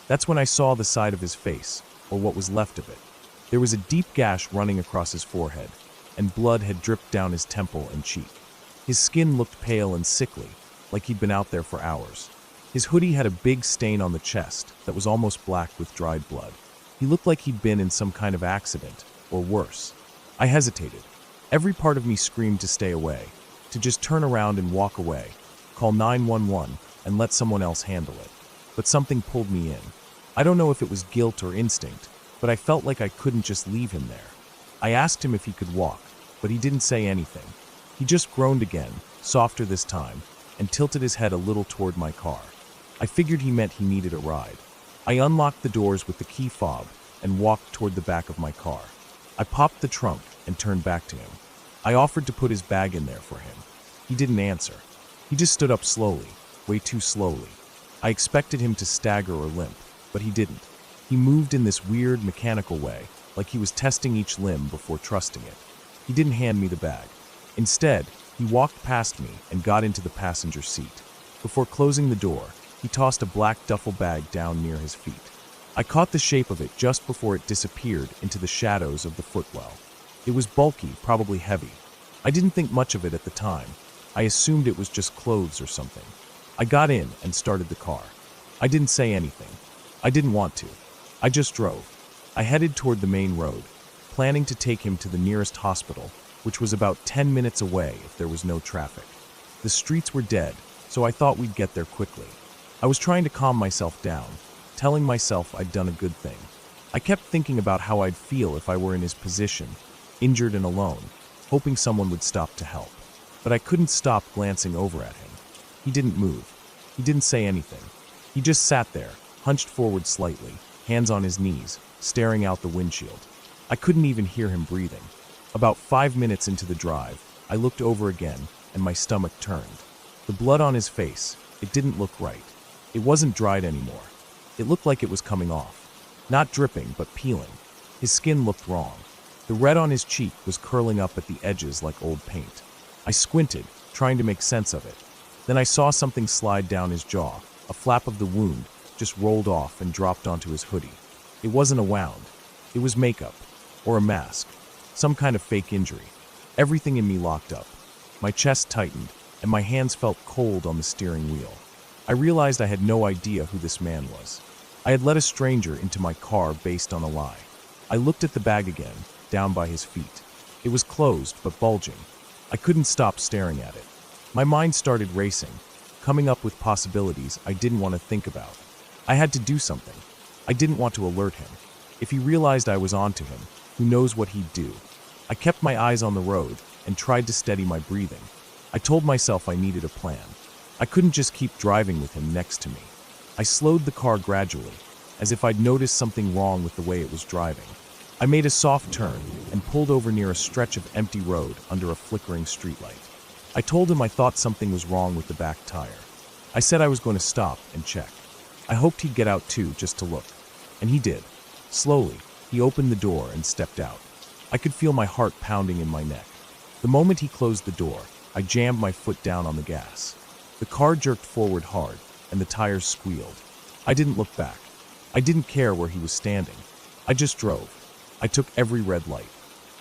That's when I saw the side of his face, or what was left of it. There was a deep gash running across his forehead, and blood had dripped down his temple and cheek. His skin looked pale and sickly, like he'd been out there for hours. His hoodie had a big stain on the chest that was almost black with dried blood. He looked like he'd been in some kind of accident, or worse. I hesitated. Every part of me screamed to stay away, to just turn around and walk away, call 911, and let someone else handle it. But something pulled me in. I don't know if it was guilt or instinct, but I felt like I couldn't just leave him there. I asked him if he could walk, but he didn't say anything. He just groaned again, softer this time, and tilted his head a little toward my car. I figured he meant he needed a ride. I unlocked the doors with the key fob and walked toward the back of my car. I popped the trunk and turned back to him. I offered to put his bag in there for him. He didn't answer. He just stood up slowly, way too slowly. I expected him to stagger or limp, but he didn't. He moved in this weird, mechanical way, like he was testing each limb before trusting it. He didn't hand me the bag. Instead, he walked past me and got into the passenger seat. Before closing the door, he tossed a black duffel bag down near his feet. I caught the shape of it just before it disappeared into the shadows of the footwell. It was bulky, probably heavy. I didn't think much of it at the time. I assumed it was just clothes or something. I got in and started the car. I didn't say anything. I didn't want to. I just drove. I headed toward the main road, planning to take him to the nearest hospital, which was about 10 minutes away if there was no traffic. The streets were dead, so I thought we'd get there quickly. I was trying to calm myself down, telling myself I'd done a good thing. I kept thinking about how I'd feel if I were in his position, injured and alone, hoping someone would stop to help. But I couldn't stop glancing over at him. He didn't move. He didn't say anything. He just sat there, hunched forward slightly, hands on his knees, staring out the windshield. I couldn't even hear him breathing. About 5 minutes into the drive, I looked over again, and my stomach turned. The blood on his face, it didn't look right. It wasn't dried anymore. It looked like it was coming off. Not dripping, but peeling. His skin looked wrong. The red on his cheek was curling up at the edges like old paint. I squinted, trying to make sense of it. Then I saw something slide down his jaw. A flap of the wound just rolled off and dropped onto his hoodie. It wasn't a wound. It was makeup, or a mask, some kind of fake injury. Everything in me locked up. My chest tightened, and my hands felt cold on the steering wheel. I realized I had no idea who this man was. I had let a stranger into my car based on a lie. I looked at the bag again, down by his feet. It was closed, but bulging. I couldn't stop staring at it. My mind started racing, coming up with possibilities I didn't want to think about. I had to do something. I didn't want to alert him. If he realized I was onto him, who knows what he'd do. I kept my eyes on the road and tried to steady my breathing. I told myself I needed a plan. I couldn't just keep driving with him next to me. I slowed the car gradually, as if I'd noticed something wrong with the way it was driving. I made a soft turn and pulled over near a stretch of empty road under a flickering streetlight. I told him I thought something was wrong with the back tire. I said I was going to stop and check. I hoped he'd get out too, just to look. And he did. Slowly, he opened the door and stepped out. I could feel my heart pounding in my neck. The moment he closed the door, I jammed my foot down on the gas. The car jerked forward hard, and the tires squealed. I didn't look back. I didn't care where he was standing. I just drove. I took every red light.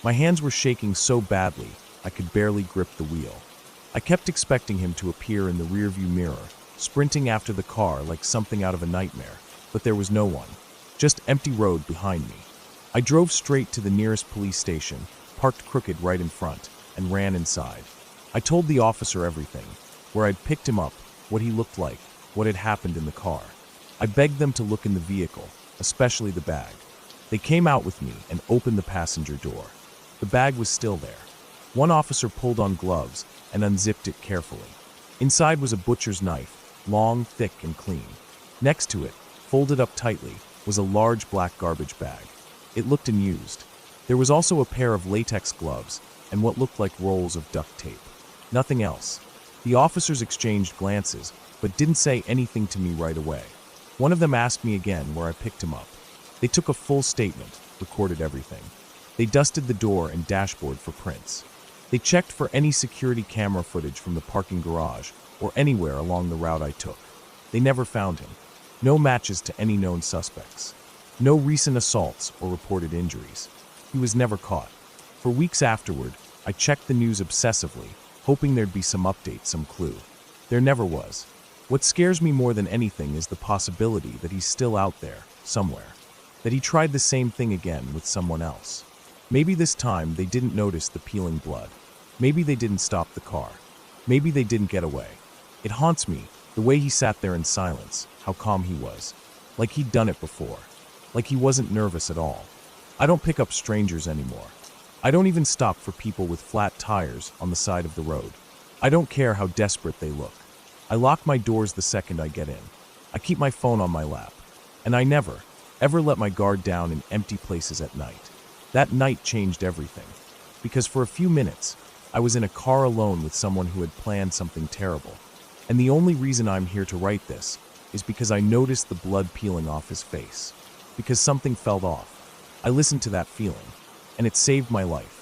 My hands were shaking so badly, I could barely grip the wheel. I kept expecting him to appear in the rearview mirror, sprinting after the car like something out of a nightmare, but there was no one. Just empty road behind me. I drove straight to the nearest police station, parked crooked right in front. and ran inside. I told the officer everything, where I'd picked him up, what he looked like, what had happened in the car. I begged them to look in the vehicle, especially the bag. They came out with me and opened the passenger door. The bag was still there. One officer pulled on gloves and unzipped it carefully. Inside was a butcher's knife, long, thick, and clean. Next to it, folded up tightly, was a large black garbage bag. It looked unused. There was also a pair of latex gloves and what looked like rolls of duct tape. Nothing else. The officers exchanged glances, but didn't say anything to me right away. One of them asked me again where I picked him up. They took a full statement, recorded everything. They dusted the door and dashboard for prints. They checked for any security camera footage from the parking garage or anywhere along the route I took. They never found him. No matches to any known suspects. No recent assaults or reported injuries. He was never caught. For weeks afterward, I checked the news obsessively, hoping there'd be some update, some clue. There never was. What scares me more than anything is the possibility that he's still out there, somewhere. That he tried the same thing again with someone else. Maybe this time they didn't notice the peeling blood. Maybe they didn't stop the car. Maybe they didn't get away. It haunts me, the way he sat there in silence, how calm he was. Like he'd done it before. Like he wasn't nervous at all. I don't pick up strangers anymore. I don't even stop for people with flat tires on the side of the road. I don't care how desperate they look. I lock my doors the second I get in. I keep my phone on my lap. And I never, ever let my guard down in empty places at night. That night changed everything. Because for a few minutes, I was in a car alone with someone who had planned something terrible. And the only reason I'm here to write this is because I noticed the blood peeling off his face. Because something felt off. I listened to that feeling, and it saved my life.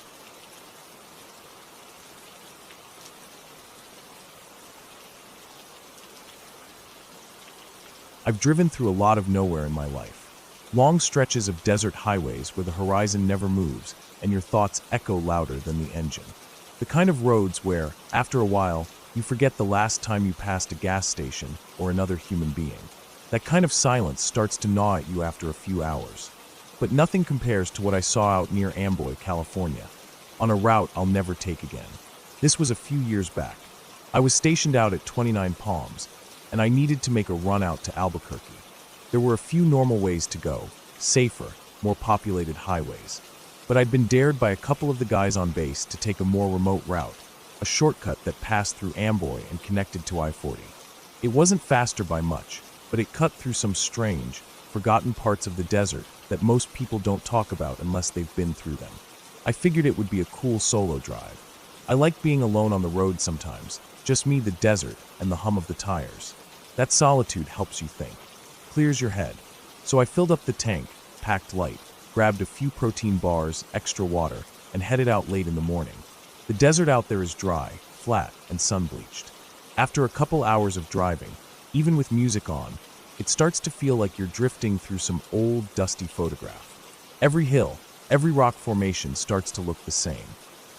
I've driven through a lot of nowhere in my life. Long stretches of desert highways where the horizon never moves and your thoughts echo louder than the engine. The kind of roads where, after a while, you forget the last time you passed a gas station or another human being. That kind of silence starts to gnaw at you after a few hours. But nothing compares to what I saw out near Amboy, California, on a route I'll never take again. This was a few years back. I was stationed out at 29 Palms, and I needed to make a run out to Albuquerque. There were a few normal ways to go, safer, more populated highways. But I'd been dared by a couple of the guys on base to take a more remote route, a shortcut that passed through Amboy and connected to I-40. It wasn't faster by much, but it cut through some strange, forgotten parts of the desert that most people don't talk about unless they've been through them. I figured it would be a cool solo drive. I like being alone on the road sometimes, just me, the desert, and the hum of the tires. That solitude helps you think, clears your head. So I filled up the tank, packed light, grabbed a few protein bars, extra water, and headed out late in the morning. The desert out there is dry, flat, and sun-bleached. After a couple hours of driving, even with music on, it starts to feel like you're drifting through some old, dusty photograph. Every hill, every rock formation starts to look the same.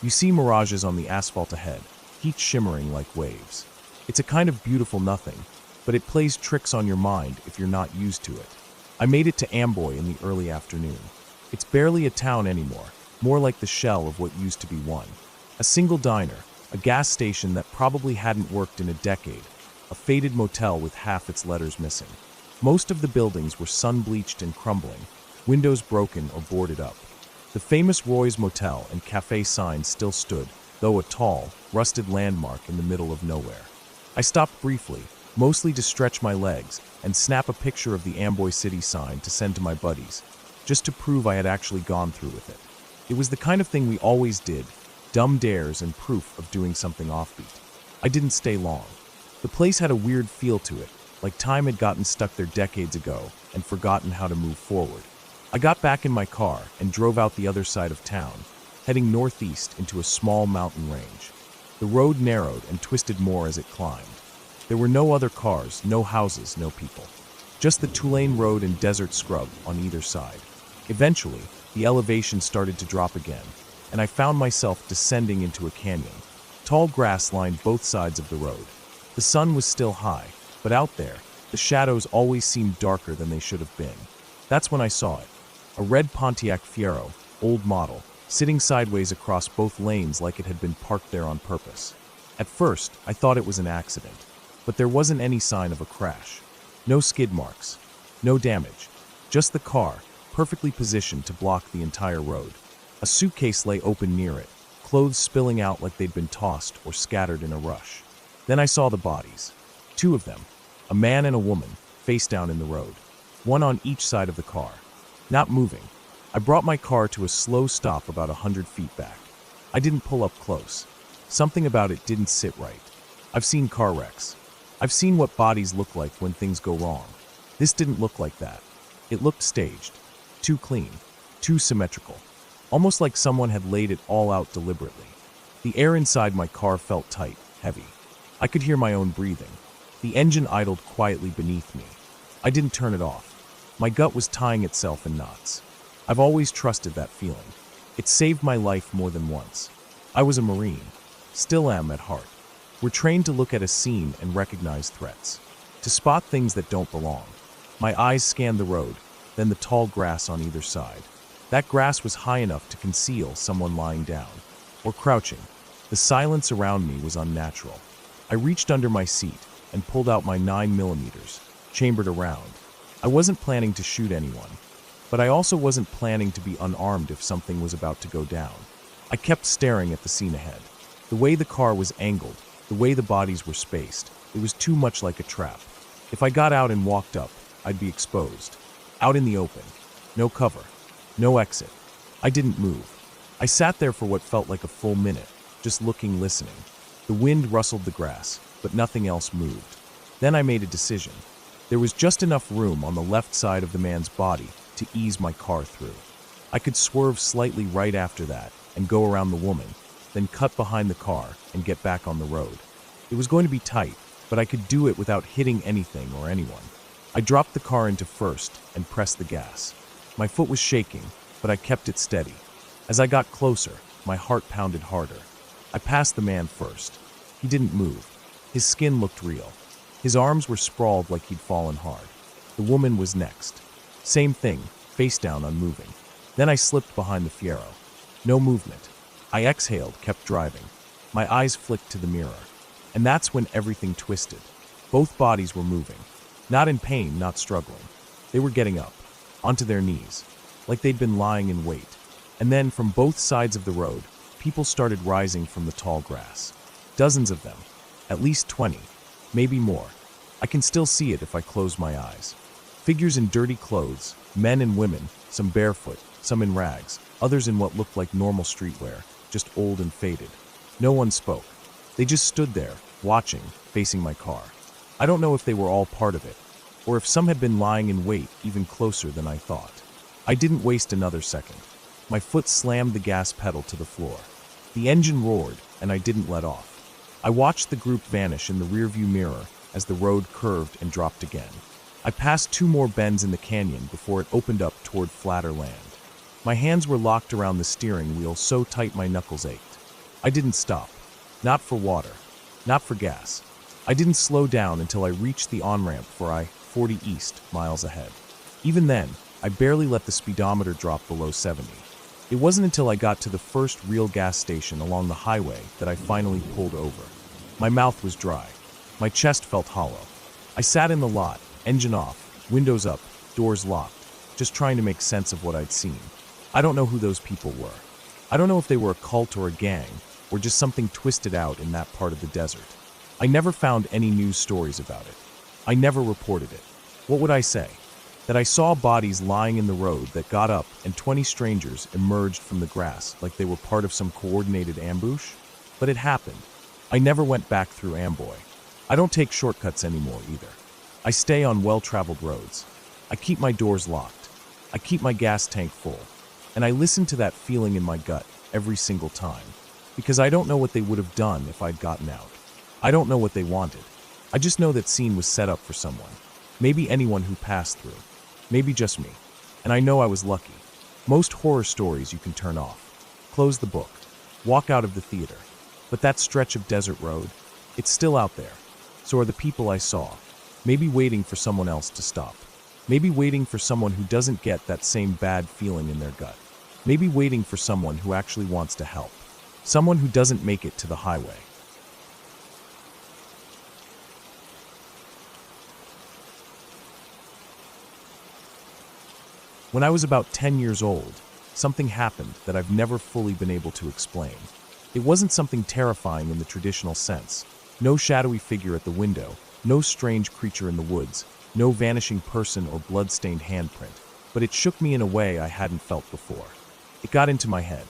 You see mirages on the asphalt ahead, heat shimmering like waves. It's a kind of beautiful nothing, but it plays tricks on your mind if you're not used to it. I made it to Amboy in the early afternoon. It's barely a town anymore, more like the shell of what used to be one. A single diner, a gas station that probably hadn't worked in a decade, a faded motel with half its letters missing. Most of the buildings were sun-bleached and crumbling, windows broken or boarded up. The famous Roy's Motel and Cafe sign still stood, though a tall, rusted landmark in the middle of nowhere. I stopped briefly, mostly to stretch my legs and snap a picture of the Amboy City sign to send to my buddies, just to prove I had actually gone through with it. It was the kind of thing we always did, dumb dares and proof of doing something offbeat. I didn't stay long. The place had a weird feel to it, like time had gotten stuck there decades ago and forgotten how to move forward. I got back in my car and drove out the other side of town, heading northeast into a small mountain range. The road narrowed and twisted more as it climbed. There were no other cars, no houses, no people. Just the Tulane Road and desert scrub on either side. Eventually, the elevation started to drop again, and I found myself descending into a canyon. Tall grass lined both sides of the road. The sun was still high, but out there, the shadows always seemed darker than they should have been. That's when I saw it. A red Pontiac Fiero, old model, sitting sideways across both lanes like it had been parked there on purpose. At first, I thought it was an accident, but there wasn't any sign of a crash. No skid marks, no damage, just the car, perfectly positioned to block the entire road. A suitcase lay open near it, clothes spilling out like they'd been tossed or scattered in a rush. Then I saw the bodies. Two of them, a man and a woman, face down in the road, one on each side of the car, not moving. I brought my car to a slow stop about 100 feet back. I didn't pull up close. Something about it didn't sit right. I've seen car wrecks. I've seen what bodies look like when things go wrong. This didn't look like that. It looked staged, too clean, too symmetrical, almost like someone had laid it all out deliberately. The air inside my car felt tight, heavy. I could hear my own breathing. The engine idled quietly beneath me. I didn't turn it off. My gut was tying itself in knots. I've always trusted that feeling. It saved my life more than once. I was a Marine. Still am at heart. We're trained to look at a scene and recognize threats, to spot things that don't belong. My eyes scanned the road, then the tall grass on either side. That grass was high enough to conceal someone lying down, or crouching. The silence around me was unnatural. I reached under my seat and pulled out my 9mm, chambered around. I wasn't planning to shoot anyone, but I also wasn't planning to be unarmed if something was about to go down. I kept staring at the scene ahead. The way the car was angled, the way the bodies were spaced, it was too much like a trap. If I got out and walked up, I'd be exposed. Out in the open. No cover. No exit. I didn't move. I sat there for what felt like a full minute, just looking, listening. The wind rustled the grass, but nothing else moved. Then I made a decision. There was just enough room on the left side of the man's body to ease my car through. I could swerve slightly right after that and go around the woman, then cut behind the car and get back on the road. It was going to be tight, but I could do it without hitting anything or anyone. I dropped the car into first and pressed the gas. My foot was shaking, but I kept it steady. As I got closer, my heart pounded harder. I passed the man first. He didn't move. His skin looked real. His arms were sprawled like he'd fallen hard. The woman was next. Same thing, face down, unmoving. Then I slipped behind the Fiero. No movement. I exhaled, kept driving. My eyes flicked to the mirror. And that's when everything twisted. Both bodies were moving. Not in pain, not struggling. They were getting up, onto their knees, like they'd been lying in wait. And then, from both sides of the road, people started rising from the tall grass. Dozens of them. At least 20. Maybe more. I can still see it if I close my eyes. Figures in dirty clothes, men and women, some barefoot, some in rags, others in what looked like normal streetwear, just old and faded. No one spoke. They just stood there, watching, facing my car. I don't know if they were all part of it, or if some had been lying in wait even closer than I thought. I didn't waste another second. My foot slammed the gas pedal to the floor. The engine roared, and I didn't let off. I watched the group vanish in the rearview mirror as the road curved and dropped again. I passed 2 more bends in the canyon before it opened up toward flatter land. My hands were locked around the steering wheel so tight my knuckles ached. I didn't stop. Not for water. Not for gas. I didn't slow down until I reached the on-ramp for I-40 East, miles ahead. Even then, I barely let the speedometer drop below 70. It wasn't until I got to the first real gas station along the highway that I finally pulled over. My mouth was dry. My chest felt hollow. I sat in the lot, engine off, windows up, doors locked, just trying to make sense of what I'd seen. I don't know who those people were. I don't know if they were a cult or a gang, or just something twisted out in that part of the desert. I never found any news stories about it. I never reported it. What would I say? That I saw bodies lying in the road that got up and 20 strangers emerged from the grass like they were part of some coordinated ambush? But it happened. I never went back through Amboy. I don't take shortcuts anymore either. I stay on well-traveled roads. I keep my doors locked. I keep my gas tank full. And I listen to that feeling in my gut every single time. Because I don't know what they would have done if I'd gotten out. I don't know what they wanted. I just know that scene was set up for someone. Maybe anyone who passed through. Maybe just me. And I know I was lucky. Most horror stories you can turn off. Close the book. Walk out of the theater. But that stretch of desert road, it's still out there. So are the people I saw. Maybe waiting for someone else to stop. Maybe waiting for someone who doesn't get that same bad feeling in their gut. Maybe waiting for someone who actually wants to help. Someone who doesn't make it to the highway. When I was about 10 years old, something happened that I've never fully been able to explain. It wasn't something terrifying in the traditional sense. No shadowy figure at the window, no strange creature in the woods, no vanishing person or blood-stained handprint, but it shook me in a way I hadn't felt before. It got into my head,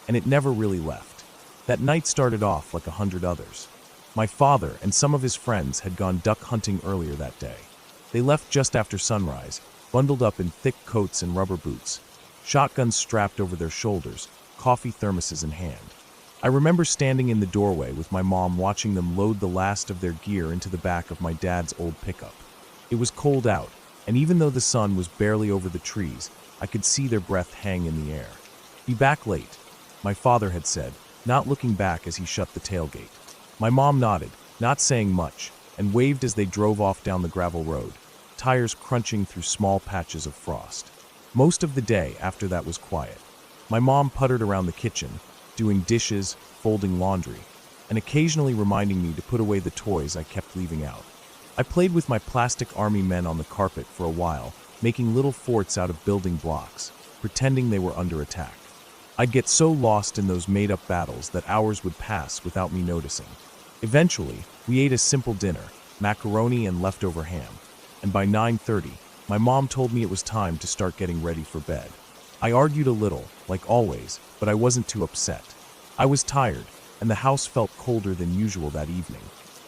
and it never really left. That night started off like 100 others. My father and some of his friends had gone duck hunting earlier that day. They left just after sunrise, bundled up in thick coats and rubber boots, shotguns strapped over their shoulders, coffee thermoses in hand. I remember standing in the doorway with my mom watching them load the last of their gear into the back of my dad's old pickup. It was cold out, and even though the sun was barely over the trees, I could see their breath hang in the air. "Be back late," my father had said, not looking back as he shut the tailgate. My mom nodded, not saying much, and waved as they drove off down the gravel road, tires crunching through small patches of frost. Most of the day after that was quiet. My mom puttered around the kitchen, doing dishes, folding laundry, and occasionally reminding me to put away the toys I kept leaving out. I played with my plastic army men on the carpet for a while, making little forts out of building blocks, pretending they were under attack. I'd get so lost in those made-up battles that hours would pass without me noticing. Eventually, we ate a simple dinner, macaroni and leftover ham, and by 9:30, my mom told me it was time to start getting ready for bed. I argued a little, like always, but I wasn't too upset. I was tired, and the house felt colder than usual that evening.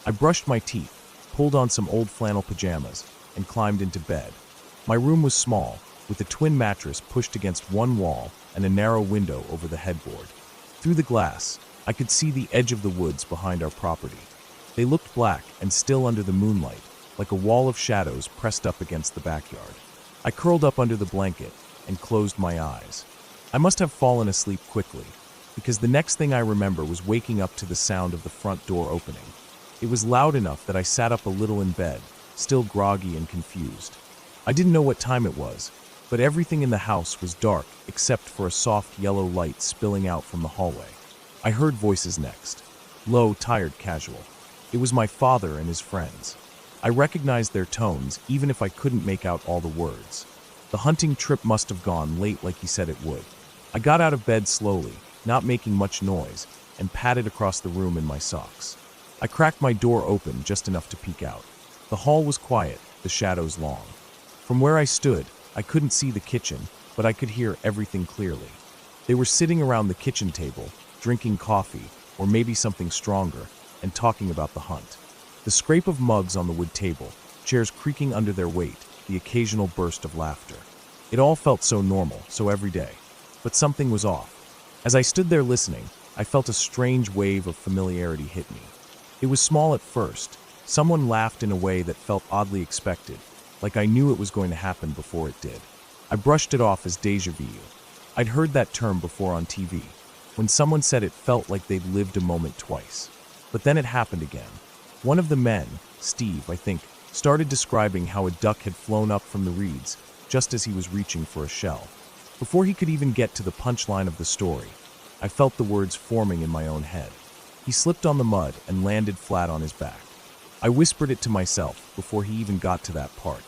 I brushed my teeth, pulled on some old flannel pajamas, and climbed into bed. My room was small, with a twin mattress pushed against one wall and a narrow window over the headboard. Through the glass, I could see the edge of the woods behind our property. They looked black and still under the moonlight, like a wall of shadows pressed up against the backyard. I curled up under the blanket and closed my eyes. I must have fallen asleep quickly, because the next thing I remember was waking up to the sound of the front door opening. It was loud enough that I sat up a little in bed, still groggy and confused. I didn't know what time it was, but everything in the house was dark except for a soft yellow light spilling out from the hallway. I heard voices next, low, tired, casual. It was my father and his friends. I recognized their tones even if I couldn't make out all the words. The hunting trip must have gone late like he said it would. I got out of bed slowly, not making much noise, and padded across the room in my socks. I cracked my door open just enough to peek out. The hall was quiet, the shadows long. From where I stood, I couldn't see the kitchen, but I could hear everything clearly. They were sitting around the kitchen table, drinking coffee, or maybe something stronger, and talking about the hunt. The scrape of mugs on the wood table, chairs creaking under their weight, the occasional burst of laughter. It all felt so normal, so everyday. But something was off. As I stood there listening, I felt a strange wave of familiarity hit me. It was small at first. Someone laughed in a way that felt oddly expected, like I knew it was going to happen before it did. I brushed it off as déjà vu. I'd heard that term before on TV, when someone said it felt like they'd lived a moment twice. But then it happened again. One of the men, Steve, I think, started describing how a duck had flown up from the reeds just as he was reaching for a shell. Before he could even get to the punchline of the story, I felt the words forming in my own head. He slipped on the mud and landed flat on his back. I whispered it to myself before he even got to that part.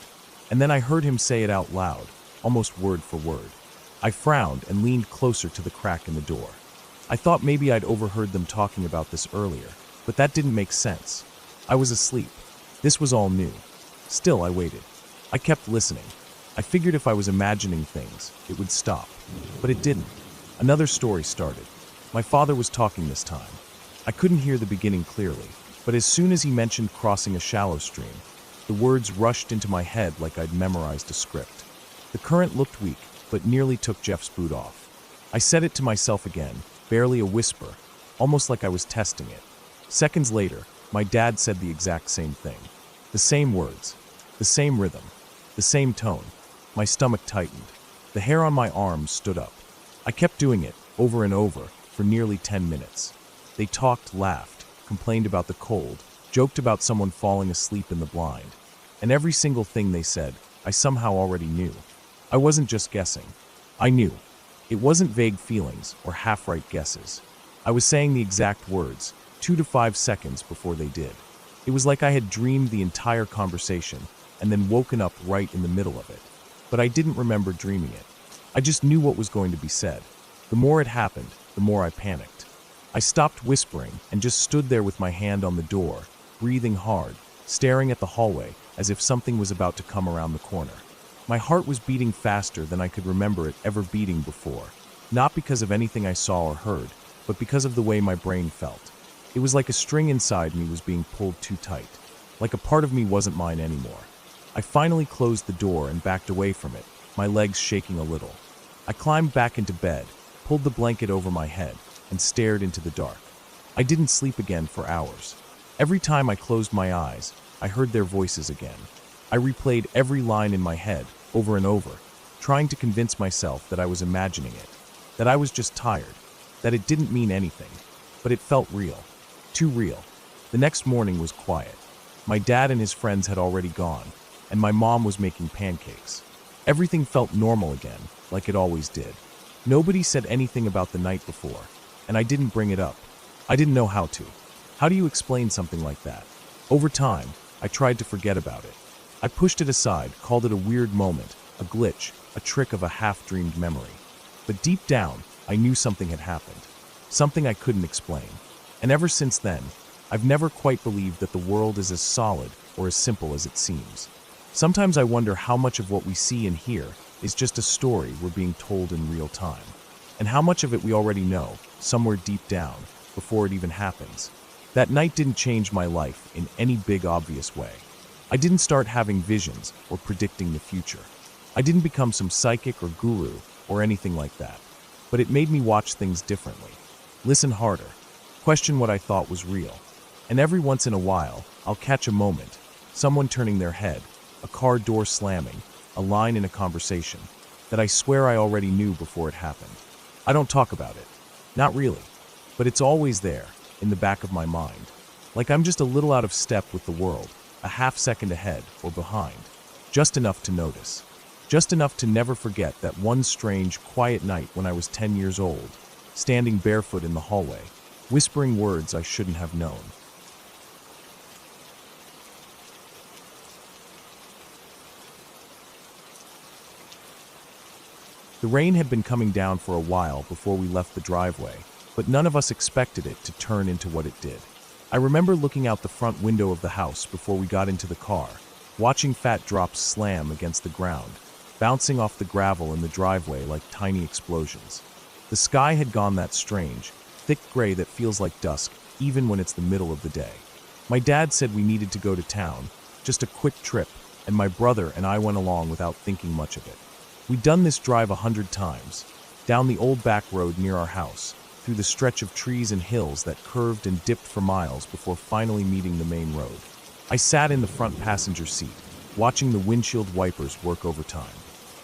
And then I heard him say it out loud, almost word for word. I frowned and leaned closer to the crack in the door. I thought maybe I'd overheard them talking about this earlier, but that didn't make sense. I was asleep. This was all new. Still, I waited. I kept listening. I figured if I was imagining things, it would stop. But it didn't. Another story started. My father was talking this time. I couldn't hear the beginning clearly, but as soon as he mentioned crossing a shallow stream, the words rushed into my head like I'd memorized a script. The current looked weak, but nearly took Jeff's boot off. I said it to myself again, barely a whisper, almost like I was testing it. Seconds later, my dad said the exact same thing. The same words, the same rhythm, the same tone. My stomach tightened. The hair on my arms stood up. I kept doing it, over and over, for nearly 10 minutes. They talked, laughed, complained about the cold, joked about someone falling asleep in the blind. And every single thing they said, I somehow already knew. I wasn't just guessing. I knew. It wasn't vague feelings or half-right guesses. I was saying the exact words, 2 to 5 seconds before they did. It was like I had dreamed the entire conversation and then woken up right in the middle of it. But I didn't remember dreaming it. I just knew what was going to be said. The more it happened, the more I panicked. I stopped whispering and just stood there with my hand on the door, breathing hard, staring at the hallway as if something was about to come around the corner. My heart was beating faster than I could remember it ever beating before, not because of anything I saw or heard, but because of the way my brain felt. It was like a string inside me was being pulled too tight, like a part of me wasn't mine anymore. I finally closed the door and backed away from it, my legs shaking a little. I climbed back into bed, pulled the blanket over my head, and stared into the dark. I didn't sleep again for hours. Every time I closed my eyes, I heard their voices again. I replayed every line in my head, over and over, trying to convince myself that I was imagining it, that I was just tired, that it didn't mean anything, but it felt real. Too real. The next morning was quiet. My dad and his friends had already gone, and my mom was making pancakes. Everything felt normal again, like it always did. Nobody said anything about the night before, and I didn't bring it up. I didn't know how to. How do you explain something like that? Over time, I tried to forget about it. I pushed it aside, called it a weird moment, a glitch, a trick of a half-dreamed memory. But deep down, I knew something had happened. Something I couldn't explain. And ever since then, I've never quite believed that the world is as solid or as simple as it seems. Sometimes I wonder how much of what we see and hear is just a story we're being told in real time, and how much of it we already know, somewhere deep down, before it even happens. That night didn't change my life in any big obvious way. I didn't start having visions or predicting the future. I didn't become some psychic or guru or anything like that. But it made me watch things differently, listen harder, question what I thought was real. And every once in a while, I'll catch a moment, someone turning their head, a car door slamming, a line in a conversation, that I swear I already knew before it happened. I don't talk about it. Not really. But it's always there, in the back of my mind. Like I'm just a little out of step with the world, a half second ahead or behind. Just enough to notice. Just enough to never forget that one strange, quiet night when I was 10 years old, standing barefoot in the hallway, whispering words I shouldn't have known. The rain had been coming down for a while before we left the driveway, but none of us expected it to turn into what it did. I remember looking out the front window of the house before we got into the car, watching fat drops slam against the ground, bouncing off the gravel in the driveway like tiny explosions. The sky had gone that strange, thick gray that feels like dusk, even when it's the middle of the day. My dad said we needed to go to town, just a quick trip, and my brother and I went along without thinking much of it. We'd done this drive 100 times, down the old back road near our house, through the stretch of trees and hills that curved and dipped for miles before finally meeting the main road. I sat in the front passenger seat, watching the windshield wipers work overtime.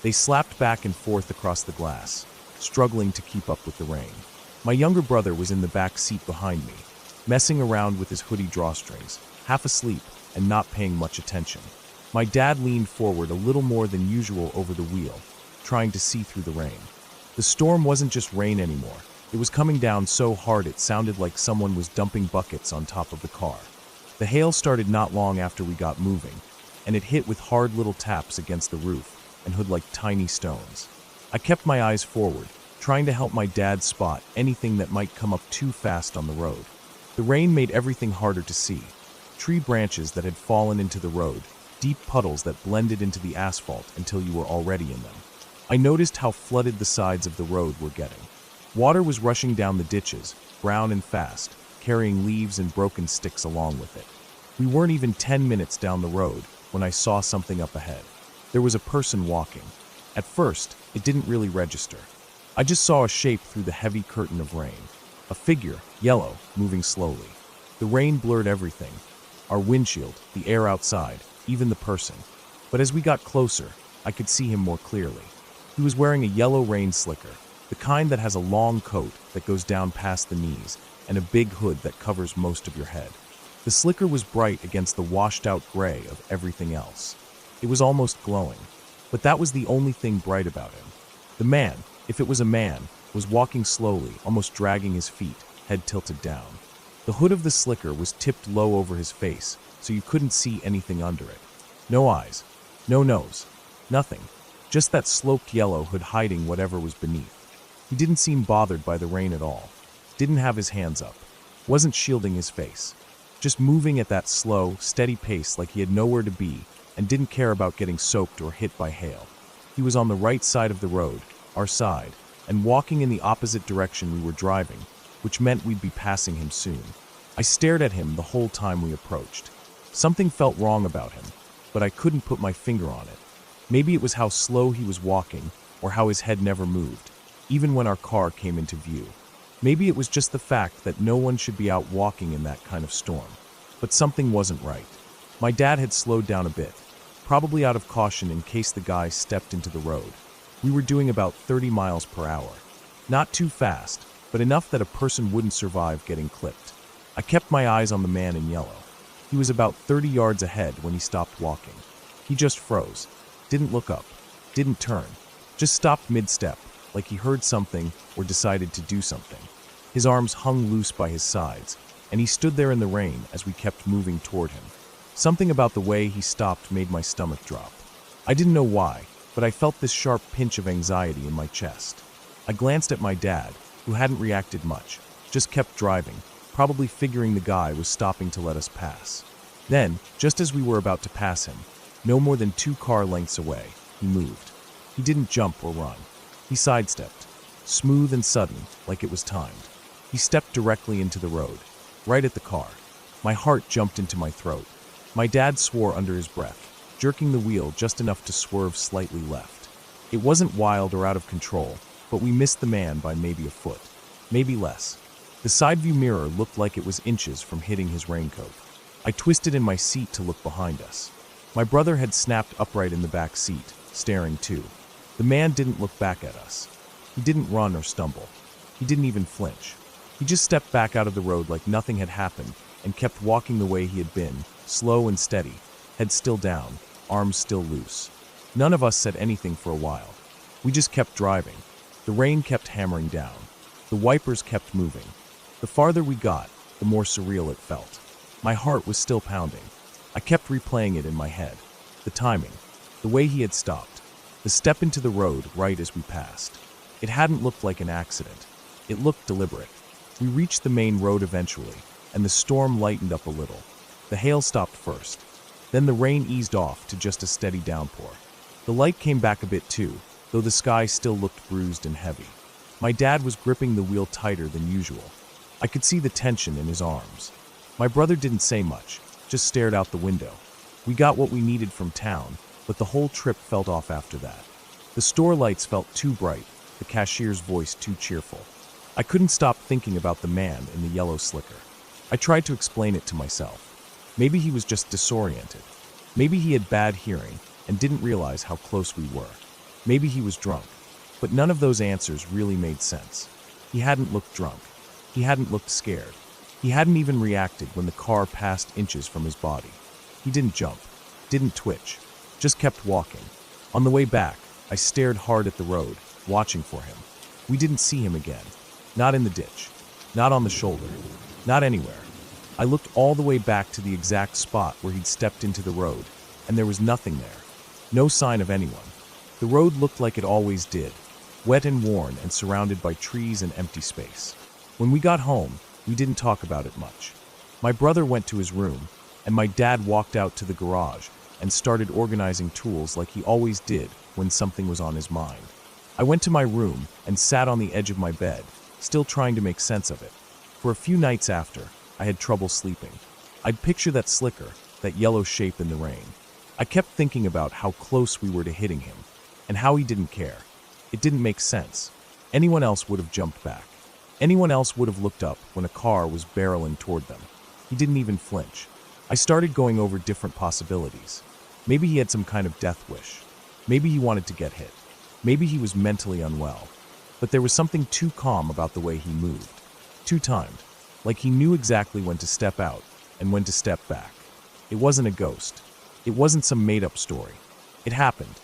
They slapped back and forth across the glass, struggling to keep up with the rain. My younger brother was in the back seat behind me, messing around with his hoodie drawstrings, half asleep and not paying much attention. My dad leaned forward a little more than usual over the wheel, trying to see through the rain. The storm wasn't just rain anymore. It was coming down so hard it sounded like someone was dumping buckets on top of the car. The hail started not long after we got moving, and it hit with hard little taps against the roof and hood like tiny stones. I kept my eyes forward, trying to help my dad spot anything that might come up too fast on the road. The rain made everything harder to see. Tree branches that had fallen into the road, deep puddles that blended into the asphalt until you were already in them. I noticed how flooded the sides of the road were getting. Water was rushing down the ditches, brown and fast, carrying leaves and broken sticks along with it. We weren't even 10 minutes down the road when I saw something up ahead. There was a person walking. At first, it didn't really register. I just saw a shape through the heavy curtain of rain. A figure, yellow, moving slowly. The rain blurred everything. Our windshield, the air outside, even the person. But as we got closer, I could see him more clearly. He was wearing a yellow rain slicker, the kind that has a long coat that goes down past the knees and a big hood that covers most of your head. The slicker was bright against the washed-out gray of everything else. It was almost glowing, but that was the only thing bright about him. The man, If it was a man, was walking slowly, almost dragging his feet, head tilted down. The hood of the slicker was tipped low over his face, so you couldn't see anything under it. No eyes, no nose, nothing. Just that sloped yellow hood hiding whatever was beneath. He didn't seem bothered by the rain at all. Didn't have his hands up. Wasn't shielding his face. Just moving at that slow, steady pace like he had nowhere to be and didn't care about getting soaked or hit by hail. He was on the right side of the road, our side, and walking in the opposite direction we were driving, which meant we'd be passing him soon. I stared at him the whole time we approached. Something felt wrong about him, but I couldn't put my finger on it. Maybe it was how slow he was walking, or how his head never moved, even when our car came into view. Maybe it was just the fact that no one should be out walking in that kind of storm. But something wasn't right. My dad had slowed down a bit, probably out of caution in case the guy stepped into the road. We were doing about 30 miles per hour. Not too fast, but enough that a person wouldn't survive getting clipped. I kept my eyes on the man in yellow. He was about 30 yards ahead when he stopped walking. He just froze. Didn't look up. Didn't turn. Just stopped mid-step, like he heard something or decided to do something. His arms hung loose by his sides, and he stood there in the rain as we kept moving toward him. Something about the way he stopped made my stomach drop. I didn't know why, but I felt this sharp pinch of anxiety in my chest. I glanced at my dad, who hadn't reacted much, just kept driving, probably figuring the guy was stopping to let us pass. Then, just as we were about to pass him, no more than 2 car lengths away, he moved. He didn't jump or run. He sidestepped, smooth and sudden, like it was timed. He stepped directly into the road, right at the car. My heart jumped into my throat. My dad swore under his breath, jerking the wheel just enough to swerve slightly left. It wasn't wild or out of control, but we missed the man by maybe a foot, maybe less. The side view mirror looked like it was inches from hitting his raincoat. I twisted in my seat to look behind us. My brother had snapped upright in the back seat, staring too. The man didn't look back at us. He didn't run or stumble. He didn't even flinch. He just stepped back out of the road like nothing had happened and kept walking the way he had been, slow and steady, head still down, arms still loose. None of us said anything for a while. We just kept driving. The rain kept hammering down. The wipers kept moving. The farther we got, the more surreal it felt. My heart was still pounding. I kept replaying it in my head. The timing, the way he had stopped, the step into the road right as we passed. It hadn't looked like an accident. It looked deliberate. We reached the main road eventually, and the storm lightened up a little. The hail stopped first. Then the rain eased off to just a steady downpour. The light came back a bit too, though the sky still looked bruised and heavy. My dad was gripping the wheel tighter than usual. I could see the tension in his arms. My brother didn't say much, just stared out the window. We got what we needed from town, but the whole trip felt off after that. The store lights felt too bright, the cashier's voice too cheerful. I couldn't stop thinking about the man in the yellow slicker. I tried to explain it to myself. Maybe he was just disoriented. Maybe he had bad hearing and didn't realize how close we were. Maybe he was drunk. But none of those answers really made sense. He hadn't looked drunk. He hadn't looked scared. He hadn't even reacted when the car passed inches from his body. He didn't jump, didn't twitch, just kept walking. On the way back, I stared hard at the road, watching for him. We didn't see him again. Not in the ditch. Not on the shoulder. Not anywhere. I looked all the way back to the exact spot where he'd stepped into the road, and there was nothing there. No sign of anyone. The road looked like it always did, wet and worn and surrounded by trees and empty space. When we got home, we didn't talk about it much. My brother went to his room, and my dad walked out to the garage and started organizing tools like he always did when something was on his mind. I went to my room and sat on the edge of my bed, still trying to make sense of it. For a few nights after, I had trouble sleeping. I'd picture that slicker, that yellow shape in the rain. I kept thinking about how close we were to hitting him, and how he didn't care. It didn't make sense. Anyone else would have jumped back. Anyone else would have looked up when a car was barreling toward them. He didn't even flinch. I started going over different possibilities. Maybe he had some kind of death wish. Maybe he wanted to get hit. Maybe he was mentally unwell. But there was something too calm about the way he moved. Too timed. Like he knew exactly when to step out and when to step back. It wasn't a ghost. It wasn't some made-up story. It happened.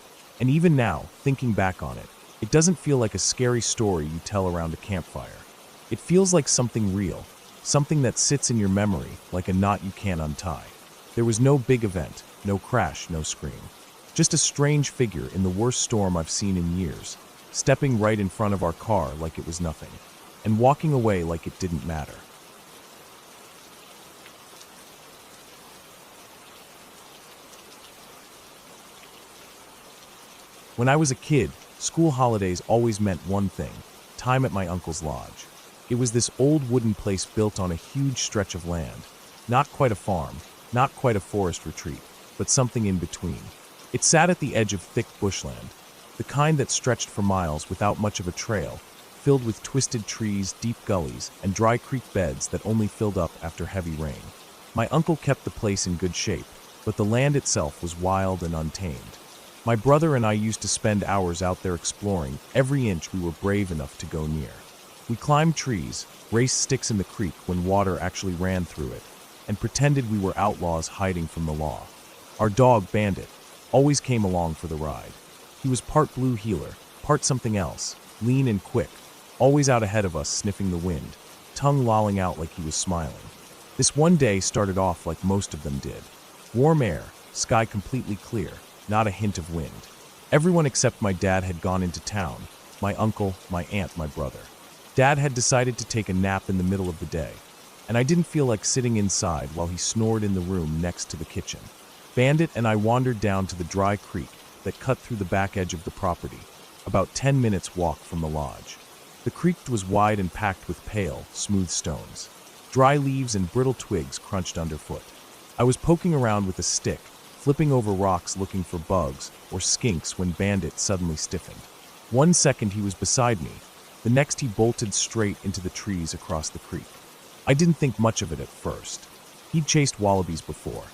And even now, thinking back on it, It doesn't feel like a scary story you tell around a campfire. It feels like something real, something that sits in your memory like a knot you can't untie. There was no big event, no crash, no scream. Just a strange figure in the worst storm I've seen in years, stepping right in front of our car like it was nothing, and walking away like it didn't matter. When I was a kid, school holidays always meant one thing: time at my uncle's lodge. It was this old wooden place built on a huge stretch of land. Not quite a farm, not quite a forest retreat, but something in between. It sat at the edge of thick bushland, the kind that stretched for miles without much of a trail, filled with twisted trees, deep gullies, and dry creek beds that only filled up after heavy rain. My uncle kept the place in good shape, but the land itself was wild and untamed. My brother and I used to spend hours out there exploring every inch we were brave enough to go near. We climbed trees, raced sticks in the creek when water actually ran through it, and pretended we were outlaws hiding from the law. Our dog, Bandit, always came along for the ride. He was part blue heeler, part something else, lean and quick, always out ahead of us sniffing the wind, tongue lolling out like he was smiling. This one day started off like most of them did. Warm air, sky completely clear, not a hint of wind. Everyone except my dad had gone into town, my uncle, my aunt, my brother. Dad had decided to take a nap in the middle of the day, and I didn't feel like sitting inside while he snored in the room next to the kitchen. Bandit and I wandered down to the dry creek that cut through the back edge of the property, about 10 minutes walk from the lodge. The creek was wide and packed with pale, smooth stones. Dry leaves and brittle twigs crunched underfoot. I was poking around with a stick, flipping over rocks looking for bugs or skinks when Bandit suddenly stiffened. 1 second he was beside me, the next he bolted straight into the trees across the creek. I didn't think much of it at first. He'd chased wallabies before,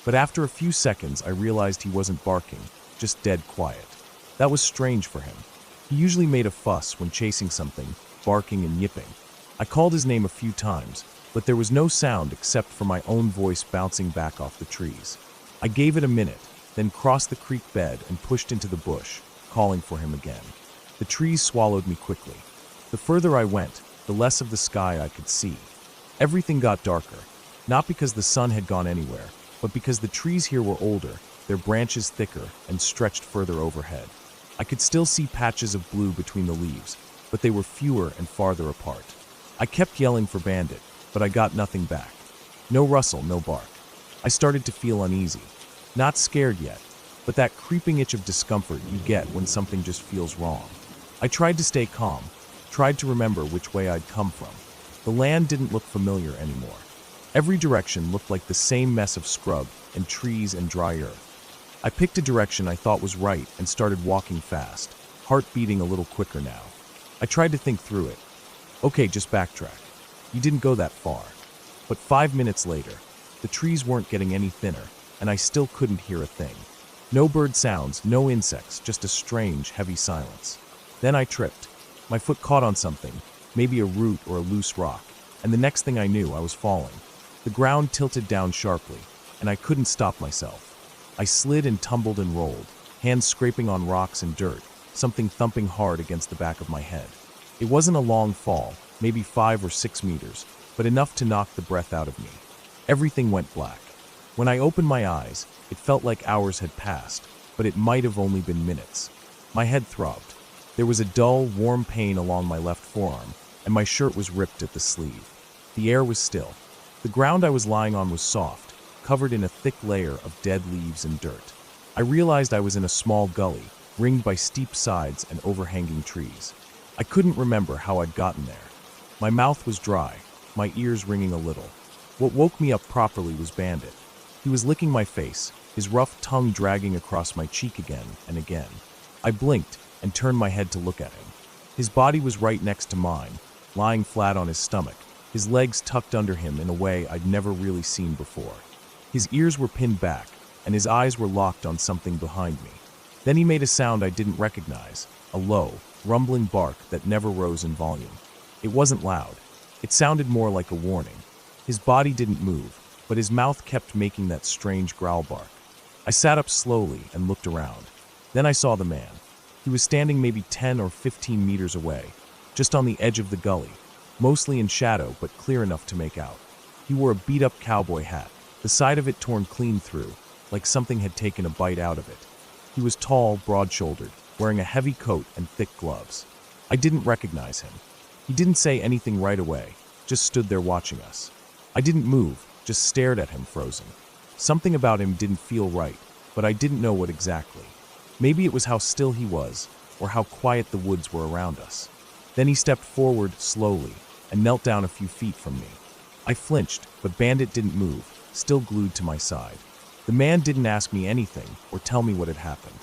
but after a few seconds I realized he wasn't barking, just dead quiet. That was strange for him. He usually made a fuss when chasing something, barking and yipping. I called his name a few times, but there was no sound except for my own voice bouncing back off the trees. I gave it a minute, then crossed the creek bed and pushed into the bush, calling for him again. The trees swallowed me quickly. The further I went, the less of the sky I could see. Everything got darker, not because the sun had gone anywhere, but because the trees here were older, their branches thicker, and stretched further overhead. I could still see patches of blue between the leaves, but they were fewer and farther apart. I kept yelling for Bandit, but I got nothing back. No rustle, no bark. I started to feel uneasy. Not scared yet, but that creeping itch of discomfort you get when something just feels wrong. I tried to stay calm, tried to remember which way I'd come from. The land didn't look familiar anymore. Every direction looked like the same mess of scrub and trees and dry earth. I picked a direction I thought was right and started walking fast, heart beating a little quicker now. I tried to think through it. Okay, just backtrack. You didn't go that far. But 5 minutes later, the trees weren't getting any thinner, and I still couldn't hear a thing. No bird sounds, no insects, just a strange, heavy silence. Then I tripped. My foot caught on something, maybe a root or a loose rock, and the next thing I knew, I was falling. The ground tilted down sharply, and I couldn't stop myself. I slid and tumbled and rolled, hands scraping on rocks and dirt, something thumping hard against the back of my head. It wasn't a long fall, maybe 5 or 6 meters, but enough to knock the breath out of me. Everything went black. When I opened my eyes, it felt like hours had passed, but it might have only been minutes. My head throbbed. There was a dull, warm pain along my left forearm, and my shirt was ripped at the sleeve. The air was still. The ground I was lying on was soft, covered in a thick layer of dead leaves and dirt. I realized I was in a small gully, ringed by steep sides and overhanging trees. I couldn't remember how I'd gotten there. My mouth was dry, my ears ringing a little. What woke me up properly was Bandit. He was licking my face, his rough tongue dragging across my cheek again and again. I blinked and turned my head to look at him. His body was right next to mine, lying flat on his stomach, his legs tucked under him in a way I'd never really seen before. His ears were pinned back, and his eyes were locked on something behind me. Then he made a sound I didn't recognize, a low, rumbling bark that never rose in volume. It wasn't loud. It sounded more like a warning. His body didn't move, but his mouth kept making that strange growl bark. I sat up slowly and looked around. Then I saw the man. He was standing maybe 10 or 15 meters away, just on the edge of the gully, mostly in shadow but clear enough to make out. He wore a beat-up cowboy hat, the side of it torn clean through, like something had taken a bite out of it. He was tall, broad-shouldered, wearing a heavy coat and thick gloves. I didn't recognize him. He didn't say anything right away, just stood there watching us. I didn't move, just stared at him frozen. Something about him didn't feel right, but I didn't know what exactly. Maybe it was how still he was, or how quiet the woods were around us. Then he stepped forward slowly and knelt down a few feet from me. I flinched, but Bandit didn't move, still glued to my side. The man didn't ask me anything or tell me what had happened.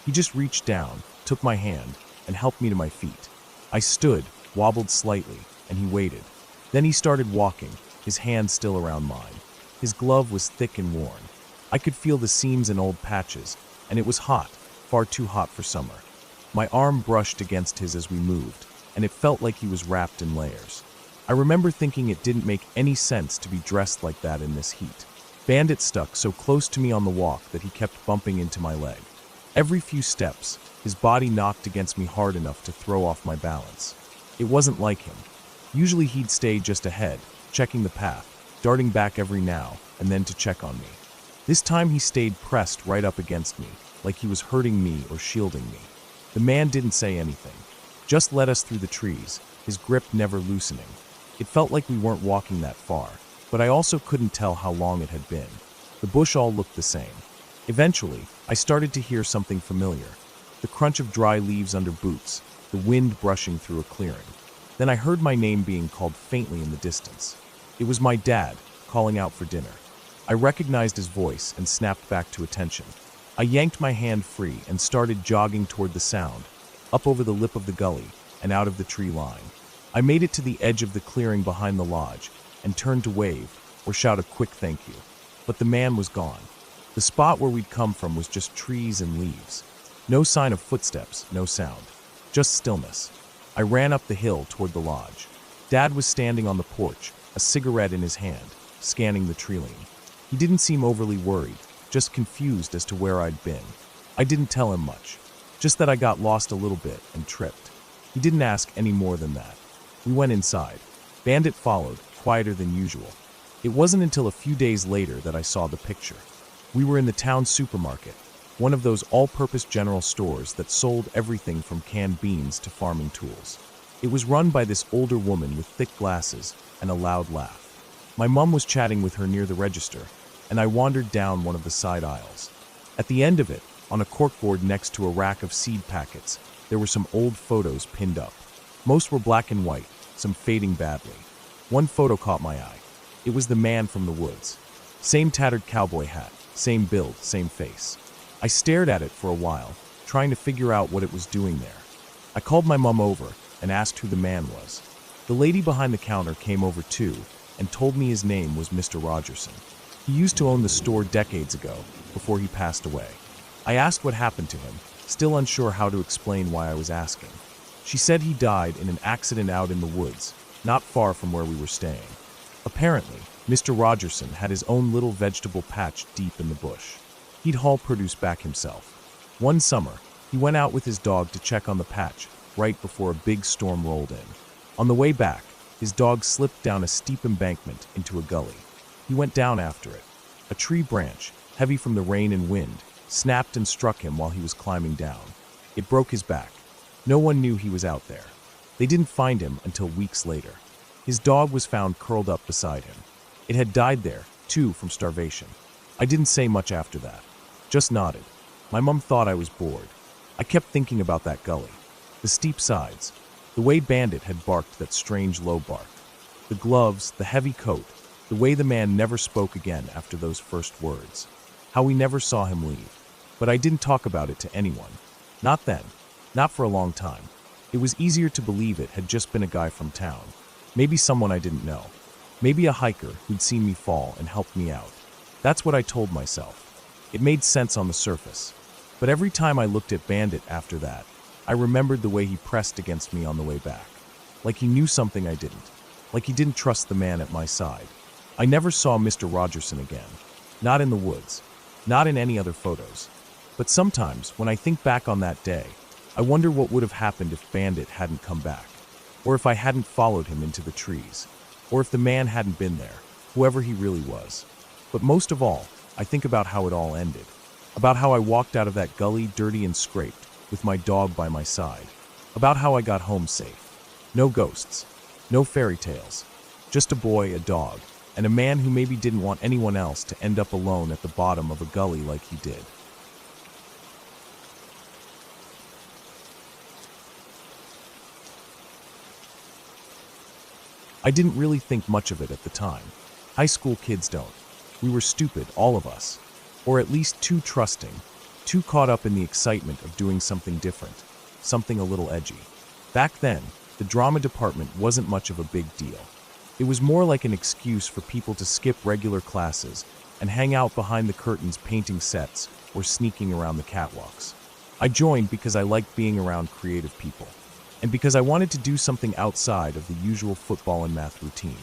He just reached down, took my hand, and helped me to my feet. I stood, wobbled slightly, and he waited. Then he started walking, his hand still around mine. His glove was thick and worn. I could feel the seams and old patches, and it was hot, far too hot for summer. My arm brushed against his as we moved, and it felt like he was wrapped in layers. I remember thinking it didn't make any sense to be dressed like that in this heat. Bandit stuck so close to me on the walk that he kept bumping into my leg. Every few steps, his body knocked against me hard enough to throw off my balance. It wasn't like him. Usually he'd stay just ahead, checking the path, darting back every now and then to check on me. This time he stayed pressed right up against me, like he was hurting me or shielding me. The man didn't say anything, just led us through the trees, his grip never loosening. It felt like we weren't walking that far, but I also couldn't tell how long it had been. The bush all looked the same. Eventually, I started to hear something familiar. The crunch of dry leaves under boots, the wind brushing through a clearing. Then I heard my name being called faintly in the distance. It was my dad, calling out for dinner. I recognized his voice and snapped back to attention. I yanked my hand free and started jogging toward the sound, up over the lip of the gully and out of the tree line. I made it to the edge of the clearing behind the lodge and turned to wave or shout a quick thank you. But the man was gone. The spot where we'd come from was just trees and leaves. No sign of footsteps, no sound. Just stillness. I ran up the hill toward the lodge. Dad was standing on the porch, a cigarette in his hand, scanning the tree-line. He didn't seem overly worried, just confused as to where I'd been. I didn't tell him much, just that I got lost a little bit and tripped. He didn't ask any more than that. We went inside. Bandit followed, quieter than usual. It wasn't until a few days later that I saw the picture. We were in the town supermarket, one of those all-purpose general stores that sold everything from canned beans to farming tools. It was run by this older woman with thick glasses and a loud laugh. My mom was chatting with her near the register, and I wandered down one of the side aisles. At the end of it, on a corkboard next to a rack of seed packets, there were some old photos pinned up. Most were black and white, some fading badly. One photo caught my eye. It was the man from the woods. Same tattered cowboy hat, same build, same face. I stared at it for a while, trying to figure out what it was doing there. I called my mom over and asked who the man was. The lady behind the counter came over too and told me his name was Mr. Rogerson. He used to own the store decades ago, before he passed away. I asked what happened to him, still unsure how to explain why I was asking. She said he died in an accident out in the woods, not far from where we were staying. Apparently, Mr. Rogerson had his own little vegetable patch deep in the bush. He'd haul produce back himself. One summer, he went out with his dog to check on the patch, right before a big storm rolled in. On the way back, his dog slipped down a steep embankment into a gully. He went down after it. A tree branch, heavy from the rain and wind, snapped and struck him while he was climbing down. It broke his back. No one knew he was out there. They didn't find him until weeks later. His dog was found curled up beside him. It had died there, too, from starvation. I didn't say much after that. Just nodded. My mom thought I was bored. I kept thinking about that gully. The steep sides. The way Bandit had barked that strange low bark. The gloves, the heavy coat. The way the man never spoke again after those first words. How we never saw him leave. But I didn't talk about it to anyone. Not then. Not for a long time. It was easier to believe it had just been a guy from town. Maybe someone I didn't know. Maybe a hiker who'd seen me fall and helped me out. That's what I told myself. It made sense on the surface. But every time I looked at Bandit after that, I remembered the way he pressed against me on the way back. Like he knew something I didn't. Like he didn't trust the man at my side. I never saw Mr. Rogerson again. Not in the woods. Not in any other photos. But sometimes, when I think back on that day, I wonder what would have happened if Bandit hadn't come back, or if I hadn't followed him into the trees, or if the man hadn't been there, whoever he really was. But most of all, I think about how it all ended, about how I walked out of that gully dirty and scraped, with my dog by my side, about how I got home safe. No ghosts, no fairy tales, just a boy, a dog, and a man who maybe didn't want anyone else to end up alone at the bottom of a gully like he did. I didn't really think much of it at the time. High school kids don't. We were stupid, all of us. Or at least too trusting, too caught up in the excitement of doing something different, something a little edgy. Back then, the drama department wasn't much of a big deal. It was more like an excuse for people to skip regular classes and hang out behind the curtains painting sets or sneaking around the catwalks. I joined because I liked being around creative people, and because I wanted to do something outside of the usual football and math routine.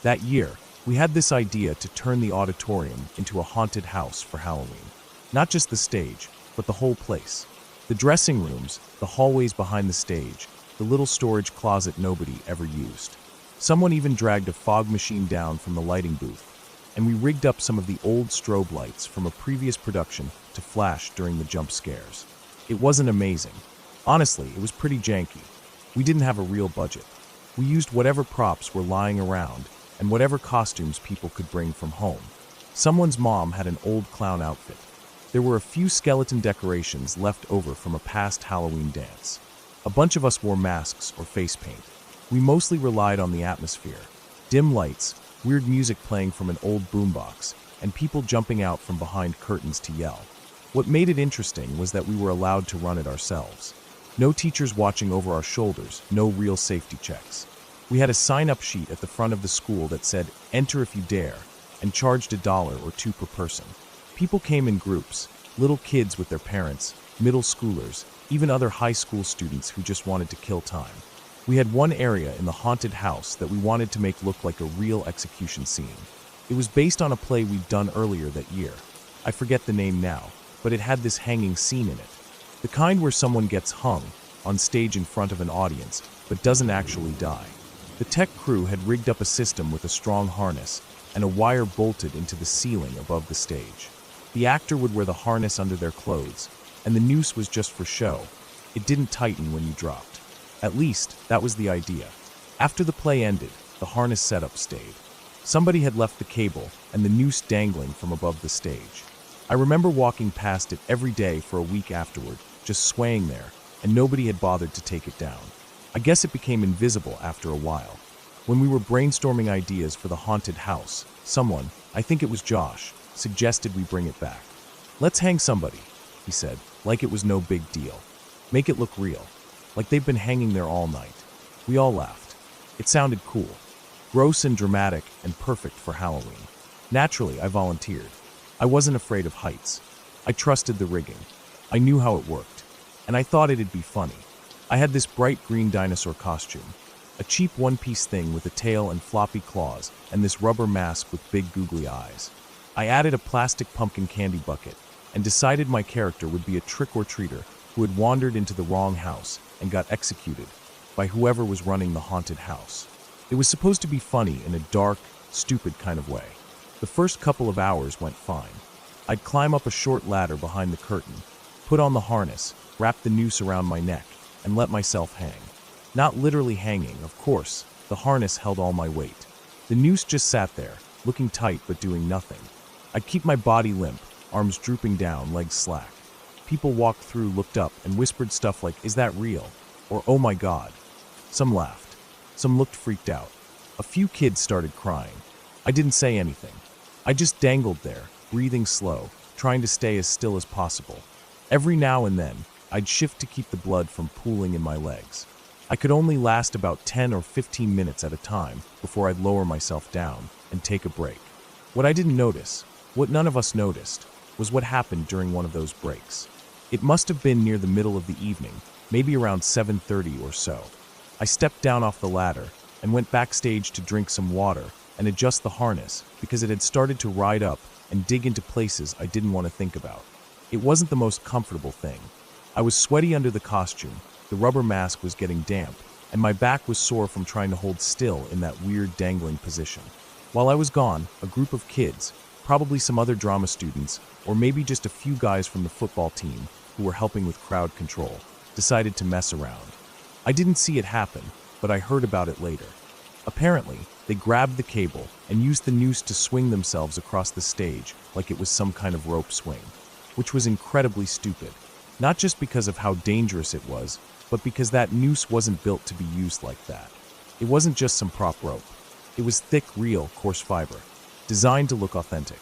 That year, we had this idea to turn the auditorium into a haunted house for Halloween. Not just the stage, but the whole place. The dressing rooms, the hallways behind the stage, the little storage closet nobody ever used. Someone even dragged a fog machine down from the lighting booth, and we rigged up some of the old strobe lights from a previous production to flash during the jump scares. It wasn't amazing. Honestly, it was pretty janky. We didn't have a real budget. We used whatever props were lying around and whatever costumes people could bring from home. Someone's mom had an old clown outfit. There were a few skeleton decorations left over from a past Halloween dance. A bunch of us wore masks or face paint. We mostly relied on the atmosphere. Dim lights, weird music playing from an old boombox, and people jumping out from behind curtains to yell. What made it interesting was that we were allowed to run it ourselves. No teachers watching over our shoulders, no real safety checks. We had a sign-up sheet at the front of the school that said, "Enter if you dare," and charged $1 or $2 per person. People came in groups, little kids with their parents, middle schoolers, even other high school students who just wanted to kill time. We had one area in the haunted house that we wanted to make look like a real execution scene. It was based on a play we'd done earlier that year. I forget the name now, but it had this hanging scene in it. The kind where someone gets hung on stage in front of an audience, but doesn't actually die. The tech crew had rigged up a system with a strong harness and a wire bolted into the ceiling above the stage. The actor would wear the harness under their clothes, and the noose was just for show. It didn't tighten when you dropped. At least, that was the idea. After the play ended, the harness setup stayed. Somebody had left the cable and the noose dangling from above the stage. I remember walking past it every day for a week afterward, just swaying there, and nobody had bothered to take it down. I guess it became invisible after a while. When we were brainstorming ideas for the haunted house, someone, I think it was Josh, suggested we bring it back. "Let's hang somebody," he said, like it was no big deal. "Make it look real, like they've been hanging there all night." We all laughed. It sounded cool, gross and dramatic and perfect for Halloween. Naturally, I volunteered. I wasn't afraid of heights. I trusted the rigging. I knew how it worked, and I thought it'd be funny. I had this bright green dinosaur costume, a cheap one-piece thing with a tail and floppy claws, and this rubber mask with big googly eyes. I added a plastic pumpkin candy bucket and decided my character would be a trick-or-treater who had wandered into the wrong house and got executed by whoever was running the haunted house. It was supposed to be funny in a dark, stupid kind of way. The first couple of hours went fine. I'd climb up a short ladder behind the curtain, put on the harness, wrap the noose around my neck, and let myself hang. Not literally hanging, of course. The harness held all my weight. The noose just sat there, looking tight but doing nothing. I'd keep my body limp, arms drooping down, legs slack. People walked through, looked up, and whispered stuff like, "Is that real?" or "Oh my God." Some laughed. Some looked freaked out. A few kids started crying. I didn't say anything. I just dangled there, breathing slow, trying to stay as still as possible. Every now and then, I'd shift to keep the blood from pooling in my legs. I could only last about 10 or 15 minutes at a time before I'd lower myself down and take a break. What I didn't notice, what none of us noticed, was what happened during one of those breaks. It must have been near the middle of the evening, maybe around 7:30 or so. I stepped down off the ladder and went backstage to drink some water and adjust the harness because it had started to ride up and dig into places I didn't want to think about. It wasn't the most comfortable thing. I was sweaty under the costume, the rubber mask was getting damp, and my back was sore from trying to hold still in that weird dangling position. While I was gone, a group of kids, probably some other drama students, or maybe just a few guys from the football team who were helping with crowd control, decided to mess around. I didn't see it happen, but I heard about it later. Apparently, they grabbed the cable and used the noose to swing themselves across the stage like it was some kind of rope swing, which was incredibly stupid. Not just because of how dangerous it was, but because that noose wasn't built to be used like that. It wasn't just some prop rope. It was thick, real, coarse fiber, designed to look authentic.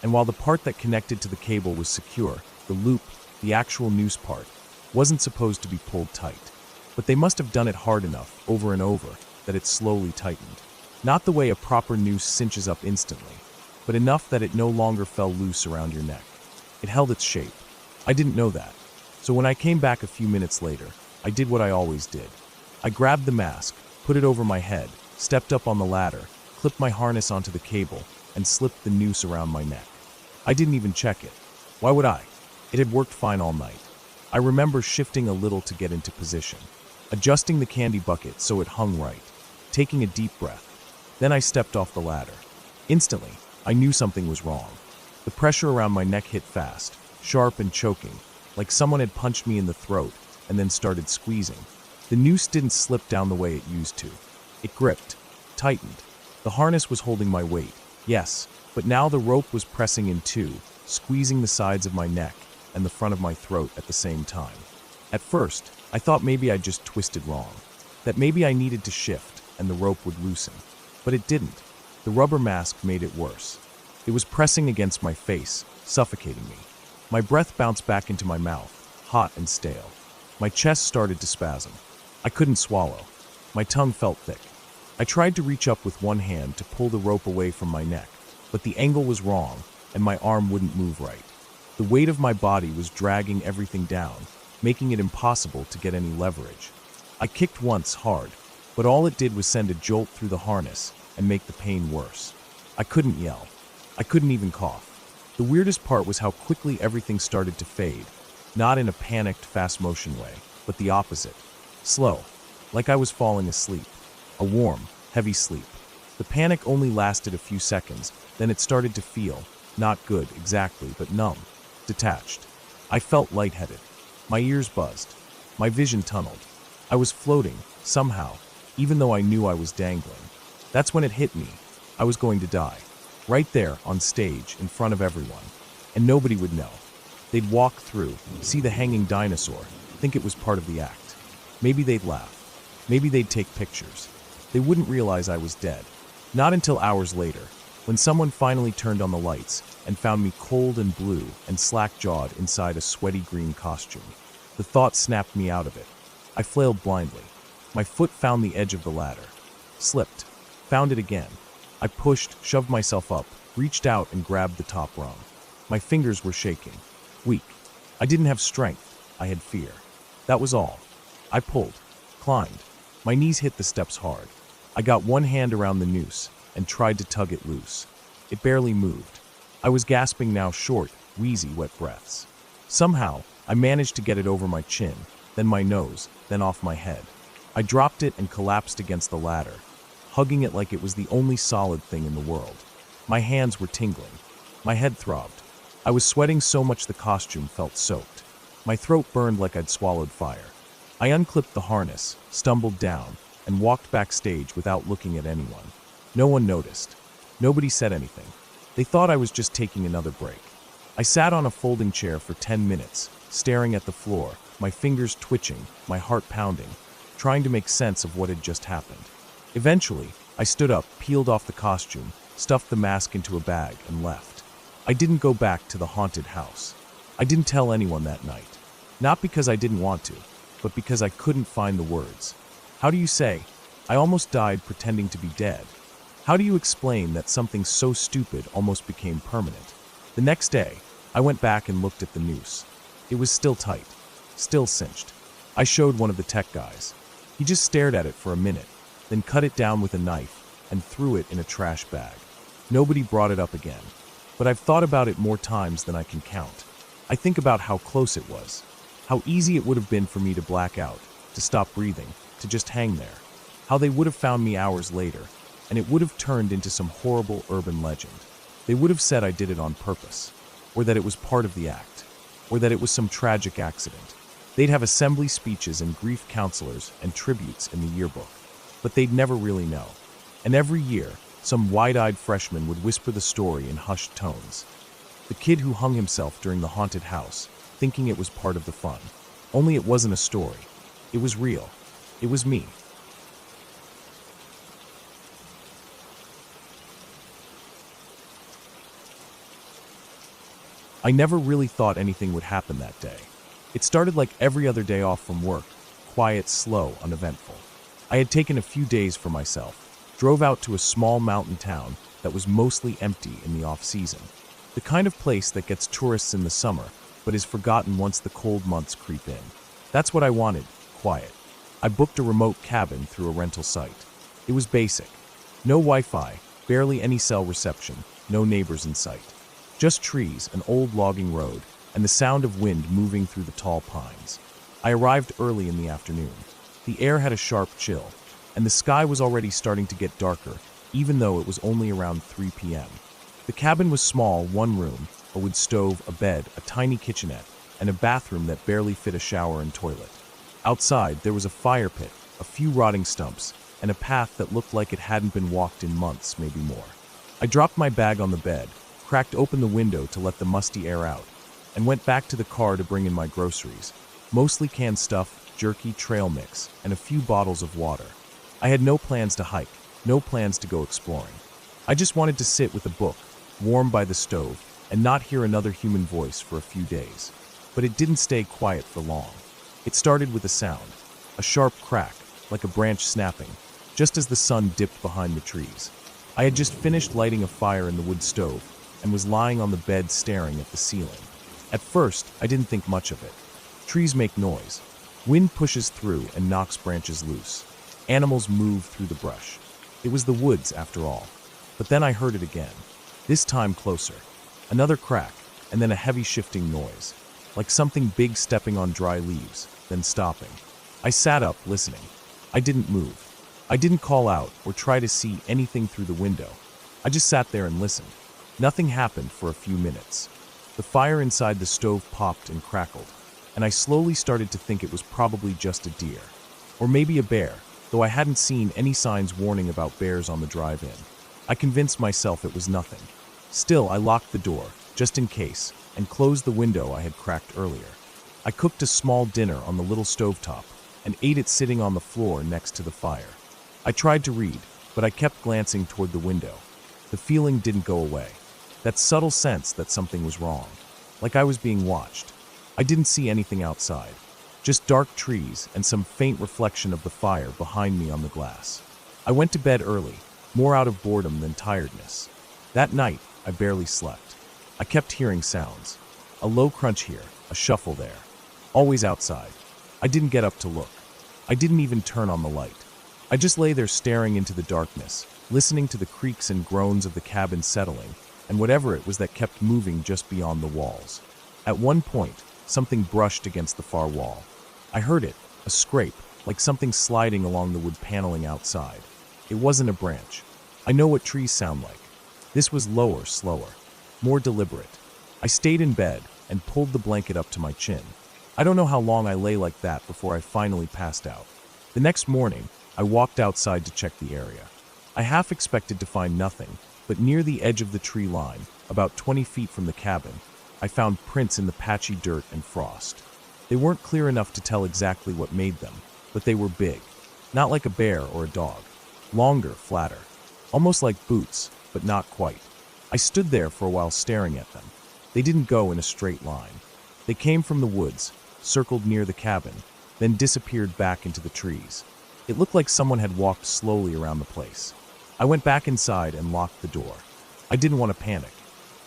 And while the part that connected to the cable was secure, the loop, the actual noose part, wasn't supposed to be pulled tight. But they must have done it hard enough, over and over, that it slowly tightened. Not the way a proper noose cinches up instantly, but enough that it no longer fell loose around your neck. It held its shape. I didn't know that. So when I came back a few minutes later, I did what I always did. I grabbed the mask, put it over my head, stepped up on the ladder, clipped my harness onto the cable, and slipped the noose around my neck. I didn't even check it. Why would I? It had worked fine all night. I remember shifting a little to get into position, adjusting the candy bucket so it hung right, taking a deep breath. Then I stepped off the ladder. Instantly, I knew something was wrong. The pressure around my neck hit fast, sharp and choking, like someone had punched me in the throat and then started squeezing. The noose didn't slip down the way it used to. It gripped, tightened. The harness was holding my weight, yes, but now the rope was pressing in too, squeezing the sides of my neck and the front of my throat at the same time. At first, I thought maybe I'd just twisted wrong, that maybe I needed to shift and the rope would loosen. But it didn't. The rubber mask made it worse. It was pressing against my face, suffocating me. My breath bounced back into my mouth, hot and stale. My chest started to spasm. I couldn't swallow. My tongue felt thick. I tried to reach up with one hand to pull the rope away from my neck, but the angle was wrong, and my arm wouldn't move right. The weight of my body was dragging everything down, making it impossible to get any leverage. I kicked once hard, but all it did was send a jolt through the harness and make the pain worse. I couldn't yell. I couldn't even cough. The weirdest part was how quickly everything started to fade, not in a panicked, fast-motion way, but the opposite. Slow, like I was falling asleep. A warm, heavy sleep. The panic only lasted a few seconds, then it started to feel, not good exactly, but numb, detached. I felt lightheaded. My ears buzzed. My vision tunneled. I was floating, somehow, even though I knew I was dangling. That's when it hit me. I was going to die. Right there, on stage, in front of everyone. And nobody would know. They'd walk through, see the hanging dinosaur, think it was part of the act. Maybe they'd laugh. Maybe they'd take pictures. They wouldn't realize I was dead. Not until hours later, when someone finally turned on the lights and found me cold and blue and slack-jawed inside a sweaty green costume. The thought snapped me out of it. I flailed blindly. My foot found the edge of the ladder. Slipped. Found it again. I pushed, shoved myself up, reached out and grabbed the top rung. My fingers were shaking. Weak. I didn't have strength. I had fear. That was all. I pulled. Climbed. My knees hit the steps hard. I got one hand around the noose and tried to tug it loose. It barely moved. I was gasping now, short, wheezy, wet breaths. Somehow, I managed to get it over my chin, then my nose, then off my head. I dropped it and collapsed against the ladder, hugging it like it was the only solid thing in the world. My hands were tingling. My head throbbed. I was sweating so much the costume felt soaked. My throat burned like I'd swallowed fire. I unclipped the harness, stumbled down, and walked backstage without looking at anyone. No one noticed. Nobody said anything. They thought I was just taking another break. I sat on a folding chair for 10 minutes, staring at the floor, my fingers twitching, my heart pounding, trying to make sense of what had just happened. Eventually, I stood up, peeled off the costume, stuffed the mask into a bag, and left. I didn't go back to the haunted house. I didn't tell anyone that night. Not because I didn't want to, but because I couldn't find the words. How do you say, I almost died pretending to be dead? How do you explain that something so stupid almost became permanent? The next day, I went back and looked at the noose. It was still tight, still cinched. I showed one of the tech guys. He just stared at it for a minute, then cut it down with a knife and threw it in a trash bag. Nobody brought it up again, but I've thought about it more times than I can count. I think about how close it was, How easy it would have been for me to black out, to stop breathing, to just hang there. How they would have found me hours later, and it would have turned into some horrible urban legend. They would have said I did it on purpose, or that it was part of the act, or that it was some tragic accident. They'd have assembly speeches and grief counselors and tributes in the yearbook, but they'd never really know. And every year, some wide-eyed freshman would whisper the story in hushed tones. The kid who hung himself during the haunted house, thinking it was part of the fun. Only it wasn't a story. It was real. It was me. I never really thought anything would happen that day. It started like every other day off from work, quiet, slow, uneventful. I had taken a few days for myself, drove out to a small mountain town that was mostly empty in the off-season. The kind of place that gets tourists in the summer, but is forgotten once the cold months creep in. That's what I wanted, quiet. I booked a remote cabin through a rental site. It was basic. No Wi-Fi, barely any cell reception, no neighbors in sight. Just trees, an old logging road, and the sound of wind moving through the tall pines. I arrived early in the afternoon. The air had a sharp chill, and the sky was already starting to get darker, even though it was only around 3 p.m. The cabin was small, one room, a wood stove, a bed, a tiny kitchenette, and a bathroom that barely fit a shower and toilet. Outside, there was a fire pit, a few rotting stumps, and a path that looked like it hadn't been walked in months, maybe more. I dropped my bag on the bed, cracked open the window to let the musty air out, and went back to the car to bring in my groceries, mostly canned stuff, jerky, trail mix, and a few bottles of water. I had no plans to hike, no plans to go exploring. I just wanted to sit with a book, warm by the stove, and not hear another human voice for a few days. But it didn't stay quiet for long. It started with a sound, a sharp crack, like a branch snapping, just as the sun dipped behind the trees. I had just finished lighting a fire in the wood stove and was lying on the bed staring at the ceiling. At first, I didn't think much of it. Trees make noise. Wind pushes through and knocks branches loose. Animals move through the brush. It was the woods, after all. But then I heard it again, this time closer. Another crack, and then a heavy shifting noise, like something big stepping on dry leaves, then stopping. I sat up, listening. I didn't move. I didn't call out or try to see anything through the window. I just sat there and listened. Nothing happened for a few minutes. The fire inside the stove popped and crackled, and I slowly started to think it was probably just a deer. Or maybe a bear, though I hadn't seen any signs warning about bears on the drive-in. I convinced myself it was nothing. Still, I locked the door, just in case, and closed the window I had cracked earlier. I cooked a small dinner on the little stovetop and ate it sitting on the floor next to the fire. I tried to read, but I kept glancing toward the window. The feeling didn't go away. That subtle sense that something was wrong, like I was being watched. I didn't see anything outside, just dark trees and some faint reflection of the fire behind me on the glass. I went to bed early, more out of boredom than tiredness. That night, I barely slept. I kept hearing sounds. A low crunch here, a shuffle there. Always outside. I didn't get up to look. I didn't even turn on the light. I just lay there staring into the darkness, listening to the creaks and groans of the cabin settling, and whatever it was that kept moving just beyond the walls. At one point, something brushed against the far wall. I heard it, a scrape, like something sliding along the wood paneling outside. It wasn't a branch. I know what trees sound like. This was lower, slower, more deliberate. I stayed in bed and pulled the blanket up to my chin. I don't know how long I lay like that before I finally passed out. The next morning, I walked outside to check the area. I half expected to find nothing, but near the edge of the tree line, about 20 feet from the cabin, I found prints in the patchy dirt and frost. They weren't clear enough to tell exactly what made them, but they were big. Not like a bear or a dog. Longer, flatter. Almost like boots, but not quite. I stood there for a while staring at them. They didn't go in a straight line. They came from the woods, circled near the cabin, then disappeared back into the trees. It looked like someone had walked slowly around the place. I went back inside and locked the door. I didn't want to panic.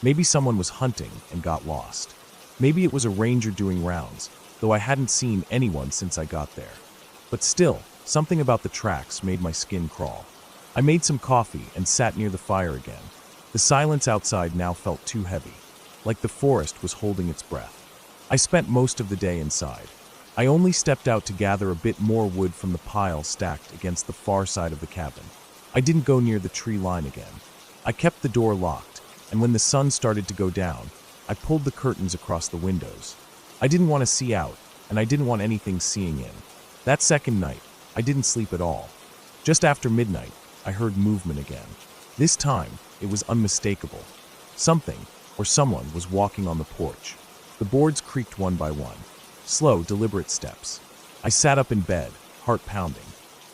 Maybe someone was hunting and got lost. Maybe it was a ranger doing rounds, though I hadn't seen anyone since I got there. But still, something about the tracks made my skin crawl. I made some coffee and sat near the fire again. The silence outside now felt too heavy, like the forest was holding its breath. I spent most of the day inside. I only stepped out to gather a bit more wood from the pile stacked against the far side of the cabin. I didn't go near the tree line again. I kept the door locked, and when the sun started to go down, I pulled the curtains across the windows. I didn't want to see out, and I didn't want anything seeing in. That second night, I didn't sleep at all. Just after midnight, I heard movement again. This time, it was unmistakable. Something, or someone, was walking on the porch. The boards creaked one by one. Slow, deliberate steps. I sat up in bed, heart pounding.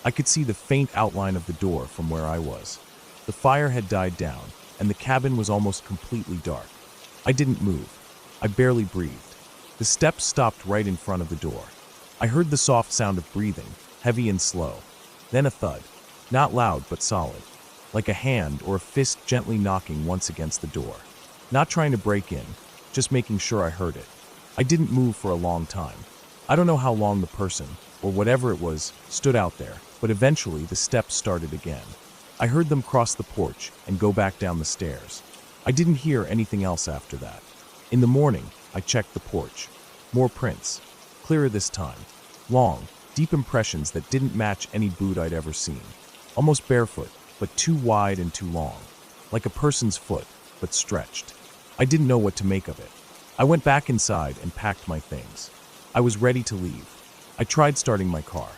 I could see the faint outline of the door from where I was. The fire had died down, and the cabin was almost completely dark. I didn't move. I barely breathed. The steps stopped right in front of the door. I heard the soft sound of breathing, heavy and slow. Then a thud. Not loud, but solid. Like a hand or a fist gently knocking once against the door. Not trying to break in, just making sure I heard it. I didn't move for a long time. I don't know how long the person, or whatever it was, stood out there, but eventually the steps started again. I heard them cross the porch and go back down the stairs. I didn't hear anything else after that. In the morning, I checked the porch. More prints. Clearer this time. Long, deep impressions that didn't match any boot I'd ever seen. Almost barefoot, but too wide and too long. Like a person's foot, but stretched. I didn't know what to make of it. I went back inside and packed my things. I was ready to leave. I tried starting my car.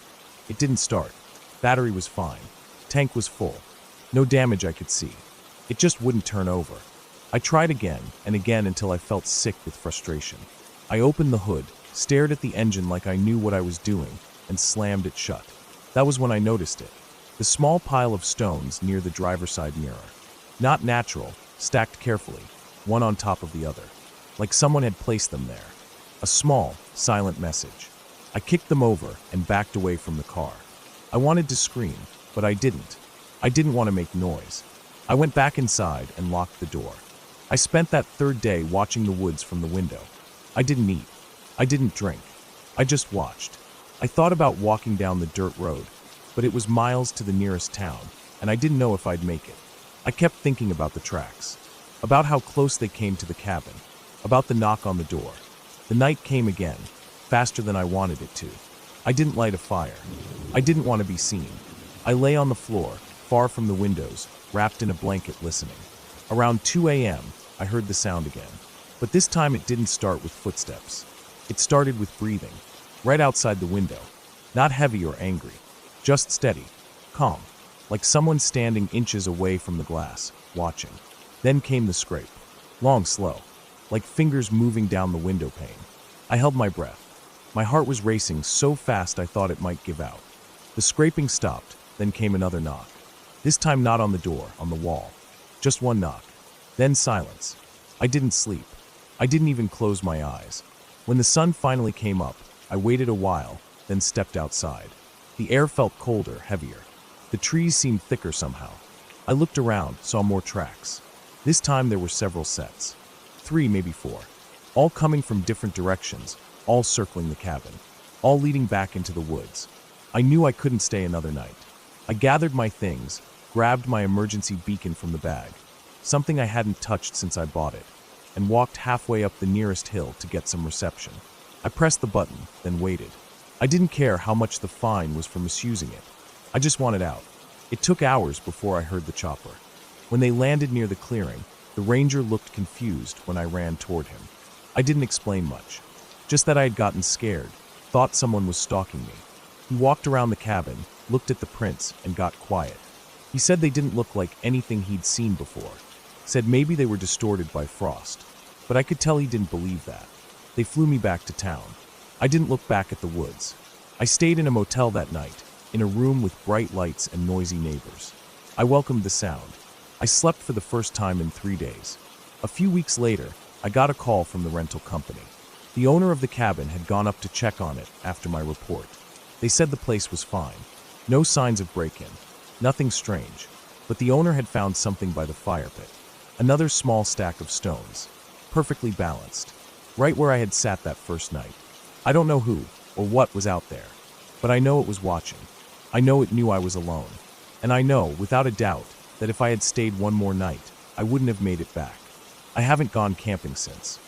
It didn't start. Battery was fine. Tank was full. No damage I could see. It just wouldn't turn over. I tried again and again until I felt sick with frustration. I opened the hood, stared at the engine like I knew what I was doing, and slammed it shut. That was when I noticed it. The small pile of stones near the driver's side mirror. Not natural, stacked carefully, one on top of the other. Like someone had placed them there. A small, silent message. I kicked them over and backed away from the car. I wanted to scream, but I didn't. I didn't want to make noise. I went back inside and locked the door. I spent that third day watching the woods from the window. I didn't eat. I didn't drink. I just watched. I thought about walking down the dirt road, but it was miles to the nearest town, and I didn't know if I'd make it. I kept thinking about the tracks, about how close they came to the cabin, about the knock on the door. The night came again, faster than I wanted it to. I didn't light a fire. I didn't want to be seen. I lay on the floor, far from the windows, wrapped in a blanket listening. Around 2 a.m., I heard the sound again. But this time it didn't start with footsteps. It started with breathing, right outside the window. Not heavy or angry, just steady, calm, like someone standing inches away from the glass, watching. Then came the scrape, long, slow, like fingers moving down the window pane. I held my breath. My heart was racing so fast I thought it might give out. The scraping stopped, then came another knock. This time not on the door, on the wall. Just one knock. Then silence. I didn't sleep. I didn't even close my eyes. When the sun finally came up, I waited a while, then stepped outside. The air felt colder, heavier. The trees seemed thicker somehow. I looked around, saw more tracks. This time there were several sets. 3, maybe 4. All coming from different directions, all circling the cabin, all leading back into the woods. I knew I couldn't stay another night. I gathered my things, grabbed my emergency beacon from the bag, something I hadn't touched since I bought it, and walked halfway up the nearest hill to get some reception. I pressed the button, then waited. I didn't care how much the fine was for misusing it. I just wanted out. It took hours before I heard the chopper. When they landed near the clearing, the ranger looked confused when I ran toward him. I didn't explain much, just that I had gotten scared, thought someone was stalking me. He walked around the cabin, looked at the prints, and got quiet. He said they didn't look like anything he'd seen before. Said maybe they were distorted by frost. But I could tell he didn't believe that. They flew me back to town. I didn't look back at the woods. I stayed in a motel that night, in a room with bright lights and noisy neighbors. I welcomed the sound. I slept for the first time in 3 days. A few weeks later, I got a call from the rental company. The owner of the cabin had gone up to check on it after my report. They said the place was fine. No signs of break-in. Nothing strange. But the owner had found something by the fire pit. Another small stack of stones. Perfectly balanced. Right where I had sat that first night. I don't know who or what was out there. But I know it was watching. I know it knew I was alone. And I know, without a doubt, that if I had stayed one more night, I wouldn't have made it back. I haven't gone camping since.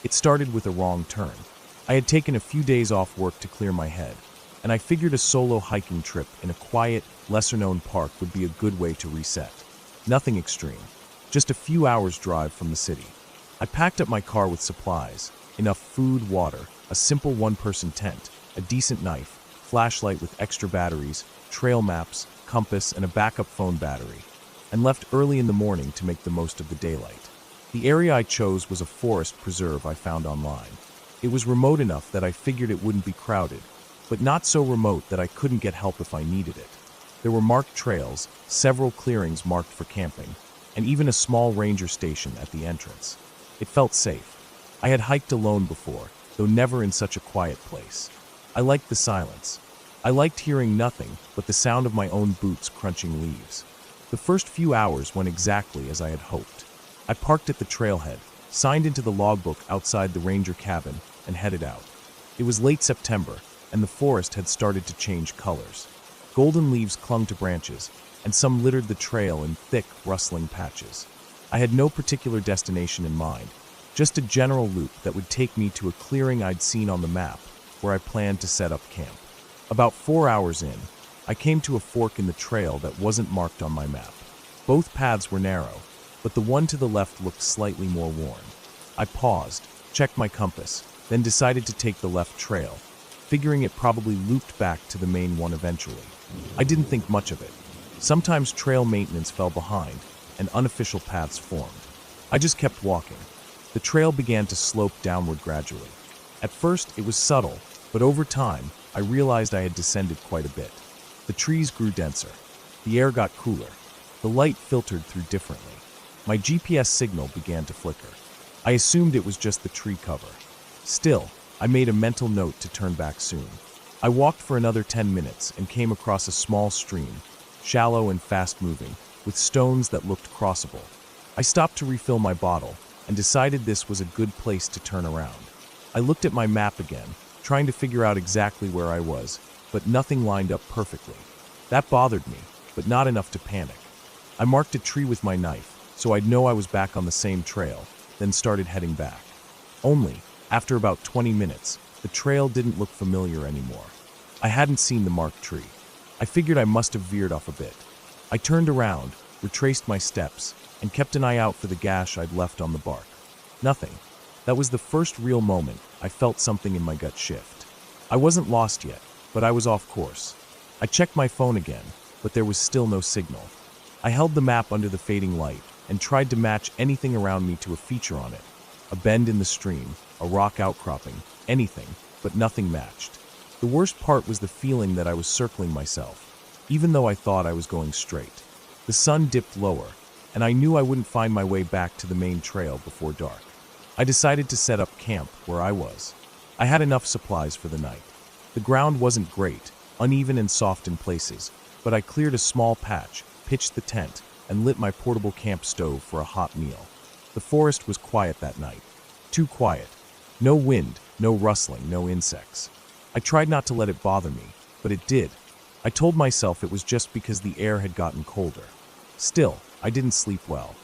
It started with a wrong turn. I had taken a few days off work to clear my head, and I figured a solo hiking trip in a quiet, lesser-known park would be a good way to reset. Nothing extreme, just a few hours' drive from the city. I packed up my car with supplies, enough food, water, a simple one-person tent, a decent knife, flashlight with extra batteries, trail maps, compass, and a backup phone battery, and left early in the morning to make the most of the daylight. The area I chose was a forest preserve I found online. It was remote enough that I figured it wouldn't be crowded, but not so remote that I couldn't get help if I needed it. There were marked trails, several clearings marked for camping, and even a small ranger station at the entrance. It felt safe. I had hiked alone before, though never in such a quiet place. I liked the silence. I liked hearing nothing but the sound of my own boots crunching leaves. The first few hours went exactly as I had hoped. I parked at the trailhead, signed into the logbook outside the ranger cabin, and headed out. It was late September, and the forest had started to change colors. Golden leaves clung to branches, and some littered the trail in thick, rustling patches. I had no particular destination in mind, just a general loop that would take me to a clearing I'd seen on the map, where I planned to set up camp. About 4 hours in, I came to a fork in the trail that wasn't marked on my map. Both paths were narrow, but the one to the left looked slightly more worn. I paused, checked my compass, then decided to take the left trail, figuring it probably looped back to the main one eventually. I didn't think much of it. Sometimes trail maintenance fell behind, and unofficial paths formed. I just kept walking. The trail began to slope downward gradually. At first, it was subtle, but over time, I realized I had descended quite a bit. The trees grew denser. The air got cooler. The light filtered through differently. My GPS signal began to flicker. I assumed it was just the tree cover. Still, I made a mental note to turn back soon. I walked for another 10 minutes and came across a small stream, shallow and fast-moving, with stones that looked crossable. I stopped to refill my bottle and decided this was a good place to turn around. I looked at my map again, trying to figure out exactly where I was, but nothing lined up perfectly. That bothered me, but not enough to panic. I marked a tree with my knife, so I'd know I was back on the same trail, then started heading back. Only, after about 20 minutes, the trail didn't look familiar anymore. I hadn't seen the marked tree. I figured I must have veered off a bit. I turned around, retraced my steps, and kept an eye out for the gash I'd left on the bark. Nothing. That was the first real moment I felt something in my gut shift. I wasn't lost yet, but I was off course. I checked my phone again, but there was still no signal. I held the map under the fading light and tried to match anything around me to a feature on it. A bend in the stream, a rock outcropping, anything, but nothing matched. The worst part was the feeling that I was circling myself, even though I thought I was going straight. The sun dipped lower, and I knew I wouldn't find my way back to the main trail before dark. I decided to set up camp where I was. I had enough supplies for the night. The ground wasn't great, uneven and soft in places, but I cleared a small patch, pitched the tent, and lit my portable camp stove for a hot meal. The forest was quiet that night. Too quiet. No wind, no rustling, no insects. I tried not to let it bother me, but it did. I told myself it was just because the air had gotten colder. Still, I didn't sleep well.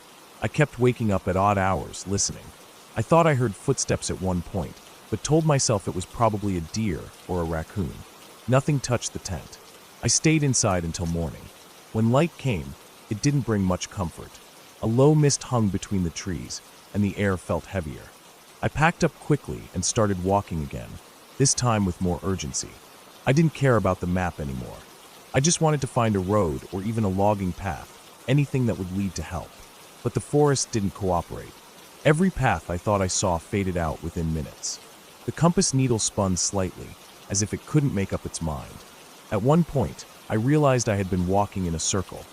I kept waking up at odd hours, listening. I thought I heard footsteps at one point, but told myself it was probably a deer or a raccoon. Nothing touched the tent. I stayed inside until morning. When light came, it didn't bring much comfort. A low mist hung between the trees, and the air felt heavier. I packed up quickly and started walking again, this time with more urgency. I didn't care about the map anymore. I just wanted to find a road or even a logging path, anything that would lead to help. But the forest didn't cooperate. Every path I thought I saw faded out within minutes. The compass needle spun slightly, as if it couldn't make up its mind. At one point, I realized I had been walking in a circle.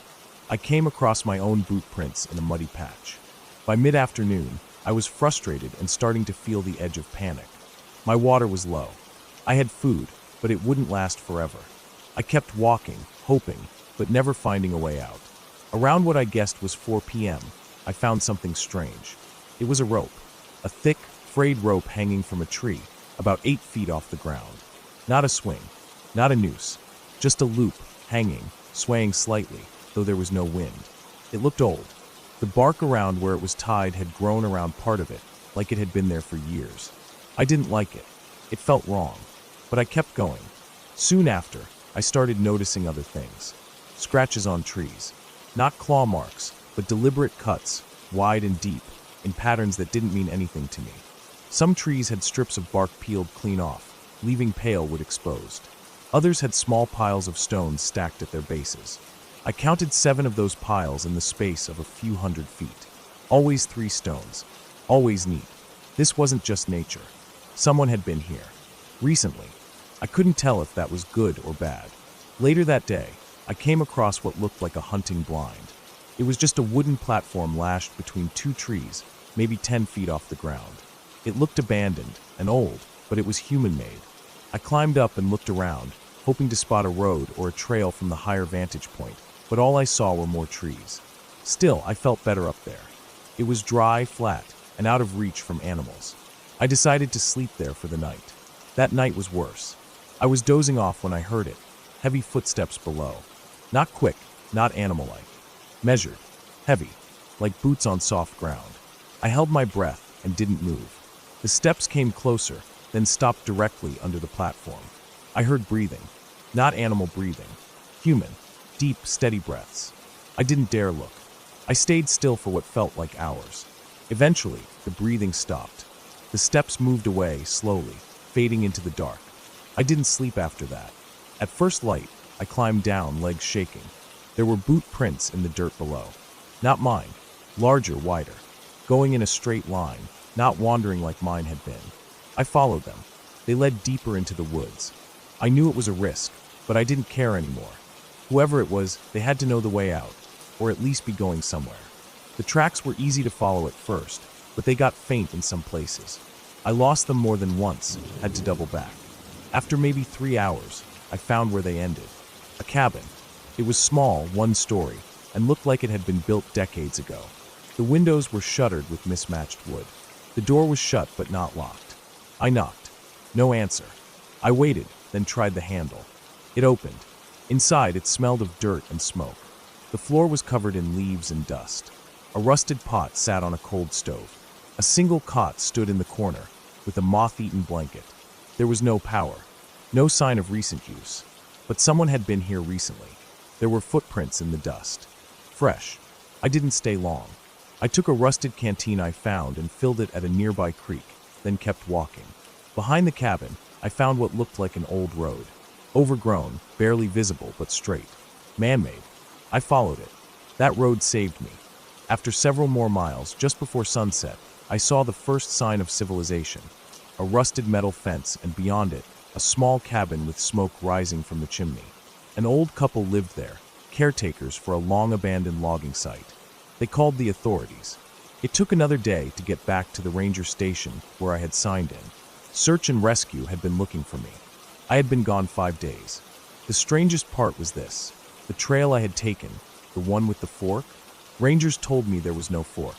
I came across my own boot prints in a muddy patch. By mid-afternoon, I was frustrated and starting to feel the edge of panic. My water was low. I had food, but it wouldn't last forever. I kept walking, hoping, but never finding a way out. Around what I guessed was 4 p.m., I found something strange. It was a rope, a thick, frayed rope hanging from a tree, about 8 feet off the ground. Not a swing, not a noose, just a loop, hanging, swaying slightly, though there was no wind. It looked old. The bark around where it was tied had grown around part of it, like it had been there for years. I didn't like it. It felt wrong. But I kept going. Soon after, I started noticing other things. Scratches on trees. Not claw marks, but deliberate cuts, wide and deep, in patterns that didn't mean anything to me. Some trees had strips of bark peeled clean off, leaving pale wood exposed. Others had small piles of stones stacked at their bases. I counted 7 of those piles in the space of a few hundred feet. Always 3 stones. Always neat. This wasn't just nature. Someone had been here. Recently. I couldn't tell if that was good or bad. Later that day, I came across what looked like a hunting blind. It was just a wooden platform lashed between 2 trees, maybe 10 feet off the ground. It looked abandoned and old, but it was human-made. I climbed up and looked around, hoping to spot a road or a trail from the higher vantage point, but all I saw were more trees. Still, I felt better up there. It was dry, flat, and out of reach from animals. I decided to sleep there for the night. That night was worse. I was dozing off when I heard it, heavy footsteps below. Not quick, not animal-like. Measured, heavy, like boots on soft ground. I held my breath and didn't move. The steps came closer, then stopped directly under the platform. I heard breathing. Not animal breathing. Human. Deep, steady breaths. I didn't dare look. I stayed still for what felt like hours. Eventually, the breathing stopped. The steps moved away slowly, fading into the dark. I didn't sleep after that. At first light, I climbed down, legs shaking. There were boot prints in the dirt below. Not mine. Larger, wider. Going in a straight line, not wandering like mine had been. I followed them. They led deeper into the woods. I knew it was a risk, but I didn't care anymore. Whoever it was, they had to know the way out, or at least be going somewhere. The tracks were easy to follow at first, but they got faint in some places. I lost them more than once, had to double back. After maybe 3 hours, I found where they ended. A cabin. It was small, 1 story, and looked like it had been built decades ago. The windows were shuttered with mismatched wood. The door was shut but not locked. I knocked. No answer. I waited, then tried the handle. It opened. Inside, it smelled of dirt and smoke. The floor was covered in leaves and dust. A rusted pot sat on a cold stove. A single cot stood in the corner, with a moth-eaten blanket. There was no power. No sign of recent use. But someone had been here recently. There were footprints in the dust. Fresh. I didn't stay long. I took a rusted canteen I found and filled it at a nearby creek, then kept walking. Behind the cabin, I found what looked like an old road. Overgrown, barely visible, but straight. Man-made. I followed it. That road saved me. After several more miles, just before sunset, I saw the first sign of civilization. A rusted metal fence, and beyond it, a small cabin with smoke rising from the chimney. An old couple lived there, caretakers for a long-abandoned logging site. They called the authorities. It took another day to get back to the ranger station where I had signed in. Search and rescue had been looking for me. I had been gone 5 days. The strangest part was this. The trail I had taken, the one with the fork, rangers told me there was no fork.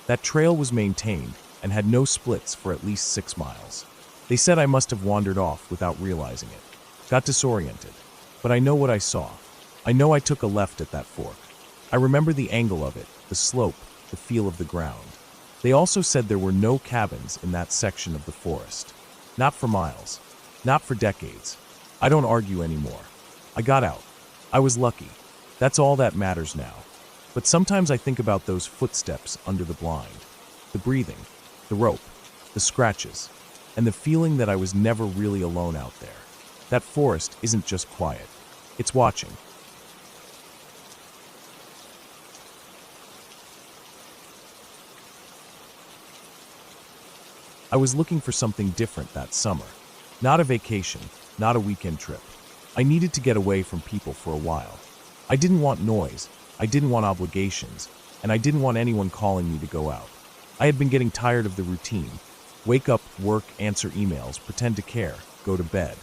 That trail was maintained and had no splits for at least 6 miles. They said I must have wandered off without realizing it. Got disoriented. But I know what I saw. I know I took a left at that fork. I remember the angle of it, the slope, the feel of the ground. They also said there were no cabins in that section of the forest. Not for miles. Not for decades. I don't argue anymore. I got out. I was lucky. That's all that matters now. But sometimes I think about those footsteps under the blind. The breathing, the rope, the scratches, and the feeling that I was never really alone out there. That forest isn't just quiet. It's watching. I was looking for something different that summer. Not a vacation, not a weekend trip. I needed to get away from people for a while. I didn't want noise, I didn't want obligations, and I didn't want anyone calling me to go out. I had been getting tired of the routine. Wake up, work, answer emails, pretend to care, go to bed.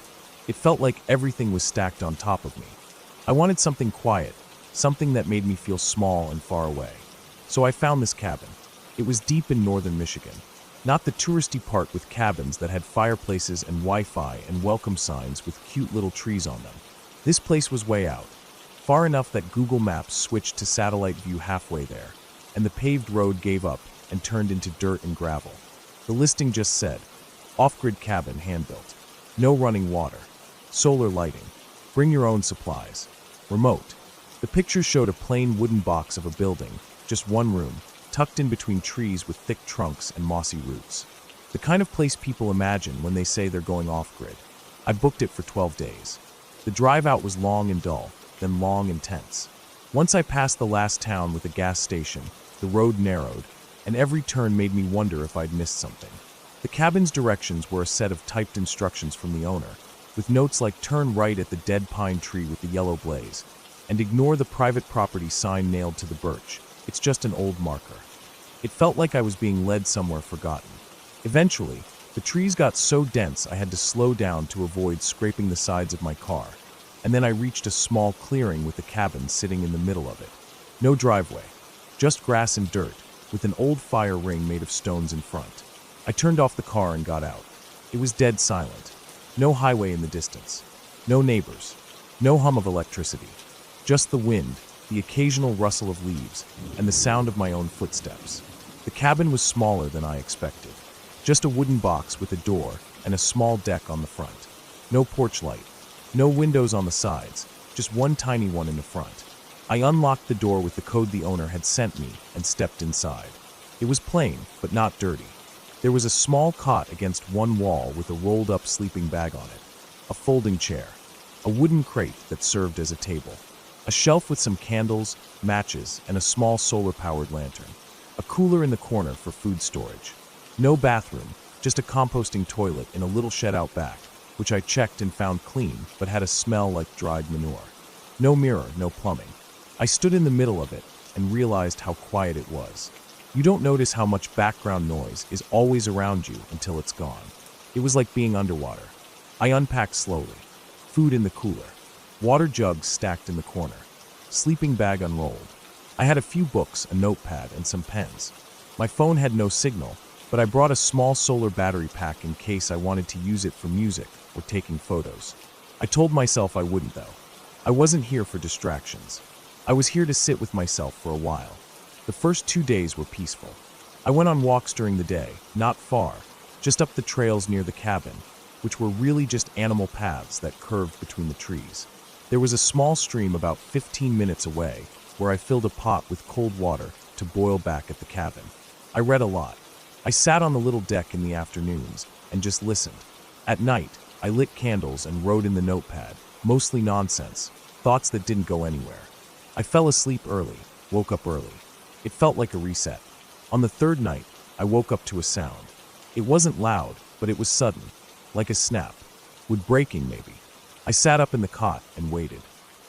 It felt like everything was stacked on top of me. I wanted something quiet, something that made me feel small and far away. So I found this cabin. It was deep in northern Michigan. Not the touristy part with cabins that had fireplaces and Wi-Fi and welcome signs with cute little trees on them. This place was way out. Far enough that Google Maps switched to satellite view halfway there, and the paved road gave up and turned into dirt and gravel. The listing just said, off-grid cabin hand-built. No running water. Solar lighting. Bring your own supplies. Remote. The picture showed a plain wooden box of a building, just one room, tucked in between trees with thick trunks and mossy roots. The kind of place people imagine when they say they're going off-grid. I booked it for 12 days. The drive out was long and dull, then long and tense. Once I passed the last town with a gas station, the road narrowed, and every turn made me wonder if I'd missed something. The cabin's directions were a set of typed instructions from the owner, with notes like turn right at the dead pine tree with the yellow blaze, and ignore the private property sign nailed to the birch. It's just an old marker. It felt like I was being led somewhere forgotten. Eventually, the trees got so dense I had to slow down to avoid scraping the sides of my car, and then I reached a small clearing with the cabin sitting in the middle of it. No driveway, just grass and dirt, with an old fire ring made of stones in front. I turned off the car and got out. It was dead silent. No highway in the distance. No neighbors. No hum of electricity. Just the wind, the occasional rustle of leaves, and the sound of my own footsteps. The cabin was smaller than I expected. Just a wooden box with a door and a small deck on the front. No porch light. No windows on the sides, just one tiny one in the front. I unlocked the door with the code the owner had sent me and stepped inside. It was plain, but not dirty. There was a small cot against one wall with a rolled-up sleeping bag on it, a folding chair, a wooden crate that served as a table, a shelf with some candles, matches, and a small solar-powered lantern, a cooler in the corner for food storage. No bathroom, just a composting toilet in a little shed out back, which I checked and found clean but had a smell like dried manure. No mirror, no plumbing. I stood in the middle of it and realized how quiet it was. You don't notice how much background noise is always around you until it's gone. It was like being underwater. I unpacked slowly. Food in the cooler. Water jugs stacked in the corner. Sleeping bag unrolled. I had a few books, a notepad, and some pens. My phone had no signal, but I brought a small solar battery pack in case I wanted to use it for music or taking photos. I told myself I wouldn't though. I wasn't here for distractions. I was here to sit with myself for a while. The first 2 days were peaceful. I went on walks during the day, not far, just up the trails near the cabin, which were really just animal paths that curved between the trees. There was a small stream about 15 minutes away where I filled a pot with cold water to boil back at the cabin. I read a lot. I sat on the little deck in the afternoons and just listened. At night, I lit candles and wrote in the notepad, mostly nonsense, thoughts that didn't go anywhere. I fell asleep early, woke up early. It felt like a reset. On the third night, I woke up to a sound. It wasn't loud, but it was sudden, like a snap. Wood breaking, maybe. I sat up in the cot and waited.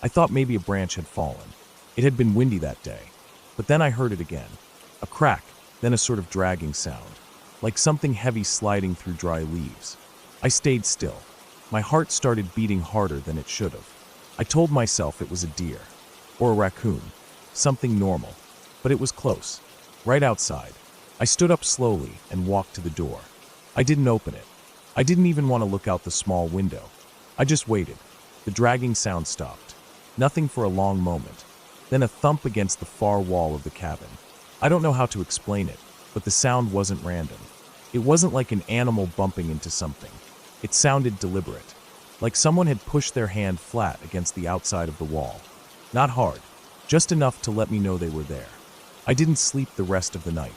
I thought maybe a branch had fallen. It had been windy that day. But then I heard it again. A crack, then a sort of dragging sound, like something heavy sliding through dry leaves. I stayed still. My heart started beating harder than it should have. I told myself it was a deer, or a raccoon, something normal. But it was close, right outside. I stood up slowly and walked to the door. I didn't open it. I didn't even want to look out the small window. I just waited. The dragging sound stopped. Nothing for a long moment. Then a thump against the far wall of the cabin. I don't know how to explain it, but the sound wasn't random. It wasn't like an animal bumping into something. It sounded deliberate, like someone had pushed their hand flat against the outside of the wall. Not hard, just enough to let me know they were there. I didn't sleep the rest of the night.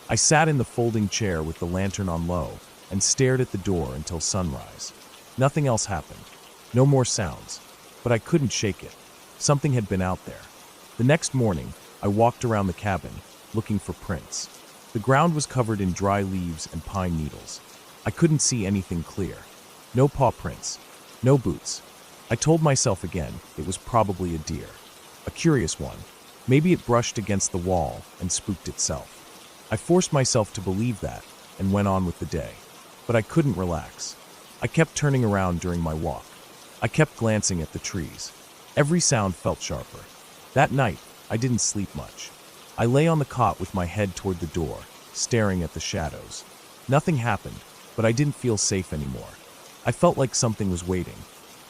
I sat in the folding chair with the lantern on low and stared at the door until sunrise. Nothing else happened. No more sounds. But I couldn't shake it. Something had been out there. The next morning, I walked around the cabin, looking for prints. The ground was covered in dry leaves and pine needles. I couldn't see anything clear. No paw prints. No boots. I told myself again it was probably a deer. A curious one. Maybe it brushed against the wall and spooked itself. I forced myself to believe that and went on with the day. But I couldn't relax. I kept turning around during my walk. I kept glancing at the trees. Every sound felt sharper. That night, I didn't sleep much. I lay on the cot with my head toward the door, staring at the shadows. Nothing happened, but I didn't feel safe anymore. I felt like something was waiting.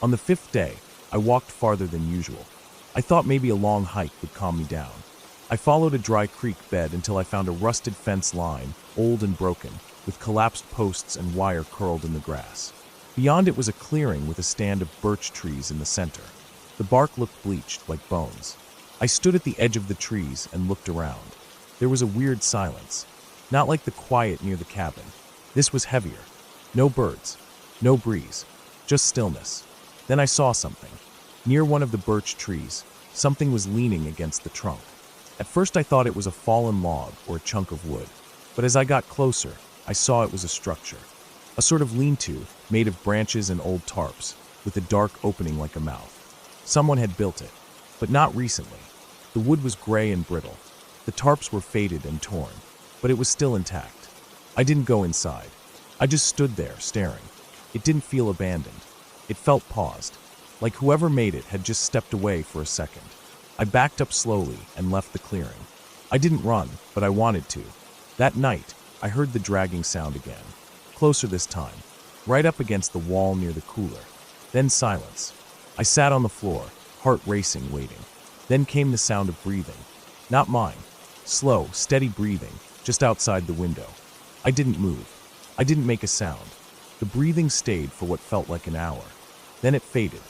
On the 5th day, I walked farther than usual. I thought maybe a long hike would calm me down. I followed a dry creek bed until I found a rusted fence line, old and broken, with collapsed posts and wire curled in the grass. Beyond it was a clearing with a stand of birch trees in the center. The bark looked bleached, like bones. I stood at the edge of the trees and looked around. There was a weird silence, not like the quiet near the cabin. This was heavier. No birds, no breeze, just stillness. Then I saw something. Near one of the birch trees, something was leaning against the trunk. At first I thought it was a fallen log or a chunk of wood, but as I got closer, I saw it was a structure. A sort of lean-to, made of branches and old tarps, with a dark opening like a mouth. Someone had built it, but not recently. The wood was gray and brittle. The tarps were faded and torn, but it was still intact. I didn't go inside. I just stood there, staring. It didn't feel abandoned. It felt paused, like whoever made it had just stepped away for a second. I backed up slowly and left the clearing. I didn't run, but I wanted to. That night, I heard the dragging sound again. Closer this time, right up against the wall near the cooler. Then silence. I sat on the floor, heart racing, waiting. Then came the sound of breathing. Not mine. Slow, steady breathing, just outside the window. I didn't move. I didn't make a sound. The breathing stayed for what felt like an hour. Then it faded.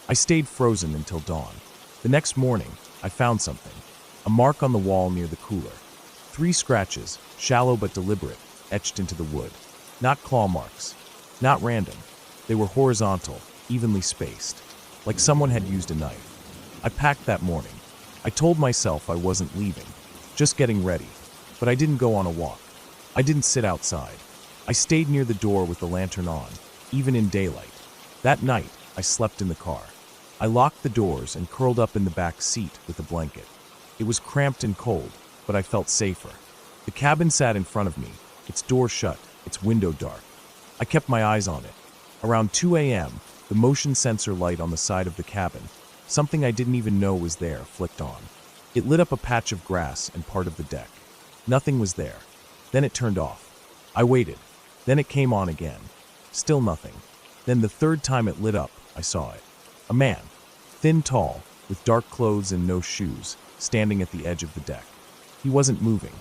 I stayed frozen until dawn. The next morning, I found something. A mark on the wall near the cooler. 3 scratches, shallow but deliberate, etched into the wood. Not claw marks. Not random. They were horizontal, evenly spaced. Like someone had used a knife. I packed that morning. I told myself I wasn't leaving. Just getting ready. But I didn't go on a walk. I didn't sit outside. I stayed near the door with the lantern on, even in daylight. That night, I slept in the car. I locked the doors and curled up in the back seat with a blanket. It was cramped and cold, but I felt safer. The cabin sat in front of me, its door shut, its window dark. I kept my eyes on it. Around 2 a.m., the motion sensor light on the side of the cabin, something I didn't even know was there, flicked on. It lit up a patch of grass and part of the deck. Nothing was there. Then it turned off. I waited. Then it came on again. Still nothing. Then the third time it lit up, I saw it. A man, thin, tall, with dark clothes and no shoes, standing at the edge of the deck. He wasn't moving.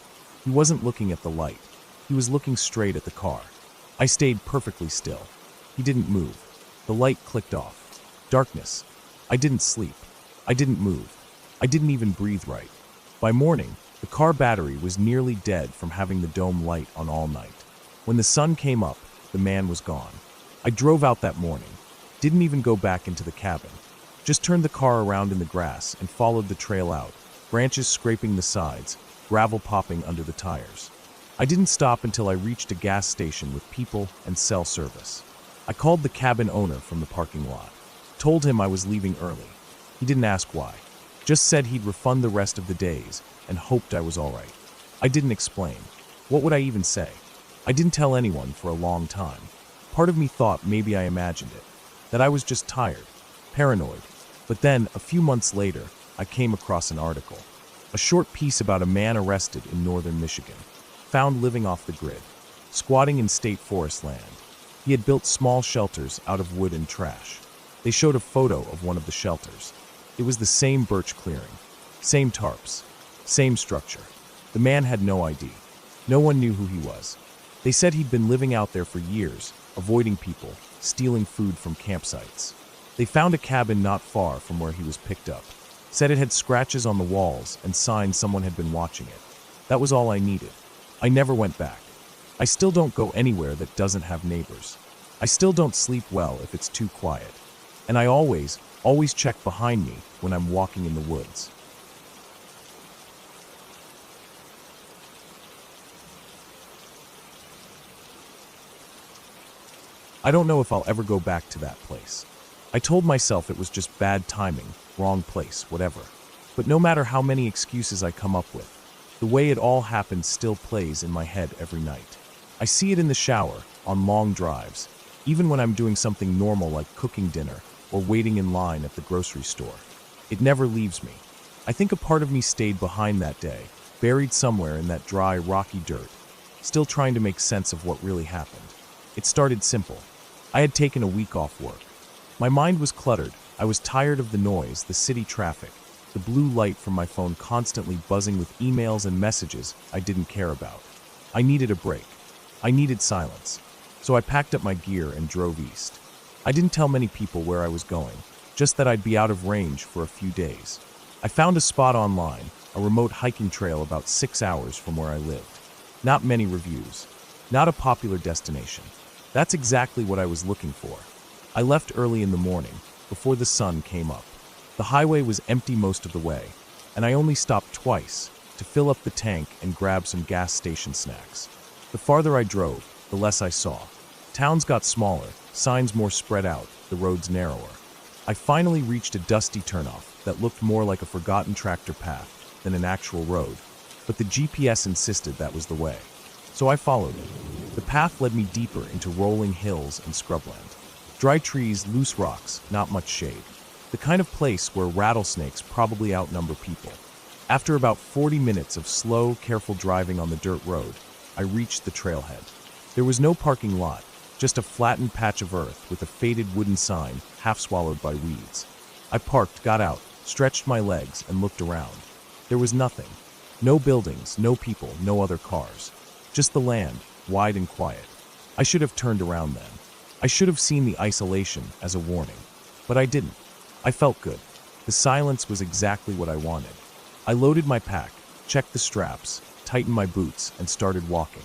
He wasn't looking at the light. He was looking straight at the car. I stayed perfectly still. He didn't move. The light clicked off. Darkness. I didn't sleep. I didn't move. I didn't even breathe right. By morning, the car battery was nearly dead from having the dome light on all night. When the sun came up, the man was gone. I drove out that morning. Didn't even go back into the cabin. Just turned the car around in the grass and followed the trail out, branches scraping the sides, gravel popping under the tires. I didn't stop until I reached a gas station with people and cell service. I called the cabin owner from the parking lot. Told him I was leaving early. He didn't ask why. Just said he'd refund the rest of the days and hoped I was all right. I didn't explain. What would I even say? I didn't tell anyone for a long time. Part of me thought maybe I imagined it, that I was just tired, paranoid. But then, a few months later, I came across an article. A short piece about a man arrested in northern Michigan, found living off the grid, squatting in state forest land. He had built small shelters out of wood and trash. They showed a photo of one of the shelters. It was the same birch clearing, same tarps, same structure. The man had no ID. No one knew who he was. They said he'd been living out there for years, avoiding people, stealing food from campsites. They found a cabin not far from where he was picked up. Said it had scratches on the walls and signs someone had been watching it. That was all I needed. I never went back. I still don't go anywhere that doesn't have neighbors. I still don't sleep well if it's too quiet. And I always check behind me when I'm walking in the woods. I don't know if I'll ever go back to that place. I told myself it was just bad timing, wrong place, whatever. But no matter how many excuses I come up with, the way it all happened still plays in my head every night. I see it in the shower, on long drives, even when I'm doing something normal like cooking dinner or waiting in line at the grocery store. It never leaves me. I think a part of me stayed behind that day, buried somewhere in that dry, rocky dirt, still trying to make sense of what really happened. It started simple. I had taken a week off work. My mind was cluttered. I was tired of the noise, the city traffic, the blue light from my phone constantly buzzing with emails and messages I didn't care about. I needed a break. I needed silence. So I packed up my gear and drove east. I didn't tell many people where I was going, just that I'd be out of range for a few days. I found a spot online, a remote hiking trail about 6 hours from where I lived. Not many reviews. Not a popular destination. That's exactly what I was looking for. I left early in the morning, before the sun came up. The highway was empty most of the way, and I only stopped twice, to fill up the tank and grab some gas station snacks. The farther I drove, the less I saw. Towns got smaller, signs more spread out, the roads narrower. I finally reached a dusty turnoff that looked more like a forgotten tractor path than an actual road, but the GPS insisted that was the way. So I followed it. The path led me deeper into rolling hills and scrubland. Dry trees, loose rocks, not much shade. The kind of place where rattlesnakes probably outnumber people. After about 40 minutes of slow, careful driving on the dirt road, I reached the trailhead. There was no parking lot, just a flattened patch of earth with a faded wooden sign half swallowed by weeds. I parked, got out, stretched my legs, and looked around. There was nothing. No buildings, no people, no other cars. Just the land, wide and quiet. I should have turned around then. I should have seen the isolation as a warning. But I didn't. I felt good. The silence was exactly what I wanted. I loaded my pack, checked the straps, tightened my boots, and started walking.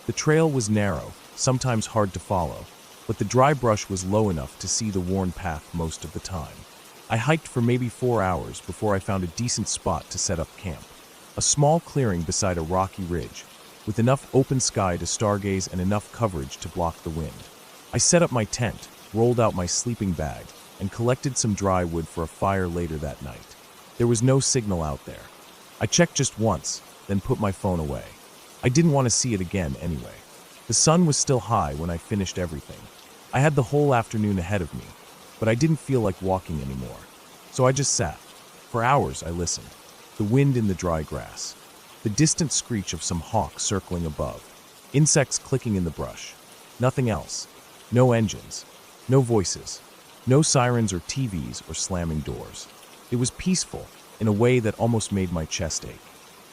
The trail was narrow, sometimes hard to follow, but the dry brush was low enough to see the worn path most of the time. I hiked for maybe 4 hours before I found a decent spot to set up camp. A small clearing beside a rocky ridge, with enough open sky to stargaze and enough coverage to block the wind. I set up my tent, rolled out my sleeping bag, and collected some dry wood for a fire later that night. There was no signal out there. I checked just once, then put my phone away. I didn't want to see it again anyway. The sun was still high when I finished everything. I had the whole afternoon ahead of me, but I didn't feel like walking anymore. So I just sat. For hours I listened. The wind in the dry grass. The distant screech of some hawk circling above. Insects clicking in the brush. Nothing else. No engines. No voices. No sirens or TVs or slamming doors. It was peaceful, in a way that almost made my chest ache.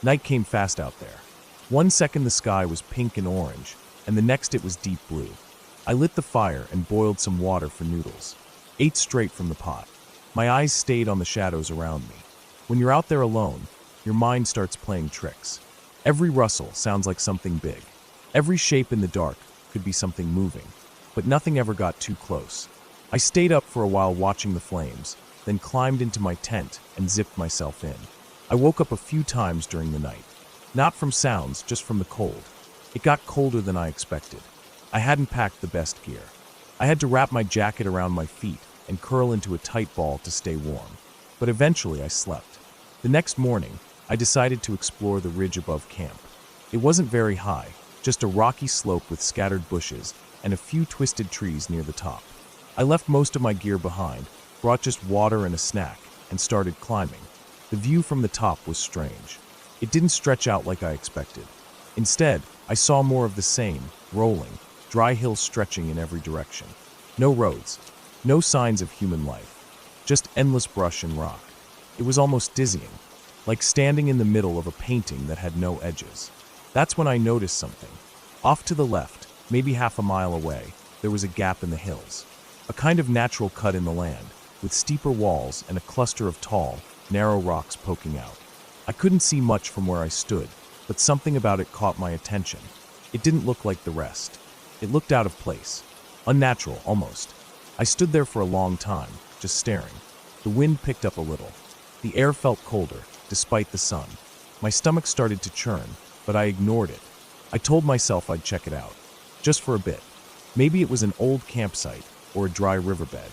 Night came fast out there. 1 second the sky was pink and orange, and the next it was deep blue. I lit the fire and boiled some water for noodles. Ate straight from the pot. My eyes stayed on the shadows around me. When you're out there alone, your mind starts playing tricks. Every rustle sounds like something big. Every shape in the dark could be something moving, but nothing ever got too close. I stayed up for a while watching the flames, then climbed into my tent and zipped myself in. I woke up a few times during the night. Not from sounds, just from the cold. It got colder than I expected. I hadn't packed the best gear. I had to wrap my jacket around my feet and curl into a tight ball to stay warm. But eventually I slept. The next morning, I decided to explore the ridge above camp. It wasn't very high, just a rocky slope with scattered bushes and a few twisted trees near the top. I left most of my gear behind, brought just water and a snack, and started climbing. The view from the top was strange. It didn't stretch out like I expected. Instead, I saw more of the same, rolling, dry hills stretching in every direction. No roads, no signs of human life, just endless brush and rock. It was almost dizzying, like standing in the middle of a painting that had no edges. That's when I noticed something. Off to the left, maybe half a mile away, there was a gap in the hills. A kind of natural cut in the land, with steeper walls and a cluster of tall, narrow rocks poking out. I couldn't see much from where I stood, but something about it caught my attention. It didn't look like the rest. It looked out of place. Unnatural, almost. I stood there for a long time, just staring. The wind picked up a little. The air felt colder, despite the sun. My stomach started to churn, but I ignored it. I told myself I'd check it out. Just for a bit. Maybe it was an old campsite, or a dry riverbed.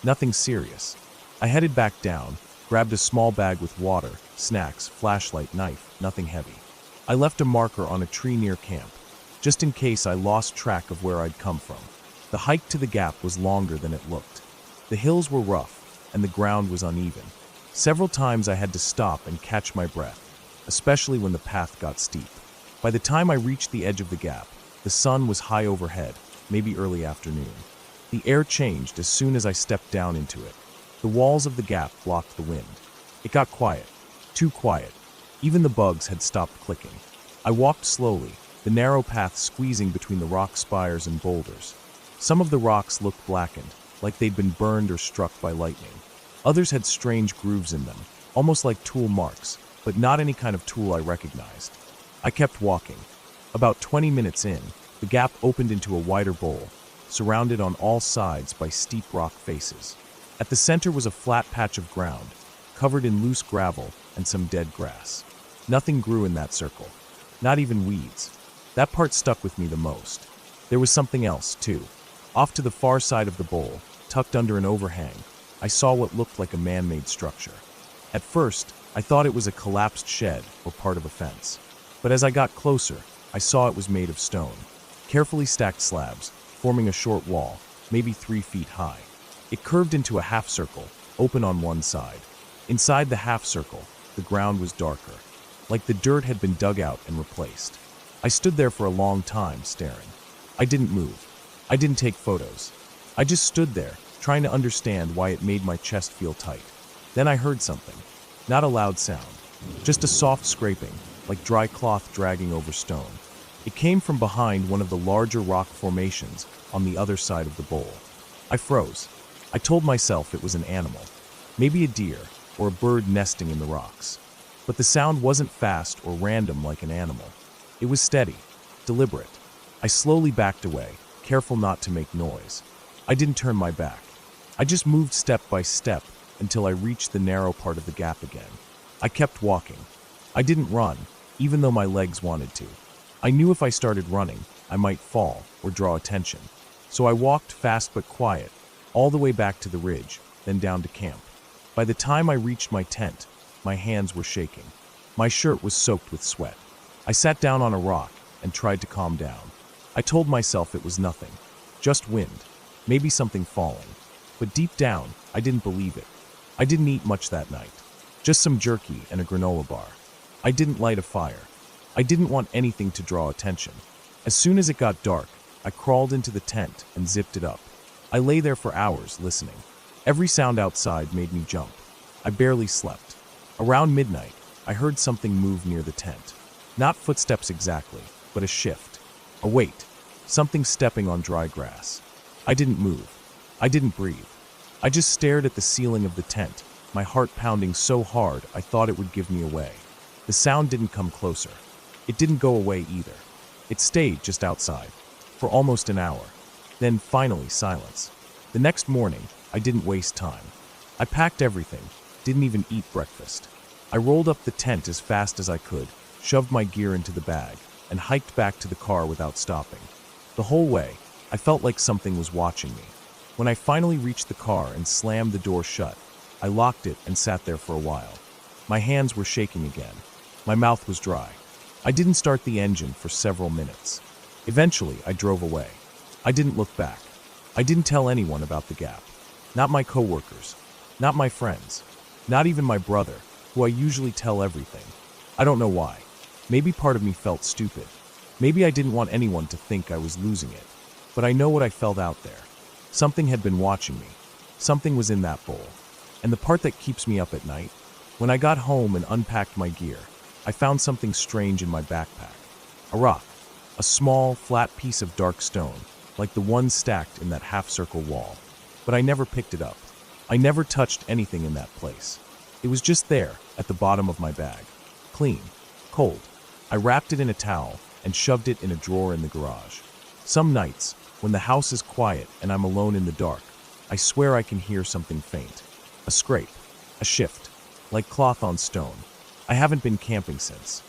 Nothing serious. I headed back down, grabbed a small bag with water, snacks, flashlight, knife, nothing heavy. I left a marker on a tree near camp, just in case I lost track of where I'd come from. The hike to the gap was longer than it looked. The hills were rough, and the ground was uneven. Several times I had to stop and catch my breath, especially when the path got steep. By the time I reached the edge of the gap, the sun was high overhead, maybe early afternoon. The air changed as soon as I stepped down into it. The walls of the gap blocked the wind. It got quiet. Too quiet. Even the bugs had stopped clicking. I walked slowly, the narrow path squeezing between the rock spires and boulders. Some of the rocks looked blackened, like they'd been burned or struck by lightning. Others had strange grooves in them, almost like tool marks, but not any kind of tool I recognized. I kept walking. About 20 minutes in, the gap opened into a wider bowl, surrounded on all sides by steep rock faces. At the center was a flat patch of ground, covered in loose gravel and some dead grass. Nothing grew in that circle, not even weeds. That part stuck with me the most. There was something else, too. Off to the far side of the bowl, tucked under an overhang, I saw what looked like a man-made structure. At first, I thought it was a collapsed shed or part of a fence. But as I got closer, I saw it was made of stone. Carefully stacked slabs, forming a short wall, maybe 3 feet high. It curved into a half circle, open on one side. Inside the half circle, the ground was darker, like the dirt had been dug out and replaced. I stood there for a long time, staring. I didn't move. I didn't take photos. I just stood there, trying to understand why it made my chest feel tight. Then I heard something. Not a loud sound, just a soft scraping, like dry cloth dragging over stone. It came from behind one of the larger rock formations on the other side of the bowl. I froze. I told myself it was an animal, maybe a deer or a bird nesting in the rocks. But the sound wasn't fast or random like an animal. It was steady, deliberate. I slowly backed away, careful not to make noise. I didn't turn my back. I just moved step by step until I reached the narrow part of the gap again. I kept walking. I didn't run, even though my legs wanted to. I knew if I started running, I might fall or draw attention. So I walked fast but quiet, all the way back to the ridge, then down to camp. By the time I reached my tent, my hands were shaking. My shirt was soaked with sweat. I sat down on a rock and tried to calm down. I told myself it was nothing, just wind, maybe something falling. But deep down, I didn't believe it. I didn't eat much that night, just some jerky and a granola bar. I didn't light a fire. I didn't want anything to draw attention. As soon as it got dark, I crawled into the tent and zipped it up. I lay there for hours listening. Every sound outside made me jump. I barely slept. Around midnight, I heard something move near the tent. Not footsteps exactly, but a shift. A weight. Something stepping on dry grass. I didn't move. I didn't breathe. I just stared at the ceiling of the tent, my heart pounding so hard I thought it would give me away. The sound didn't come closer. It didn't go away either. It stayed just outside, for almost an hour. Then, finally, silence. The next morning, I didn't waste time. I packed everything, didn't even eat breakfast. I rolled up the tent as fast as I could, shoved my gear into the bag, and hiked back to the car without stopping. The whole way, I felt like something was watching me. When I finally reached the car and slammed the door shut, I locked it and sat there for a while. My hands were shaking again. My mouth was dry. I didn't start the engine for several minutes. Eventually, I drove away. I didn't look back. I didn't tell anyone about the gap. Not my coworkers. Not my friends. Not even my brother, who I usually tell everything. I don't know why. Maybe part of me felt stupid. Maybe I didn't want anyone to think I was losing it. But I know what I felt out there. Something had been watching me. Something was in that bowl. And the part that keeps me up at night, when I got home and unpacked my gear, I found something strange in my backpack. A rock. A small, flat piece of dark stone, like the one stacked in that half-circle wall. But I never picked it up. I never touched anything in that place. It was just there, at the bottom of my bag. Clean. Cold. I wrapped it in a towel and shoved it in a drawer in the garage. Some nights, when the house is quiet and I'm alone in the dark, I swear I can hear something faint. A scrape. A shift. Like cloth on stone. I haven't been camping since.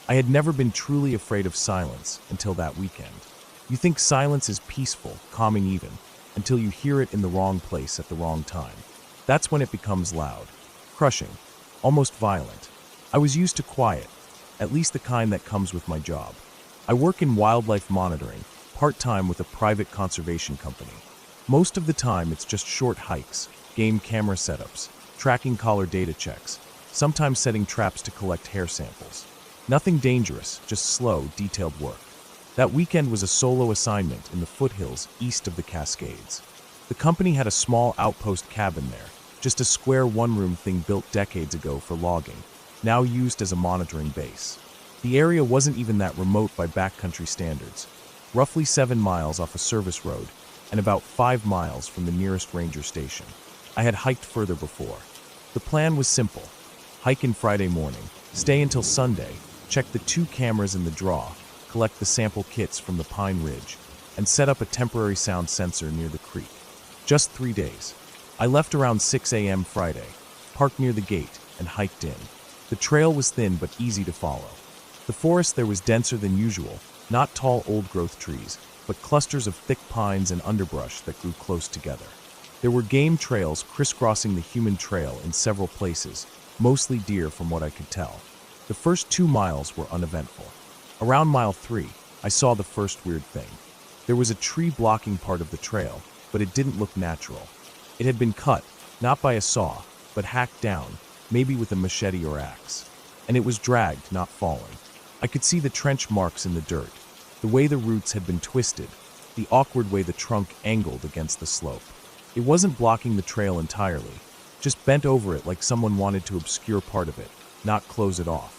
I had never been truly afraid of silence until that weekend. You think silence is peaceful, calming even, until you hear it in the wrong place at the wrong time. That's when it becomes loud, crushing, almost violent. I was used to quiet, at least the kind that comes with my job. I work in wildlife monitoring, part-time with a private conservation company. Most of the time it's just short hikes, game camera setups, tracking collar data checks, sometimes setting traps to collect hair samples. Nothing dangerous, just slow, detailed work. That weekend was a solo assignment in the foothills east of the Cascades. The company had a small outpost cabin there, just a square one-room thing built decades ago for logging, now used as a monitoring base. The area wasn't even that remote by backcountry standards, roughly 7 miles off a service road and about 5 miles from the nearest ranger station. I had hiked further before. The plan was simple. Hike in Friday morning, stay until Sunday, check the 2 cameras in the draw, collect the sample kits from the Pine Ridge, and set up a temporary sound sensor near the creek. Just 3 days. I left around 6 a.m. Friday, parked near the gate, and hiked in. The trail was thin but easy to follow. The forest there was denser than usual, not tall old-growth trees, but clusters of thick pines and underbrush that grew close together. There were game trails crisscrossing the human trail in several places, mostly deer from what I could tell. The first 2 miles were uneventful. Around mile 3, I saw the first weird thing. There was a tree blocking part of the trail, but it didn't look natural. It had been cut, not by a saw, but hacked down, maybe with a machete or axe. And it was dragged, not fallen. I could see the trench marks in the dirt, the way the roots had been twisted, the awkward way the trunk angled against the slope. It wasn't blocking the trail entirely, just bent over it like someone wanted to obscure part of it, not close it off.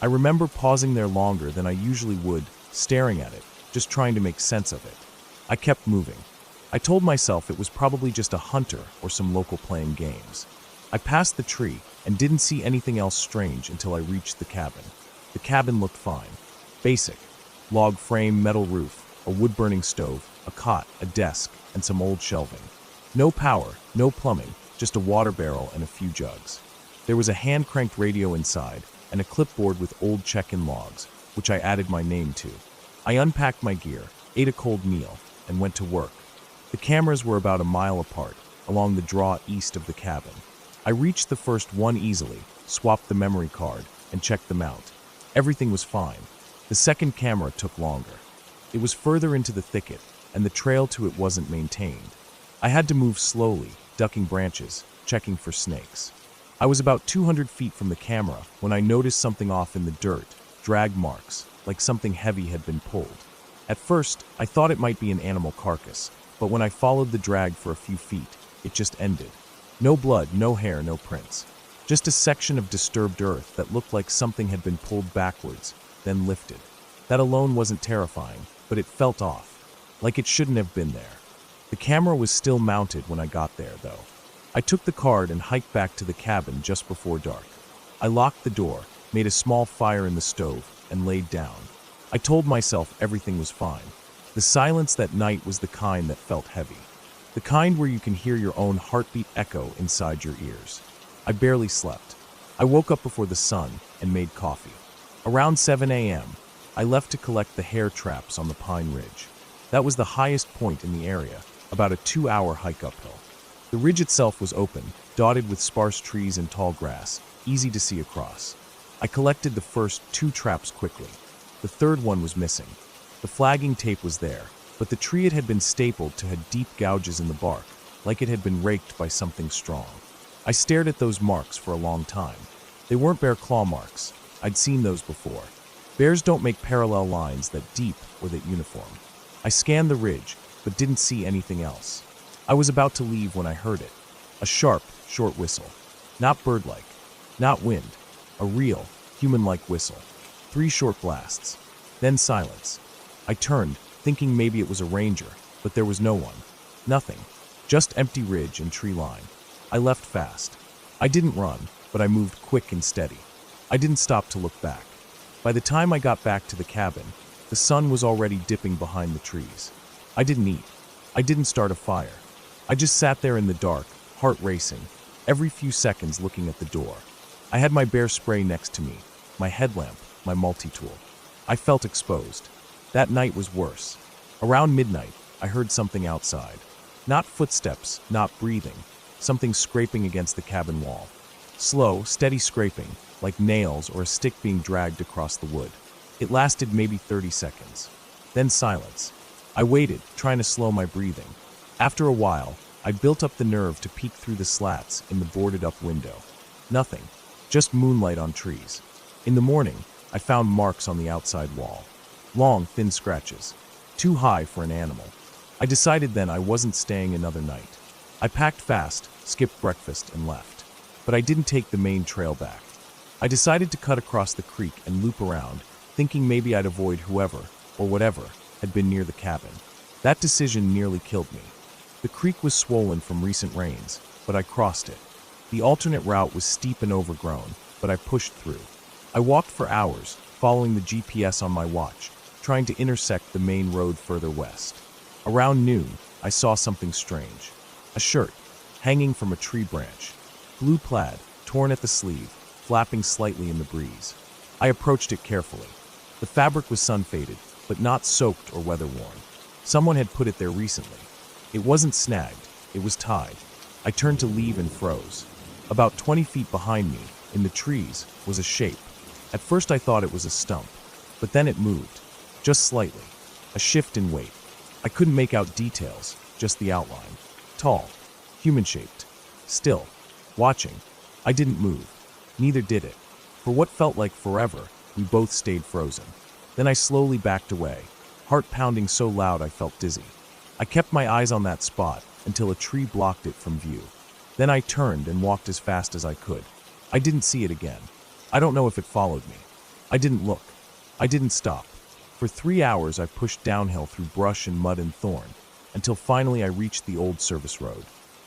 I remember pausing there longer than I usually would, staring at it, just trying to make sense of it. I kept moving. I told myself it was probably just a hunter or some local playing games. I passed the tree and didn't see anything else strange until I reached the cabin. The cabin looked fine. Basic. Log frame, metal roof, a wood-burning stove, a cot, a desk, and some old shelving. No power, no plumbing, just a water barrel and a few jugs. There was a hand-cranked radio inside and a clipboard with old check-in logs, which I added my name to. I unpacked my gear, ate a cold meal, and went to work. The cameras were about a mile apart, along the draw east of the cabin. I reached the first one easily, swapped the memory card, and checked the mount. Everything was fine. The second camera took longer. It was further into the thicket, and the trail to it wasn't maintained. I had to move slowly, ducking branches, checking for snakes. I was about 200 feet from the camera when I noticed something off in the dirt, drag marks, like something heavy had been pulled. At first, I thought it might be an animal carcass, but when I followed the drag for a few feet, it just ended. No blood, no hair, no prints. Just a section of disturbed earth that looked like something had been pulled backwards, then lifted. That alone wasn't terrifying, but it felt off, like it shouldn't have been there. The camera was still mounted when I got there, though. I took the card and hiked back to the cabin just before dark. I locked the door, made a small fire in the stove, and laid down. I told myself everything was fine. The silence that night was the kind that felt heavy. The kind where you can hear your own heartbeat echo inside your ears. I barely slept. I woke up before the sun and made coffee. Around 7 a.m., I left to collect the hare traps on the Pine Ridge. That was the highest point in the area, about a 2-hour hike uphill. The ridge itself was open, dotted with sparse trees and tall grass, easy to see across. I collected the first 2 traps quickly. The third one was missing. The flagging tape was there, but the tree it had been stapled to had deep gouges in the bark, like it had been raked by something strong. I stared at those marks for a long time. They weren't bear claw marks. I'd seen those before. Bears don't make parallel lines that deep or that uniform. I scanned the ridge, but didn't see anything else. I was about to leave when I heard it. A sharp, short whistle. Not bird-like. Not wind. A real, human-like whistle. 3 short blasts. Then silence. I turned, thinking maybe it was a ranger, but there was no one. Nothing. Just empty ridge and tree line. I left fast. I didn't run, but I moved quick and steady. I didn't stop to look back. By the time I got back to the cabin, the sun was already dipping behind the trees. I didn't eat. I didn't start a fire. I just sat there in the dark, heart racing, every few seconds looking at the door. I had my bear spray next to me, my headlamp, my multi-tool. I felt exposed. That night was worse. Around midnight, I heard something outside. Not footsteps, not breathing. Something scraping against the cabin wall. Slow, steady scraping, like nails or a stick being dragged across the wood. It lasted maybe 30 seconds. Then silence. I waited, trying to slow my breathing. After a while, I built up the nerve to peek through the slats in the boarded-up window. Nothing. Just moonlight on trees. In the morning, I found marks on the outside wall. Long, thin scratches. Too high for an animal. I decided then I wasn't staying another night. I packed fast, skipped breakfast, and left. But I didn't take the main trail back. I decided to cut across the creek and loop around, thinking maybe I'd avoid whoever, or whatever, had been near the cabin. That decision nearly killed me. The creek was swollen from recent rains, but I crossed it. The alternate route was steep and overgrown, but I pushed through. I walked for hours, following the GPS on my watch, trying to intersect the main road further west. Around noon, I saw something strange. A shirt, hanging from a tree branch. Blue plaid, torn at the sleeve, flapping slightly in the breeze. I approached it carefully. The fabric was sun-faded, but not soaked or weather-worn. Someone had put it there recently. It wasn't snagged, it was tied. I turned to leave and froze. About 20 feet behind me, in the trees, was a shape. At first I thought it was a stump, but then it moved, just slightly. A shift in weight. I couldn't make out details, just the outline. Tall, human-shaped, still, watching. I didn't move. Neither did it. For what felt like forever, we both stayed frozen. Then I slowly backed away, heart pounding so loud I felt dizzy. I kept my eyes on that spot until a tree blocked it from view. Then I turned and walked as fast as I could. I didn't see it again. I don't know if it followed me. I didn't look. I didn't stop. For 3 hours I pushed downhill through brush and mud and thorn, until finally I reached the old service road.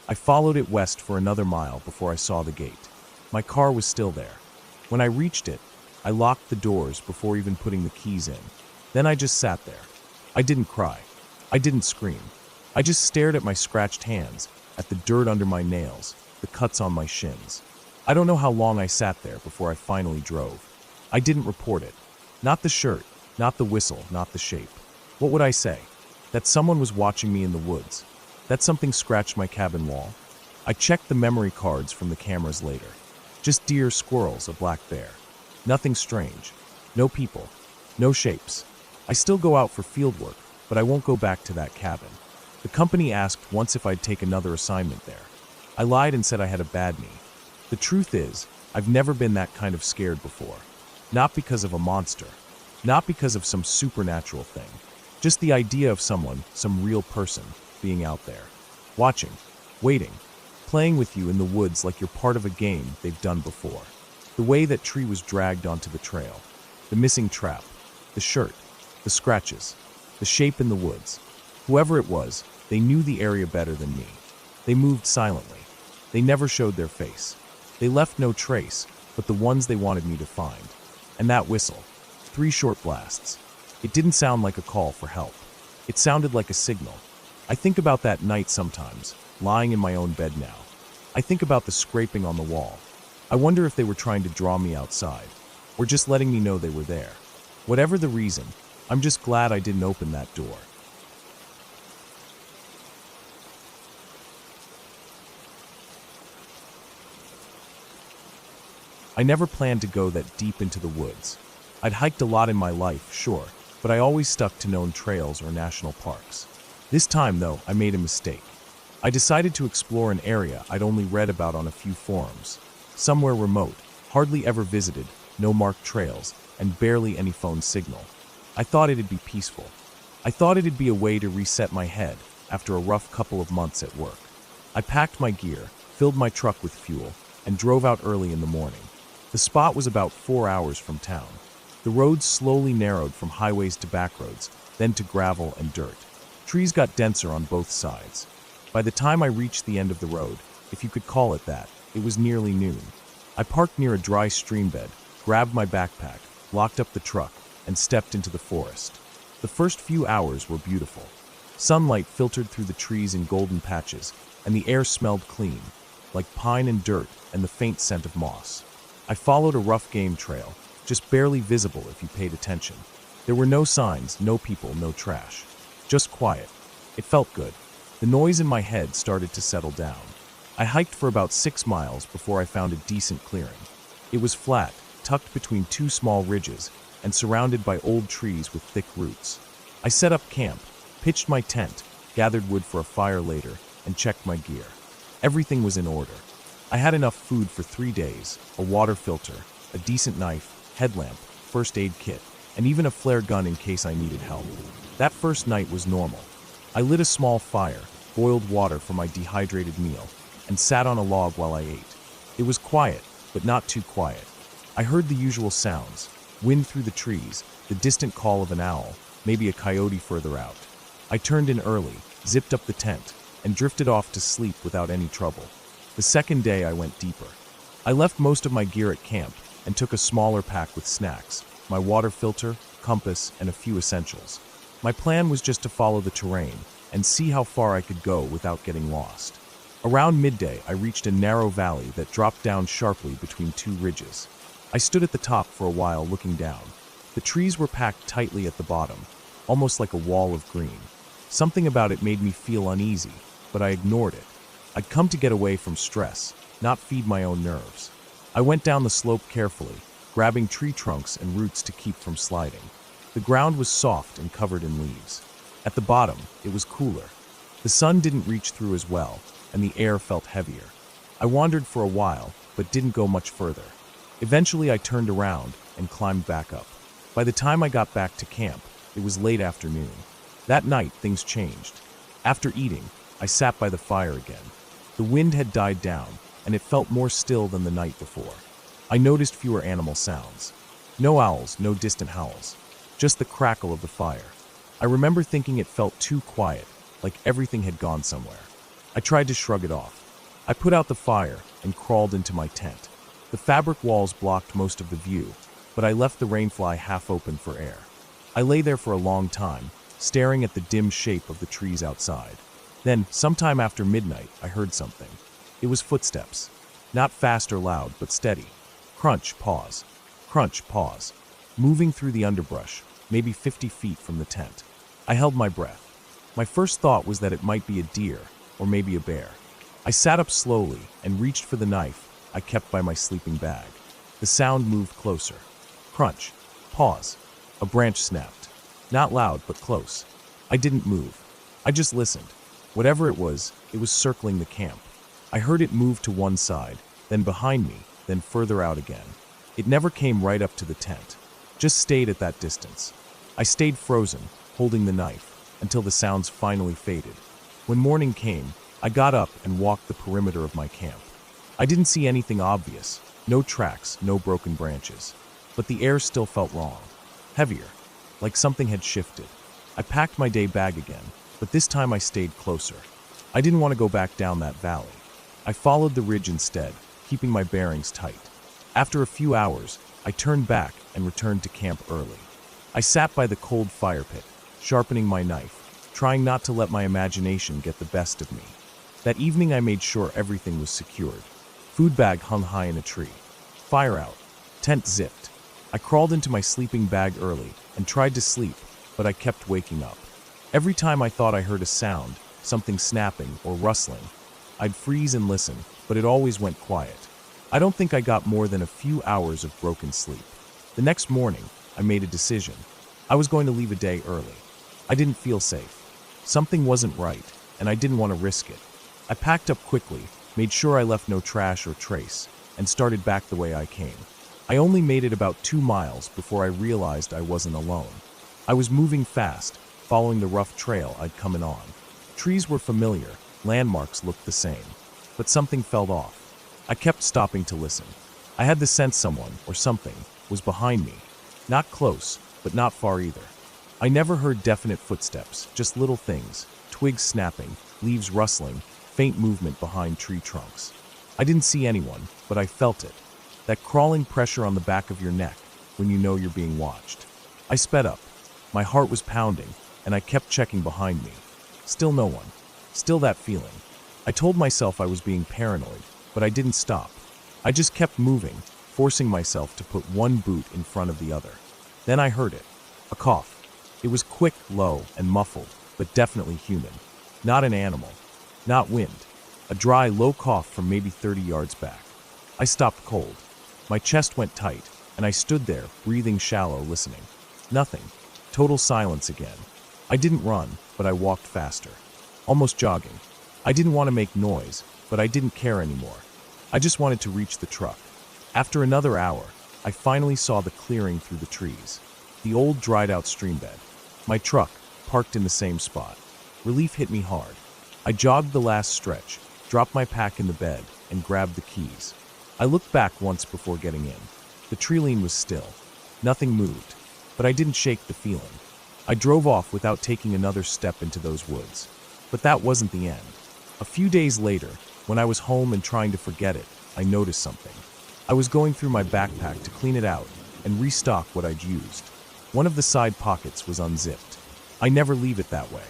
I followed it west for another mile before I saw the gate. My car was still there. When I reached it, I locked the doors before even putting the keys in. Then I just sat there. I didn't cry. I didn't scream. I just stared at my scratched hands, at the dirt under my nails, the cuts on my shins. I don't know how long I sat there before I finally drove. I didn't report it. Not the shirt, not the whistle, not the shape. What would I say? That someone was watching me in the woods. That something scratched my cabin wall. I checked the memory cards from the cameras later. Just deer, squirrels, a black bear. Nothing strange. No people. No shapes. I still go out for field work, but I won't go back to that cabin. The company asked once if I'd take another assignment there. I lied and said I had a bad knee. The truth is, I've never been that kind of scared before. Not because of a monster. Not because of some supernatural thing. Just the idea of someone, some real person, being out there. Watching. Waiting. Playing with you in the woods like you're part of a game they've done before. The way that tree was dragged onto the trail. The missing trap. The shirt. The scratches. The shape in the woods. Whoever it was, they knew the area better than me. They moved silently. They never showed their face. They left no trace, but the ones they wanted me to find. And that whistle. 3 short blasts. It didn't sound like a call for help. It sounded like a signal. I think about that night sometimes, lying in my own bed now. I think about the scraping on the wall. I wonder if they were trying to draw me outside, or just letting me know they were there. Whatever the reason, I'm just glad I didn't open that door. I never planned to go that deep into the woods. I'd hiked a lot in my life, sure, but I always stuck to known trails or national parks. This time, though, I made a mistake. I decided to explore an area I'd only read about on a few forums. Somewhere remote, hardly ever visited, no marked trails, and barely any phone signal. I thought it'd be peaceful. I thought it'd be a way to reset my head after a rough couple of months at work. I packed my gear, filled my truck with fuel, and drove out early in the morning. The spot was about 4 hours from town. The roads slowly narrowed from highways to backroads, then to gravel and dirt. Trees got denser on both sides. By the time I reached the end of the road, if you could call it that, it was nearly noon. I parked near a dry stream bed, grabbed my backpack, locked up the truck, and stepped into the forest. The first few hours were beautiful. Sunlight filtered through the trees in golden patches, and the air smelled clean, like pine and dirt and the faint scent of moss. I followed a rough game trail, just barely visible if you paid attention. There were no signs, no people, no trash. Just quiet. It felt good. The noise in my head started to settle down. I hiked for about 6 miles before I found a decent clearing. It was flat, tucked between 2 small ridges, and surrounded by old trees with thick roots. I set up camp, pitched my tent, gathered wood for a fire later, and checked my gear. Everything was in order. I had enough food for 3 days, a water filter, a decent knife, headlamp, first aid kit, and even a flare gun in case I needed help. That first night was normal. I lit a small fire, boiled water for my dehydrated meal, and sat on a log while I ate. It was quiet, but not too quiet. I heard the usual sounds: wind through the trees, the distant call of an owl, maybe a coyote further out. I turned in early, zipped up the tent, and drifted off to sleep without any trouble. The second day I went deeper. I left most of my gear at camp and took a smaller pack with snacks, my water filter, compass, and a few essentials. My plan was just to follow the terrain and see how far I could go without getting lost. Around midday, I reached a narrow valley that dropped down sharply between two ridges. I stood at the top for a while looking down. The trees were packed tightly at the bottom, almost like a wall of green. Something about it made me feel uneasy, but I ignored it. I'd come to get away from stress, not feed my own nerves. I went down the slope carefully, grabbing tree trunks and roots to keep from sliding. The ground was soft and covered in leaves. At the bottom, it was cooler. The sun didn't reach through as well, and the air felt heavier. I wandered for a while, but didn't go much further. Eventually, I turned around and climbed back up. By the time I got back to camp, it was late afternoon. That night, things changed. After eating, I sat by the fire again. The wind had died down, and it felt more still than the night before. I noticed fewer animal sounds. No owls, no distant howls. Just the crackle of the fire. I remember thinking it felt too quiet, like everything had gone somewhere. I tried to shrug it off. I put out the fire and crawled into my tent. The fabric walls blocked most of the view, but I left the rainfly half open for air. I lay there for a long time, staring at the dim shape of the trees outside. Then, sometime after midnight, I heard something. It was footsteps. Not fast or loud, but steady. Crunch, pause. Crunch, pause. Moving through the underbrush, maybe 50 feet from the tent. I held my breath. My first thought was that it might be a deer, or maybe a bear. I sat up slowly and reached for the knife I kept by my sleeping bag. The sound moved closer. Crunch. Pause. A branch snapped. Not loud, but close. I didn't move. I just listened. Whatever it was circling the camp. I heard it move to one side, then behind me, then further out again. It never came right up to the tent. Just stayed at that distance. I stayed frozen, holding the knife, until the sounds finally faded. When morning came, I got up and walked the perimeter of my camp. I didn't see anything obvious, no tracks, no broken branches. But the air still felt wrong. Heavier, like something had shifted. I packed my day bag again, but this time I stayed closer. I didn't want to go back down that valley. I followed the ridge instead, keeping my bearings tight. After a few hours, I turned back and returned to camp early. I sat by the cold fire pit, sharpening my knife, trying not to let my imagination get the best of me. That evening I made sure everything was secured. Food bag hung high in a tree. Fire out. Tent zipped. I crawled into my sleeping bag early and tried to sleep, but I kept waking up. Every time I thought I heard a sound, something snapping or rustling, I'd freeze and listen, but it always went quiet. I don't think I got more than a few hours of broken sleep. The next morning, I made a decision. I was going to leave a day early. I didn't feel safe. Something wasn't right, and I didn't want to risk it. I packed up quickly, made sure I left no trash or trace, and started back the way I came. I only made it about 2 miles before I realized I wasn't alone. I was moving fast, following the rough trail I'd come in on. Trees were familiar, landmarks looked the same, but something felt off. I kept stopping to listen. I had the sense someone, or something, was behind me. Not close, but not far either. I never heard definite footsteps, just little things, twigs snapping, leaves rustling, faint movement behind tree trunks. I didn't see anyone, but I felt it. That crawling pressure on the back of your neck when you know you're being watched. I sped up. My heart was pounding, and I kept checking behind me. Still no one. Still that feeling. I told myself I was being paranoid, but I didn't stop. I just kept moving, forcing myself to put one boot in front of the other. Then I heard it. A cough. It was quick, low, and muffled, but definitely human. Not an animal. Not wind. A dry, low cough from maybe 30 yards back. I stopped cold. My chest went tight, and I stood there, breathing shallow, listening. Nothing. Total silence again. I didn't run, but I walked faster. Almost jogging. I didn't want to make noise, but I didn't care anymore. I just wanted to reach the truck. After another hour, I finally saw the clearing through the trees. the old dried-out stream bed. My truck, parked in the same spot. Relief hit me hard. I jogged the last stretch, dropped my pack in the bed, and grabbed the keys. I looked back once before getting in. The tree-line was still. Nothing moved, but I didn't shake the feeling. I drove off without taking another step into those woods. But that wasn't the end. A few days later, when I was home and trying to forget it, I noticed something. I was going through my backpack to clean it out and restock what I'd used. One of the side pockets was unzipped. I never leave it that way.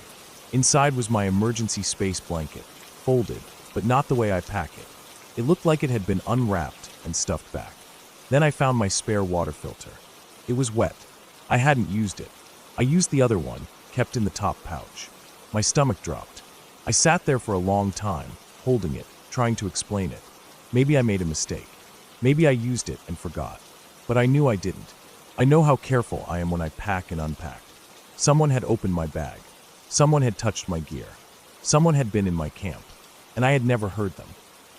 Inside was my emergency space blanket, folded, but not the way I pack it. It looked like it had been unwrapped and stuffed back. Then I found my spare water filter. It was wet. I hadn't used it. I used the other one, kept in the top pouch. My stomach dropped. I sat there for a long time, holding it, trying to explain it. Maybe I made a mistake. Maybe I used it and forgot. But I knew I didn't. I know how careful I am when I pack and unpack. Someone had opened my bag. Someone had touched my gear. Someone had been in my camp, and I had never heard them.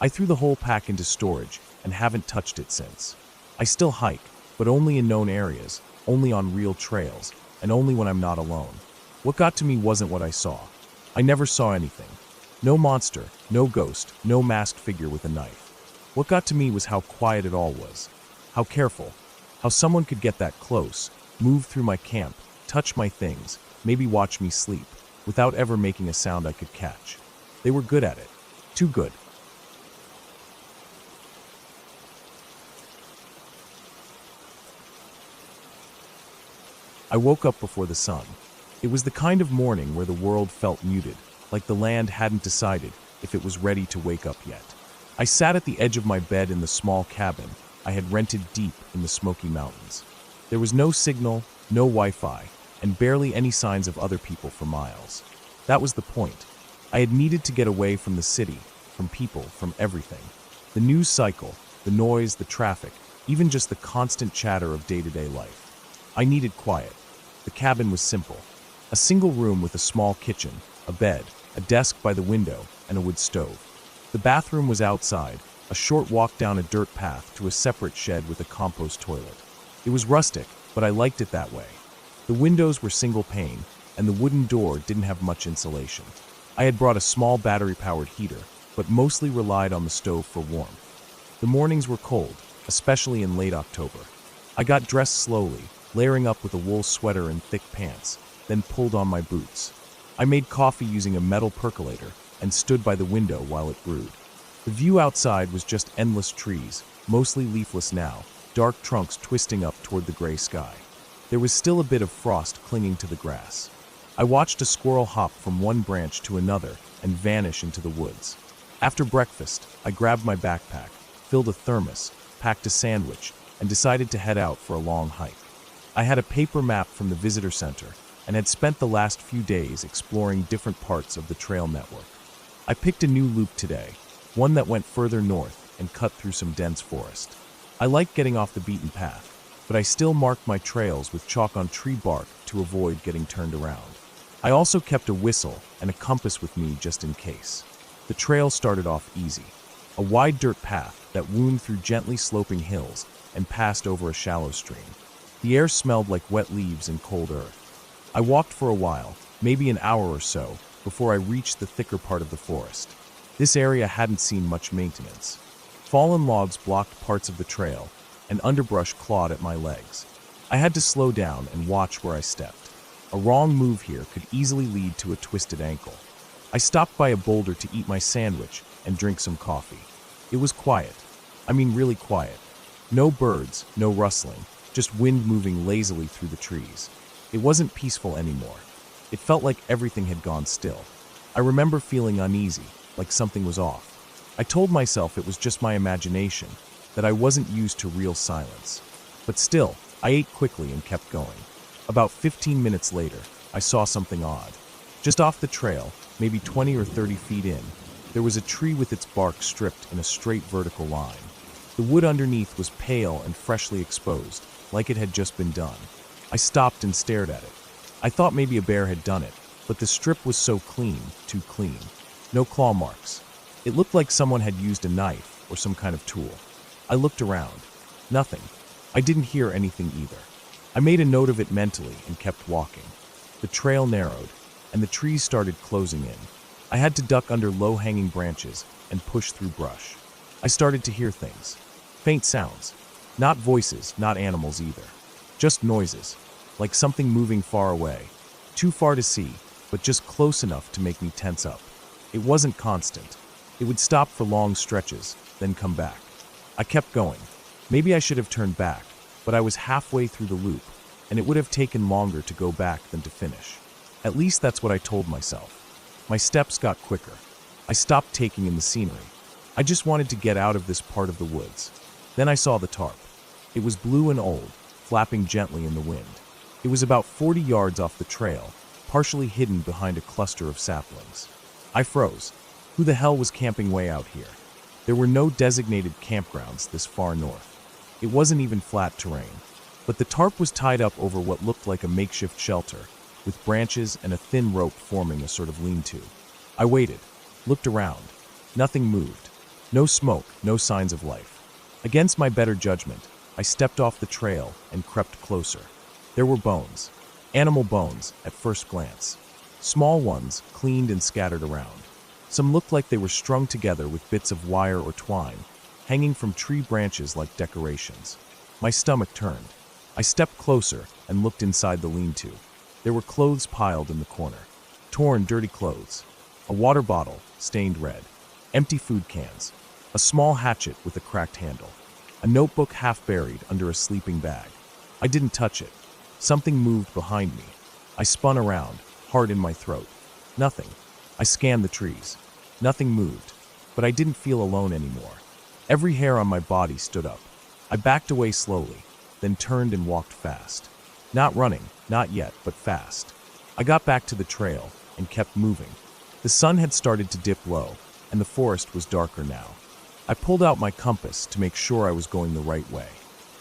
I threw the whole pack into storage and haven't touched it since. I still hike, but only in known areas, only on real trails, and only when I'm not alone. What got to me wasn't what I saw. I never saw anything. No monster, no ghost, no masked figure with a knife. What got to me was how quiet it all was. How careful. How someone could get that close, move through my camp, touch my things, maybe watch me sleep, without ever making a sound I could catch. They were good at it. Too good. I woke up before the sun. It was the kind of morning where the world felt muted, like the land hadn't decided if it was ready to wake up yet. I sat at the edge of my bed in the small cabin I had rented deep in the Smoky Mountains. There was no signal, no Wi-Fi, and barely any signs of other people for miles. That was the point. I had needed to get away from the city, from people, from everything. The news cycle, the noise, the traffic, even just the constant chatter of day-to-day life. I needed quiet. The cabin was simple. A single room with a small kitchen, a bed, a desk by the window, and a wood stove. The bathroom was outside, a short walk down a dirt path to a separate shed with a compost toilet. It was rustic, but I liked it that way. The windows were single pane, and the wooden door didn't have much insulation. I had brought a small battery-powered heater, but mostly relied on the stove for warmth. The mornings were cold, especially in late October. I got dressed slowly, layering up with a wool sweater and thick pants, then pulled on my boots. I made coffee using a metal percolator and stood by the window while it brewed. The view outside was just endless trees, mostly leafless now, dark trunks twisting up toward the gray sky. There was still a bit of frost clinging to the grass. I watched a squirrel hop from one branch to another and vanish into the woods. After breakfast, I grabbed my backpack, filled a thermos, packed a sandwich, and decided to head out for a long hike. I had a paper map from the visitor center and had spent the last few days exploring different parts of the trail network. I picked a new loop today, one that went further north and cut through some dense forest. I like getting off the beaten path, but I still marked my trails with chalk on tree bark to avoid getting turned around. I also kept a whistle and a compass with me just in case. The trail started off easy, a wide dirt path that wound through gently sloping hills and passed over a shallow stream. The air smelled like wet leaves and cold earth. I walked for a while, maybe an hour or so, before I reached the thicker part of the forest. This area hadn't seen much maintenance. Fallen logs blocked parts of the trail, and underbrush clawed at my legs. I had to slow down and watch where I stepped. A wrong move here could easily lead to a twisted ankle. I stopped by a boulder to eat my sandwich and drink some coffee. It was quiet. I mean really quiet. No birds, no rustling, just wind moving lazily through the trees. It wasn't peaceful anymore. It felt like everything had gone still. I remember feeling uneasy, like something was off. I told myself it was just my imagination, that I wasn't used to real silence. But still, I ate quickly and kept going. About 15 minutes later, I saw something odd. Just off the trail, maybe 20 or 30 feet in, there was a tree with its bark stripped in a straight vertical line. The wood underneath was pale and freshly exposed, like it had just been done. I stopped and stared at it. I thought maybe a bear had done it, but the strip was so clean, too clean. No claw marks. It looked like someone had used a knife or some kind of tool. I looked around. Nothing. I didn't hear anything either. I made a note of it mentally and kept walking. The trail narrowed, and the trees started closing in. I had to duck under low-hanging branches and push through brush. I started to hear things. Faint sounds. Not voices, not animals either. Just noises, like something moving far away. Too far to see, but just close enough to make me tense up. It wasn't constant. It would stop for long stretches, then come back. I kept going. Maybe I should have turned back, but I was halfway through the loop, and it would have taken longer to go back than to finish. At least that's what I told myself. My steps got quicker. I stopped taking in the scenery. I just wanted to get out of this part of the woods. Then I saw the tarp. It was blue and old, flapping gently in the wind. It was about 40 yards off the trail, partially hidden behind a cluster of saplings. I froze. Who the hell was camping way out here? There were no designated campgrounds this far north. It wasn't even flat terrain. But the tarp was tied up over what looked like a makeshift shelter, with branches and a thin rope forming a sort of lean-to. I waited, looked around. Nothing moved. No smoke, no signs of life. Against my better judgment, I stepped off the trail and crept closer. There were bones. Animal bones, at first glance. Small ones, cleaned and scattered around. Some looked like they were strung together with bits of wire or twine, hanging from tree branches like decorations. My stomach turned. I stepped closer and looked inside the lean-to. There were clothes piled in the corner. Torn, dirty clothes. A water bottle, stained red. Empty food cans. A small hatchet with a cracked handle. A notebook half buried under a sleeping bag. I didn't touch it. Something moved behind me. I spun around, heart in my throat. Nothing. I scanned the trees. Nothing moved, but I didn't feel alone anymore. Every hair on my body stood up. I backed away slowly, then turned and walked fast. Not running, not yet, but fast. I got back to the trail and kept moving. The sun had started to dip low, and the forest was darker now. I pulled out my compass to make sure I was going the right way.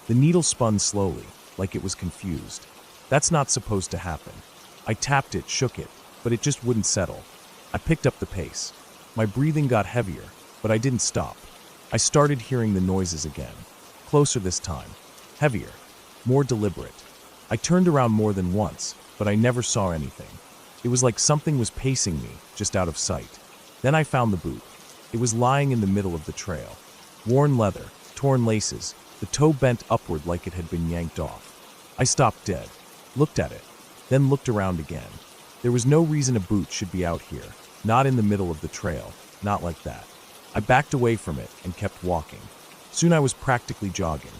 The needle spun slowly, like it was confused. That's not supposed to happen. I tapped it, shook it, but it just wouldn't settle. I picked up the pace. My breathing got heavier, but I didn't stop. I started hearing the noises again. Closer this time. Heavier. More deliberate. I turned around more than once, but I never saw anything. It was like something was pacing me, just out of sight. Then I found the boot. It was lying in the middle of the trail. Worn leather, torn laces, the toe bent upward like it had been yanked off. I stopped dead, looked at it, then looked around again. There was no reason a boot should be out here, not in the middle of the trail, not like that. I backed away from it and kept walking. Soon I was practically jogging.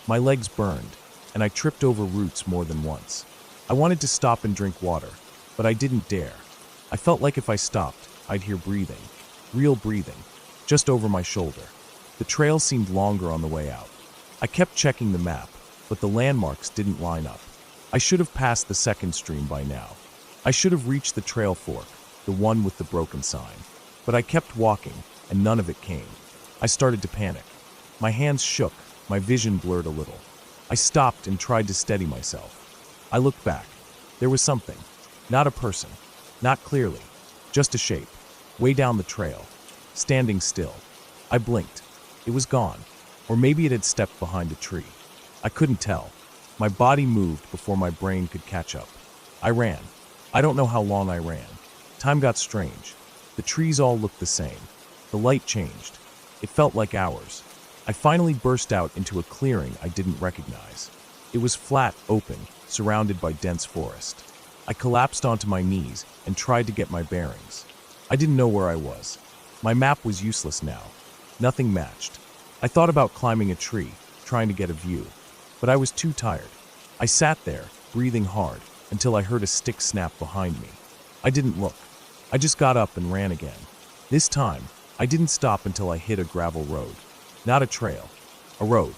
My legs burned, and I tripped over roots more than once. I wanted to stop and drink water, but I didn't dare. I felt like if I stopped, I'd hear breathing. Real breathing, just over my shoulder. The trail seemed longer on the way out. I kept checking the map, but the landmarks didn't line up. I should have passed the second stream by now. I should have reached the trail fork, the one with the broken sign. But I kept walking, and none of it came. I started to panic. My hands shook, my vision blurred a little. I stopped and tried to steady myself. I looked back. There was something. Not a person. Not clearly. Just a shape. Way down the trail. Standing still. I blinked. It was gone. Or maybe it had stepped behind a tree. I couldn't tell. My body moved before my brain could catch up. I ran. I don't know how long I ran. Time got strange. The trees all looked the same. The light changed. It felt like hours. I finally burst out into a clearing I didn't recognize. It was flat, open, surrounded by dense forest. I collapsed onto my knees and tried to get my bearings. I didn't know where I was. My map was useless now. Nothing matched. I thought about climbing a tree, trying to get a view, but I was too tired. I sat there, breathing hard, until I heard a stick snap behind me. I didn't look. I just got up and ran again. This time, I didn't stop until I hit a gravel road. Not a trail. A road.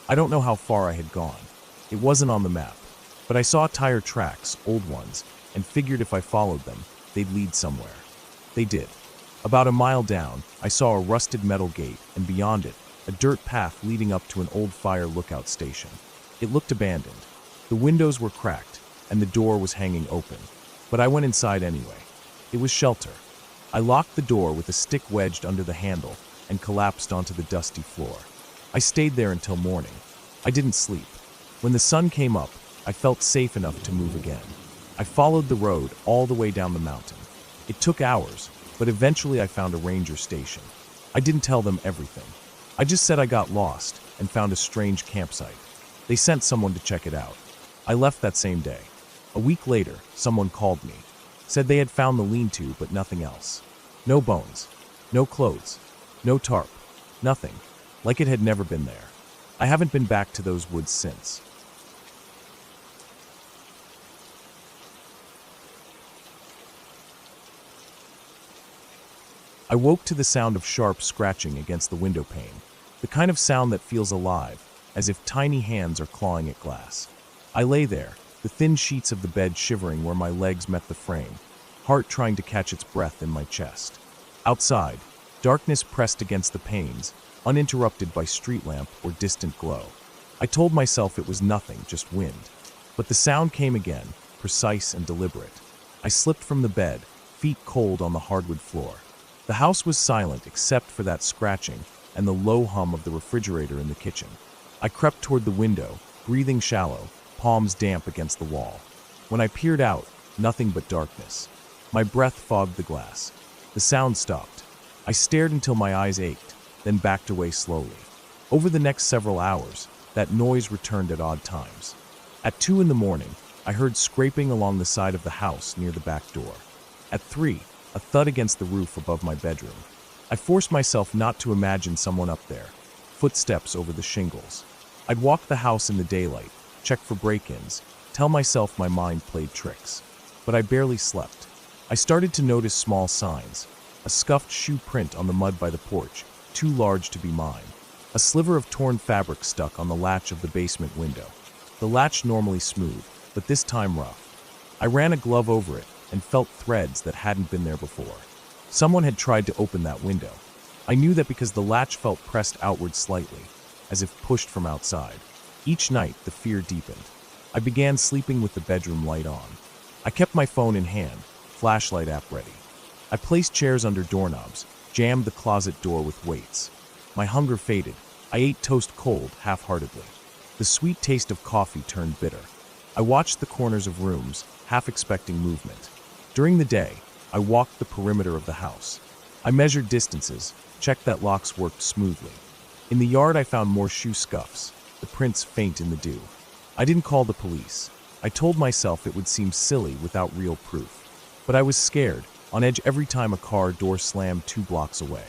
I don't know how far I had gone. It wasn't on the map, but I saw tire tracks, old ones, and figured if I followed them, they'd lead somewhere. They did. About a mile down, I saw a rusted metal gate, and beyond it, a dirt path leading up to an old fire lookout station. It looked abandoned. The windows were cracked, and the door was hanging open. But I went inside anyway. It was shelter. I locked the door with a stick wedged under the handle and collapsed onto the dusty floor. I stayed there until morning. I didn't sleep. When the sun came up, I felt safe enough to move again. I followed the road all the way down the mountain. It took hours, but eventually I found a ranger station. I didn't tell them everything. I just said I got lost and found a strange campsite. They sent someone to check it out. I left that same day. A week later, someone called me. Said they had found the lean-to, but nothing else. No bones. No clothes. No tarp. Nothing. Like it had never been there. I haven't been back to those woods since. I woke to the sound of sharp scratching against the window pane, the kind of sound that feels alive, as if tiny hands are clawing at glass. I lay there, the thin sheets of the bed shivering where my legs met the frame, heart trying to catch its breath in my chest. Outside, darkness pressed against the panes, uninterrupted by street lamp or distant glow. I told myself it was nothing, just wind. But the sound came again, precise and deliberate. I slipped from the bed, feet cold on the hardwood floor. The house was silent except for that scratching and the low hum of the refrigerator in the kitchen. I crept toward the window, breathing shallow, palms damp against the wall. When I peered out, nothing but darkness. My breath fogged the glass. The sound stopped. I stared until my eyes ached, then backed away slowly. Over the next several hours, that noise returned at odd times. At 2 a.m, I heard scraping along the side of the house near the back door. At 3, a thud against the roof above my bedroom. I forced myself not to imagine someone up there. Footsteps over the shingles. I'd walk the house in the daylight, check for break-ins, tell myself my mind played tricks. But I barely slept. I started to notice small signs. A scuffed shoe print on the mud by the porch, too large to be mine. A sliver of torn fabric stuck on the latch of the basement window. The latch normally smooth, but this time rough. I ran a glove over it and felt threads that hadn't been there before. Someone had tried to open that window. I knew that because the latch felt pressed outward slightly, as if pushed from outside. Each night, the fear deepened. I began sleeping with the bedroom light on. I kept my phone in hand, flashlight app ready. I placed chairs under doorknobs, jammed the closet door with weights. My hunger faded. I ate toast cold, half-heartedly. The sweet taste of coffee turned bitter. I watched the corners of rooms, half expecting movement. During the day, I walked the perimeter of the house. I measured distances, checked that locks worked smoothly. In the yard, I found more shoe scuffs, the prints faint in the dew. I didn't call the police. I told myself it would seem silly without real proof. But I was scared, on edge every time a car door slammed 2 blocks away.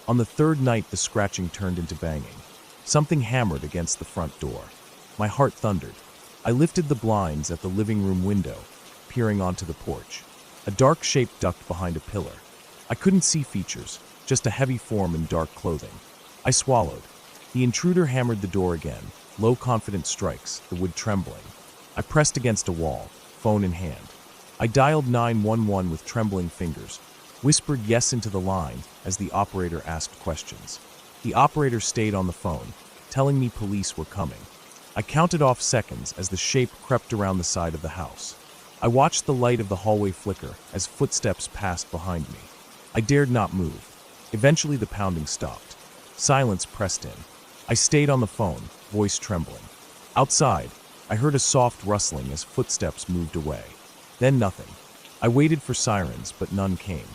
On the 3rd night, the scratching turned into banging. Something hammered against the front door. My heart thundered. I lifted the blinds at the living room window, peering onto the porch. A dark shape ducked behind a pillar. I couldn't see features, just a heavy form in dark clothing. I swallowed. The intruder hammered the door again, low confident strikes, the wood trembling. I pressed against a wall, phone in hand. I dialed 911 with trembling fingers, whispered yes into the line as the operator asked questions. The operator stayed on the phone, telling me police were coming. I counted off seconds as the shape crept around the side of the house. I watched the light of the hallway flicker as footsteps passed behind me. I dared not move. Eventually the pounding stopped. Silence pressed in. I stayed on the phone, voice trembling. Outside, I heard a soft rustling as footsteps moved away. Then nothing. I waited for sirens, but none came.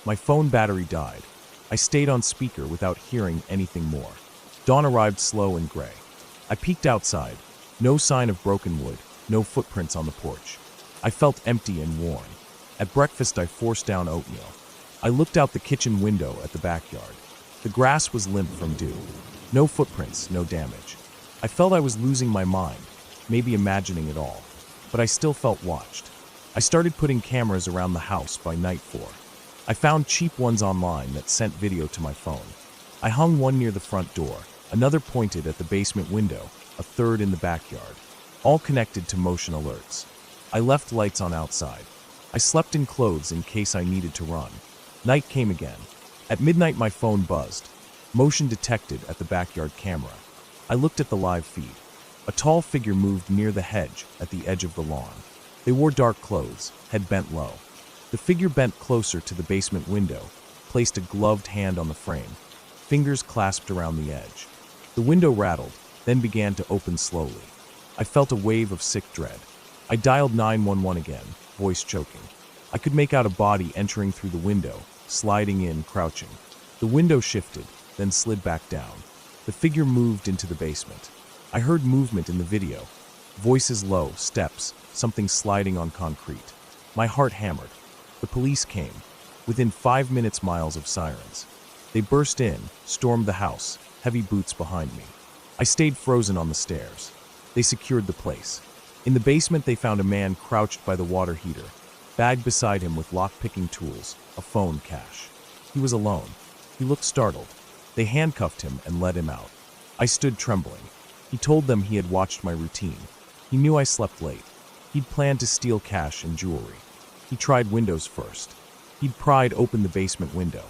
My phone battery died. I stayed on speaker without hearing anything more. Dawn arrived slow and gray. I peeked outside. No sign of broken wood, no footprints on the porch. I felt empty and worn. At breakfast, I forced down oatmeal. I looked out the kitchen window at the backyard. The grass was limp from dew. No footprints, no damage. I felt I was losing my mind, maybe imagining it all. But I still felt watched. I started putting cameras around the house by night 4. I found cheap ones online that sent video to my phone. I hung one near the front door, another pointed at the basement window, a third in the backyard, all connected to motion alerts. I left lights on outside. I slept in clothes in case I needed to run. Night came again. At midnight, my phone buzzed. Motion detected at the backyard camera. I looked at the live feed. A tall figure moved near the hedge at the edge of the lawn. They wore dark clothes, head bent low. The figure bent closer to the basement window, placed a gloved hand on the frame, fingers clasped around the edge. The window rattled, then began to open slowly. I felt a wave of sick dread. I dialed 911 again, voice choking. I could make out a body entering through the window, sliding in, crouching. The window shifted, then slid back down. The figure moved into the basement. I heard movement in the video. Voices low, steps, something sliding on concrete. My heart hammered. The police came. Within 5 minutes, miles of sirens. They burst in, stormed the house, heavy boots behind me. I stayed frozen on the stairs. They secured the place. In the basement, they found a man crouched by the water heater, bag beside him with lock-picking tools, a phone, cash. He was alone. He looked startled. They handcuffed him and let him out. I stood trembling. He told them he had watched my routine. He knew I slept late. He'd planned to steal cash and jewelry. He tried windows first. He'd pried open the basement window.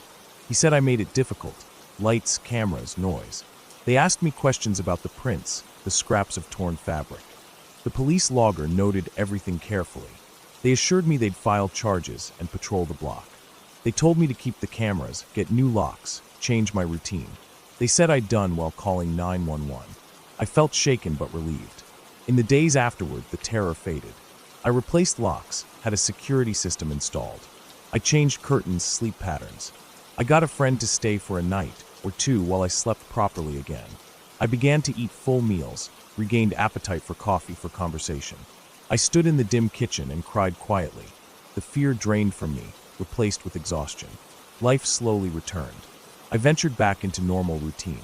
He said I made it difficult. Lights, cameras, noise. They asked me questions about the prints, the scraps of torn fabric. The police logger noted everything carefully. They assured me they'd file charges and patrol the block. They told me to keep the cameras, get new locks, change my routine. They said I'd done while calling 911. I felt shaken but relieved. In the days afterward, the terror faded. I replaced locks, had a security system installed. I changed curtains, sleep patterns. I got a friend to stay for a night or two while I slept properly again. I began to eat full meals, regained appetite for coffee, for conversation. I stood in the dim kitchen and cried quietly. The fear drained from me, replaced with exhaustion. Life slowly returned. I ventured back into normal routine.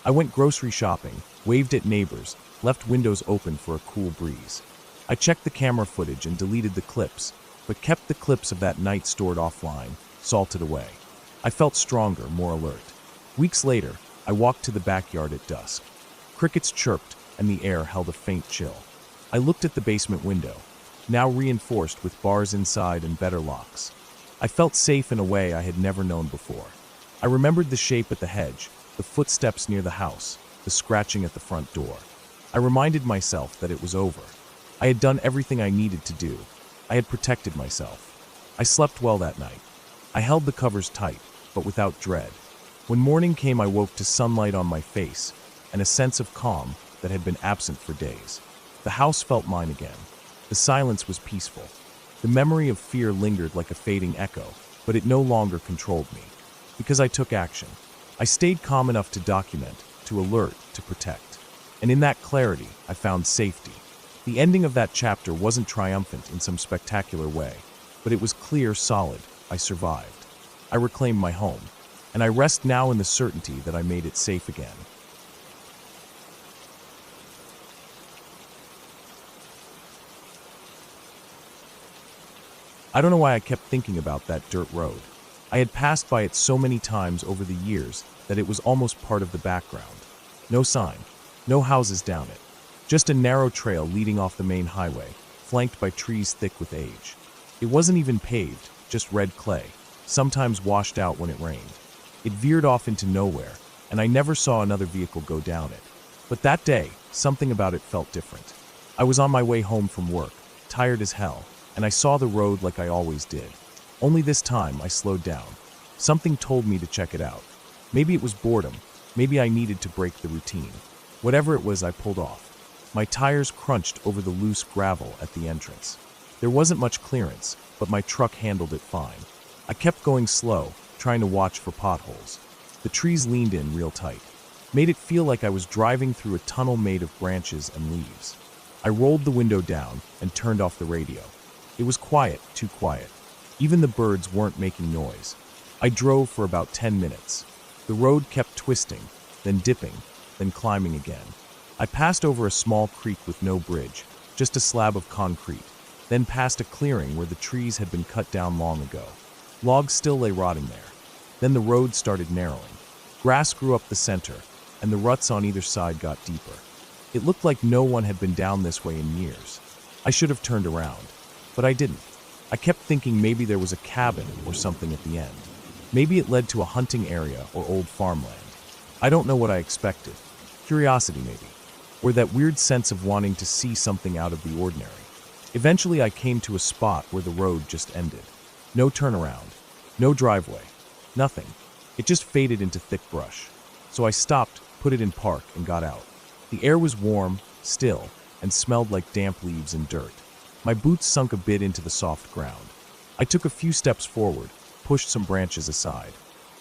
I went grocery shopping, waved at neighbors, left windows open for a cool breeze. I checked the camera footage and deleted the clips, but kept the clips of that night stored offline, salted away. I felt stronger, more alert. Weeks later, I walked to the backyard at dusk. Crickets chirped, and the air held a faint chill. I looked at the basement window, now reinforced with bars inside and better locks. I felt safe in a way I had never known before. I remembered the shape at the hedge, the footsteps near the house, the scratching at the front door. I reminded myself that it was over. I had done everything I needed to do. I had protected myself. I slept well that night. I held the covers tight, but without dread. When morning came, I woke to sunlight on my face and a sense of calm that had been absent for days. The house felt mine again. The silence was peaceful. The memory of fear lingered like a fading echo, but it no longer controlled me. Because I took action. I stayed calm enough to document, to alert, to protect. And in that clarity, I found safety. The ending of that chapter wasn't triumphant in some spectacular way, but it was clear, solid. I survived. I reclaimed my home, and I rest now in the certainty that I made it safe again. I don't know why I kept thinking about that dirt road. I had passed by it so many times over the years that it was almost part of the background. No sign, no houses down it. Just a narrow trail leading off the main highway, flanked by trees thick with age. It wasn't even paved, just red clay, sometimes washed out when it rained. It veered off into nowhere, and I never saw another vehicle go down it. But that day, something about it felt different. I was on my way home from work, tired as hell, and I saw the road like I always did. Only this time, I slowed down. Something told me to check it out. Maybe it was boredom. Maybe I needed to break the routine. Whatever it was, I pulled off. My tires crunched over the loose gravel at the entrance. There wasn't much clearance, but my truck handled it fine. I kept going slow, trying to watch for potholes. The trees leaned in real tight, made it feel like I was driving through a tunnel made of branches and leaves. I rolled the window down and turned off the radio. It was quiet, too quiet. Even the birds weren't making noise. I drove for about 10 minutes. The road kept twisting, then dipping, then climbing again. I passed over a small creek with no bridge, just a slab of concrete, then past a clearing where the trees had been cut down long ago. Logs still lay rotting there. Then the road started narrowing. Grass grew up the center, and the ruts on either side got deeper. It looked like no one had been down this way in years. I should have turned around, but I didn't. I kept thinking maybe there was a cabin or something at the end. Maybe it led to a hunting area or old farmland. I don't know what I expected. Curiosity, maybe. Or that weird sense of wanting to see something out of the ordinary. Eventually, I came to a spot where the road just ended. No turnaround, no driveway, nothing. It just faded into thick brush. So I stopped, put it in park, and got out. The air was warm, still, and smelled like damp leaves and dirt. My boots sunk a bit into the soft ground. I took a few steps forward, pushed some branches aside.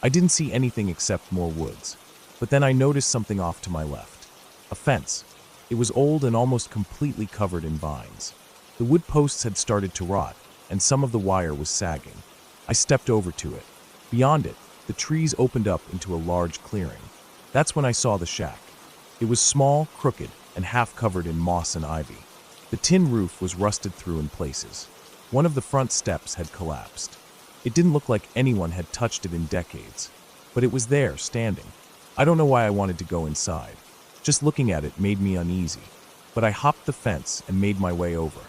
I didn't see anything except more woods. But then I noticed something off to my left. A fence. It was old and almost completely covered in vines. The wood posts had started to rot, and some of the wire was sagging. I stepped over to it. Beyond it, the trees opened up into a large clearing. That's when I saw the shack. It was small, crooked, and half covered in moss and ivy. The tin roof was rusted through in places. One of the front steps had collapsed. It didn't look like anyone had touched it in decades, but it was there, standing. I don't know why I wanted to go inside. Just looking at it made me uneasy, but I hopped the fence and made my way over.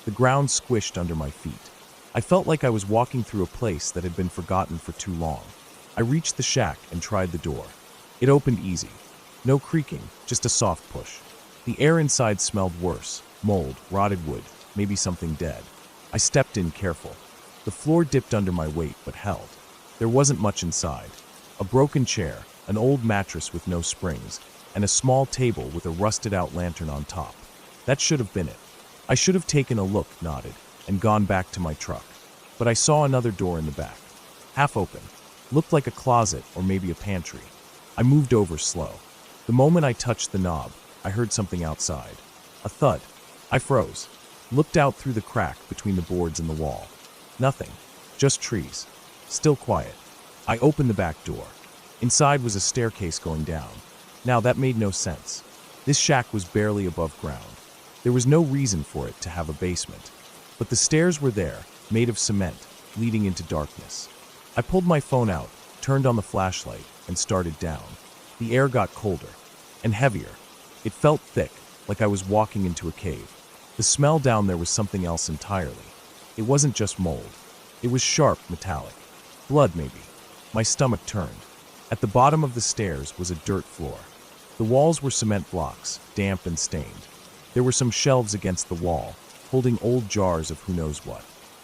The ground squished under my feet. I felt like I was walking through a place that had been forgotten for too long. I reached the shack and tried the door. It opened easy. No creaking, just a soft push. The air inside smelled worse. Mold, rotted wood, maybe something dead. I stepped in careful. The floor dipped under my weight but held. There wasn't much inside. A broken chair, an old mattress with no springs, and a small table with a rusted-out lantern on top. That should have been it. I should have taken a look, nodded, and gone back to my truck. But I saw another door in the back. Half open. Looked like a closet or maybe a pantry. I moved over slow. The moment I touched the knob, I heard something outside. A thud. I froze. Looked out through the crack between the boards and the wall. Nothing. Just trees. Still quiet. I opened the back door. Inside was a staircase going down. Now that made no sense. This shack was barely above ground. There was no reason for it to have a basement. But the stairs were there, made of cement, leading into darkness. I pulled my phone out, turned on the flashlight, and started down. The air got colder and heavier. It felt thick, like I was walking into a cave. The smell down there was something else entirely. It wasn't just mold. It was sharp, metallic. Blood, maybe. My stomach turned. At the bottom of the stairs was a dirt floor. The walls were cement blocks, damp and stained. There were some shelves against the wall, holding old jars of who knows what.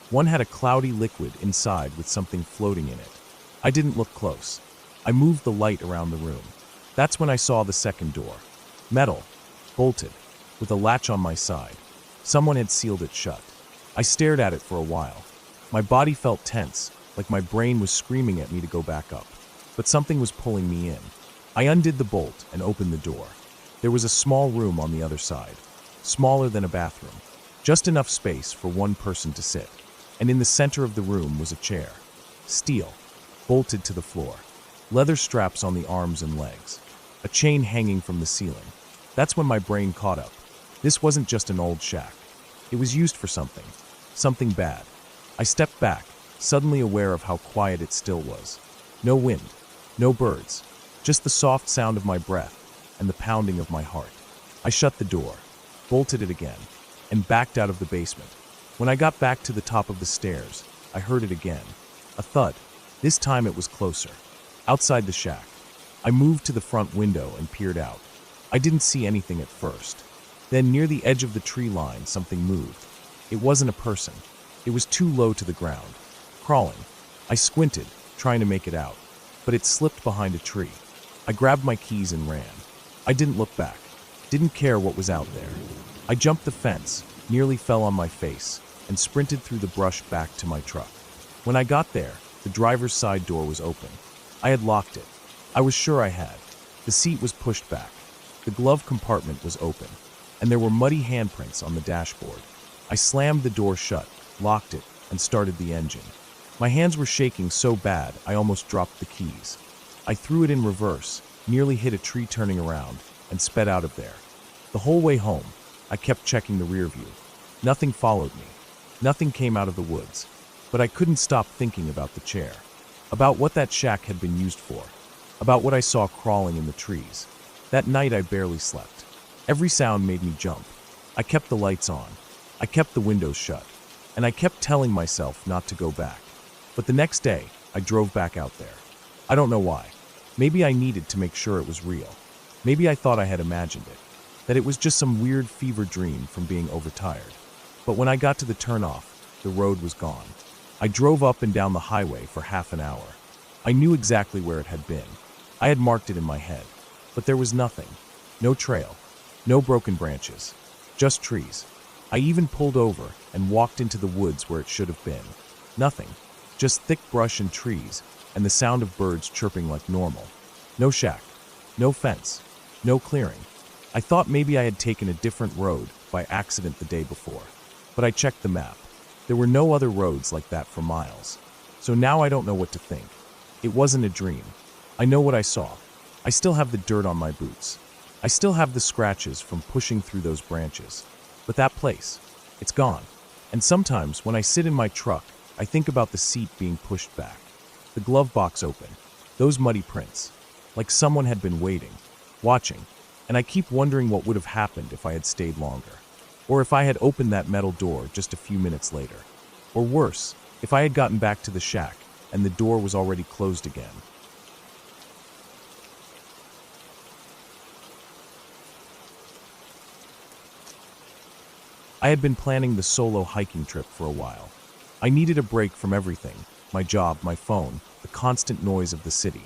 One had a cloudy liquid inside with something floating in it. I didn't look close. I moved the light around the room. That's when I saw the second door. Metal, bolted, with a latch on my side. Someone had sealed it shut. I stared at it for a while. My body felt tense, like my brain was screaming at me to go back up. But something was pulling me in. I undid the bolt and opened the door. There was a small room on the other side, smaller than a bathroom, just enough space for one person to sit. And in the center of the room was a chair. Steel, bolted to the floor. Leather straps on the arms and legs. A chain hanging from the ceiling. That's when my brain caught up. This wasn't just an old shack. It was used for something. Something bad. I stepped back, suddenly aware of how quiet it still was. No wind. No birds. Just the soft sound of my breath and the pounding of my heart. I shut the door, bolted it again, and backed out of the basement. When I got back to the top of the stairs, I heard it again. A thud. This time it was closer. Outside the shack. I moved to the front window and peered out. I didn't see anything at first. Then near the edge of the tree line, something moved. It wasn't a person. It was too low to the ground. Crawling. I squinted, trying to make it out. But it slipped behind a tree. I grabbed my keys and ran. I didn't look back. Didn't care what was out there. I jumped the fence, nearly fell on my face, and sprinted through the brush back to my truck. When I got there, the driver's side door was open. I had locked it. I was sure I had. The seat was pushed back. The glove compartment was open, and there were muddy handprints on the dashboard. I slammed the door shut, locked it, and started the engine. My hands were shaking so bad I almost dropped the keys. I threw it in reverse, nearly hit a tree turning around, and sped out of there. The whole way home, I kept checking the rear view. Nothing followed me. Nothing came out of the woods. But I couldn't stop thinking about the chair. About what that shack had been used for. About what I saw crawling in the trees. That night I barely slept. Every sound made me jump. I kept the lights on. I kept the windows shut. And I kept telling myself not to go back. But the next day, I drove back out there. I don't know why. Maybe I needed to make sure it was real. Maybe I thought I had imagined it. That it was just some weird fever dream from being overtired. But when I got to the turnoff, the road was gone. I drove up and down the highway for half an hour. I knew exactly where it had been. I had marked it in my head. But there was nothing. No trail. No broken branches. Just trees. I even pulled over and walked into the woods where it should have been. Nothing. Just thick brush and trees, and the sound of birds chirping like normal. No shack. No fence. No clearing. I thought maybe I had taken a different road by accident the day before. But I checked the map. There were no other roads like that for miles. So now I don't know what to think. It wasn't a dream. I know what I saw. I still have the dirt on my boots. I still have the scratches from pushing through those branches. But that place, it's gone. And sometimes when I sit in my truck, I think about the seat being pushed back, the glove box open, those muddy prints, like someone had been waiting, watching, and I keep wondering what would have happened if I had stayed longer, or if I had opened that metal door just a few minutes later, or worse, if I had gotten back to the shack and the door was already closed again. I had been planning the solo hiking trip for a while. I needed a break from everything, my job, my phone, the constant noise of the city.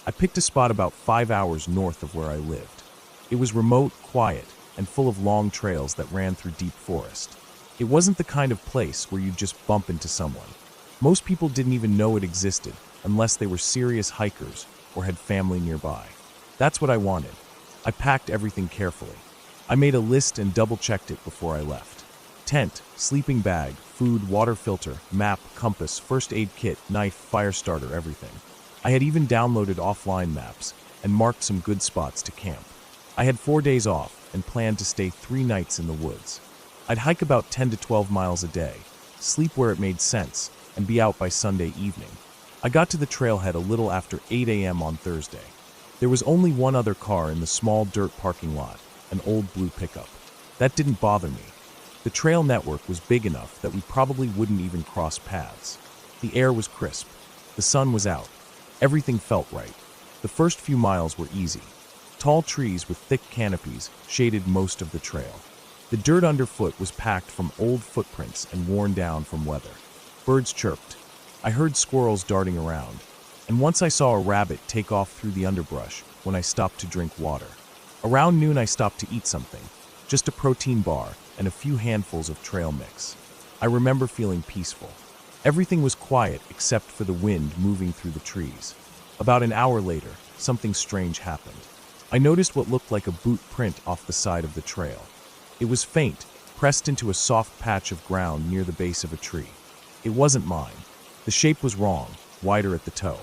I picked a spot about 5 hours north of where I lived. It was remote, quiet, and full of long trails that ran through deep forest. It wasn't the kind of place where you'd just bump into someone. Most people didn't even know it existed unless they were serious hikers or had family nearby. That's what I wanted. I packed everything carefully. I made a list and double-checked it before I left. Tent, sleeping bag, food, water filter, map, compass, first aid kit, knife, fire starter, everything. I had even downloaded offline maps and marked some good spots to camp. I had 4 days off and planned to stay 3 nights in the woods. I'd hike about 10 to 12 miles a day, sleep where it made sense, and be out by Sunday evening. I got to the trailhead a little after 8 a.m. on Thursday. There was only one other car in the small dirt parking lot, an old blue pickup. That didn't bother me. The trail network was big enough that we probably wouldn't even cross paths. The air was crisp. The sun was out. Everything felt right. The first few miles were easy. Tall trees with thick canopies shaded most of the trail. The dirt underfoot was packed from old footprints and worn down from weather. Birds chirped. I heard squirrels darting around. And once I saw a rabbit take off through the underbrush when I stopped to drink water. Around noon I stopped to eat something. Just a protein bar and a few handfuls of trail mix. I remember feeling peaceful. Everything was quiet except for the wind moving through the trees. About an hour later, something strange happened. I noticed what looked like a boot print off the side of the trail. It was faint, pressed into a soft patch of ground near the base of a tree. It wasn't mine. The shape was wrong, wider at the toe.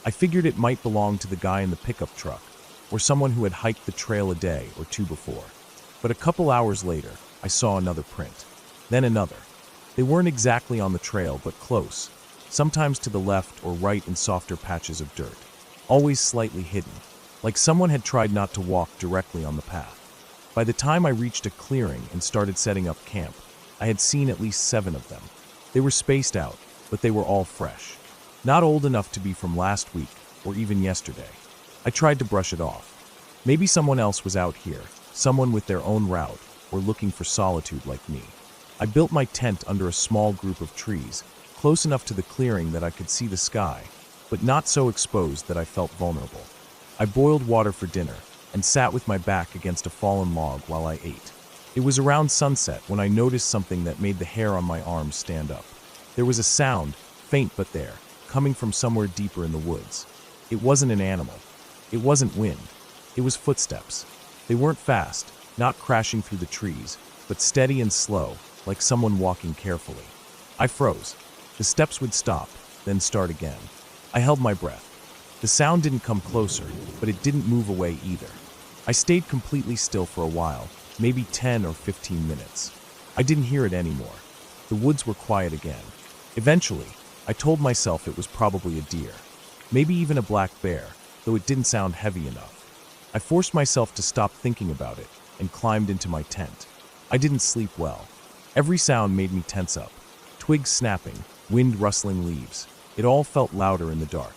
I figured it might belong to the guy in the pickup truck, or someone who had hiked the trail a day or two before. But a couple hours later, I saw another print. Then another. They weren't exactly on the trail, but close, sometimes to the left or right in softer patches of dirt, always slightly hidden, like someone had tried not to walk directly on the path. By the time I reached a clearing and started setting up camp, I had seen at least 7 of them. They were spaced out, but they were all fresh. Not old enough to be from last week or even yesterday. I tried to brush it off. Maybe someone else was out here, someone with their own route, or looking for solitude like me. I built my tent under a small group of trees, close enough to the clearing that I could see the sky, but not so exposed that I felt vulnerable. I boiled water for dinner and sat with my back against a fallen log while I ate. It was around sunset when I noticed something that made the hair on my arms stand up. There was a sound, faint but there, coming from somewhere deeper in the woods. It wasn't an animal. It wasn't wind. It was footsteps. They weren't fast, not crashing through the trees, but steady and slow, like someone walking carefully. I froze. The steps would stop, then start again. I held my breath. The sound didn't come closer, but it didn't move away either. I stayed completely still for a while, maybe 10 or 15 minutes. I didn't hear it anymore. The woods were quiet again. Eventually, I told myself it was probably a deer, maybe even a black bear, though it didn't sound heavy enough. I forced myself to stop thinking about it and climbed into my tent. I didn't sleep well. Every sound made me tense up. Twigs snapping, wind rustling leaves. It all felt louder in the dark.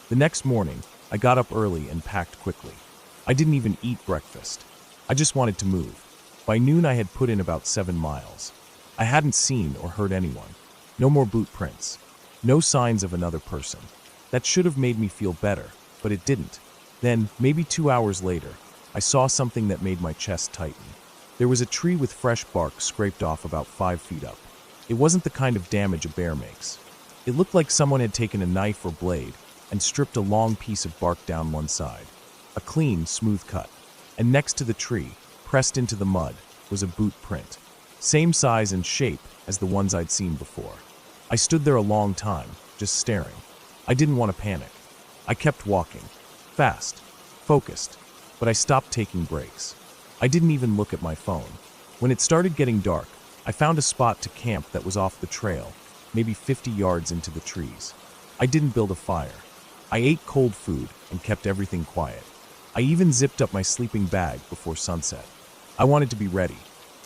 The next morning, I got up early and packed quickly. I didn't even eat breakfast. I just wanted to move. By noon, I had put in about 7 miles. I hadn't seen or heard anyone. No more boot prints. No signs of another person. That should have made me feel better, but it didn't. Then, maybe 2 hours later, I saw something that made my chest tighten. There was a tree with fresh bark scraped off about 5 feet up. It wasn't the kind of damage a bear makes. It looked like someone had taken a knife or blade and stripped a long piece of bark down one side. A clean, smooth cut. And next to the tree, pressed into the mud, was a boot print. Same size and shape as the ones I'd seen before. I stood there a long time, just staring. I didn't want to panic. I kept walking. Fast. Focused. But I stopped taking breaks. I didn't even look at my phone. When it started getting dark, I found a spot to camp that was off the trail, maybe 50 yards into the trees. I didn't build a fire. I ate cold food and kept everything quiet. I even zipped up my sleeping bag before sunset. I wanted to be ready.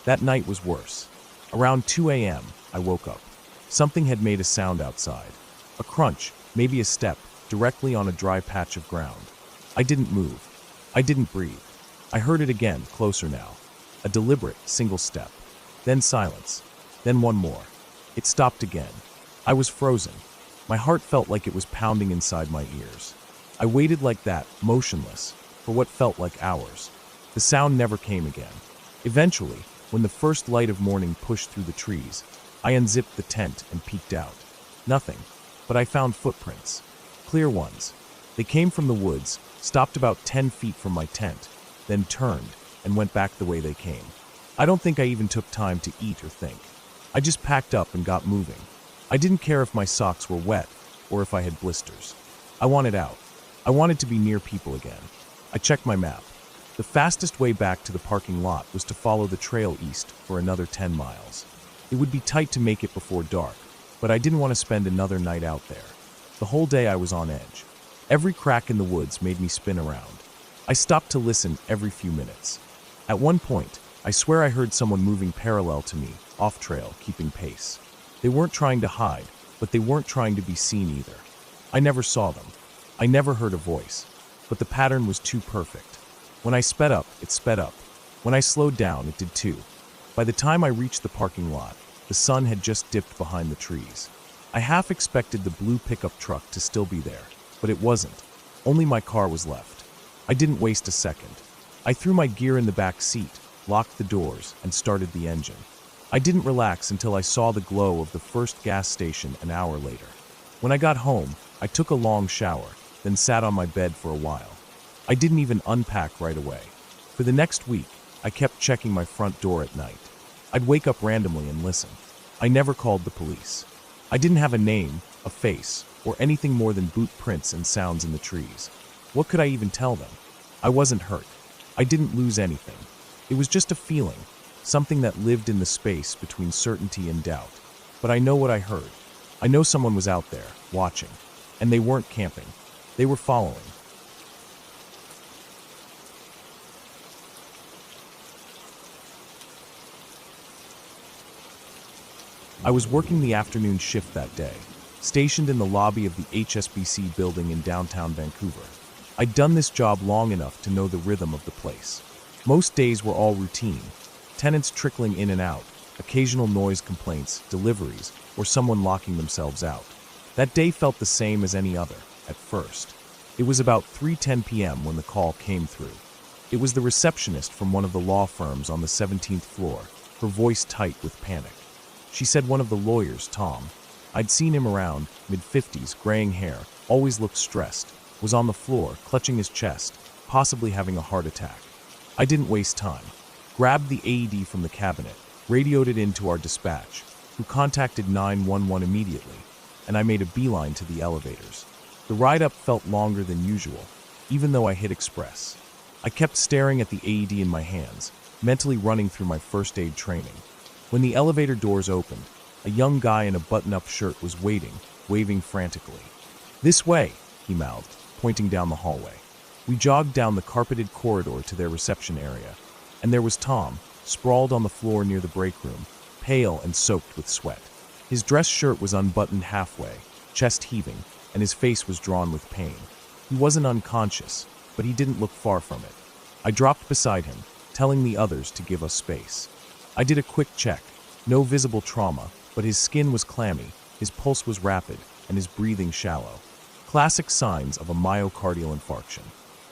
That night was worse. Around 2 a.m., I woke up. Something had made a sound outside. A crunch, maybe a step, directly on a dry patch of ground. I didn't move. I didn't breathe. I heard it again, closer now. A deliberate, single step. Then silence. Then one more. It stopped again. I was frozen. My heart felt like it was pounding inside my ears. I waited like that, motionless, for what felt like hours. The sound never came again. Eventually, when the first light of morning pushed through the trees, I unzipped the tent and peeked out. Nothing, but I found footprints. Clear ones. They came from the woods, stopped about 10 feet from my tent, then turned and went back the way they came. I don't think I even took time to eat or think. I just packed up and got moving. I didn't care if my socks were wet or if I had blisters. I wanted out. I wanted to be near people again. I checked my map. The fastest way back to the parking lot was to follow the trail east for another 10 miles. It would be tight to make it before dark, but I didn't want to spend another night out there. The whole day I was on edge. Every crack in the woods made me spin around. I stopped to listen every few minutes. At one point, I swear I heard someone moving parallel to me, off trail, keeping pace. They weren't trying to hide, but they weren't trying to be seen either. I never saw them. I never heard a voice, but the pattern was too perfect. When I sped up, it sped up. When I slowed down, it did too. By the time I reached the parking lot, the sun had just dipped behind the trees. I half expected the blue pickup truck to still be there, but it wasn't. Only my car was left. I didn't waste a second. I threw my gear in the back seat, locked the doors, and started the engine. I didn't relax until I saw the glow of the first gas station an hour later. When I got home, I took a long shower, then sat on my bed for a while. I didn't even unpack right away. For the next week, I kept checking my front door at night. I'd wake up randomly and listen. I never called the police. I didn't have a name, a face, or anything more than boot prints and sounds in the trees. What could I even tell them? I wasn't hurt. I didn't lose anything. It was just a feeling, something that lived in the space between certainty and doubt. But I know what I heard. I know someone was out there, watching. And they weren't camping. They were following. I was working the afternoon shift that day, stationed in the lobby of the HSBC building in downtown Vancouver. I'd done this job long enough to know the rhythm of the place. Most days were all routine, tenants trickling in and out, occasional noise complaints, deliveries, or someone locking themselves out. That day felt the same as any other, at first. It was about 3:10 p.m. when the call came through. It was the receptionist from one of the law firms on the 17th floor, her voice tight with panic. She said one of the lawyers, Tom, I'd seen him around, mid-50s, graying hair, always looked stressed, was on the floor, clutching his chest, possibly having a heart attack. I didn't waste time. Grabbed the AED from the cabinet, radioed it into our dispatch, who contacted 911 immediately, and I made a beeline to the elevators. The ride up felt longer than usual, even though I hit express. I kept staring at the AED in my hands, mentally running through my first aid training. When the elevator doors opened, a young guy in a button-up shirt was waiting, waving frantically. "This way," he mouthed, pointing down the hallway. We jogged down the carpeted corridor to their reception area, and there was Tom, sprawled on the floor near the break room, pale and soaked with sweat. His dress shirt was unbuttoned halfway, chest heaving, and his face was drawn with pain. He wasn't unconscious, but he didn't look far from it. I dropped beside him, telling the others to give us space. I did a quick check. No visible trauma, but his skin was clammy, his pulse was rapid, and his breathing shallow. Classic signs of a myocardial infarction.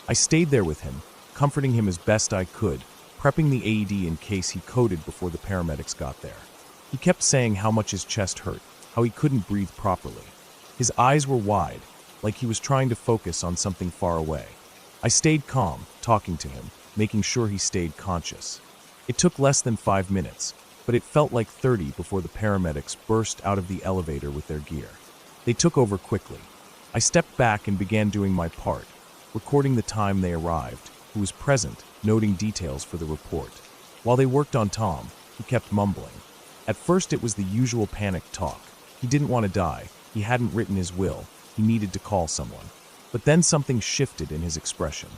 I stayed there with him, comforting him as best I could, prepping the AED in case he coded before the paramedics got there. He kept saying how much his chest hurt, how he couldn't breathe properly. His eyes were wide, like he was trying to focus on something far away. I stayed calm, talking to him, making sure he stayed conscious. It took less than 5 minutes, but it felt like 30 before the paramedics burst out of the elevator with their gear. They took over quickly. I stepped back and began doing my part, recording the time they arrived, who was present, noting details for the report. While they worked on Tom, he kept mumbling. At first it was the usual panic talk. He didn't want to die, he hadn't written his will, he needed to call someone. But then something shifted in his expression.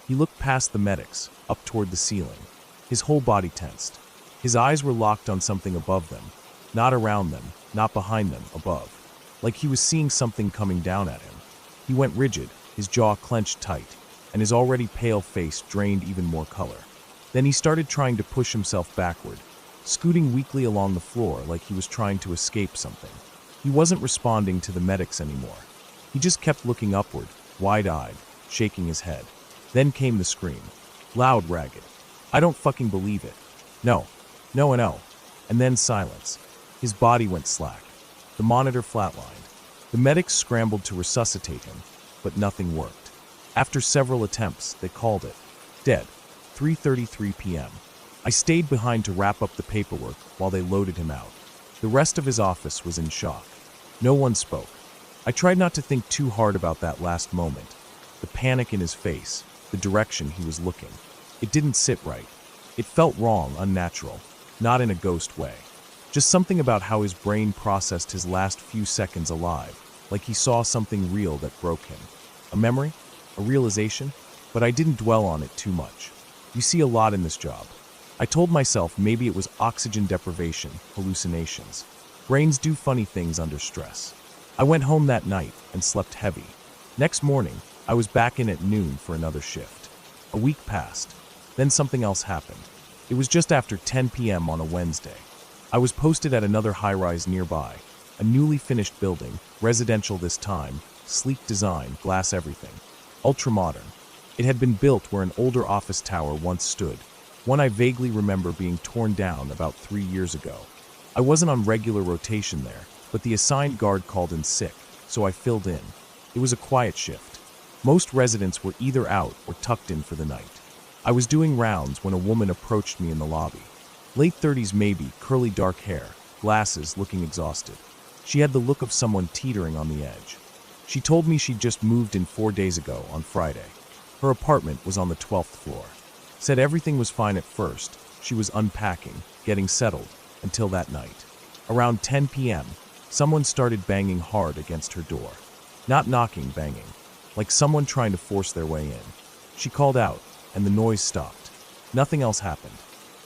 He looked past the medics, up toward the ceiling. His whole body tensed. His eyes were locked on something above them, not around them, not behind them, above. Like he was seeing something coming down at him. He went rigid, his jaw clenched tight, and his already pale face drained even more color. Then he started trying to push himself backward, scooting weakly along the floor like he was trying to escape something. He wasn't responding to the medics anymore. He just kept looking upward, wide-eyed, shaking his head. Then came the scream. Loud, ragged. I don't fucking believe it. No. No and no. And then silence. His body went slack. The monitor flatlined. The medics scrambled to resuscitate him, but nothing worked. After several attempts, they called it dead. 3:33 p.m. I stayed behind to wrap up the paperwork while they loaded him out. The rest of his office was in shock. No one spoke. I tried not to think too hard about that last moment. The panic in his face, the direction he was looking. It didn't sit right. It felt wrong, unnatural, not in a ghost way. Just something about how his brain processed his last few seconds alive, like he saw something real that broke him. A memory? A realization? But I didn't dwell on it too much. You see a lot in this job. I told myself maybe it was oxygen deprivation, hallucinations. Brains do funny things under stress. I went home that night and slept heavy. Next morning, I was back in at noon for another shift. A week passed. Then something else happened. It was just after 10 p.m. on a Wednesday. I was posted at another high-rise nearby, a newly finished building, residential this time, sleek design, glass everything. Ultra-modern. It had been built where an older office tower once stood, one I vaguely remember being torn down about 3 years ago. I wasn't on regular rotation there, but the assigned guard called in sick, so I filled in. It was a quiet shift. Most residents were either out or tucked in for the night. I was doing rounds when a woman approached me in the lobby. Late 30s maybe, curly dark hair, glasses, looking exhausted. She had the look of someone teetering on the edge. She told me she'd just moved in 4 days ago, on Friday. Her apartment was on the 12th floor. Said everything was fine at first. She was unpacking, getting settled, until that night. Around 10 p.m., someone started banging hard against her door. Not knocking, banging. Like someone trying to force their way in. She called out, and the noise stopped. Nothing else happened.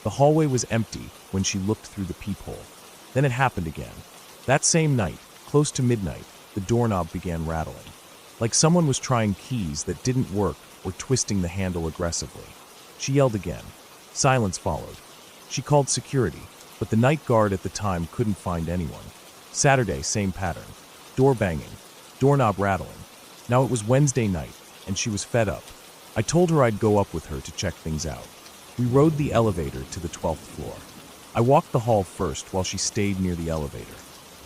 The hallway was empty when she looked through the peephole. Then it happened again. That same night, close to midnight, the doorknob began rattling. Like someone was trying keys that didn't work or twisting the handle aggressively. She yelled again. Silence followed. She called security, but the night guard at the time couldn't find anyone. Saturday, same pattern. Door banging. Doorknob rattling. Now it was Wednesday night, and she was fed up. I told her I'd go up with her to check things out. We rode the elevator to the 12th floor. I walked the hall first while she stayed near the elevator.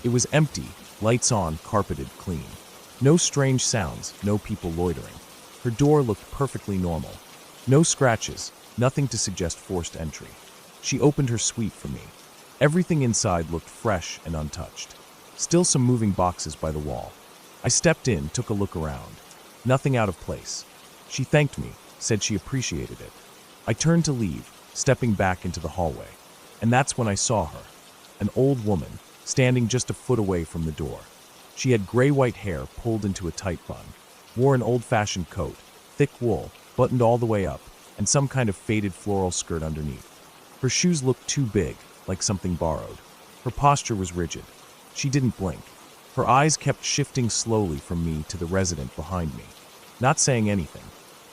It was empty, lights on, carpeted, clean. No strange sounds, no people loitering. Her door looked perfectly normal. No scratches, nothing to suggest forced entry. She opened her suite for me. Everything inside looked fresh and untouched. Still some moving boxes by the wall. I stepped in, took a look around. Nothing out of place. She thanked me, said she appreciated it. I turned to leave, stepping back into the hallway. And that's when I saw her. An old woman, standing just a foot away from the door. She had gray-white hair pulled into a tight bun, wore an old-fashioned coat, thick wool, buttoned all the way up, and some kind of faded floral skirt underneath. Her shoes looked too big, like something borrowed. Her posture was rigid. She didn't blink. Her eyes kept shifting slowly from me to the resident behind me. Not saying anything.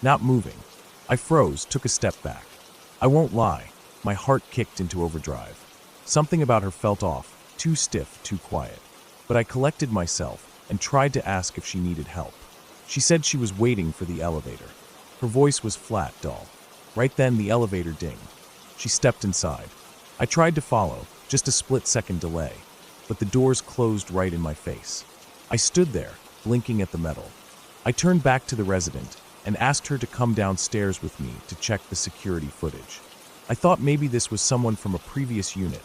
Not moving. I froze, took a step back. I won't lie. My heart kicked into overdrive. Something about her felt off, too stiff, too quiet. But I collected myself and tried to ask if she needed help. She said she was waiting for the elevator. Her voice was flat, dull. Right then, the elevator dinged. She stepped inside. I tried to follow, just a split-second delay, but the doors closed right in my face. I stood there, blinking at the metal. I turned back to the resident and asked her to come downstairs with me to check the security footage. I thought maybe this was someone from a previous unit,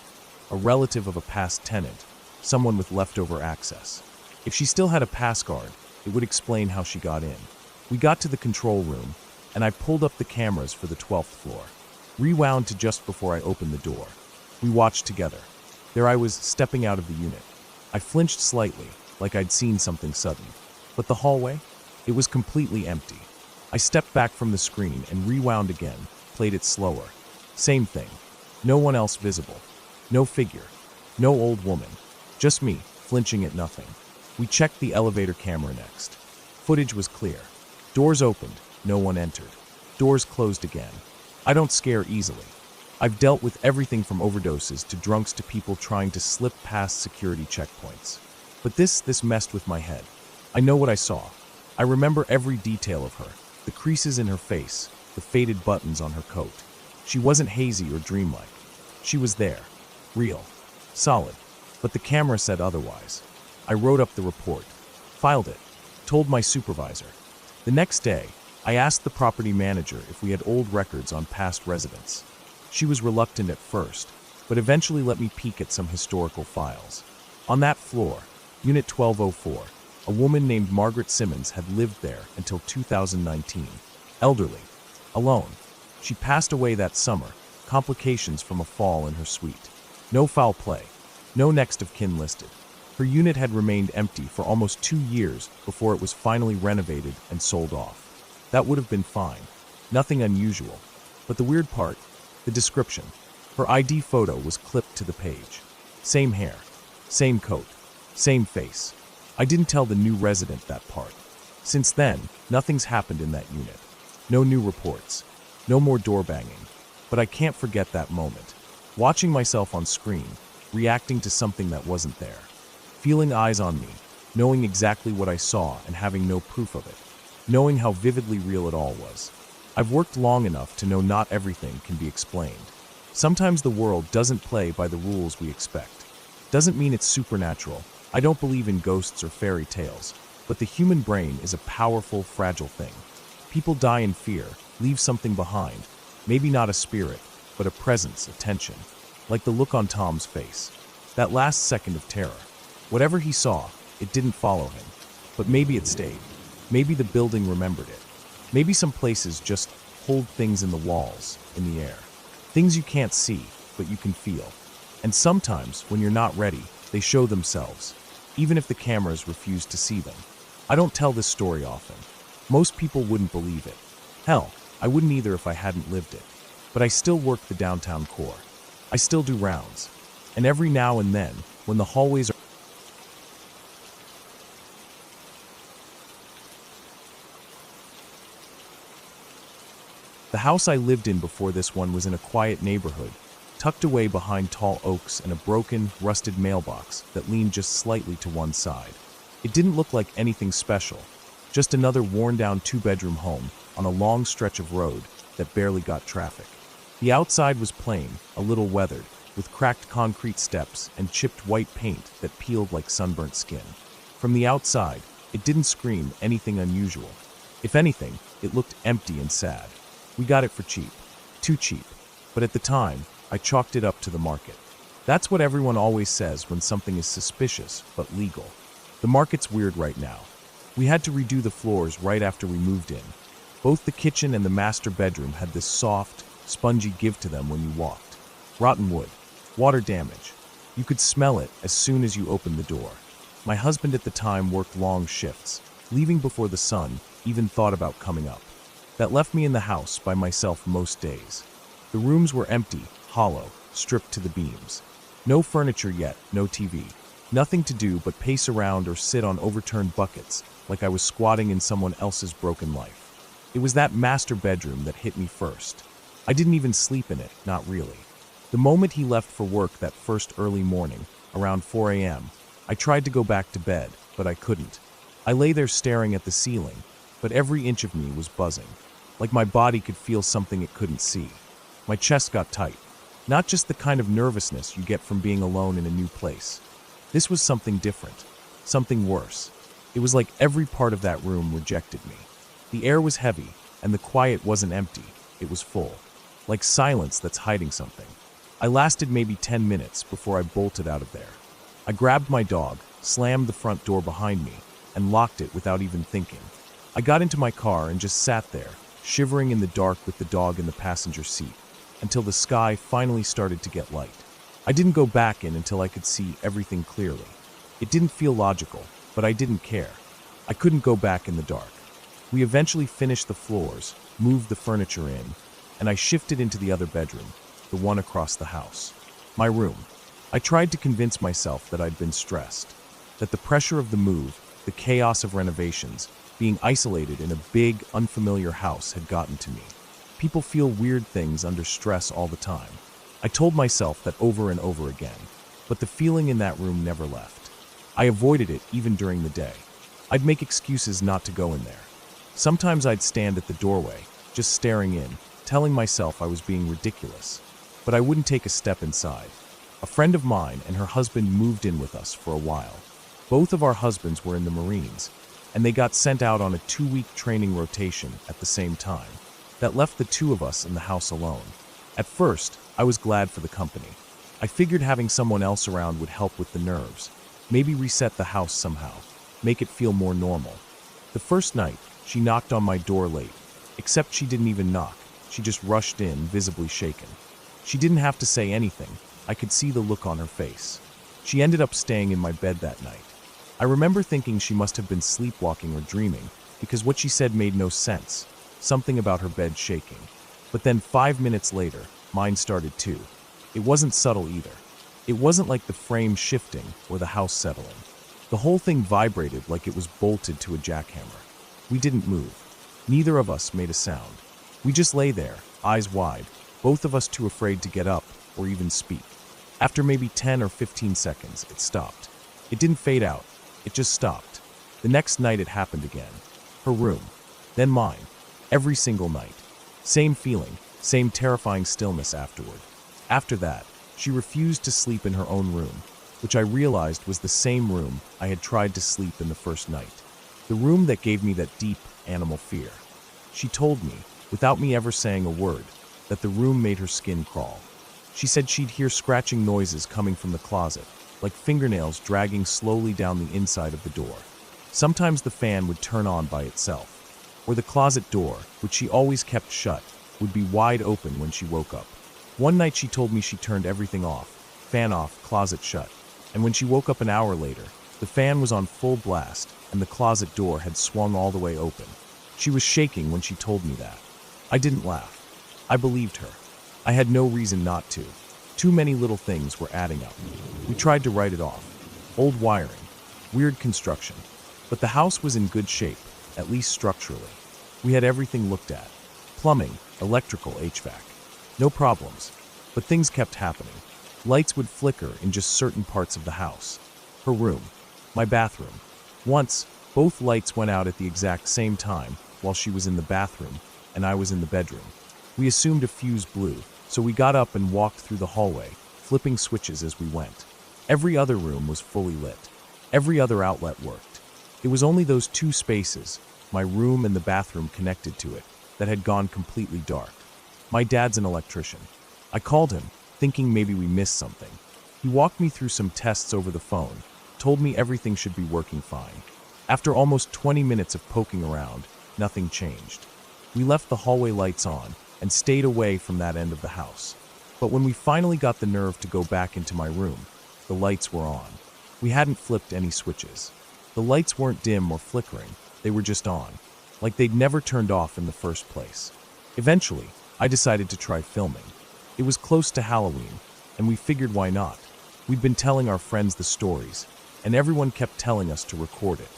a relative of a past tenant, someone with leftover access. If she still had a pass card, it would explain how she got in. We got to the control room, and I pulled up the cameras for the 12th floor. Rewound to just before I opened the door. We watched together. There I was, stepping out of the unit. I flinched slightly, like I'd seen something sudden. But the hallway? It was completely empty. I stepped back from the screen and rewound again, played it slower. Same thing. No one else visible. No figure. No old woman. Just me, flinching at nothing. We checked the elevator camera next. Footage was clear. Doors opened, no one entered. Doors closed again. I don't scare easily. I've dealt with everything from overdoses to drunks to people trying to slip past security checkpoints. But this messed with my head. I know what I saw. I remember every detail of her. The creases in her face, the faded buttons on her coat. She wasn't hazy or dreamlike. She was there. Real. Solid. But the camera said otherwise. I wrote up the report. Filed it. Told my supervisor. The next day, I asked the property manager if we had old records on past residents. She was reluctant at first, but eventually let me peek at some historical files. On that floor, Unit 1204, a woman named Margaret Simmons had lived there until 2019. Elderly. Alone. She passed away that summer, complications from a fall in her suite. No foul play. No next of kin listed. Her unit had remained empty for almost 2 years before it was finally renovated and sold off. That would have been fine. Nothing unusual. But the weird part, the description. Her ID photo was clipped to the page. Same hair. Same coat. Same face. I didn't tell the new resident that part. Since then, nothing's happened in that unit. No new reports. No more door banging. But I can't forget that moment. Watching myself on screen, reacting to something that wasn't there. Feeling eyes on me, knowing exactly what I saw and having no proof of it. Knowing how vividly real it all was. I've worked long enough to know not everything can be explained. Sometimes the world doesn't play by the rules we expect. Doesn't mean it's supernatural. I don't believe in ghosts or fairy tales, but the human brain is a powerful, fragile thing. People die in fear, leave something behind. Maybe not a spirit, but a presence, a tension. Like the look on Tom's face. That last second of terror. Whatever he saw, it didn't follow him. But maybe it stayed. Maybe the building remembered it. Maybe some places just hold things in the walls, in the air. Things you can't see, but you can feel. And sometimes, when you're not ready, they show themselves, even if the cameras refuse to see them. I don't tell this story often. Most people wouldn't believe it. Hell, I wouldn't either if I hadn't lived it. But I still work the downtown core. I still do rounds. And every now and then, when the hallways are The house I lived in before this one was in a quiet neighborhood, tucked away behind tall oaks and a broken, rusted mailbox that leaned just slightly to one side. It didn't look like anything special, just another worn-down 2-bedroom home on a long stretch of road that barely got traffic. The outside was plain, a little weathered, with cracked concrete steps and chipped white paint that peeled like sunburnt skin. From the outside, it didn't scream anything unusual. If anything, it looked empty and sad. We got it for cheap. Too cheap. But at the time, I chalked it up to the market. That's what everyone always says when something is suspicious but legal. The market's weird right now. We had to redo the floors right after we moved in. Both the kitchen and the master bedroom had this soft, spongy give to them when you walked. Rotten wood. Water damage. You could smell it as soon as you opened the door. My husband at the time worked long shifts, leaving before the sun even thought about coming up. That left me in the house by myself most days. The rooms were empty, hollow, stripped to the beams. No furniture yet, no TV. Nothing to do but pace around or sit on overturned buckets like I was squatting in someone else's broken life. It was that master bedroom that hit me first. I didn't even sleep in it, not really. The moment he left for work that first early morning, around 4 a.m., I tried to go back to bed, but I couldn't. I lay there staring at the ceiling, but every inch of me was buzzing, like my body could feel something it couldn't see. My chest got tight. Not just the kind of nervousness you get from being alone in a new place. This was something different, something worse. It was like every part of that room rejected me. The air was heavy, and the quiet wasn't empty, it was full. Like silence that's hiding something. I lasted maybe 10 minutes before I bolted out of there. I grabbed my dog, slammed the front door behind me, and locked it without even thinking. I got into my car and just sat there, shivering in the dark with the dog in the passenger seat, until the sky finally started to get light. I didn't go back in until I could see everything clearly. It didn't feel logical, but I didn't care. I couldn't go back in the dark. We eventually finished the floors, moved the furniture in, and I shifted into the other bedroom, the one across the house. My room. I tried to convince myself that I'd been stressed, that the pressure of the move, the chaos of renovations, being isolated in a big, unfamiliar house had gotten to me. People feel weird things under stress all the time. I told myself that over and over again, but the feeling in that room never left. I avoided it even during the day. I'd make excuses not to go in there. Sometimes I'd stand at the doorway, just staring in, telling myself I was being ridiculous. But I wouldn't take a step inside. A friend of mine and her husband moved in with us for a while. Both of our husbands were in the Marines, and they got sent out on a 2-week training rotation at the same time. That left the two of us in the house alone. At first, I was glad for the company. I figured having someone else around would help with the nerves, maybe reset the house somehow, make it feel more normal. The first night, she knocked on my door late, except she didn't even knock. She just rushed in, visibly shaken. She didn't have to say anything. I could see the look on her face. She ended up staying in my bed that night. I remember thinking she must have been sleepwalking or dreaming, because what she said made no sense. Something about her bed shaking. But then 5 minutes later, mine started too. It wasn't subtle either. It wasn't like the frame shifting or the house settling. The whole thing vibrated like it was bolted to a jackhammer. We didn't move. Neither of us made a sound. We just lay there, eyes wide, both of us too afraid to get up or even speak. After maybe 10 or 15 seconds, it stopped. It didn't fade out. It just stopped. The next night it happened again. Her room. Then mine. Every single night. Same feeling, same terrifying stillness afterward. After that, she refused to sleep in her own room, which I realized was the same room I had tried to sleep in the first night. The room that gave me that deep animal fear. She told me, without me ever saying a word, that the room made her skin crawl. She said she'd hear scratching noises coming from the closet, like fingernails dragging slowly down the inside of the door. Sometimes the fan would turn on by itself, or the closet door, which she always kept shut, would be wide open when she woke up. One night she told me she turned everything off, fan off, closet shut, and when she woke up an hour later, the fan was on full blast and the closet door had swung all the way open. She was shaking when she told me that. I didn't laugh. I believed her. I had no reason not to. Too many little things were adding up. We tried to write it off. Old wiring, weird construction. But the house was in good shape, at least structurally. We had everything looked at. Plumbing, electrical, HVAC. No problems. But things kept happening. Lights would flicker in just certain parts of the house. Her room. My bathroom. Once, both lights went out at the exact same time while she was in the bathroom and I was in the bedroom. We assumed a fuse blew, so we got up and walked through the hallway, flipping switches as we went. Every other room was fully lit. Every other outlet worked. It was only those two spaces, my room and the bathroom connected to it, that had gone completely dark. My dad's an electrician. I called him, thinking maybe we missed something. He walked me through some tests over the phone, told me everything should be working fine. After almost 20 minutes of poking around, nothing changed. We left the hallway lights on and stayed away from that end of the house. But when we finally got the nerve to go back into my room, the lights were on. We hadn't flipped any switches. The lights weren't dim or flickering, they were just on, like they'd never turned off in the first place. Eventually, I decided to try filming. It was close to Halloween, and we figured why not. We'd been telling our friends the stories, and everyone kept telling us to record it.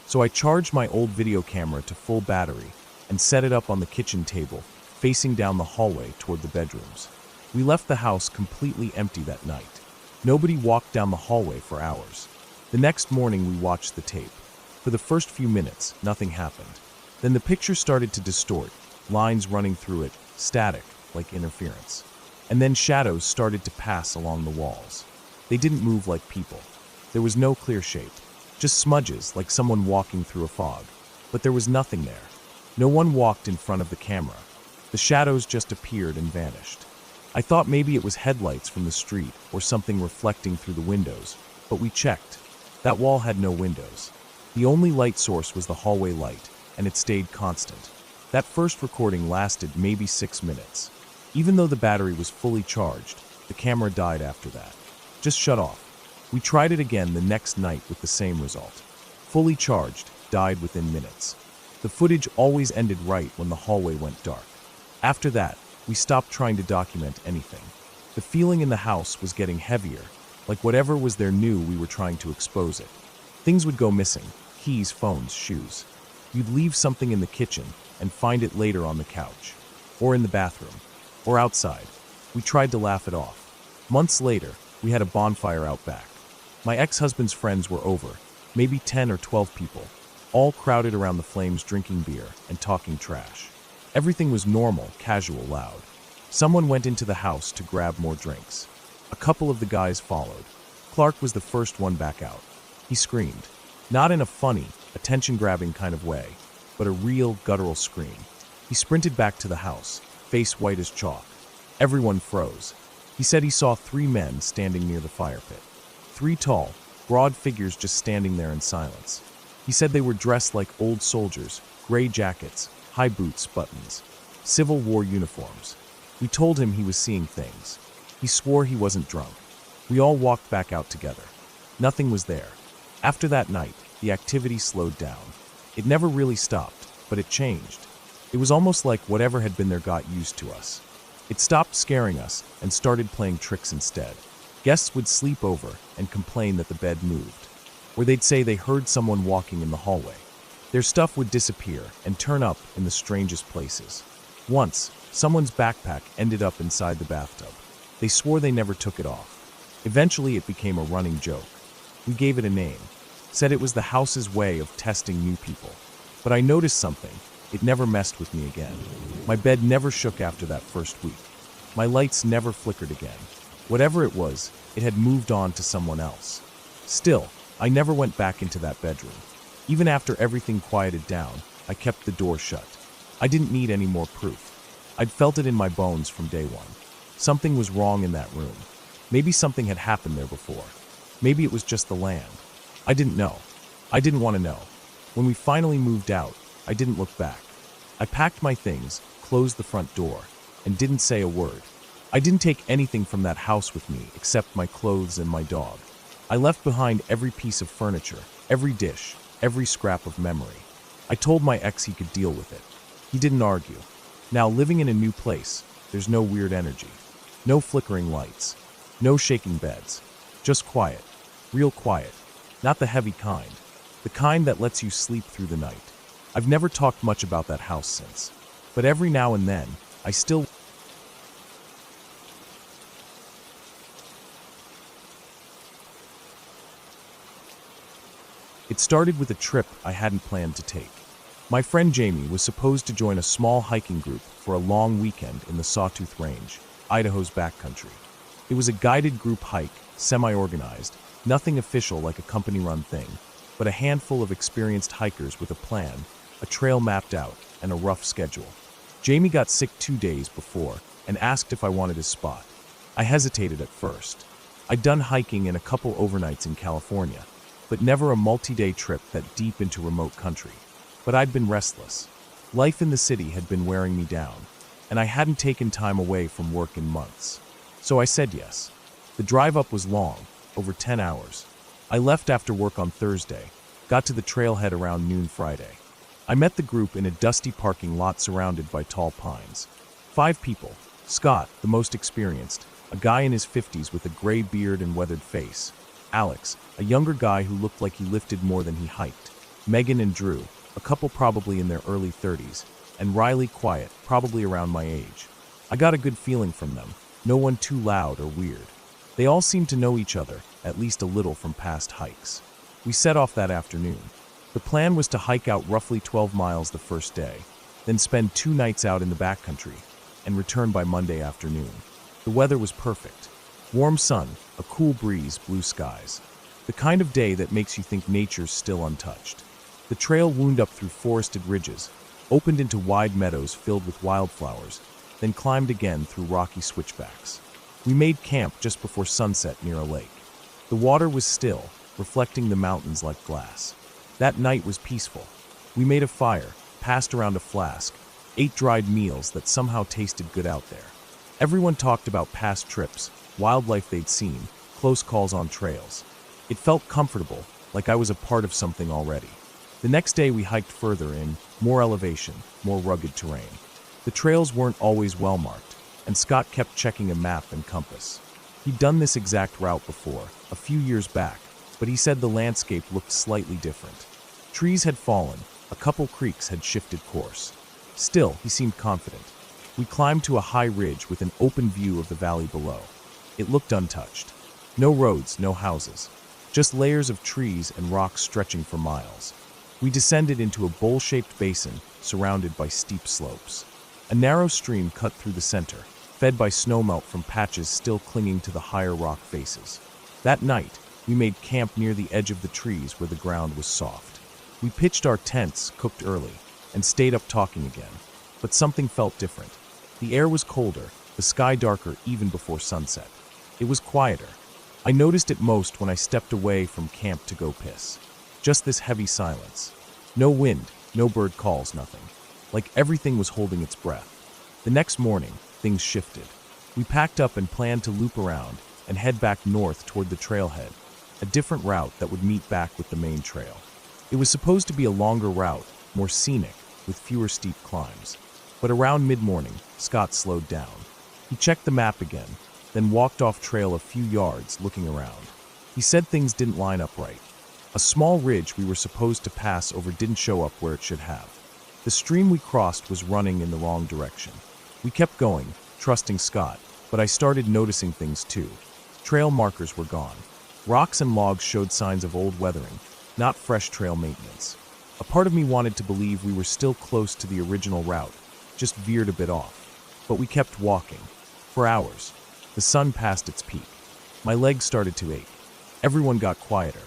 So I charged my old video camera to full battery and set it up on the kitchen table, facing down the hallway toward the bedrooms. We left the house completely empty that night. Nobody walked down the hallway for hours. The next morning we watched the tape. For the first few minutes, nothing happened. Then the picture started to distort, lines running through it, static, like interference. And then shadows started to pass along the walls. They didn't move like people. There was no clear shape, just smudges like someone walking through a fog. But there was nothing there. No one walked in front of the camera. The shadows just appeared and vanished. I thought maybe it was headlights from the street or something reflecting through the windows, but we checked. That wall had no windows. The only light source was the hallway light, and it stayed constant. That first recording lasted maybe 6 minutes. Even though the battery was fully charged, the camera died after that. Just shut off. We tried it again the next night with the same result. Fully charged, died within minutes. The footage always ended right when the hallway went dark. After that, we stopped trying to document anything. The feeling in the house was getting heavier, like whatever was there knew we were trying to expose it. Things would go missing: keys, phones, shoes. You'd leave something in the kitchen and find it later on the couch, or in the bathroom, or outside. We tried to laugh it off. Months later, we had a bonfire out back. My ex-husband's friends were over, maybe 10 or 12 people, all crowded around the flames drinking beer and talking trash. Everything was normal, casual, loud. Someone went into the house to grab more drinks. A couple of the guys followed. Clark was the first one back out. He screamed. Not in a funny, attention-grabbing kind of way, but a real, guttural scream. He sprinted back to the house, face white as chalk. Everyone froze. He said he saw 3 men standing near the fire pit. 3 tall, broad figures just standing there in silence. He said they were dressed like old soldiers, gray jackets, high boots, buttons, Civil War uniforms. We told him he was seeing things. He swore he wasn't drunk. We all walked back out together. Nothing was there. After that night, the activity slowed down. It never really stopped, but it changed. It was almost like whatever had been there got used to us. It stopped scaring us and started playing tricks instead. Guests would sleep over and complain that the bed moved, or they'd say they heard someone walking in the hallway. Their stuff would disappear and turn up in the strangest places. Once, someone's backpack ended up inside the bathtub. They swore they never took it off. Eventually, it became a running joke. We gave it a name, said it was the house's way of testing new people. But I noticed something. It never messed with me again. My bed never shook after that first week. My lights never flickered again. Whatever it was, it had moved on to someone else. Still, I never went back into that bedroom. Even after everything quieted down, I kept the door shut. I didn't need any more proof. I'd felt it in my bones from day one. Something was wrong in that room. Maybe something had happened there before. Maybe it was just the land. I didn't know. I didn't want to know. When we finally moved out, I didn't look back. I packed my things, closed the front door, and didn't say a word. I didn't take anything from that house with me except my clothes and my dog. I left behind every piece of furniture, every dish, every scrap of memory. I told my ex he could deal with it. He didn't argue. Now, living in a new place, there's no weird energy. No flickering lights. No shaking beds. Just quiet. Real quiet. Not the heavy kind. The kind that lets you sleep through the night. I've never talked much about that house since. But every now and then, I still... It started with a trip I hadn't planned to take. My friend Jamie was supposed to join a small hiking group for a long weekend in the Sawtooth Range, Idaho's backcountry. It was a guided group hike, semi-organized, nothing official like a company-run thing, but a handful of experienced hikers with a plan, a trail mapped out, and a rough schedule. Jamie got sick 2 days before and asked if I wanted his spot. I hesitated at first. I'd done hiking and a couple overnights in California, but never a multi-day trip that deep into remote country. But I'd been restless. Life in the city had been wearing me down, and I hadn't taken time away from work in months. So I said yes. The drive up was long, over 10 hours. I left after work on Thursday, got to the trailhead around noon Friday. I met the group in a dusty parking lot surrounded by tall pines. 5 people. Scott, the most experienced, a guy in his 50s with a gray beard and weathered face. Alex, a younger guy who looked like he lifted more than he hiked. Megan and Drew, a couple probably in their early 30s. And Riley, quiet, probably around my age. I got a good feeling from them. No one too loud or weird. They all seemed to know each other, at least a little from past hikes. We set off that afternoon. The plan was to hike out roughly 12 miles the first day, then spend 2 nights out in the backcountry, and return by Monday afternoon. The The weather was perfect. Warm sun, a cool breeze, blue skies. The kind of day that makes you think nature's still untouched. The trail wound up through forested ridges, opened into wide meadows filled with wildflowers, then climbed again through rocky switchbacks. We made camp just before sunset near a lake. The water was still, reflecting the mountains like glass. That night was peaceful. We made a fire, passed around a flask, ate dried meals that somehow tasted good out there. Everyone talked about past trips, wildlife they'd seen, close calls on trails. It felt comfortable, like I was a part of something already. The next day we hiked further in, more elevation, more rugged terrain. The trails weren't always well marked, and Scott kept checking a map and compass. He'd done this exact route before, a few years back, but he said the landscape looked slightly different. Trees had fallen, a couple creeks had shifted course. Still, he seemed confident. We climbed to a high ridge with an open view of the valley below. It looked untouched. No roads, no houses. Just layers of trees and rocks stretching for miles. We descended into a bowl-shaped basin surrounded by steep slopes. A narrow stream cut through the center, fed by snowmelt from patches still clinging to the higher rock faces. That night, we made camp near the edge of the trees where the ground was soft. We pitched our tents, cooked early, and stayed up talking again. But something felt different. The air was colder, the sky darker even before sunset. It was quieter. I noticed it most when I stepped away from camp to go piss. Just this heavy silence. No wind, no bird calls, nothing. Like everything was holding its breath. The next morning, things shifted. We packed up and planned to loop around and head back north toward the trailhead, a different route that would meet back with the main trail. It was supposed to be a longer route, more scenic, with fewer steep climbs. But around mid-morning, Scott slowed down. He checked the map again, then walked off trail a few yards, looking around. He said things didn't line up right. A small ridge we were supposed to pass over didn't show up where it should have. The stream we crossed was running in the wrong direction. We kept going, trusting Scott, but I started noticing things too. Trail markers were gone. Rocks and logs showed signs of old weathering, not fresh trail maintenance. A part of me wanted to believe we were still close to the original route, just veered a bit off. But we kept walking. For hours. The sun passed its peak. My legs started to ache. Everyone got quieter.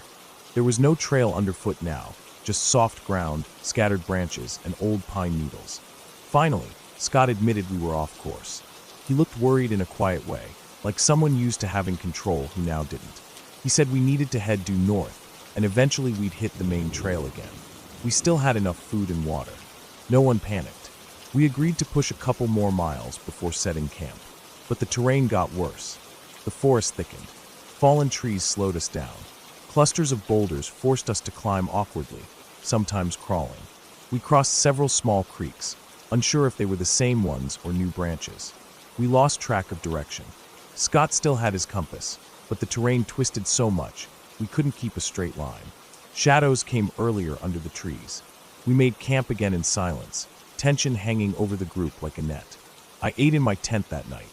There was no trail underfoot now, just soft ground, scattered branches, and old pine needles. Finally, Scott admitted we were off course. He looked worried in a quiet way, like someone used to having control who now didn't. He said we needed to head due north, and eventually we'd hit the main trail again. We still had enough food and water. No one panicked. We agreed to push a couple more miles before setting camp. But the terrain got worse. The forest thickened. Fallen trees slowed us down. Clusters of boulders forced us to climb awkwardly, sometimes crawling. We crossed several small creeks, unsure if they were the same ones or new branches. We lost track of direction. Scott still had his compass, but the terrain twisted so much, we couldn't keep a straight line. Shadows came earlier under the trees. We made camp again in silence, tension hanging over the group like a net. I ate in my tent that night.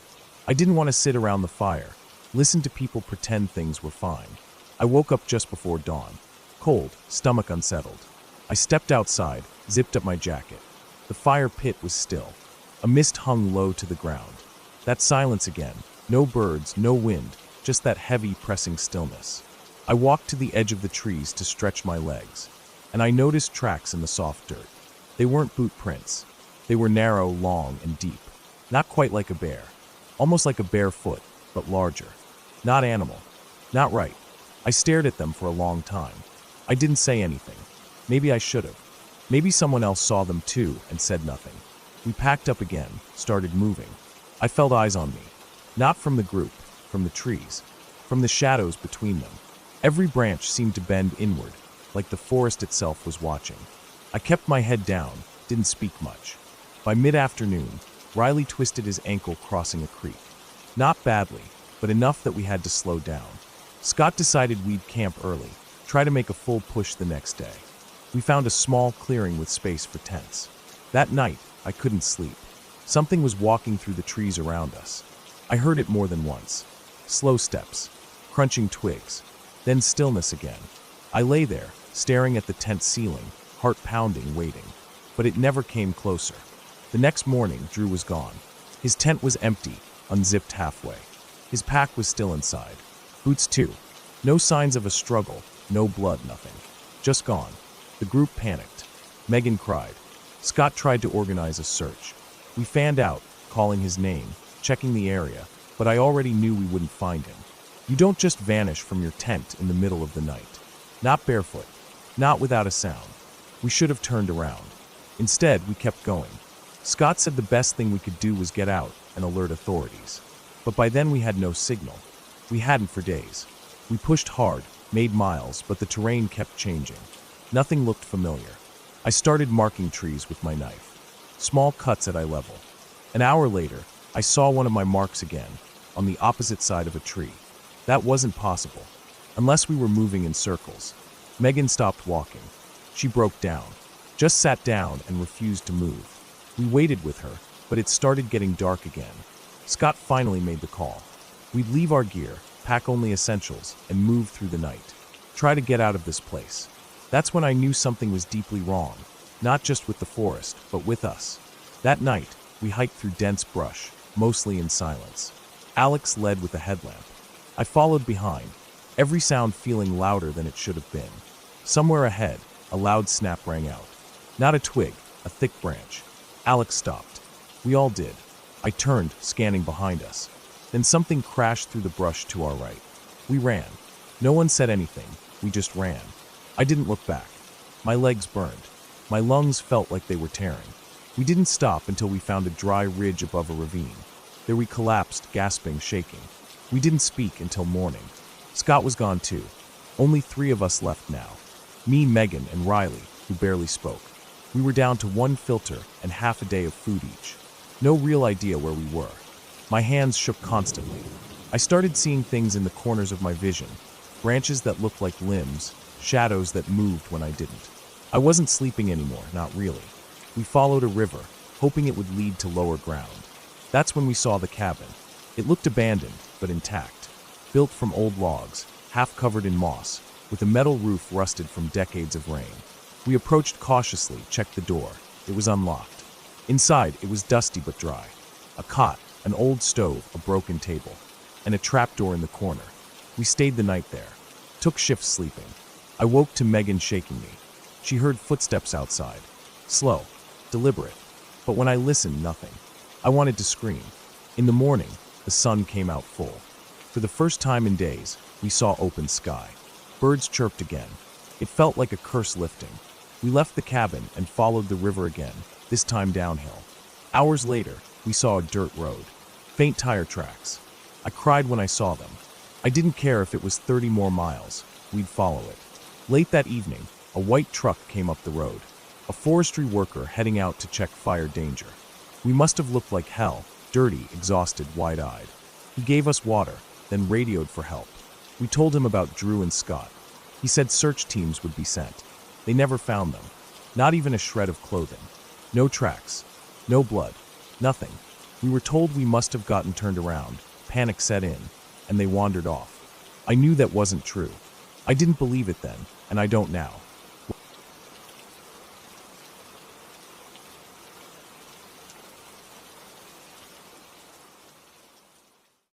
I didn't want to sit around the fire, listen to people pretend things were fine. I woke up just before dawn, cold, stomach unsettled. I stepped outside, zipped up my jacket. The fire pit was still. A mist hung low to the ground. That silence again, no birds, no wind, just that heavy, pressing stillness. I walked to the edge of the trees to stretch my legs, and I noticed tracks in the soft dirt. They weren't boot prints. They were narrow, long, and deep. Not quite like a bear. Almost like a bare foot, but larger. Not animal. Not right. I stared at them for a long time. I didn't say anything. Maybe I should have. Maybe someone else saw them too and said nothing. We packed up again, started moving. I felt eyes on me. Not from the group, from the trees, from the shadows between them. Every branch seemed to bend inward, like the forest itself was watching. I kept my head down, didn't speak much. By mid-afternoon, Riley twisted his ankle crossing a creek. Not badly, but enough that we had to slow down. Scott decided we'd camp early, try to make a full push the next day. We found a small clearing with space for tents. That night, I couldn't sleep. Something was walking through the trees around us. I heard it more than once. Slow steps, crunching twigs, then stillness again. I lay there, staring at the tent ceiling, heart pounding, waiting. But it never came closer. The next morning, Drew was gone. His tent was empty, unzipped halfway. His pack was still inside. Boots too. No signs of a struggle, no blood, nothing. Just gone. The group panicked. Megan cried. Scott tried to organize a search. We fanned out, calling his name, checking the area, but I already knew we wouldn't find him. You don't just vanish from your tent in the middle of the night. Not barefoot. Not without a sound. We should have turned around. Instead, we kept going. Scott said the best thing we could do was get out and alert authorities. But by then we had no signal. We hadn't for days. We pushed hard, made miles, but the terrain kept changing. Nothing looked familiar. I started marking trees with my knife. Small cuts at eye level. An hour later, I saw one of my marks again, on the opposite side of a tree. That wasn't possible, unless we were moving in circles. Megan stopped walking. She broke down, just sat down and refused to move. We waited with her, but it started getting dark again. Scott finally made the call. We'd leave our gear, pack only essentials, and move through the night. Try to get out of this place. That's when I knew something was deeply wrong, not just with the forest, but with us. That night, we hiked through dense brush, mostly in silence. Alex led with a headlamp. I followed behind, every sound feeling louder than it should have been. Somewhere ahead, a loud snap rang out. Not a twig, a thick branch. Alex stopped. We all did. I turned, scanning behind us. Then something crashed through the brush to our right. We ran. No one said anything. We just ran. I didn't look back. My legs burned. My lungs felt like they were tearing. We didn't stop until we found a dry ridge above a ravine. There we collapsed, gasping, shaking. We didn't speak until morning. Scott was gone too. Only 3 of us left now. Me, Megan, and Riley, who barely spoke. We were down to 1 filter and half a day of food each. No real idea where we were. My hands shook constantly. I started seeing things in the corners of my vision. Branches that looked like limbs, shadows that moved when I didn't. I wasn't sleeping anymore, not really. We followed a river, hoping it would lead to lower ground. That's when we saw the cabin. It looked abandoned, but intact. Built from old logs, half covered in moss, with a metal roof rusted from decades of rain. We approached cautiously, checked the door. It was unlocked. Inside, it was dusty but dry. A cot, an old stove, a broken table, and a trapdoor in the corner. We stayed the night there. Took shifts sleeping. I woke to Megan shaking me. She heard footsteps outside. Slow, deliberate. But when I listened, nothing. I wanted to scream. In the morning, the sun came out full. For the first time in days, we saw open sky. Birds chirped again. It felt like a curse lifting. We left the cabin and followed the river again, this time downhill. Hours later, we saw a dirt road. Faint tire tracks. I cried when I saw them. I didn't care if it was 30 more miles. We'd follow it. Late that evening, a white truck came up the road. A forestry worker heading out to check fire danger. We must have looked like hell, dirty, exhausted, wide-eyed. He gave us water, then radioed for help. We told him about Drew and Scott. He said search teams would be sent. They never found them. Not even a shred of clothing. No tracks. No blood. Nothing. We were told we must have gotten turned around. Panic set in, and they wandered off. I knew that wasn't true. I didn't believe it then, and I don't now.